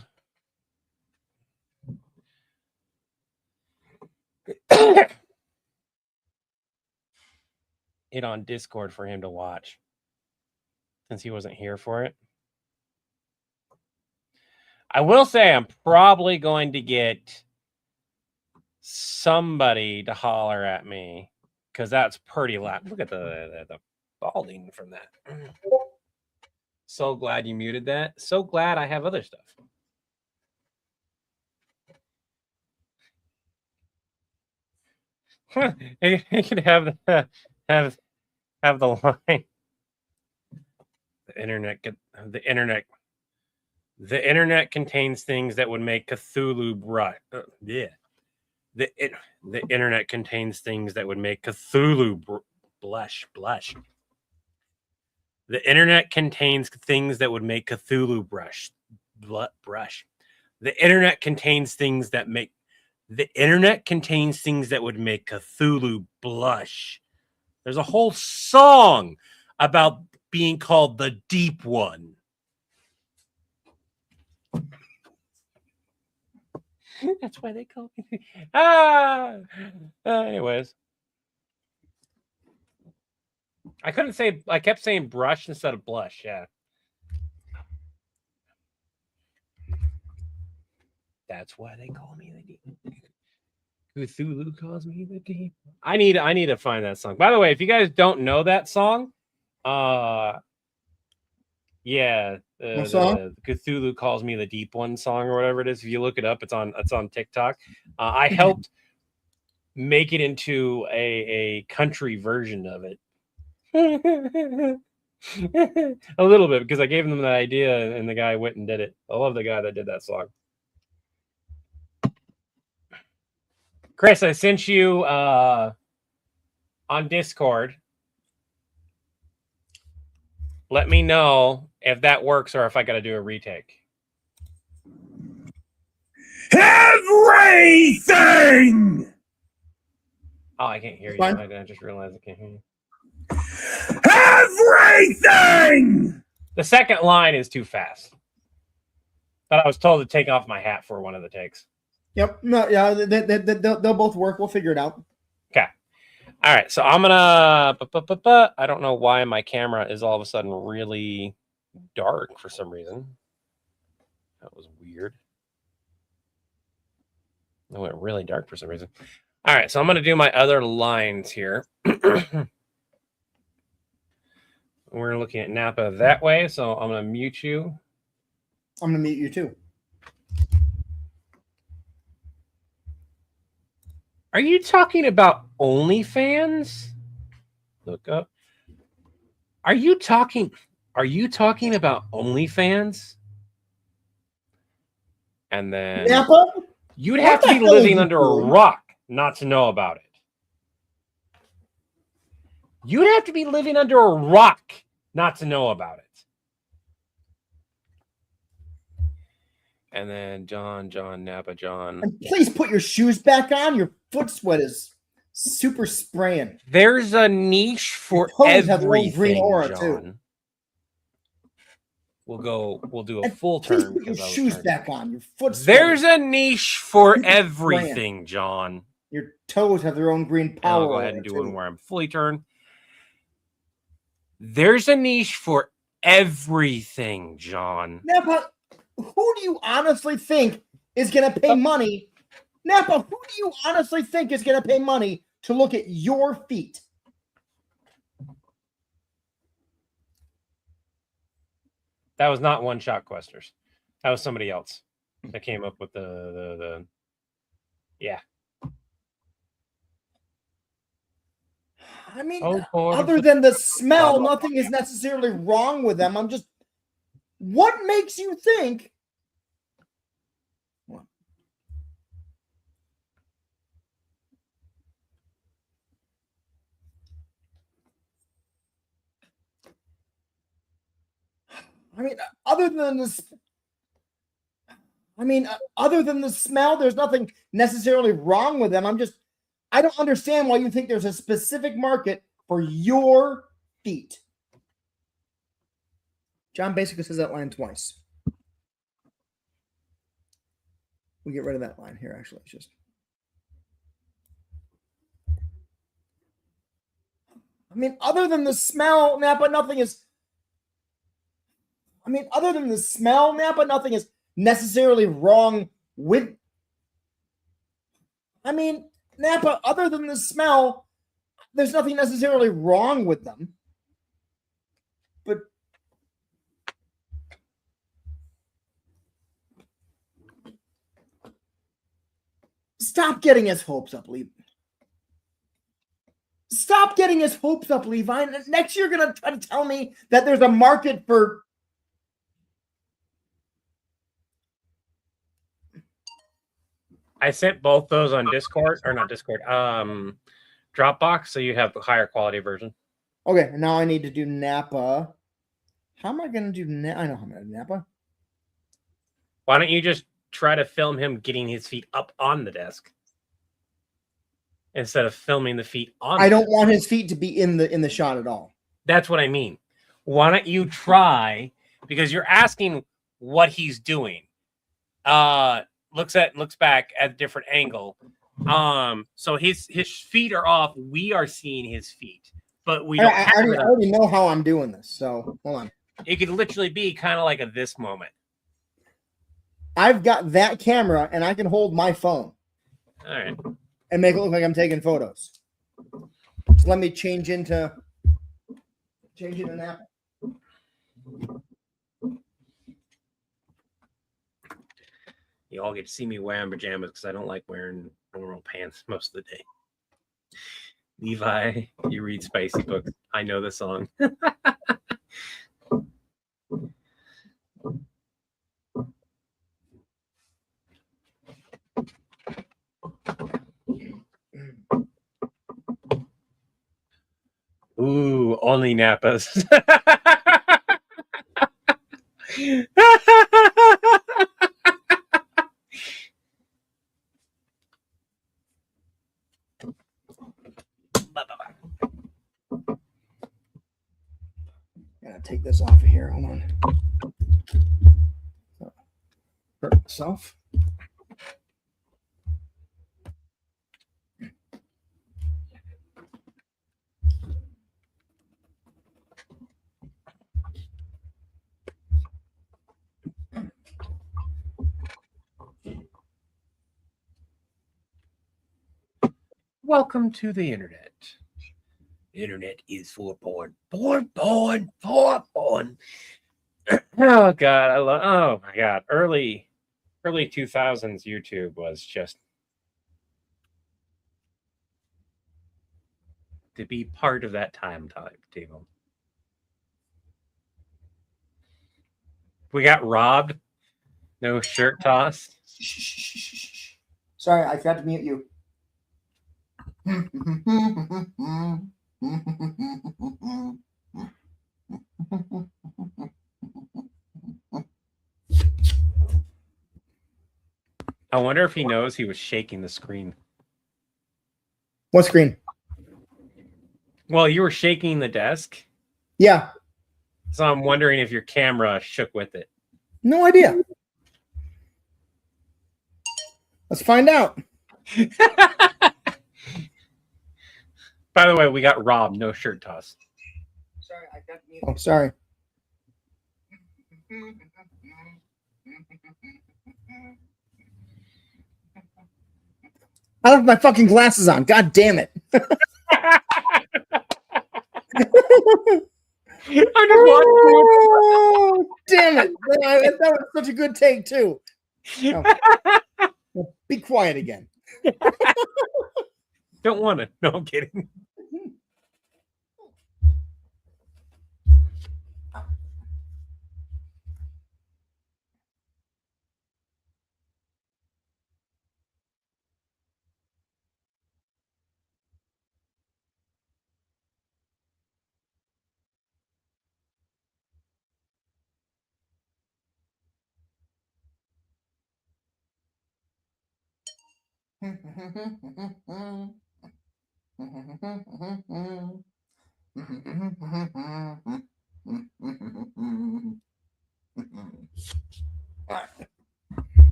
it on Discord for him to watch since he wasn't here for it. I will say I'm probably going to get somebody to holler at me because that's pretty loud. Look at the balding from that. So glad you muted that. So glad I have other stuff. You can have the line. The internet contains things that would make Cthulhu The internet contains things that would make Cthulhu blush. The internet contains things that would make Cthulhu brush. The internet contains things that make the internet contains things that would make Cthulhu blush. There's a whole song about being called the Deep One. That's why they call me. Anyways, I couldn't say. I kept saying brush instead of blush. Yeah. That's why they call me the Deep. Cthulhu calls me the Deep. I need to find that song. By the way, if you guys don't know that song, yeah, What song? the Cthulhu calls me the Deep One song or whatever it is. If you look it up, it's on TikTok. I helped make it into a country version of it. A little bit, because I gave them that idea and the guy went and did it. I love the guy that did that song. Chris, I sent you on Discord. Let me know if that works or if I got to do a retake. Everything! Oh, I can't hear you. Fine. I just realized I can't hear you. Everything! The second line is too fast. But I was told to take off my hat for one of the takes. Yep. No. Yeah. They'll both work. We'll figure it out. Okay. All right. So I'm gonna. I don't know why my camera is all of a sudden really dark for some reason. That was weird. It went really dark for some reason. All right. So I'm gonna do my other lines here. We're looking at Napa that way. So I'm gonna mute you. I'm gonna mute you too. Are you talking about OnlyFans? Look up. Are you talking about OnlyFans? And then Napa? you'd What have to the be hell are living you under doing? a rock not to know about it. You'd have to be living under a rock not to know about it. And then John, Napa, John. And please put your shoes back on. Your foot sweat is super spraying. There's a niche for toes have their own everything, green aura, John. too. We'll do a And full please turn. put your because I was shoes trying- back on. Your foot sweat. There's a niche for Super spraying. everything, John. Your toes have their own green And power. I'll go ahead and do aura, one too. where I'm fully turned. There's a niche for everything, John. Napa, who do you honestly think is going to pay money? Napa, who do you honestly think is going to pay money to look at your feet? That was not One Shot Questers. That was somebody else that came up with the yeah. I mean, Oh, boy. other than the smell, nothing is necessarily wrong with them. I'm just, what makes you think? I mean, other than this, other than the smell, there's nothing necessarily wrong with them. I don't understand why you think there's a specific market for your feet. John basically says that line twice. We get rid of that line here, actually. It's just. I mean, other than the smell, Napa, nothing is. I mean, other than the smell, Napa, nothing is necessarily wrong with. I mean, Napa, other than the smell, there's nothing necessarily wrong with them. But Stop getting his hopes up, Levi. Stop getting his hopes up, Levi. Next year, you're going to try to tell me that there's a market for... I sent both those on Discord, or not Discord, Dropbox, so you have the higher quality version. Okay, now I need to do Napa. How am I going to do Napa? I know how I'm going to do Napa. Why don't you just try to film him getting his feet up on the desk instead of filming the feet on? I don't want his feet to be in the shot at all. That's what I mean. Why don't you try, because you're asking what he's doing. Looks back at a different angle. So his feet are off. We are seeing his feet, but we don't. I already know how I'm doing this. So hold on. It could literally be kind of like a this moment. I've got that camera, and I can hold my phone. All right. And make it look like I'm taking photos. So let me change into that. You all get to see me wearing pajamas because I don't like wearing normal pants most of the day. Levi, you read spicy books. I know the song. Ooh, only Napas. Gotta take this off of here. Hold on. Hurt myself. Welcome to the internet. Internet is for porn. Porn. Oh God, oh my God. Early 2000s YouTube was just to be part of that time table. We got robbed. No shirt toss. Sorry, I forgot to mute you. I wonder if he knows he was shaking the screen. What screen? Well, you were shaking the desk. Yeah. So I'm wondering if your camera shook with it. No idea. Let's find out. By the way, we got robbed. No shirt toss. Sorry, I got mute. Oh, sorry. I left my fucking glasses on. God damn it. Oh, damn it. That was such a good take, too. Oh. Well, be quiet again. Don't want to. No, I'm kidding.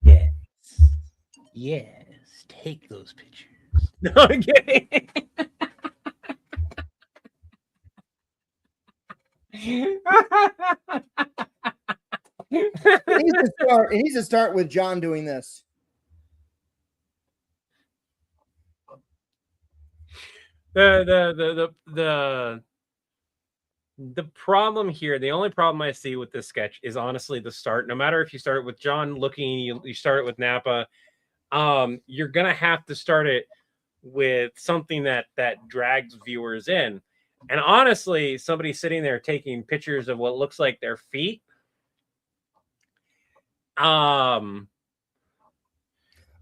Yes. Yes. Take those pictures. No, I'm kidding. It needs to start with John doing this. The problem here, the only problem I see with this sketch is honestly the start. No matter if you start it with John looking, you start it with Napa. you're gonna have to start it with something that drags viewers in. And honestly, somebody sitting there taking pictures of what looks like their feet. Oh,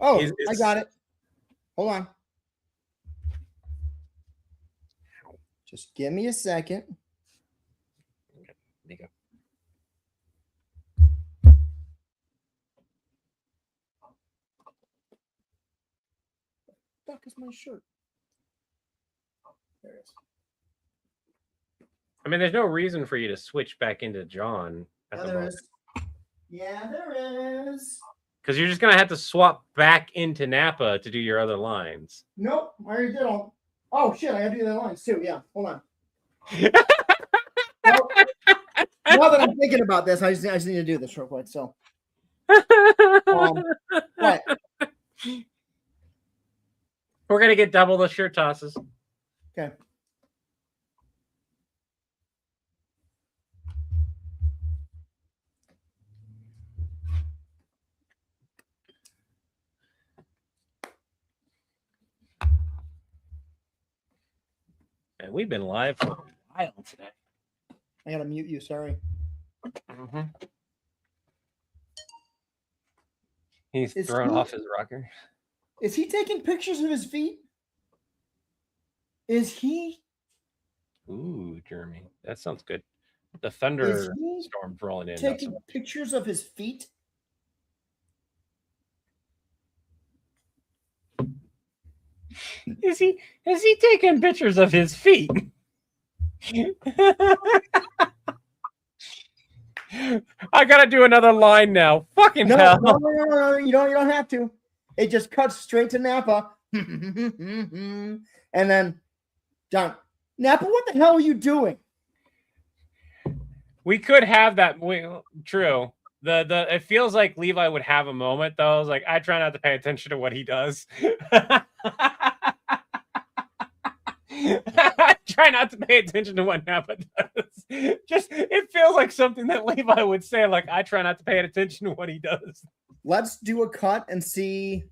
I got it. Hold on. Just give me a second. There you go. Fuck is my shirt? There it is. I mean, there's no reason for you to switch back into John at Yeah, the there moment. is. Yeah, there is. Because you're just gonna have to swap back into Napa to do your other lines. Nope, I already did all. Oh shit, I have to do the lines too. Yeah, hold on. Well, now that I'm thinking about this, I just need to do this real quick. So, what? We're gonna get double the shirt tosses. Okay. And we've been live for a while today. I gotta mute you. Sorry. Mm-hmm. He's Is thrown he- off his rocker. Is he taking pictures of his feet? Is he? Ooh, Jeremy, that sounds good. The Is thunderstorm's he rolling in. taking pictures of his feet? Is he taking pictures of his feet? I gotta do another line now. Fucking hell. No. You don't have to. It just cuts straight to Napa. And then, John, Napa, what the hell are you doing? We could have that. True. The it feels like Levi would have a moment though. It's like I try not to pay attention to what he does. I try not to pay attention to what Napa does. Just it feels like something that Levi would say. Like I try not to pay attention to what he does. Let's do a cut and see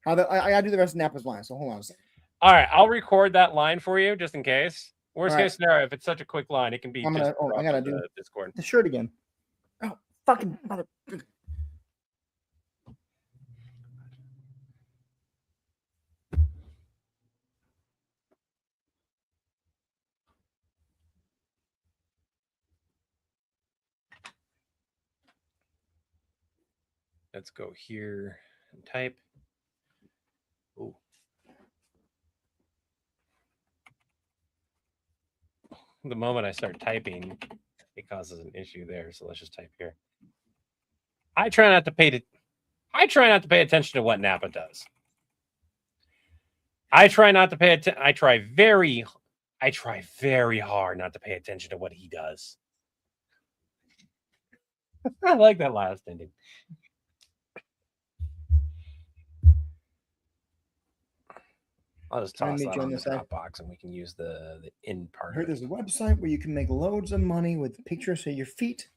how I gotta do the rest of Napa's line. So hold on a second. All right, I'll record that line for you just in case. Worst All right. case scenario, if it's such a quick line, it can be. I gotta do Discord. the shirt again. Oh, fucking mother. Let's go here and type. Ooh. The moment I start typing, it causes an issue there. So let's just type here. I try not to pay attention to what Napa does. I try very hard not to pay attention to what he does. I like that last ending. I'll just toss that on the top box and we can use the in part. I heard there's a website where you can make loads of money with pictures of your feet.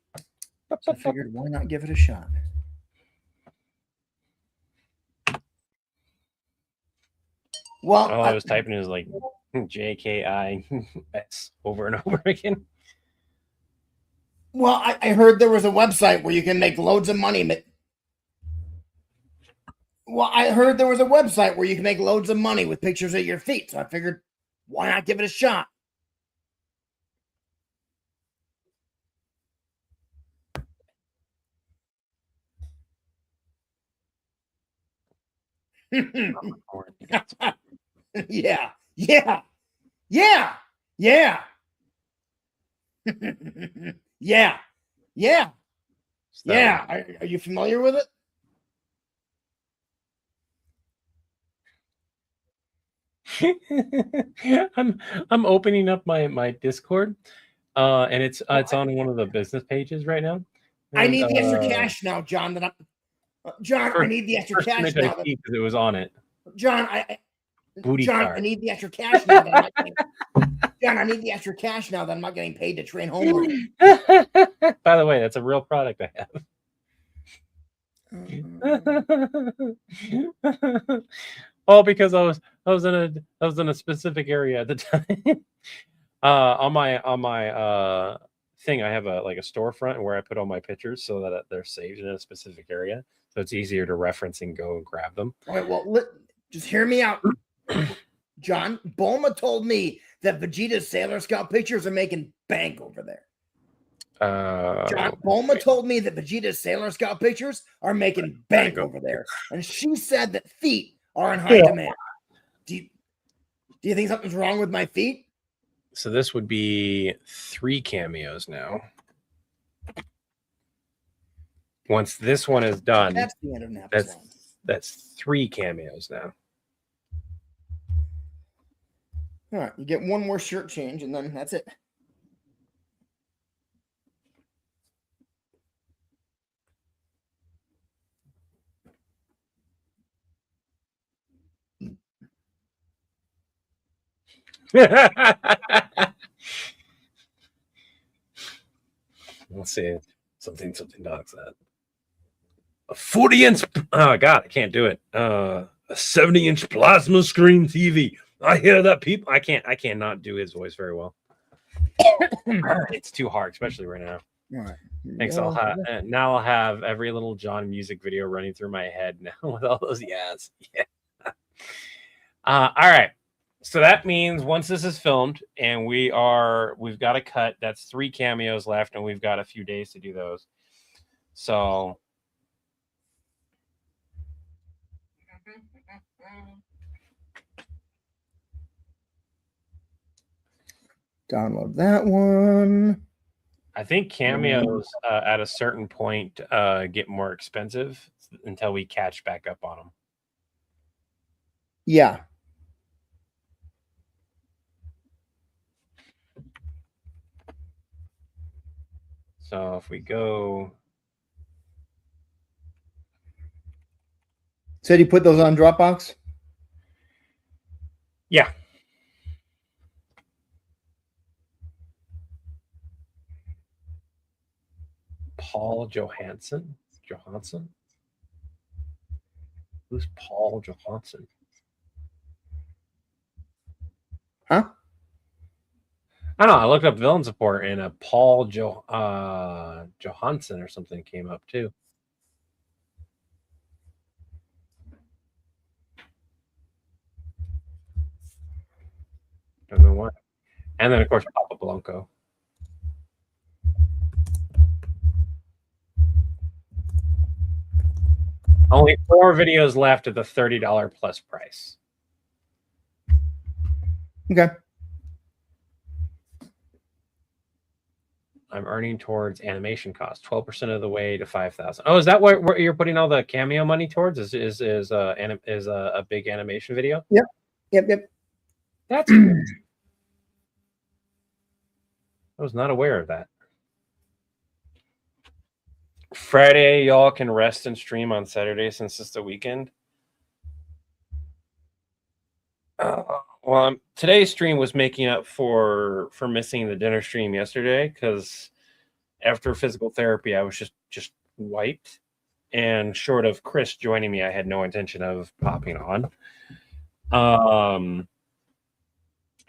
So I figured, why not give it a shot? Well, all I was typing is like JKIS over and over again. Well, I heard there was a website where you can make loads of money. Well, I heard there was a website where you can make loads of money with pictures of your feet. So I figured, why not give it a shot? Yeah. Yeah. Are you familiar with it? I'm opening up my Discord, and it's on one of the business pages right now. And, I need the extra cash now, John. I need the extra cash now. Because it was on it. John, I need the extra cash now. John, I need the extra cash now that I'm not getting paid to train homework. By the way, that's a real product I have. All because I was in a specific area at the time. On my thing, I have a storefront where I put all my pictures so that they're saved in a specific area, so it's easier to reference and go and grab them. All right, well, just hear me out, John. Bulma told me that Vegeta's Sailor Scout pictures are making bank over there. John, Bulma told me that Vegeta's Sailor Scout pictures are making bank over there, and she said that feet are in high demand. Do you think something's wrong with my feet? So this would be 3 cameos now. Once this one is done, That's the end of Nap's line. That's 3 cameos now. All right, you get one more shirt change, and then that's it. Let's see. Something dogs that. A 40-inch. Oh God, I can't do it. A 70-inch plasma screen TV. I hear that, people. I cannot do his voice very well. It's too hard, especially right now. All right. Thanks. Now I'll have every little John music video running through my head now with all those yes. Yeah. All right. So that means once this is filmed and we've got a cut, that's 3 cameos left, and we've got a few days to do those. So download that one. I think cameos at a certain point get more expensive until we catch back up on them. Yeah. So if we go, Said you put those on Dropbox? yeah. Paul Johansson? Who's Paul Johansson? Huh? I don't know. I looked up villain support and a Paul Johansson or something came up too. Don't know what. And then of course Papa Blanco. Only 4 videos left at the $30 plus price. Okay. I'm earning towards animation costs, 12% of the way to 5,000. Oh, is that where you're putting all the cameo money towards? Is a big animation video? Yep. That's cool. I was not aware of that. Friday, y'all can rest and stream on Saturday since it's the weekend. Well, today's stream was making up for missing the dinner stream yesterday, because after physical therapy, I was just wiped. And short of Chris joining me, I had no intention of popping on.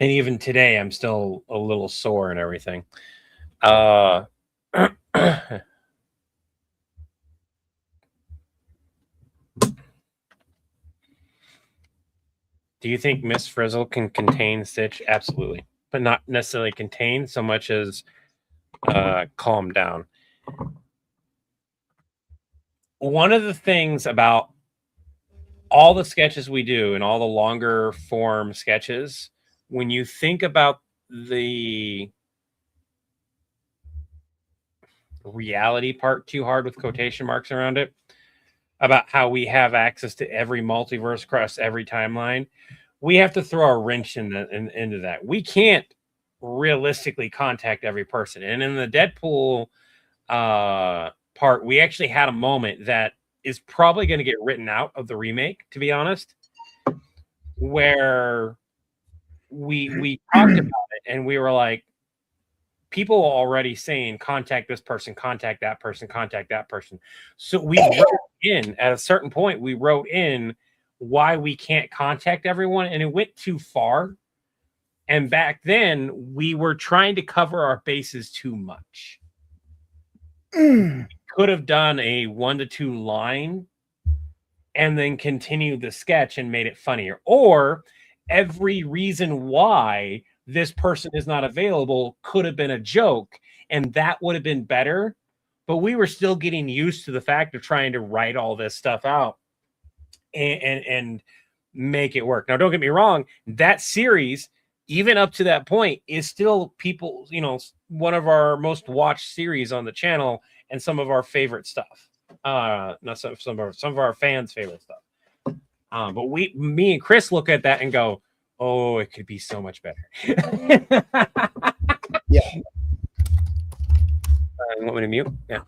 And even today, I'm still a little sore and everything. Do you think Miss Frizzle can contain Stitch? Absolutely. But not necessarily contain so much as calm down. One of the things about all the sketches we do and all the longer form sketches, when you think about the reality part too hard with quotation marks around it, about how we have access to every multiverse across every timeline, we have to throw a wrench into that. We can't realistically contact every person. And in the Deadpool part, we actually had a moment that is probably going to get written out of the remake, to be honest, where we talked about it and we were like, people are already saying contact this person, contact that person, contact that person. So we wrote in at a certain point. We wrote in why we can't contact everyone, and it went too far. And back then, we were trying to cover our bases too much. Could have done a 1 to 2 line and then continued the sketch and made it funnier. Or every reason why this person is not available could have been a joke, and that would have been better. But we were still getting used to the fact of trying to write all this stuff out and make it work. Now, don't get me wrong, that series, even up to that point, is still people, one of our most watched series on the channel and some of our favorite stuff. Not some of our fans' favorite stuff. But me and Chris look at that and go, "Oh, it could be so much better." Yeah. You want me to mute? Yeah.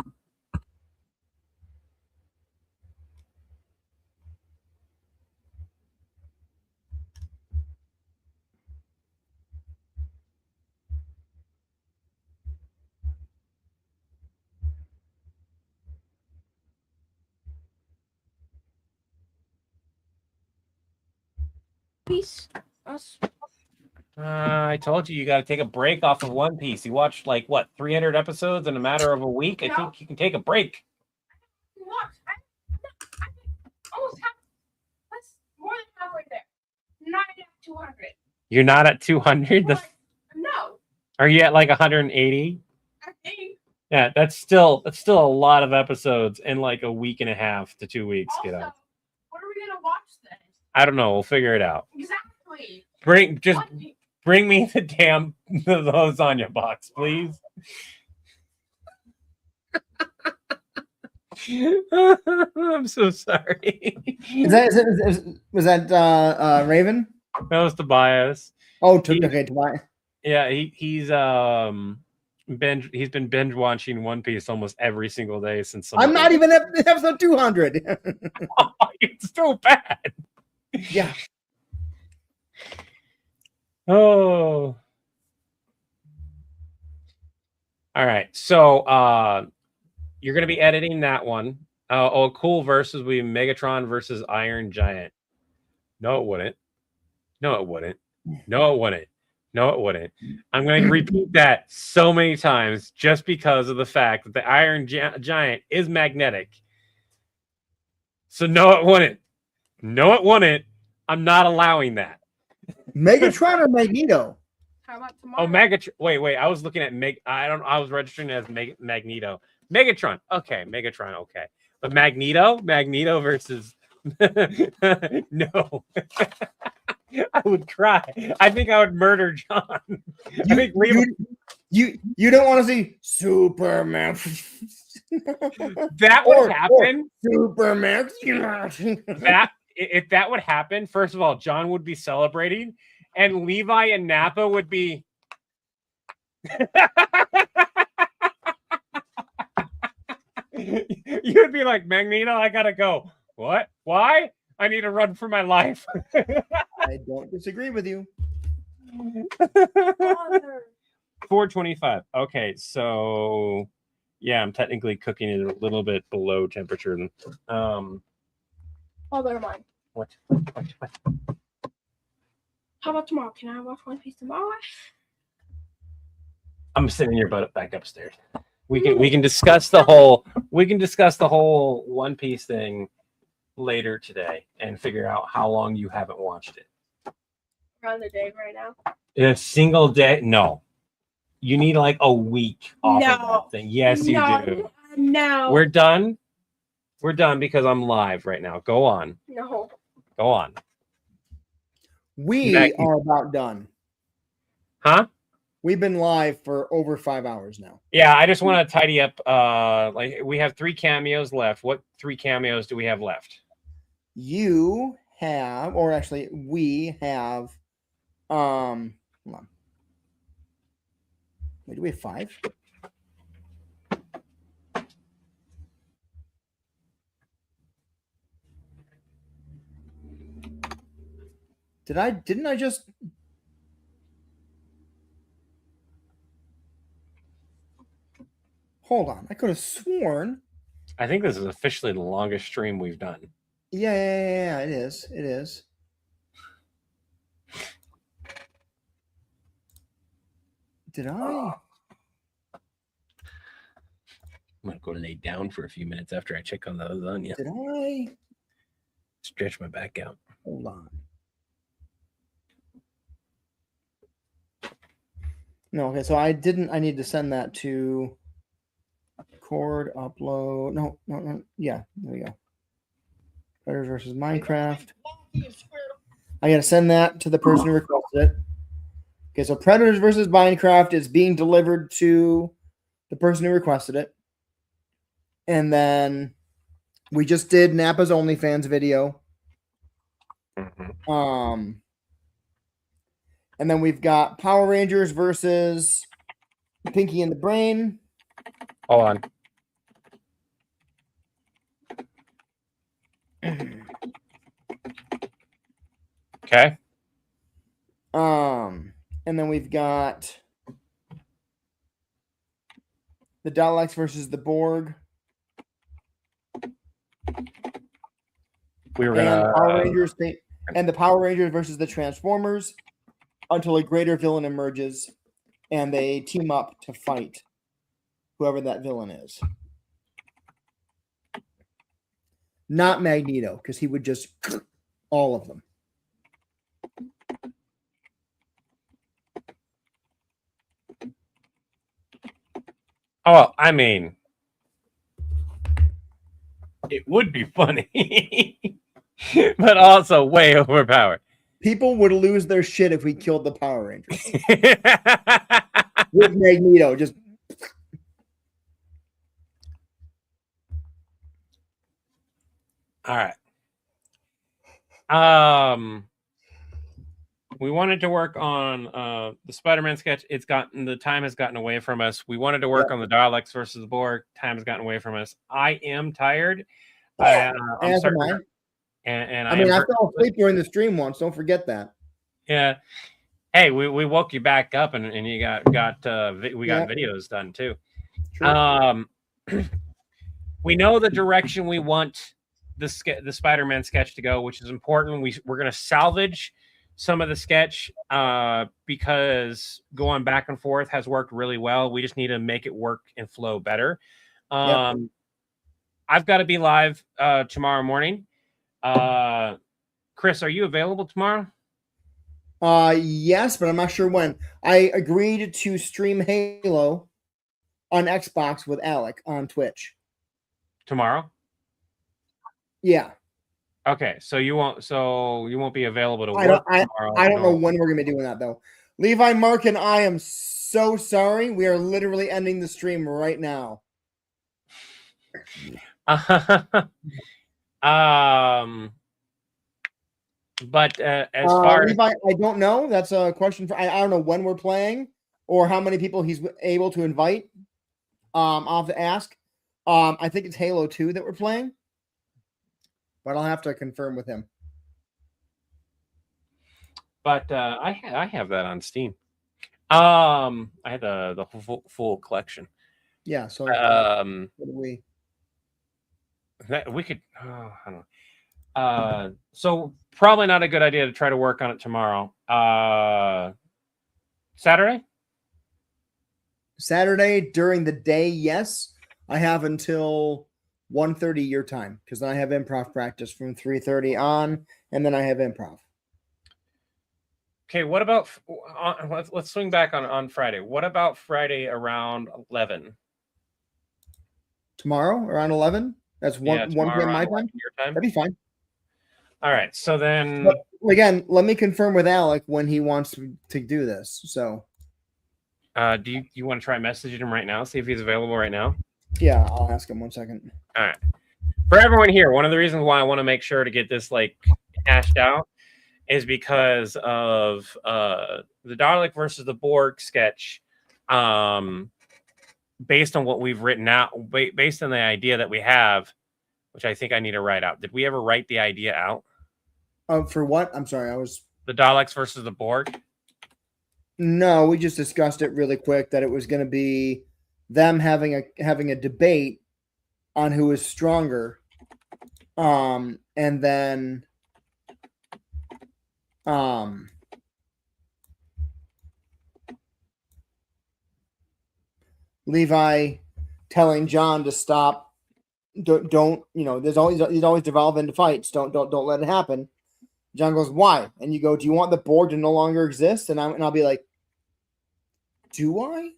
Peace. I told you got to take a break off of One Piece. You watched 300 episodes in a matter of a week. I think you can take a break. Almost half. That's more than halfway there. Not at 200. You're not at 200. No. Are you at 180? I think. Yeah, that's still a lot of episodes in a week and a half to 2 weeks. Also, Get out. what are we gonna watch then? I don't know. We'll figure it out. Exactly. Bring me the damn lasagna box, please. I'm so sorry. Was that Raven? That was Tobias. Oh, okay, Tobias. Yeah, he's been binge watching One Piece almost every single day since. I'm not even at episode 200. It's still bad. Yeah. Oh. All right. So you're going to be editing that one. Cool versus we Megatron versus Iron Giant. No, it wouldn't. No, it wouldn't. No, it wouldn't. No, it wouldn't. I'm going to repeat that so many times just because of the fact that the Iron Giant is magnetic. So no, it wouldn't. No, it wouldn't. I'm not allowing that. Megatron or Magneto? How about tomorrow? Oh, Megatron. Wait. I was looking at I was registering as Magneto. Megatron. Okay, Megatron. Okay, but Magneto versus no. I would cry. I think I would murder John. You don't want to see Superman. That would happen. Superman. If that would happen, first of all, John would be celebrating, and Levi and Nappa would be. You'd be like, Magneto, I gotta go. What? Why? I need to run for my life. I don't disagree with you. 425. Okay, so yeah, I'm technically cooking it a little bit below temperature. Oh, never mind. What? How about tomorrow? Can I watch One Piece tomorrow? I'm sending your butt back upstairs. We can discuss the whole One Piece thing later today and figure out how long you haven't watched it. Around the day right now. In a single day? No. You need a week off of that thing. Yes, you do. No. We're done. We're done because I'm live right now. Go on. No. Go on. We are about done. Huh? We've been live for over 5 hours now. Yeah, I just want to tidy up. We have 3 cameos left. What 3 cameos do we have left? You have, or actually, we have. Hold on. Wait, do we have 5? Didn't I just? Hold on. I could have sworn. I think this is officially the longest stream we've done. Yeah, it is. It is. Did I? I'm gonna go lay down for a few minutes after I check on the lasagna. Did I? Stretch my back out. Hold on. No, okay, so I didn't. I need to send that to record, upload. No. Yeah, there we go. Predators versus Minecraft. I gotta send that to the person who requested it. Okay, so Predators versus Minecraft is being delivered to the person who requested it. And then we just did Nappa's OnlyFans video. And then we've got Power Rangers versus Pinky and the Brain. Hold on. Okay. And then we've got the Daleks versus the Borg. We were And gonna Power Rangers and the Power Rangers versus the Transformers until a greater villain emerges and they team up to fight whoever that villain is. Not Magneto, because he would just all of them. Oh, I mean, it would be funny, but also way overpowered. People would lose their shit if we killed the Power Rangers. With Magneto, just all right. We wanted to work on the Spider-Man sketch. The time has gotten away from us. We wanted to work on the Daleks versus the Borg. Time has gotten away from us. I am tired. I'm as am starting, I. and I mean, I fell asleep during the stream once. Don't forget that. Yeah. Hey, we woke you back up, and you got videos done too. True. We know the direction we want the Spider-Man sketch to go, which is important. We're going to salvage some of the sketch because going back and forth has worked really well. We just need to make it work and flow better. I've got to be live tomorrow morning. Chris, are you available tomorrow? Yes, but I'm not sure when. I agreed to stream Halo on Xbox with Alec on Twitch tomorrow. Yeah. Okay, so you won't be available to work tomorrow. I don't know when we're gonna be doing that though. Levi, Mark, and I am so sorry. We are literally ending the stream right now. But as far Levi, I don't know. That's a question for I don't know when we're playing or how many people he's able to invite. I'll have to ask. I think it's Halo 2 that we're playing, but I'll have to confirm with him. But I have that on Steam. I had the full collection. Yeah. So we could. I don't know. So probably not a good idea to try to work on it tomorrow. Saturday during the day, yes. I have until 1:30 your time because then I have improv practice from 3:30 on, and then I have improv. Okay, what about let's swing back on Friday. What about Friday around 11? Tomorrow around 11? That's 1 p.m. my time? Your time? That'd be fine. All right, so then... But again, let me confirm with Alec when he wants to do this, so... do you want to try messaging him right now, see if he's available right now? Yeah, I'll ask him 1 second. All right. For everyone here, one of the reasons why I want to make sure to get this, hashed out is because of the Dalek versus the Borg sketch, based on what we've written out, based on the idea that we have, which I think I need to write out. Did we ever write the idea out? For what? I'm sorry, the Daleks versus the Borg? No, we just discussed it really quick that it was going to be them having a debate on who is stronger. And then Levi telling John to stop. Don't there's always devolve into fights. Don't let it happen. John goes, why? And you go, do you want the board to no longer exist? And I'll be like, do I?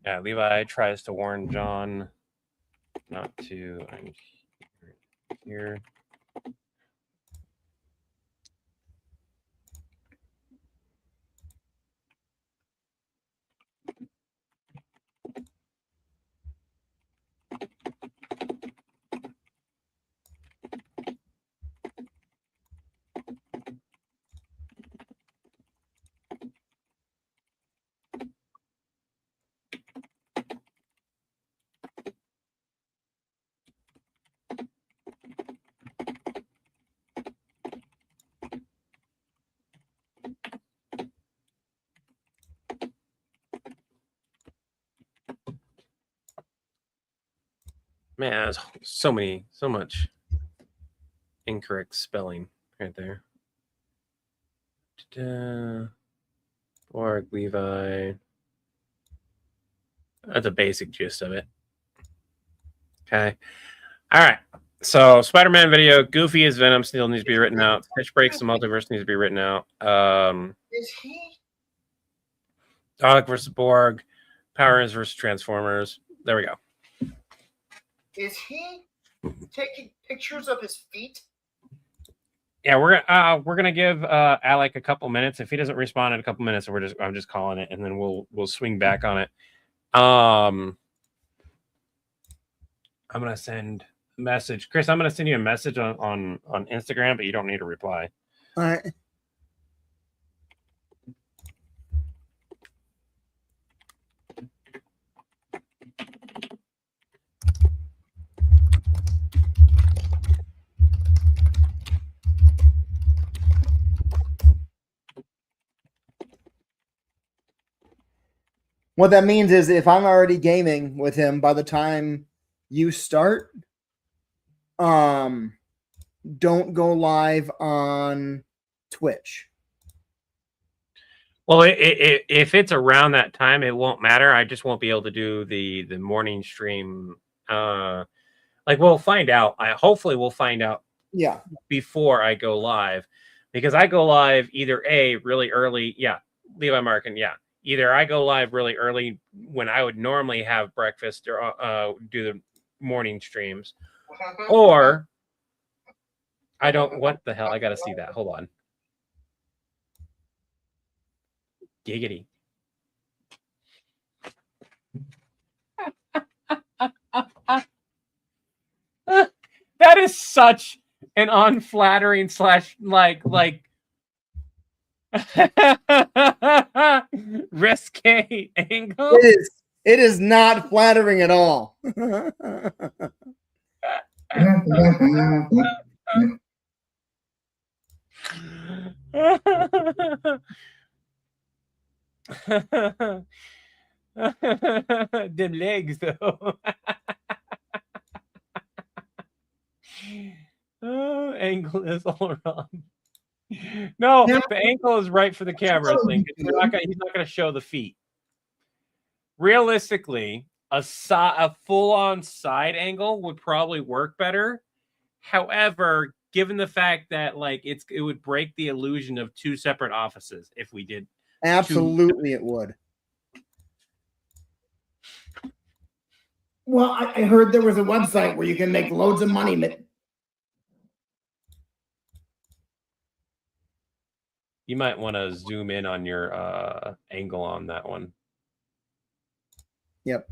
Yeah, Levi tries to warn John not to. I'm here. Man, there's so much incorrect spelling right there. Borg, Levi. That's a basic gist of it. Okay. All right. So Spider-Man video, Goofy as Venom still needs to be written out. Pitch Breaks the Multiverse needs to be written out. Is he? Dalek versus Borg, Power Rangers versus Transformers. There we go. Is he taking pictures of his feet? Yeah, we're gonna give Alec a couple minutes. If he doesn't respond in a couple minutes, I'm just calling it, and then we'll swing back on it. I'm gonna send a message, Chris. I'm gonna send you a message on Instagram, but you don't need a reply. All right. What that means is if I'm already gaming with him by the time you start, don't go live on Twitch. Well, if it's around that time, it won't matter. I just won't be able to do the morning stream. Like we'll find out. Hopefully we'll find out. Yeah. Before I go live, because I go live either really early. Yeah, Levi Markin. Yeah. Either I go live really early when I would normally have breakfast or do the morning streams, or I don't. What the hell? I got to see that. Hold on. Giggity. That is such an unflattering / like risque angle. It is not flattering at all. Them legs though. Oh, angle is all wrong. No, the ankle is right for the camera thing. He's not going to show the feet. Realistically, a full-on side angle would probably work better. However, given the fact that it would break the illusion of two separate offices if we did. Absolutely, it would. Well, I heard there was a website where you can make loads of money. You might want to zoom in on your angle on that one. Yep.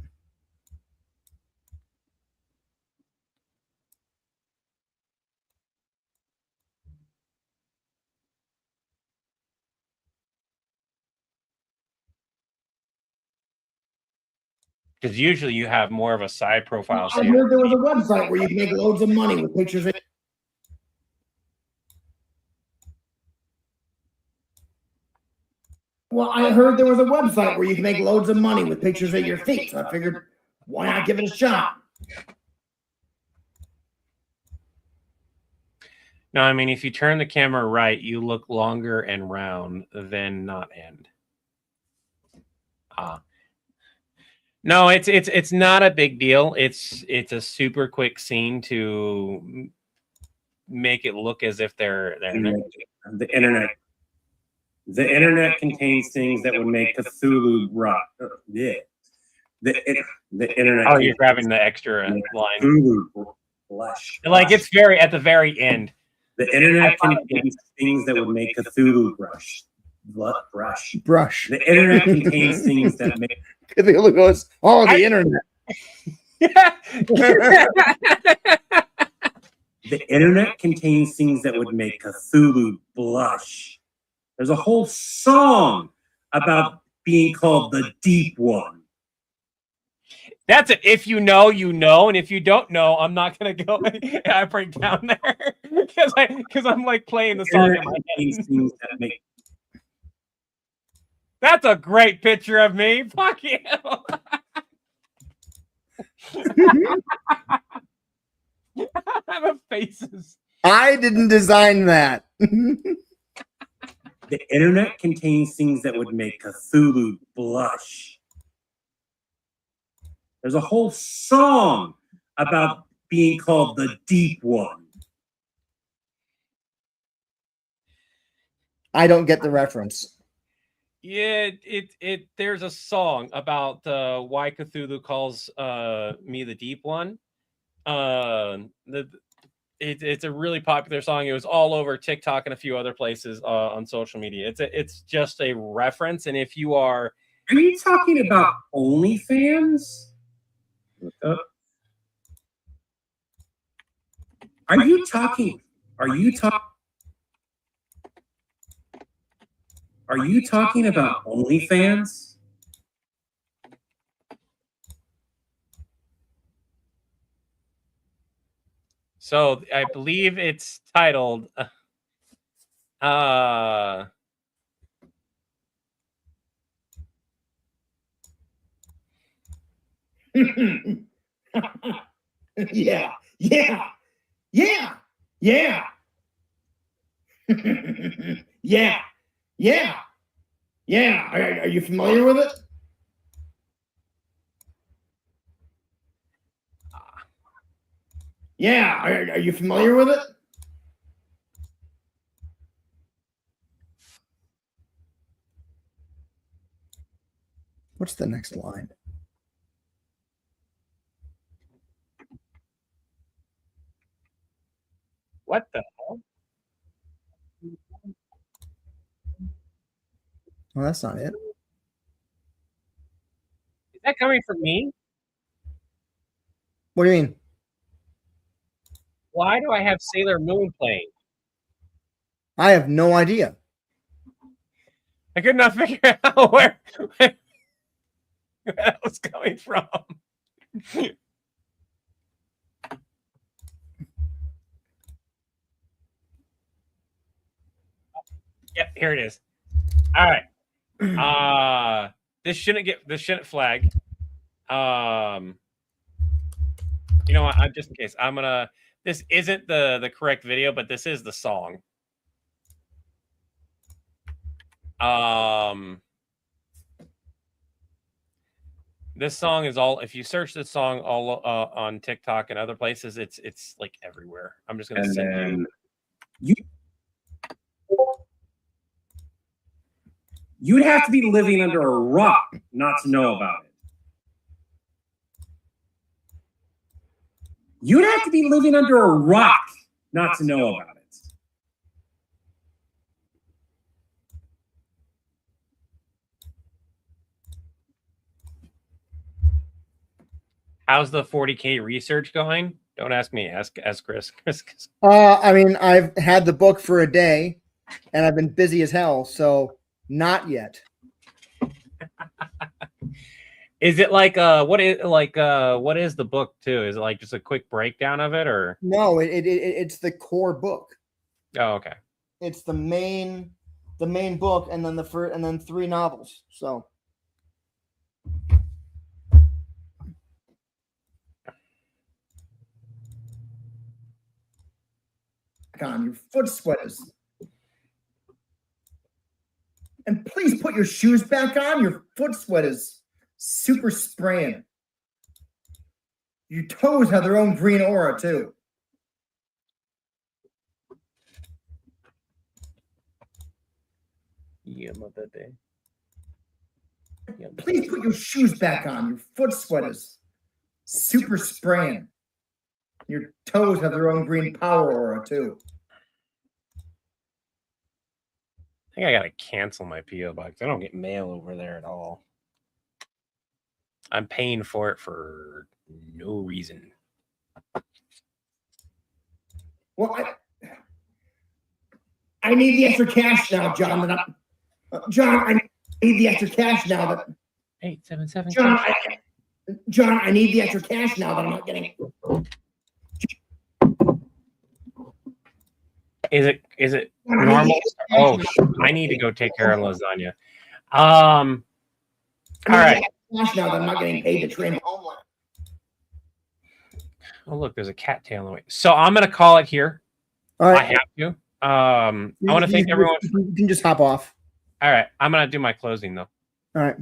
Because usually you have more of a side profile. I heard there was a website where you can make loads of money with pictures of. Well, I heard there was a website where you can make loads of money with pictures of your feet. So I figured, why not give it a shot? No, I mean if you turn the camera right, you look longer and round than not end. No, it's not a big deal. It's a super quick scene to make it look as if they're The internet. The internet contains things that would make Cthulhu rock. Yeah. The internet. Oh, you're grabbing the extra line. Cthulhu blush. Like it's very at the very end. The internet contains things that would make Cthulhu brush. The internet contains things that make Cthulhu goes, oh, the internet. The internet contains things that would make Cthulhu blush. There's a whole song about being called the Deep One. That's it. If you know, you know, and if you don't know, I'm not gonna go. I break down there because I'm like playing the song in my head. That's a great picture of me. Fuck you. I have faces. I didn't design that. The internet contains things that would make Cthulhu blush. There's a whole song about being called the Deep One. I don't get the reference. Yeah, there's a song about why Cthulhu calls me the Deep One. It's a really popular song. It was all over TikTok and a few other places on social media. It's just a reference, and if you are you talking about OnlyFans? Are you talking about OnlyFans? So I believe it's titled Yeah. Yeah. Yeah. Yeah. Yeah. Yeah. Yeah. Are you familiar with it? Yeah. Are you familiar with it? What's the next line? what the hell? Well, that's not it. Is that coming from me? What do you mean? Why do I have Sailor Moon playing? I have no idea. I could not figure out where that was coming from. Yep, here it is. All right. This shouldn't flag. You know what? Just in case, this isn't the correct video, but this is the song. This song is all. If you search this song all on TikTok and other places, it's like everywhere. I'm just gonna send you. You'd have to be living under a rock not to know about it. You'd have to be living under a rock not to know about it. How's the 40K research going? Don't ask me. Ask Chris. I mean, I've had the book for a day, and I've been busy as hell, so not yet. Is it like what is the book too? Is it like just a quick breakdown of it, or no? It's the core book. Oh, okay. It's the main book, and then and then 3 novels. So. on, your foot sweaters. And please put your shoes back on, your foot sweaters. Super spraying. Your toes have their own green aura, too. Yeah, mother day. Please put your shoes back on, your foot sweaters. Super spraying. Your toes have their own green power aura, too. I think I gotta cancel my PO box. I don't get mail over there at all. I'm paying for it for no reason. Well, I need the extra cash now, John. John, I need the extra cash now. That 877. John, I need the extra cash now that I'm not getting. Is it normal? Oh, I need to go take care of lasagna. All right. Cash now that I'm not getting paid to train homeland. Oh, look, there's a cattail in the way. So I'm gonna call it here. All right. I have to. I want to thank everyone. You can just hop off. All right, I'm gonna do my closing though. All right.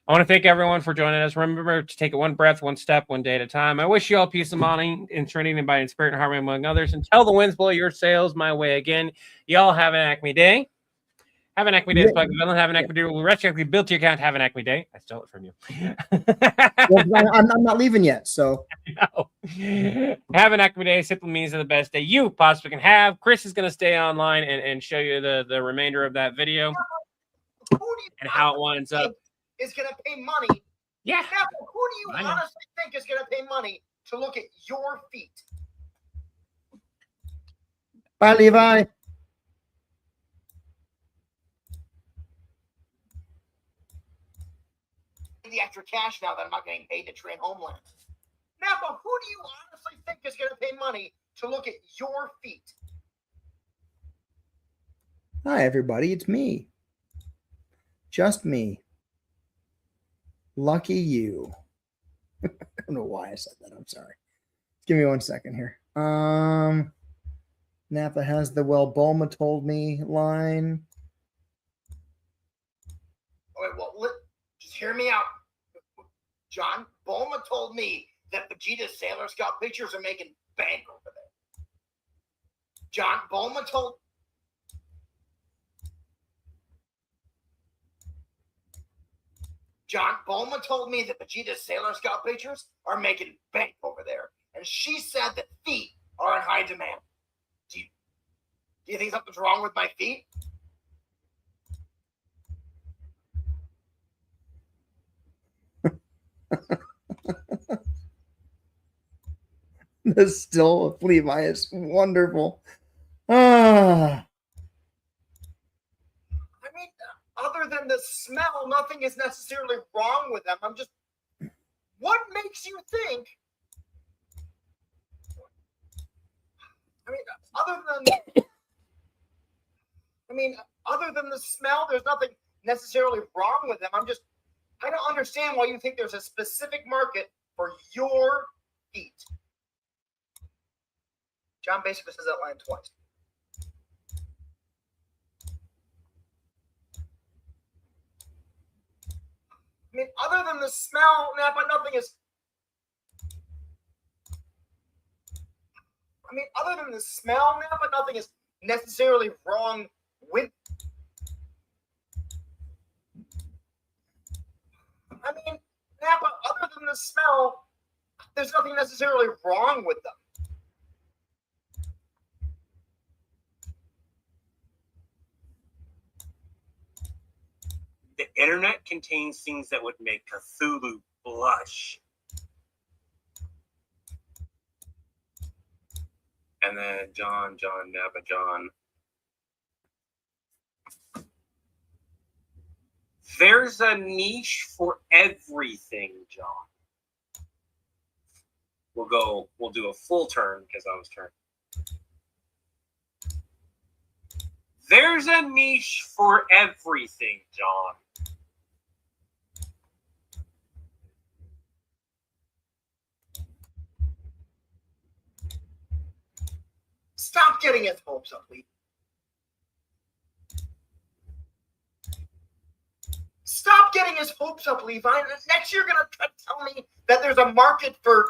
I want to thank everyone for joining us. Remember to take it one breath, one step, one day at a time. I wish you all peace of mind in training and by spirit and harmony among others. Until the winds blow your sails my way again. Y'all have an Acme day. Have an Acme day. Yeah. Have an Acme day. We'll actually build to your account. Have an Acme day. I stole it from you. Well, I'm not leaving yet, so. No. Have an Acme day. Simply means the best day you possibly can have. Chris is going to stay online and show you the remainder of that video and how it winds up. Is going to pay money. Yeah. Now, who do you honestly think is going to pay money to look at your feet? Bye, Levi. The extra cash now that I'm not getting paid to train homeland. Now, but who do you honestly think is going to pay money to look at your feet? Hi, everybody. It's me. Just me. Lucky you. I don't know why I said that. I'm sorry. Give me 1 second here. Napa has the Bulma told me line. Okay, well, just hear me out. John, Bulma told me that Vegeta's Sailor Scout pictures are making bank over there. John, Bulma told me that Vegeta's Sailor Scout pictures are making bank over there. And she said that feet are in high demand. Do you think something's wrong with my feet? The still of Levi is wonderful. Ah. I mean, other than the smell, nothing is necessarily wrong with them. I'm just, what makes you think? I mean, other than the smell, there's nothing necessarily wrong with them. I don't understand why you think there's a specific market for your feet. John basically says that line twice. I mean, other than the smell, Napa, nothing is. I mean, other than the smell, Napa, nothing is necessarily wrong with. I mean, Napa, other than the smell, there's nothing necessarily wrong with them. The internet contains things that would make Cthulhu blush. And then John, Napa, John. There's a niche for everything, John. We'll do a full turn because I was turned. There's a niche for everything, John. Stop getting his hopes up, Levi. Stop getting his hopes up, Levi. Next year, you're going to try to tell me that there's a market for...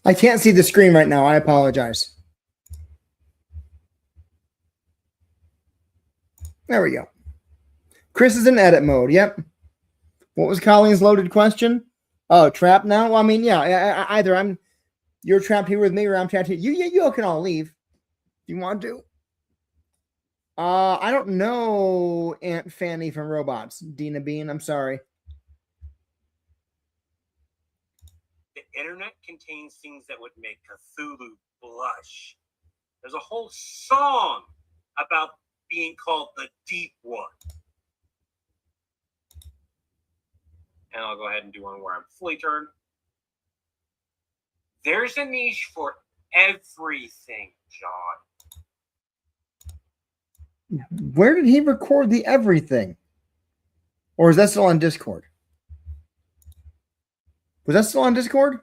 I can't see the screen right now. I apologize. There we go. Chris is in edit mode. Yep. What was Colleen's loaded question? Oh, trapped now? Well, I mean, yeah. Either you're trapped here with me, or I'm trapped here. You all can all leave if you want to. I don't know Aunt Fanny from Robots. Dina Bean, I'm sorry. The internet contains things that would make Cthulhu blush. There's a whole song about being called the Deep One. And I'll go ahead and do one where I'm fully turned. There's a niche for everything, John. Where did he record the everything? Or is that still on Discord? Was that still on Discord?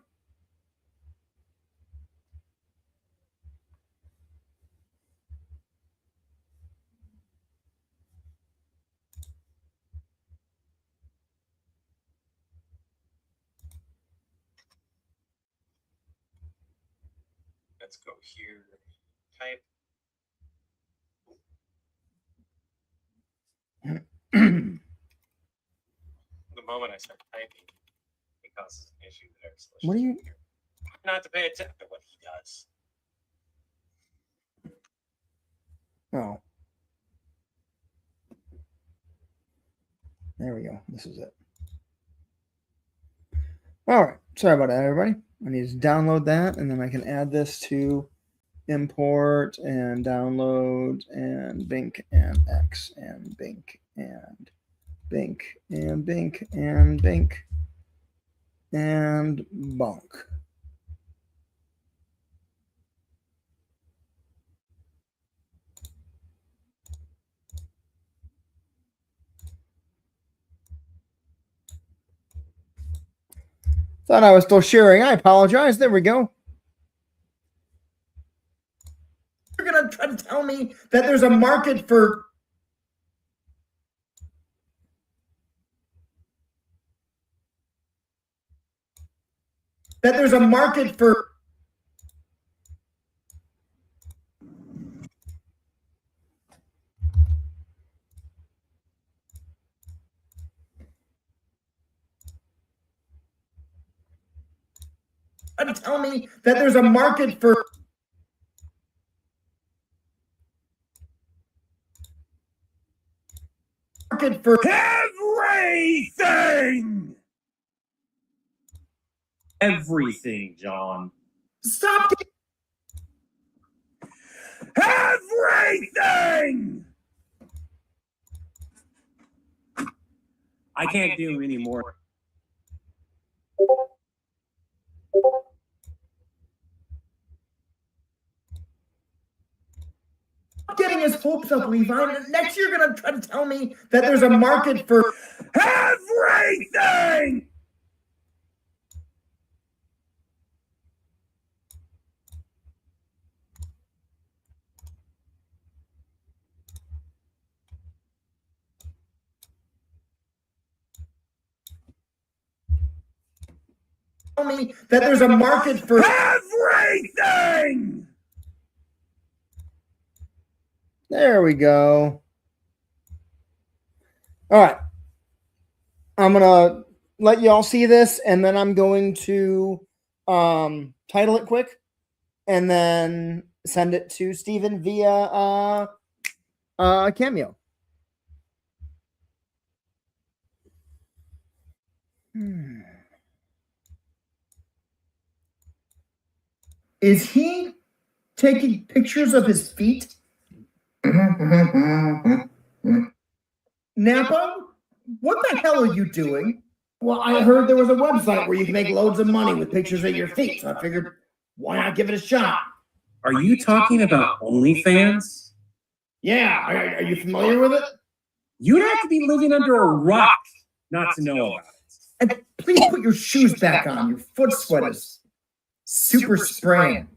Let's go here. Type. The moment I start typing, it causes an issue there. So What do you... not to pay attention to what he does. Oh. There we go. This is it. All right. Sorry about that, everybody. I need to download that, and then I can add this to import and download and Bink and X and Bink and Bink and Bink and Bink and Bunk. Thought I was still sharing. I apologize. There we go. You're going to try to tell me that there's a market for... That there's a market for... Tell me that there's a market for... Market for... Everything! Everything, John. Stop! Everything! I can't do any more. Getting his hopes up, Levi. Next year, you're going to try to tell me that there's a market for... Everything! Tell me that there's a market for... Everything! There we go. All right. I'm going to let you all see this, and then I'm going to title it quick and then send it to Steven via Cameo. Is he taking pictures of his feet? Napa, what the hell are you doing? Well, I heard there was a website where you can make loads of money with pictures of your feet, so I figured, why not give it a shot? Are you talking about OnlyFans? Yeah, are you familiar with it? You'd have to be living under a rock not to know about it. And please put your shoes back on. Your foot sweat is super spraying.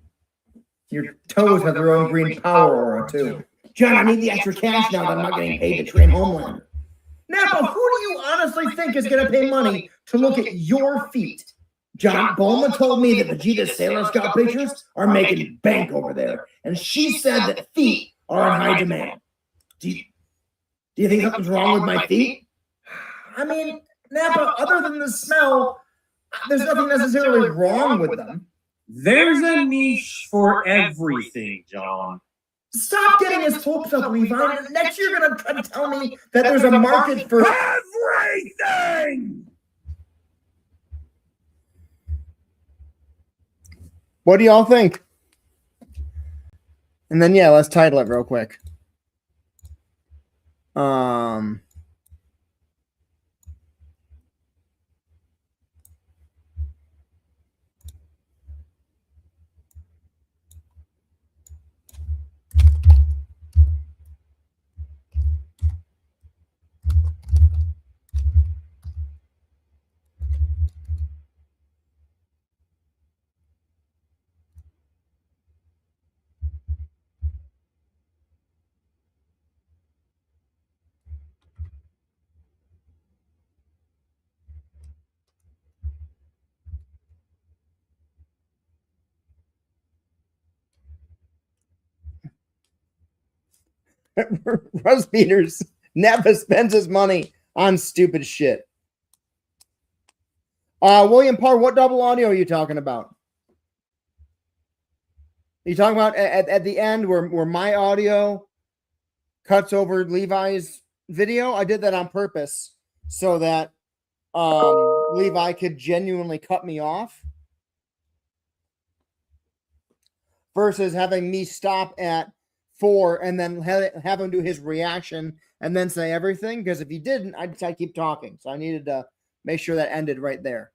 Your toes have their own green power aura, too. John, I need the extra cash now that I'm not getting paid to train Homelander. Napa, who do you honestly think is going to pay money to look at your feet? John, Bulma told me that Vegeta's Sailor Scout pictures are making bank over there, and she said that feet are in high demand. Do you think something's wrong with my feet? I mean, Napa, other than the smell, there's nothing necessarily wrong with them. There's a niche for everything, John. Stop getting his hopes up, Levi. Next year you're going to try to tell me that there's a market for everything! What do y'all think? And then, yeah, let's title it real quick. Russ Peters, Napa spends his money on stupid shit. William Parr, what double audio are you talking about? Are you talking about at the end where my audio cuts over Levi's video? I did that on purpose so that Levi could genuinely cut me off versus having me stop at 4 and then have him do his reaction and then say everything. Because if he didn't, I'd keep talking. So I needed to make sure that ended right there.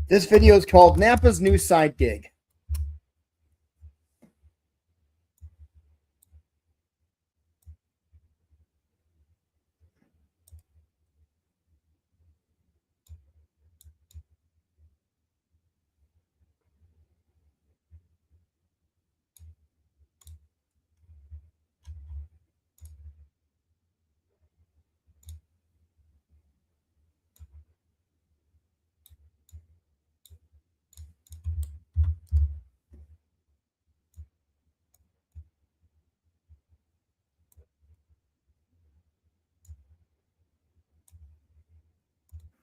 This video is called Napa's New Side Gig.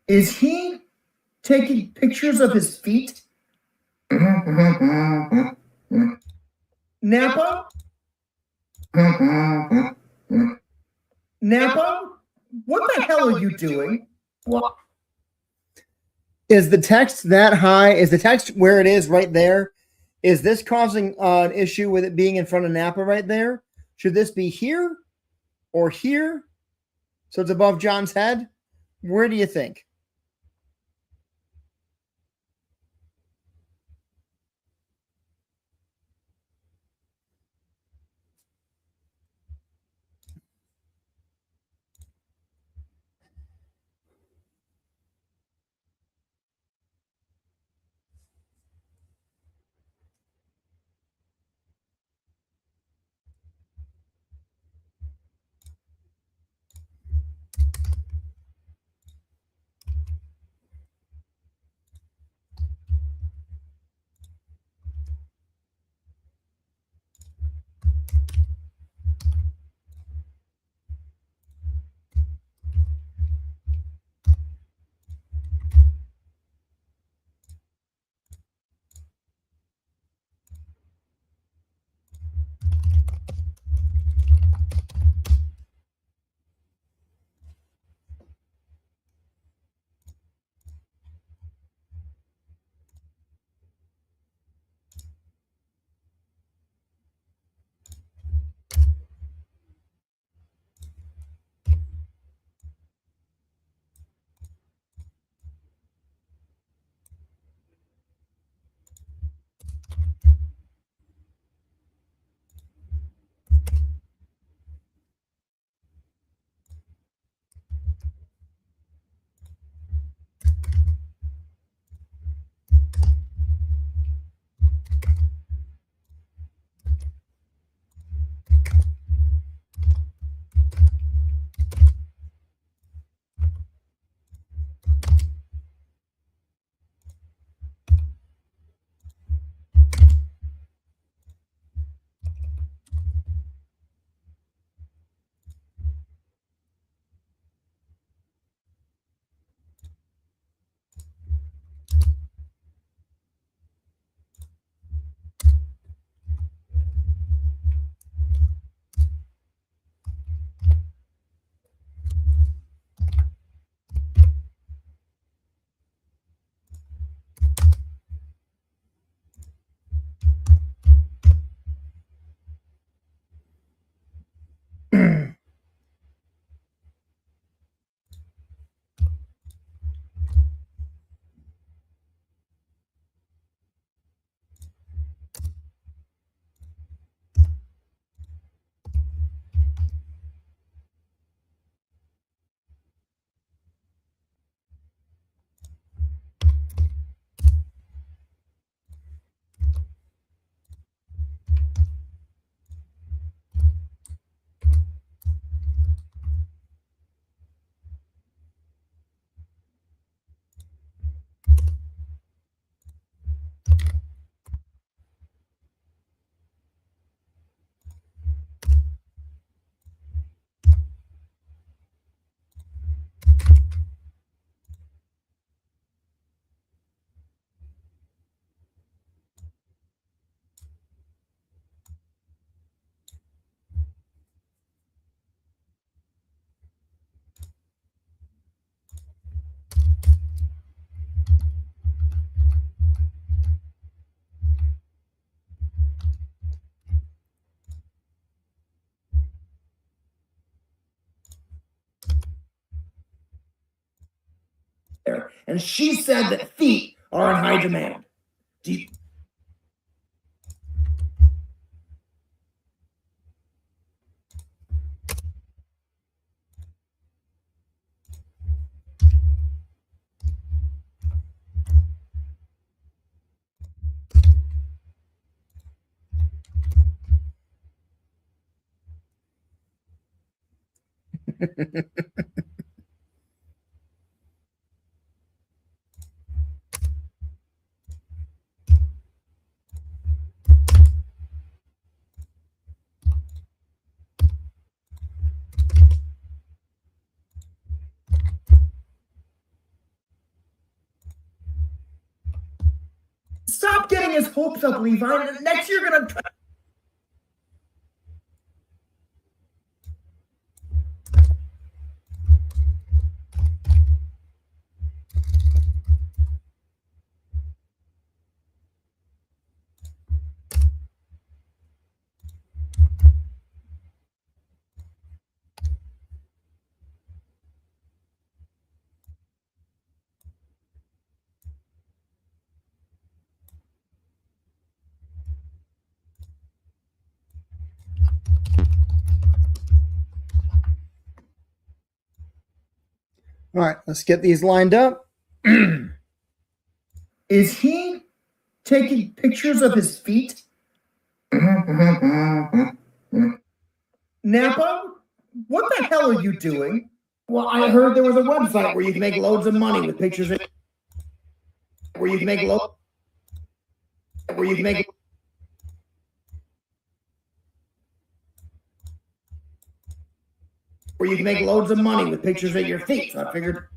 Is he taking pictures of his feet? Napa? Napa? What the hell are you doing? What? Is the text that high? Is the text where it is right there? Is this causing an issue with it being in front of Napa right there? Should this be here or here? So it's above John's head? Where do you think? and she said that feet are in high demand. Do you, stop getting his hopes up, Levi. Next year, you're gonna. All right, let's get these lined up. Is he taking pictures of his feet? Napa, what the hell are you doing? Well, I heard there was a website where you can make loads of money with pictures of, where you can make loads of money with pictures of your feet. So I figured.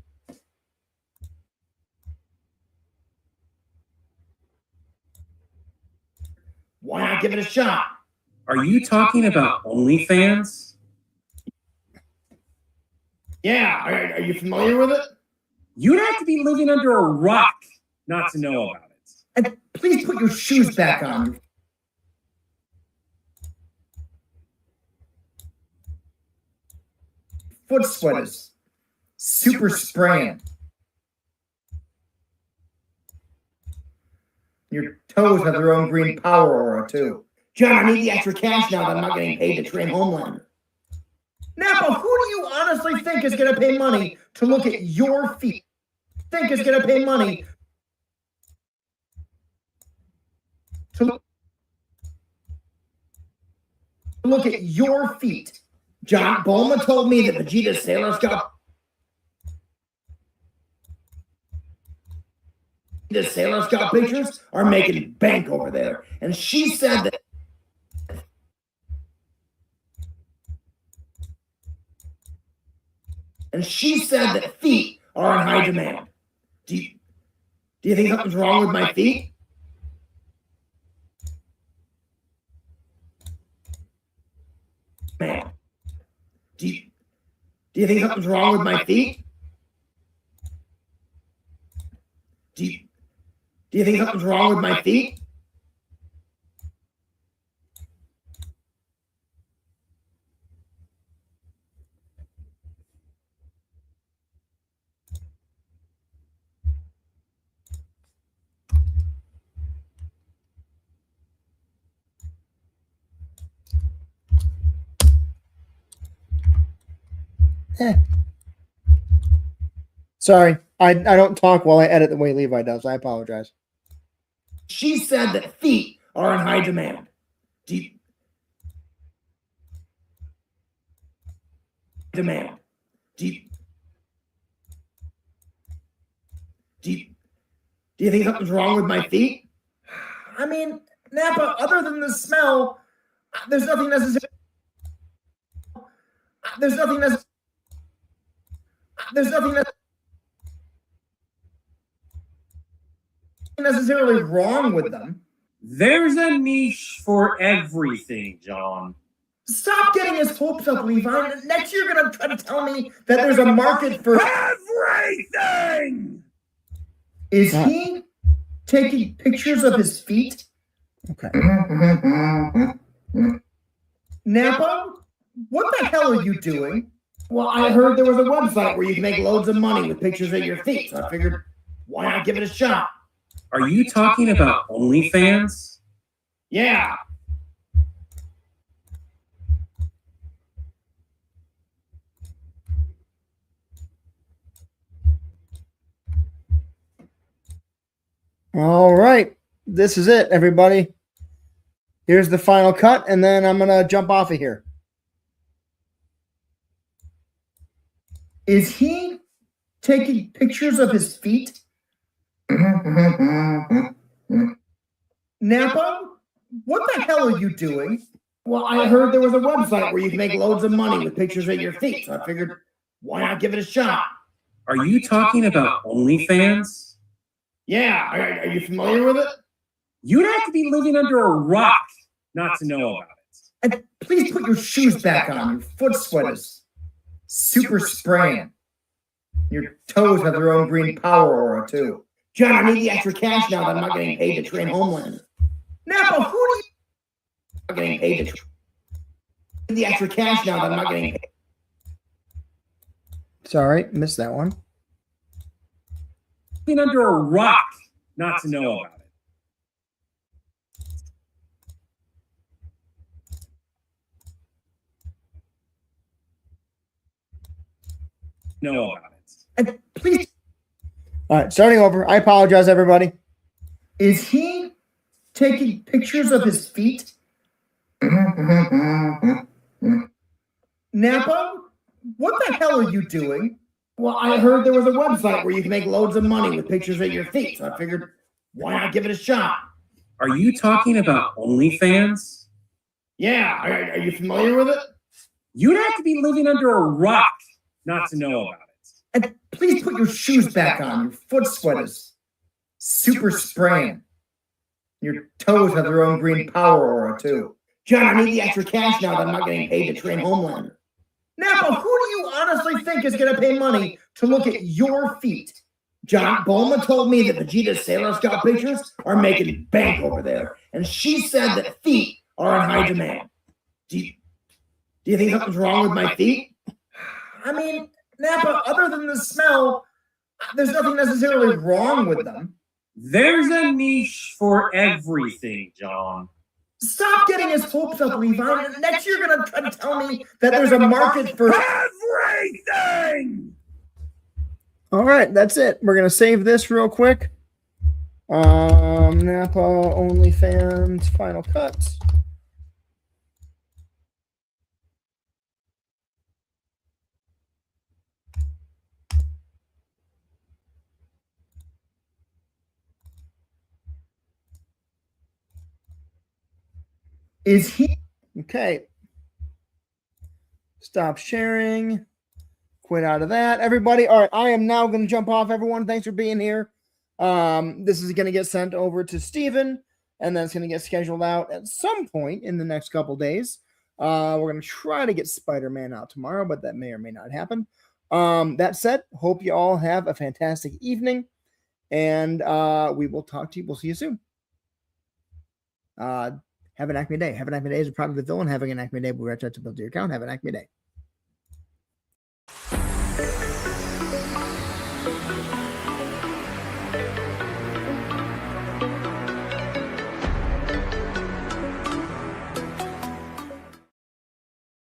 Why not give it a shot? Are you talking about OnlyFans? Yeah, are you familiar with it? You'd have to be living under a rock not to know about it. And please put your shoes back on. Foot sweat is super spraying. Your toes have their own green power aura, too. John, I need the extra cash now that I'm not getting paid to train Homelander. Napa, who do you honestly think is going to pay money to look at your feet? Think is going to pay money to look at your feet? John, Bulma told me that Vegeta's Sailor Scout pictures are making bank over there. And she said that feet are in high demand. Do you think something's wrong with my feet? Man. Do you think something's wrong with my feet? Do you think something's wrong with my feet? Sorry, I don't talk while I edit the way Levi does. I apologize. She said that feet are in high demand. Do you think something's wrong with my feet? I mean, Napa, other than the smell, there's nothing necessarily wrong with them. There's a niche for everything, John. Stop getting his hopes up, Levi. Next year you're going to try to tell me that there's a market for everything! Is he taking pictures of his feet? Okay. Napa, what the hell are you doing? Well, I heard there was a website where you can make loads of money with pictures of your feet. So I figured. why not give it a shot? Are you talking about OnlyFans? Yeah. All right. This is it, everybody. Here's the final cut, and then I'm going to jump off of here. Is he taking pictures of his feet? Napa, what the hell are you doing? Well, I heard there was a website where you can make loads of money with pictures of your feet, so I figured, why not give it a shot? Are you talking about OnlyFans? Yeah, are you familiar with it? You'd have to be living under a rock not to know about it. And please put your shoes back on. Your foot sweat is super spraying. Your toes have their own green power aura, too. John, I need the extra cash now that I'm not getting paid to train Homeland. Napa, who do you... I'm getting paid to train. The extra cash now that I'm not getting paid. Sorry, missed that one. Living under a rock not to know about it. Know about it. And please... All right, starting over. I apologize, everybody. Is he taking pictures of his feet? Napa, what the hell are you doing? Well, I heard there was a website where you can make loads of money with pictures of your feet, so I figured, why not give it a shot? Are you talking about OnlyFans? Yeah, are you familiar with it? You'd have to be living under a rock not to know about it. And please put your shoes back on. Your foot sweat is super spraying. Your toes have their own green power aura, too. John, I need the extra cash now that I'm not getting paid to train Homelander. Napa, who do you honestly think is going to pay money to look at your feet? John, Bulma told me that Vegeta's Sailor Scout pictures are making bank over there, and she said that feet are in high demand. Do you think something's wrong with my feet? I mean, Napa, other than the smell, there's nothing necessarily wrong with them. There's a niche for everything, John. Stop getting his hopes up, Levi. Next you're going to try to tell me that there's a market for everything! All right, that's it. We're going to save this real quick. Napa OnlyFans final cut. Is he? Okay. Stop sharing. Quit out of that. Everybody. All right. I am now going to jump off, everyone. Thanks for being here. This is going to get sent over to Steven, and then it's going to get scheduled out at some point in the next couple days. We're going to try to get Spider-Man out tomorrow, but that may or may not happen. That said, hope you all have a fantastic evening, and we will talk to you. We'll see you soon. Have an Acme day. Have an Acme day is a product of the villain. Having an Acme day will reach out to build your account. Have an Acme day.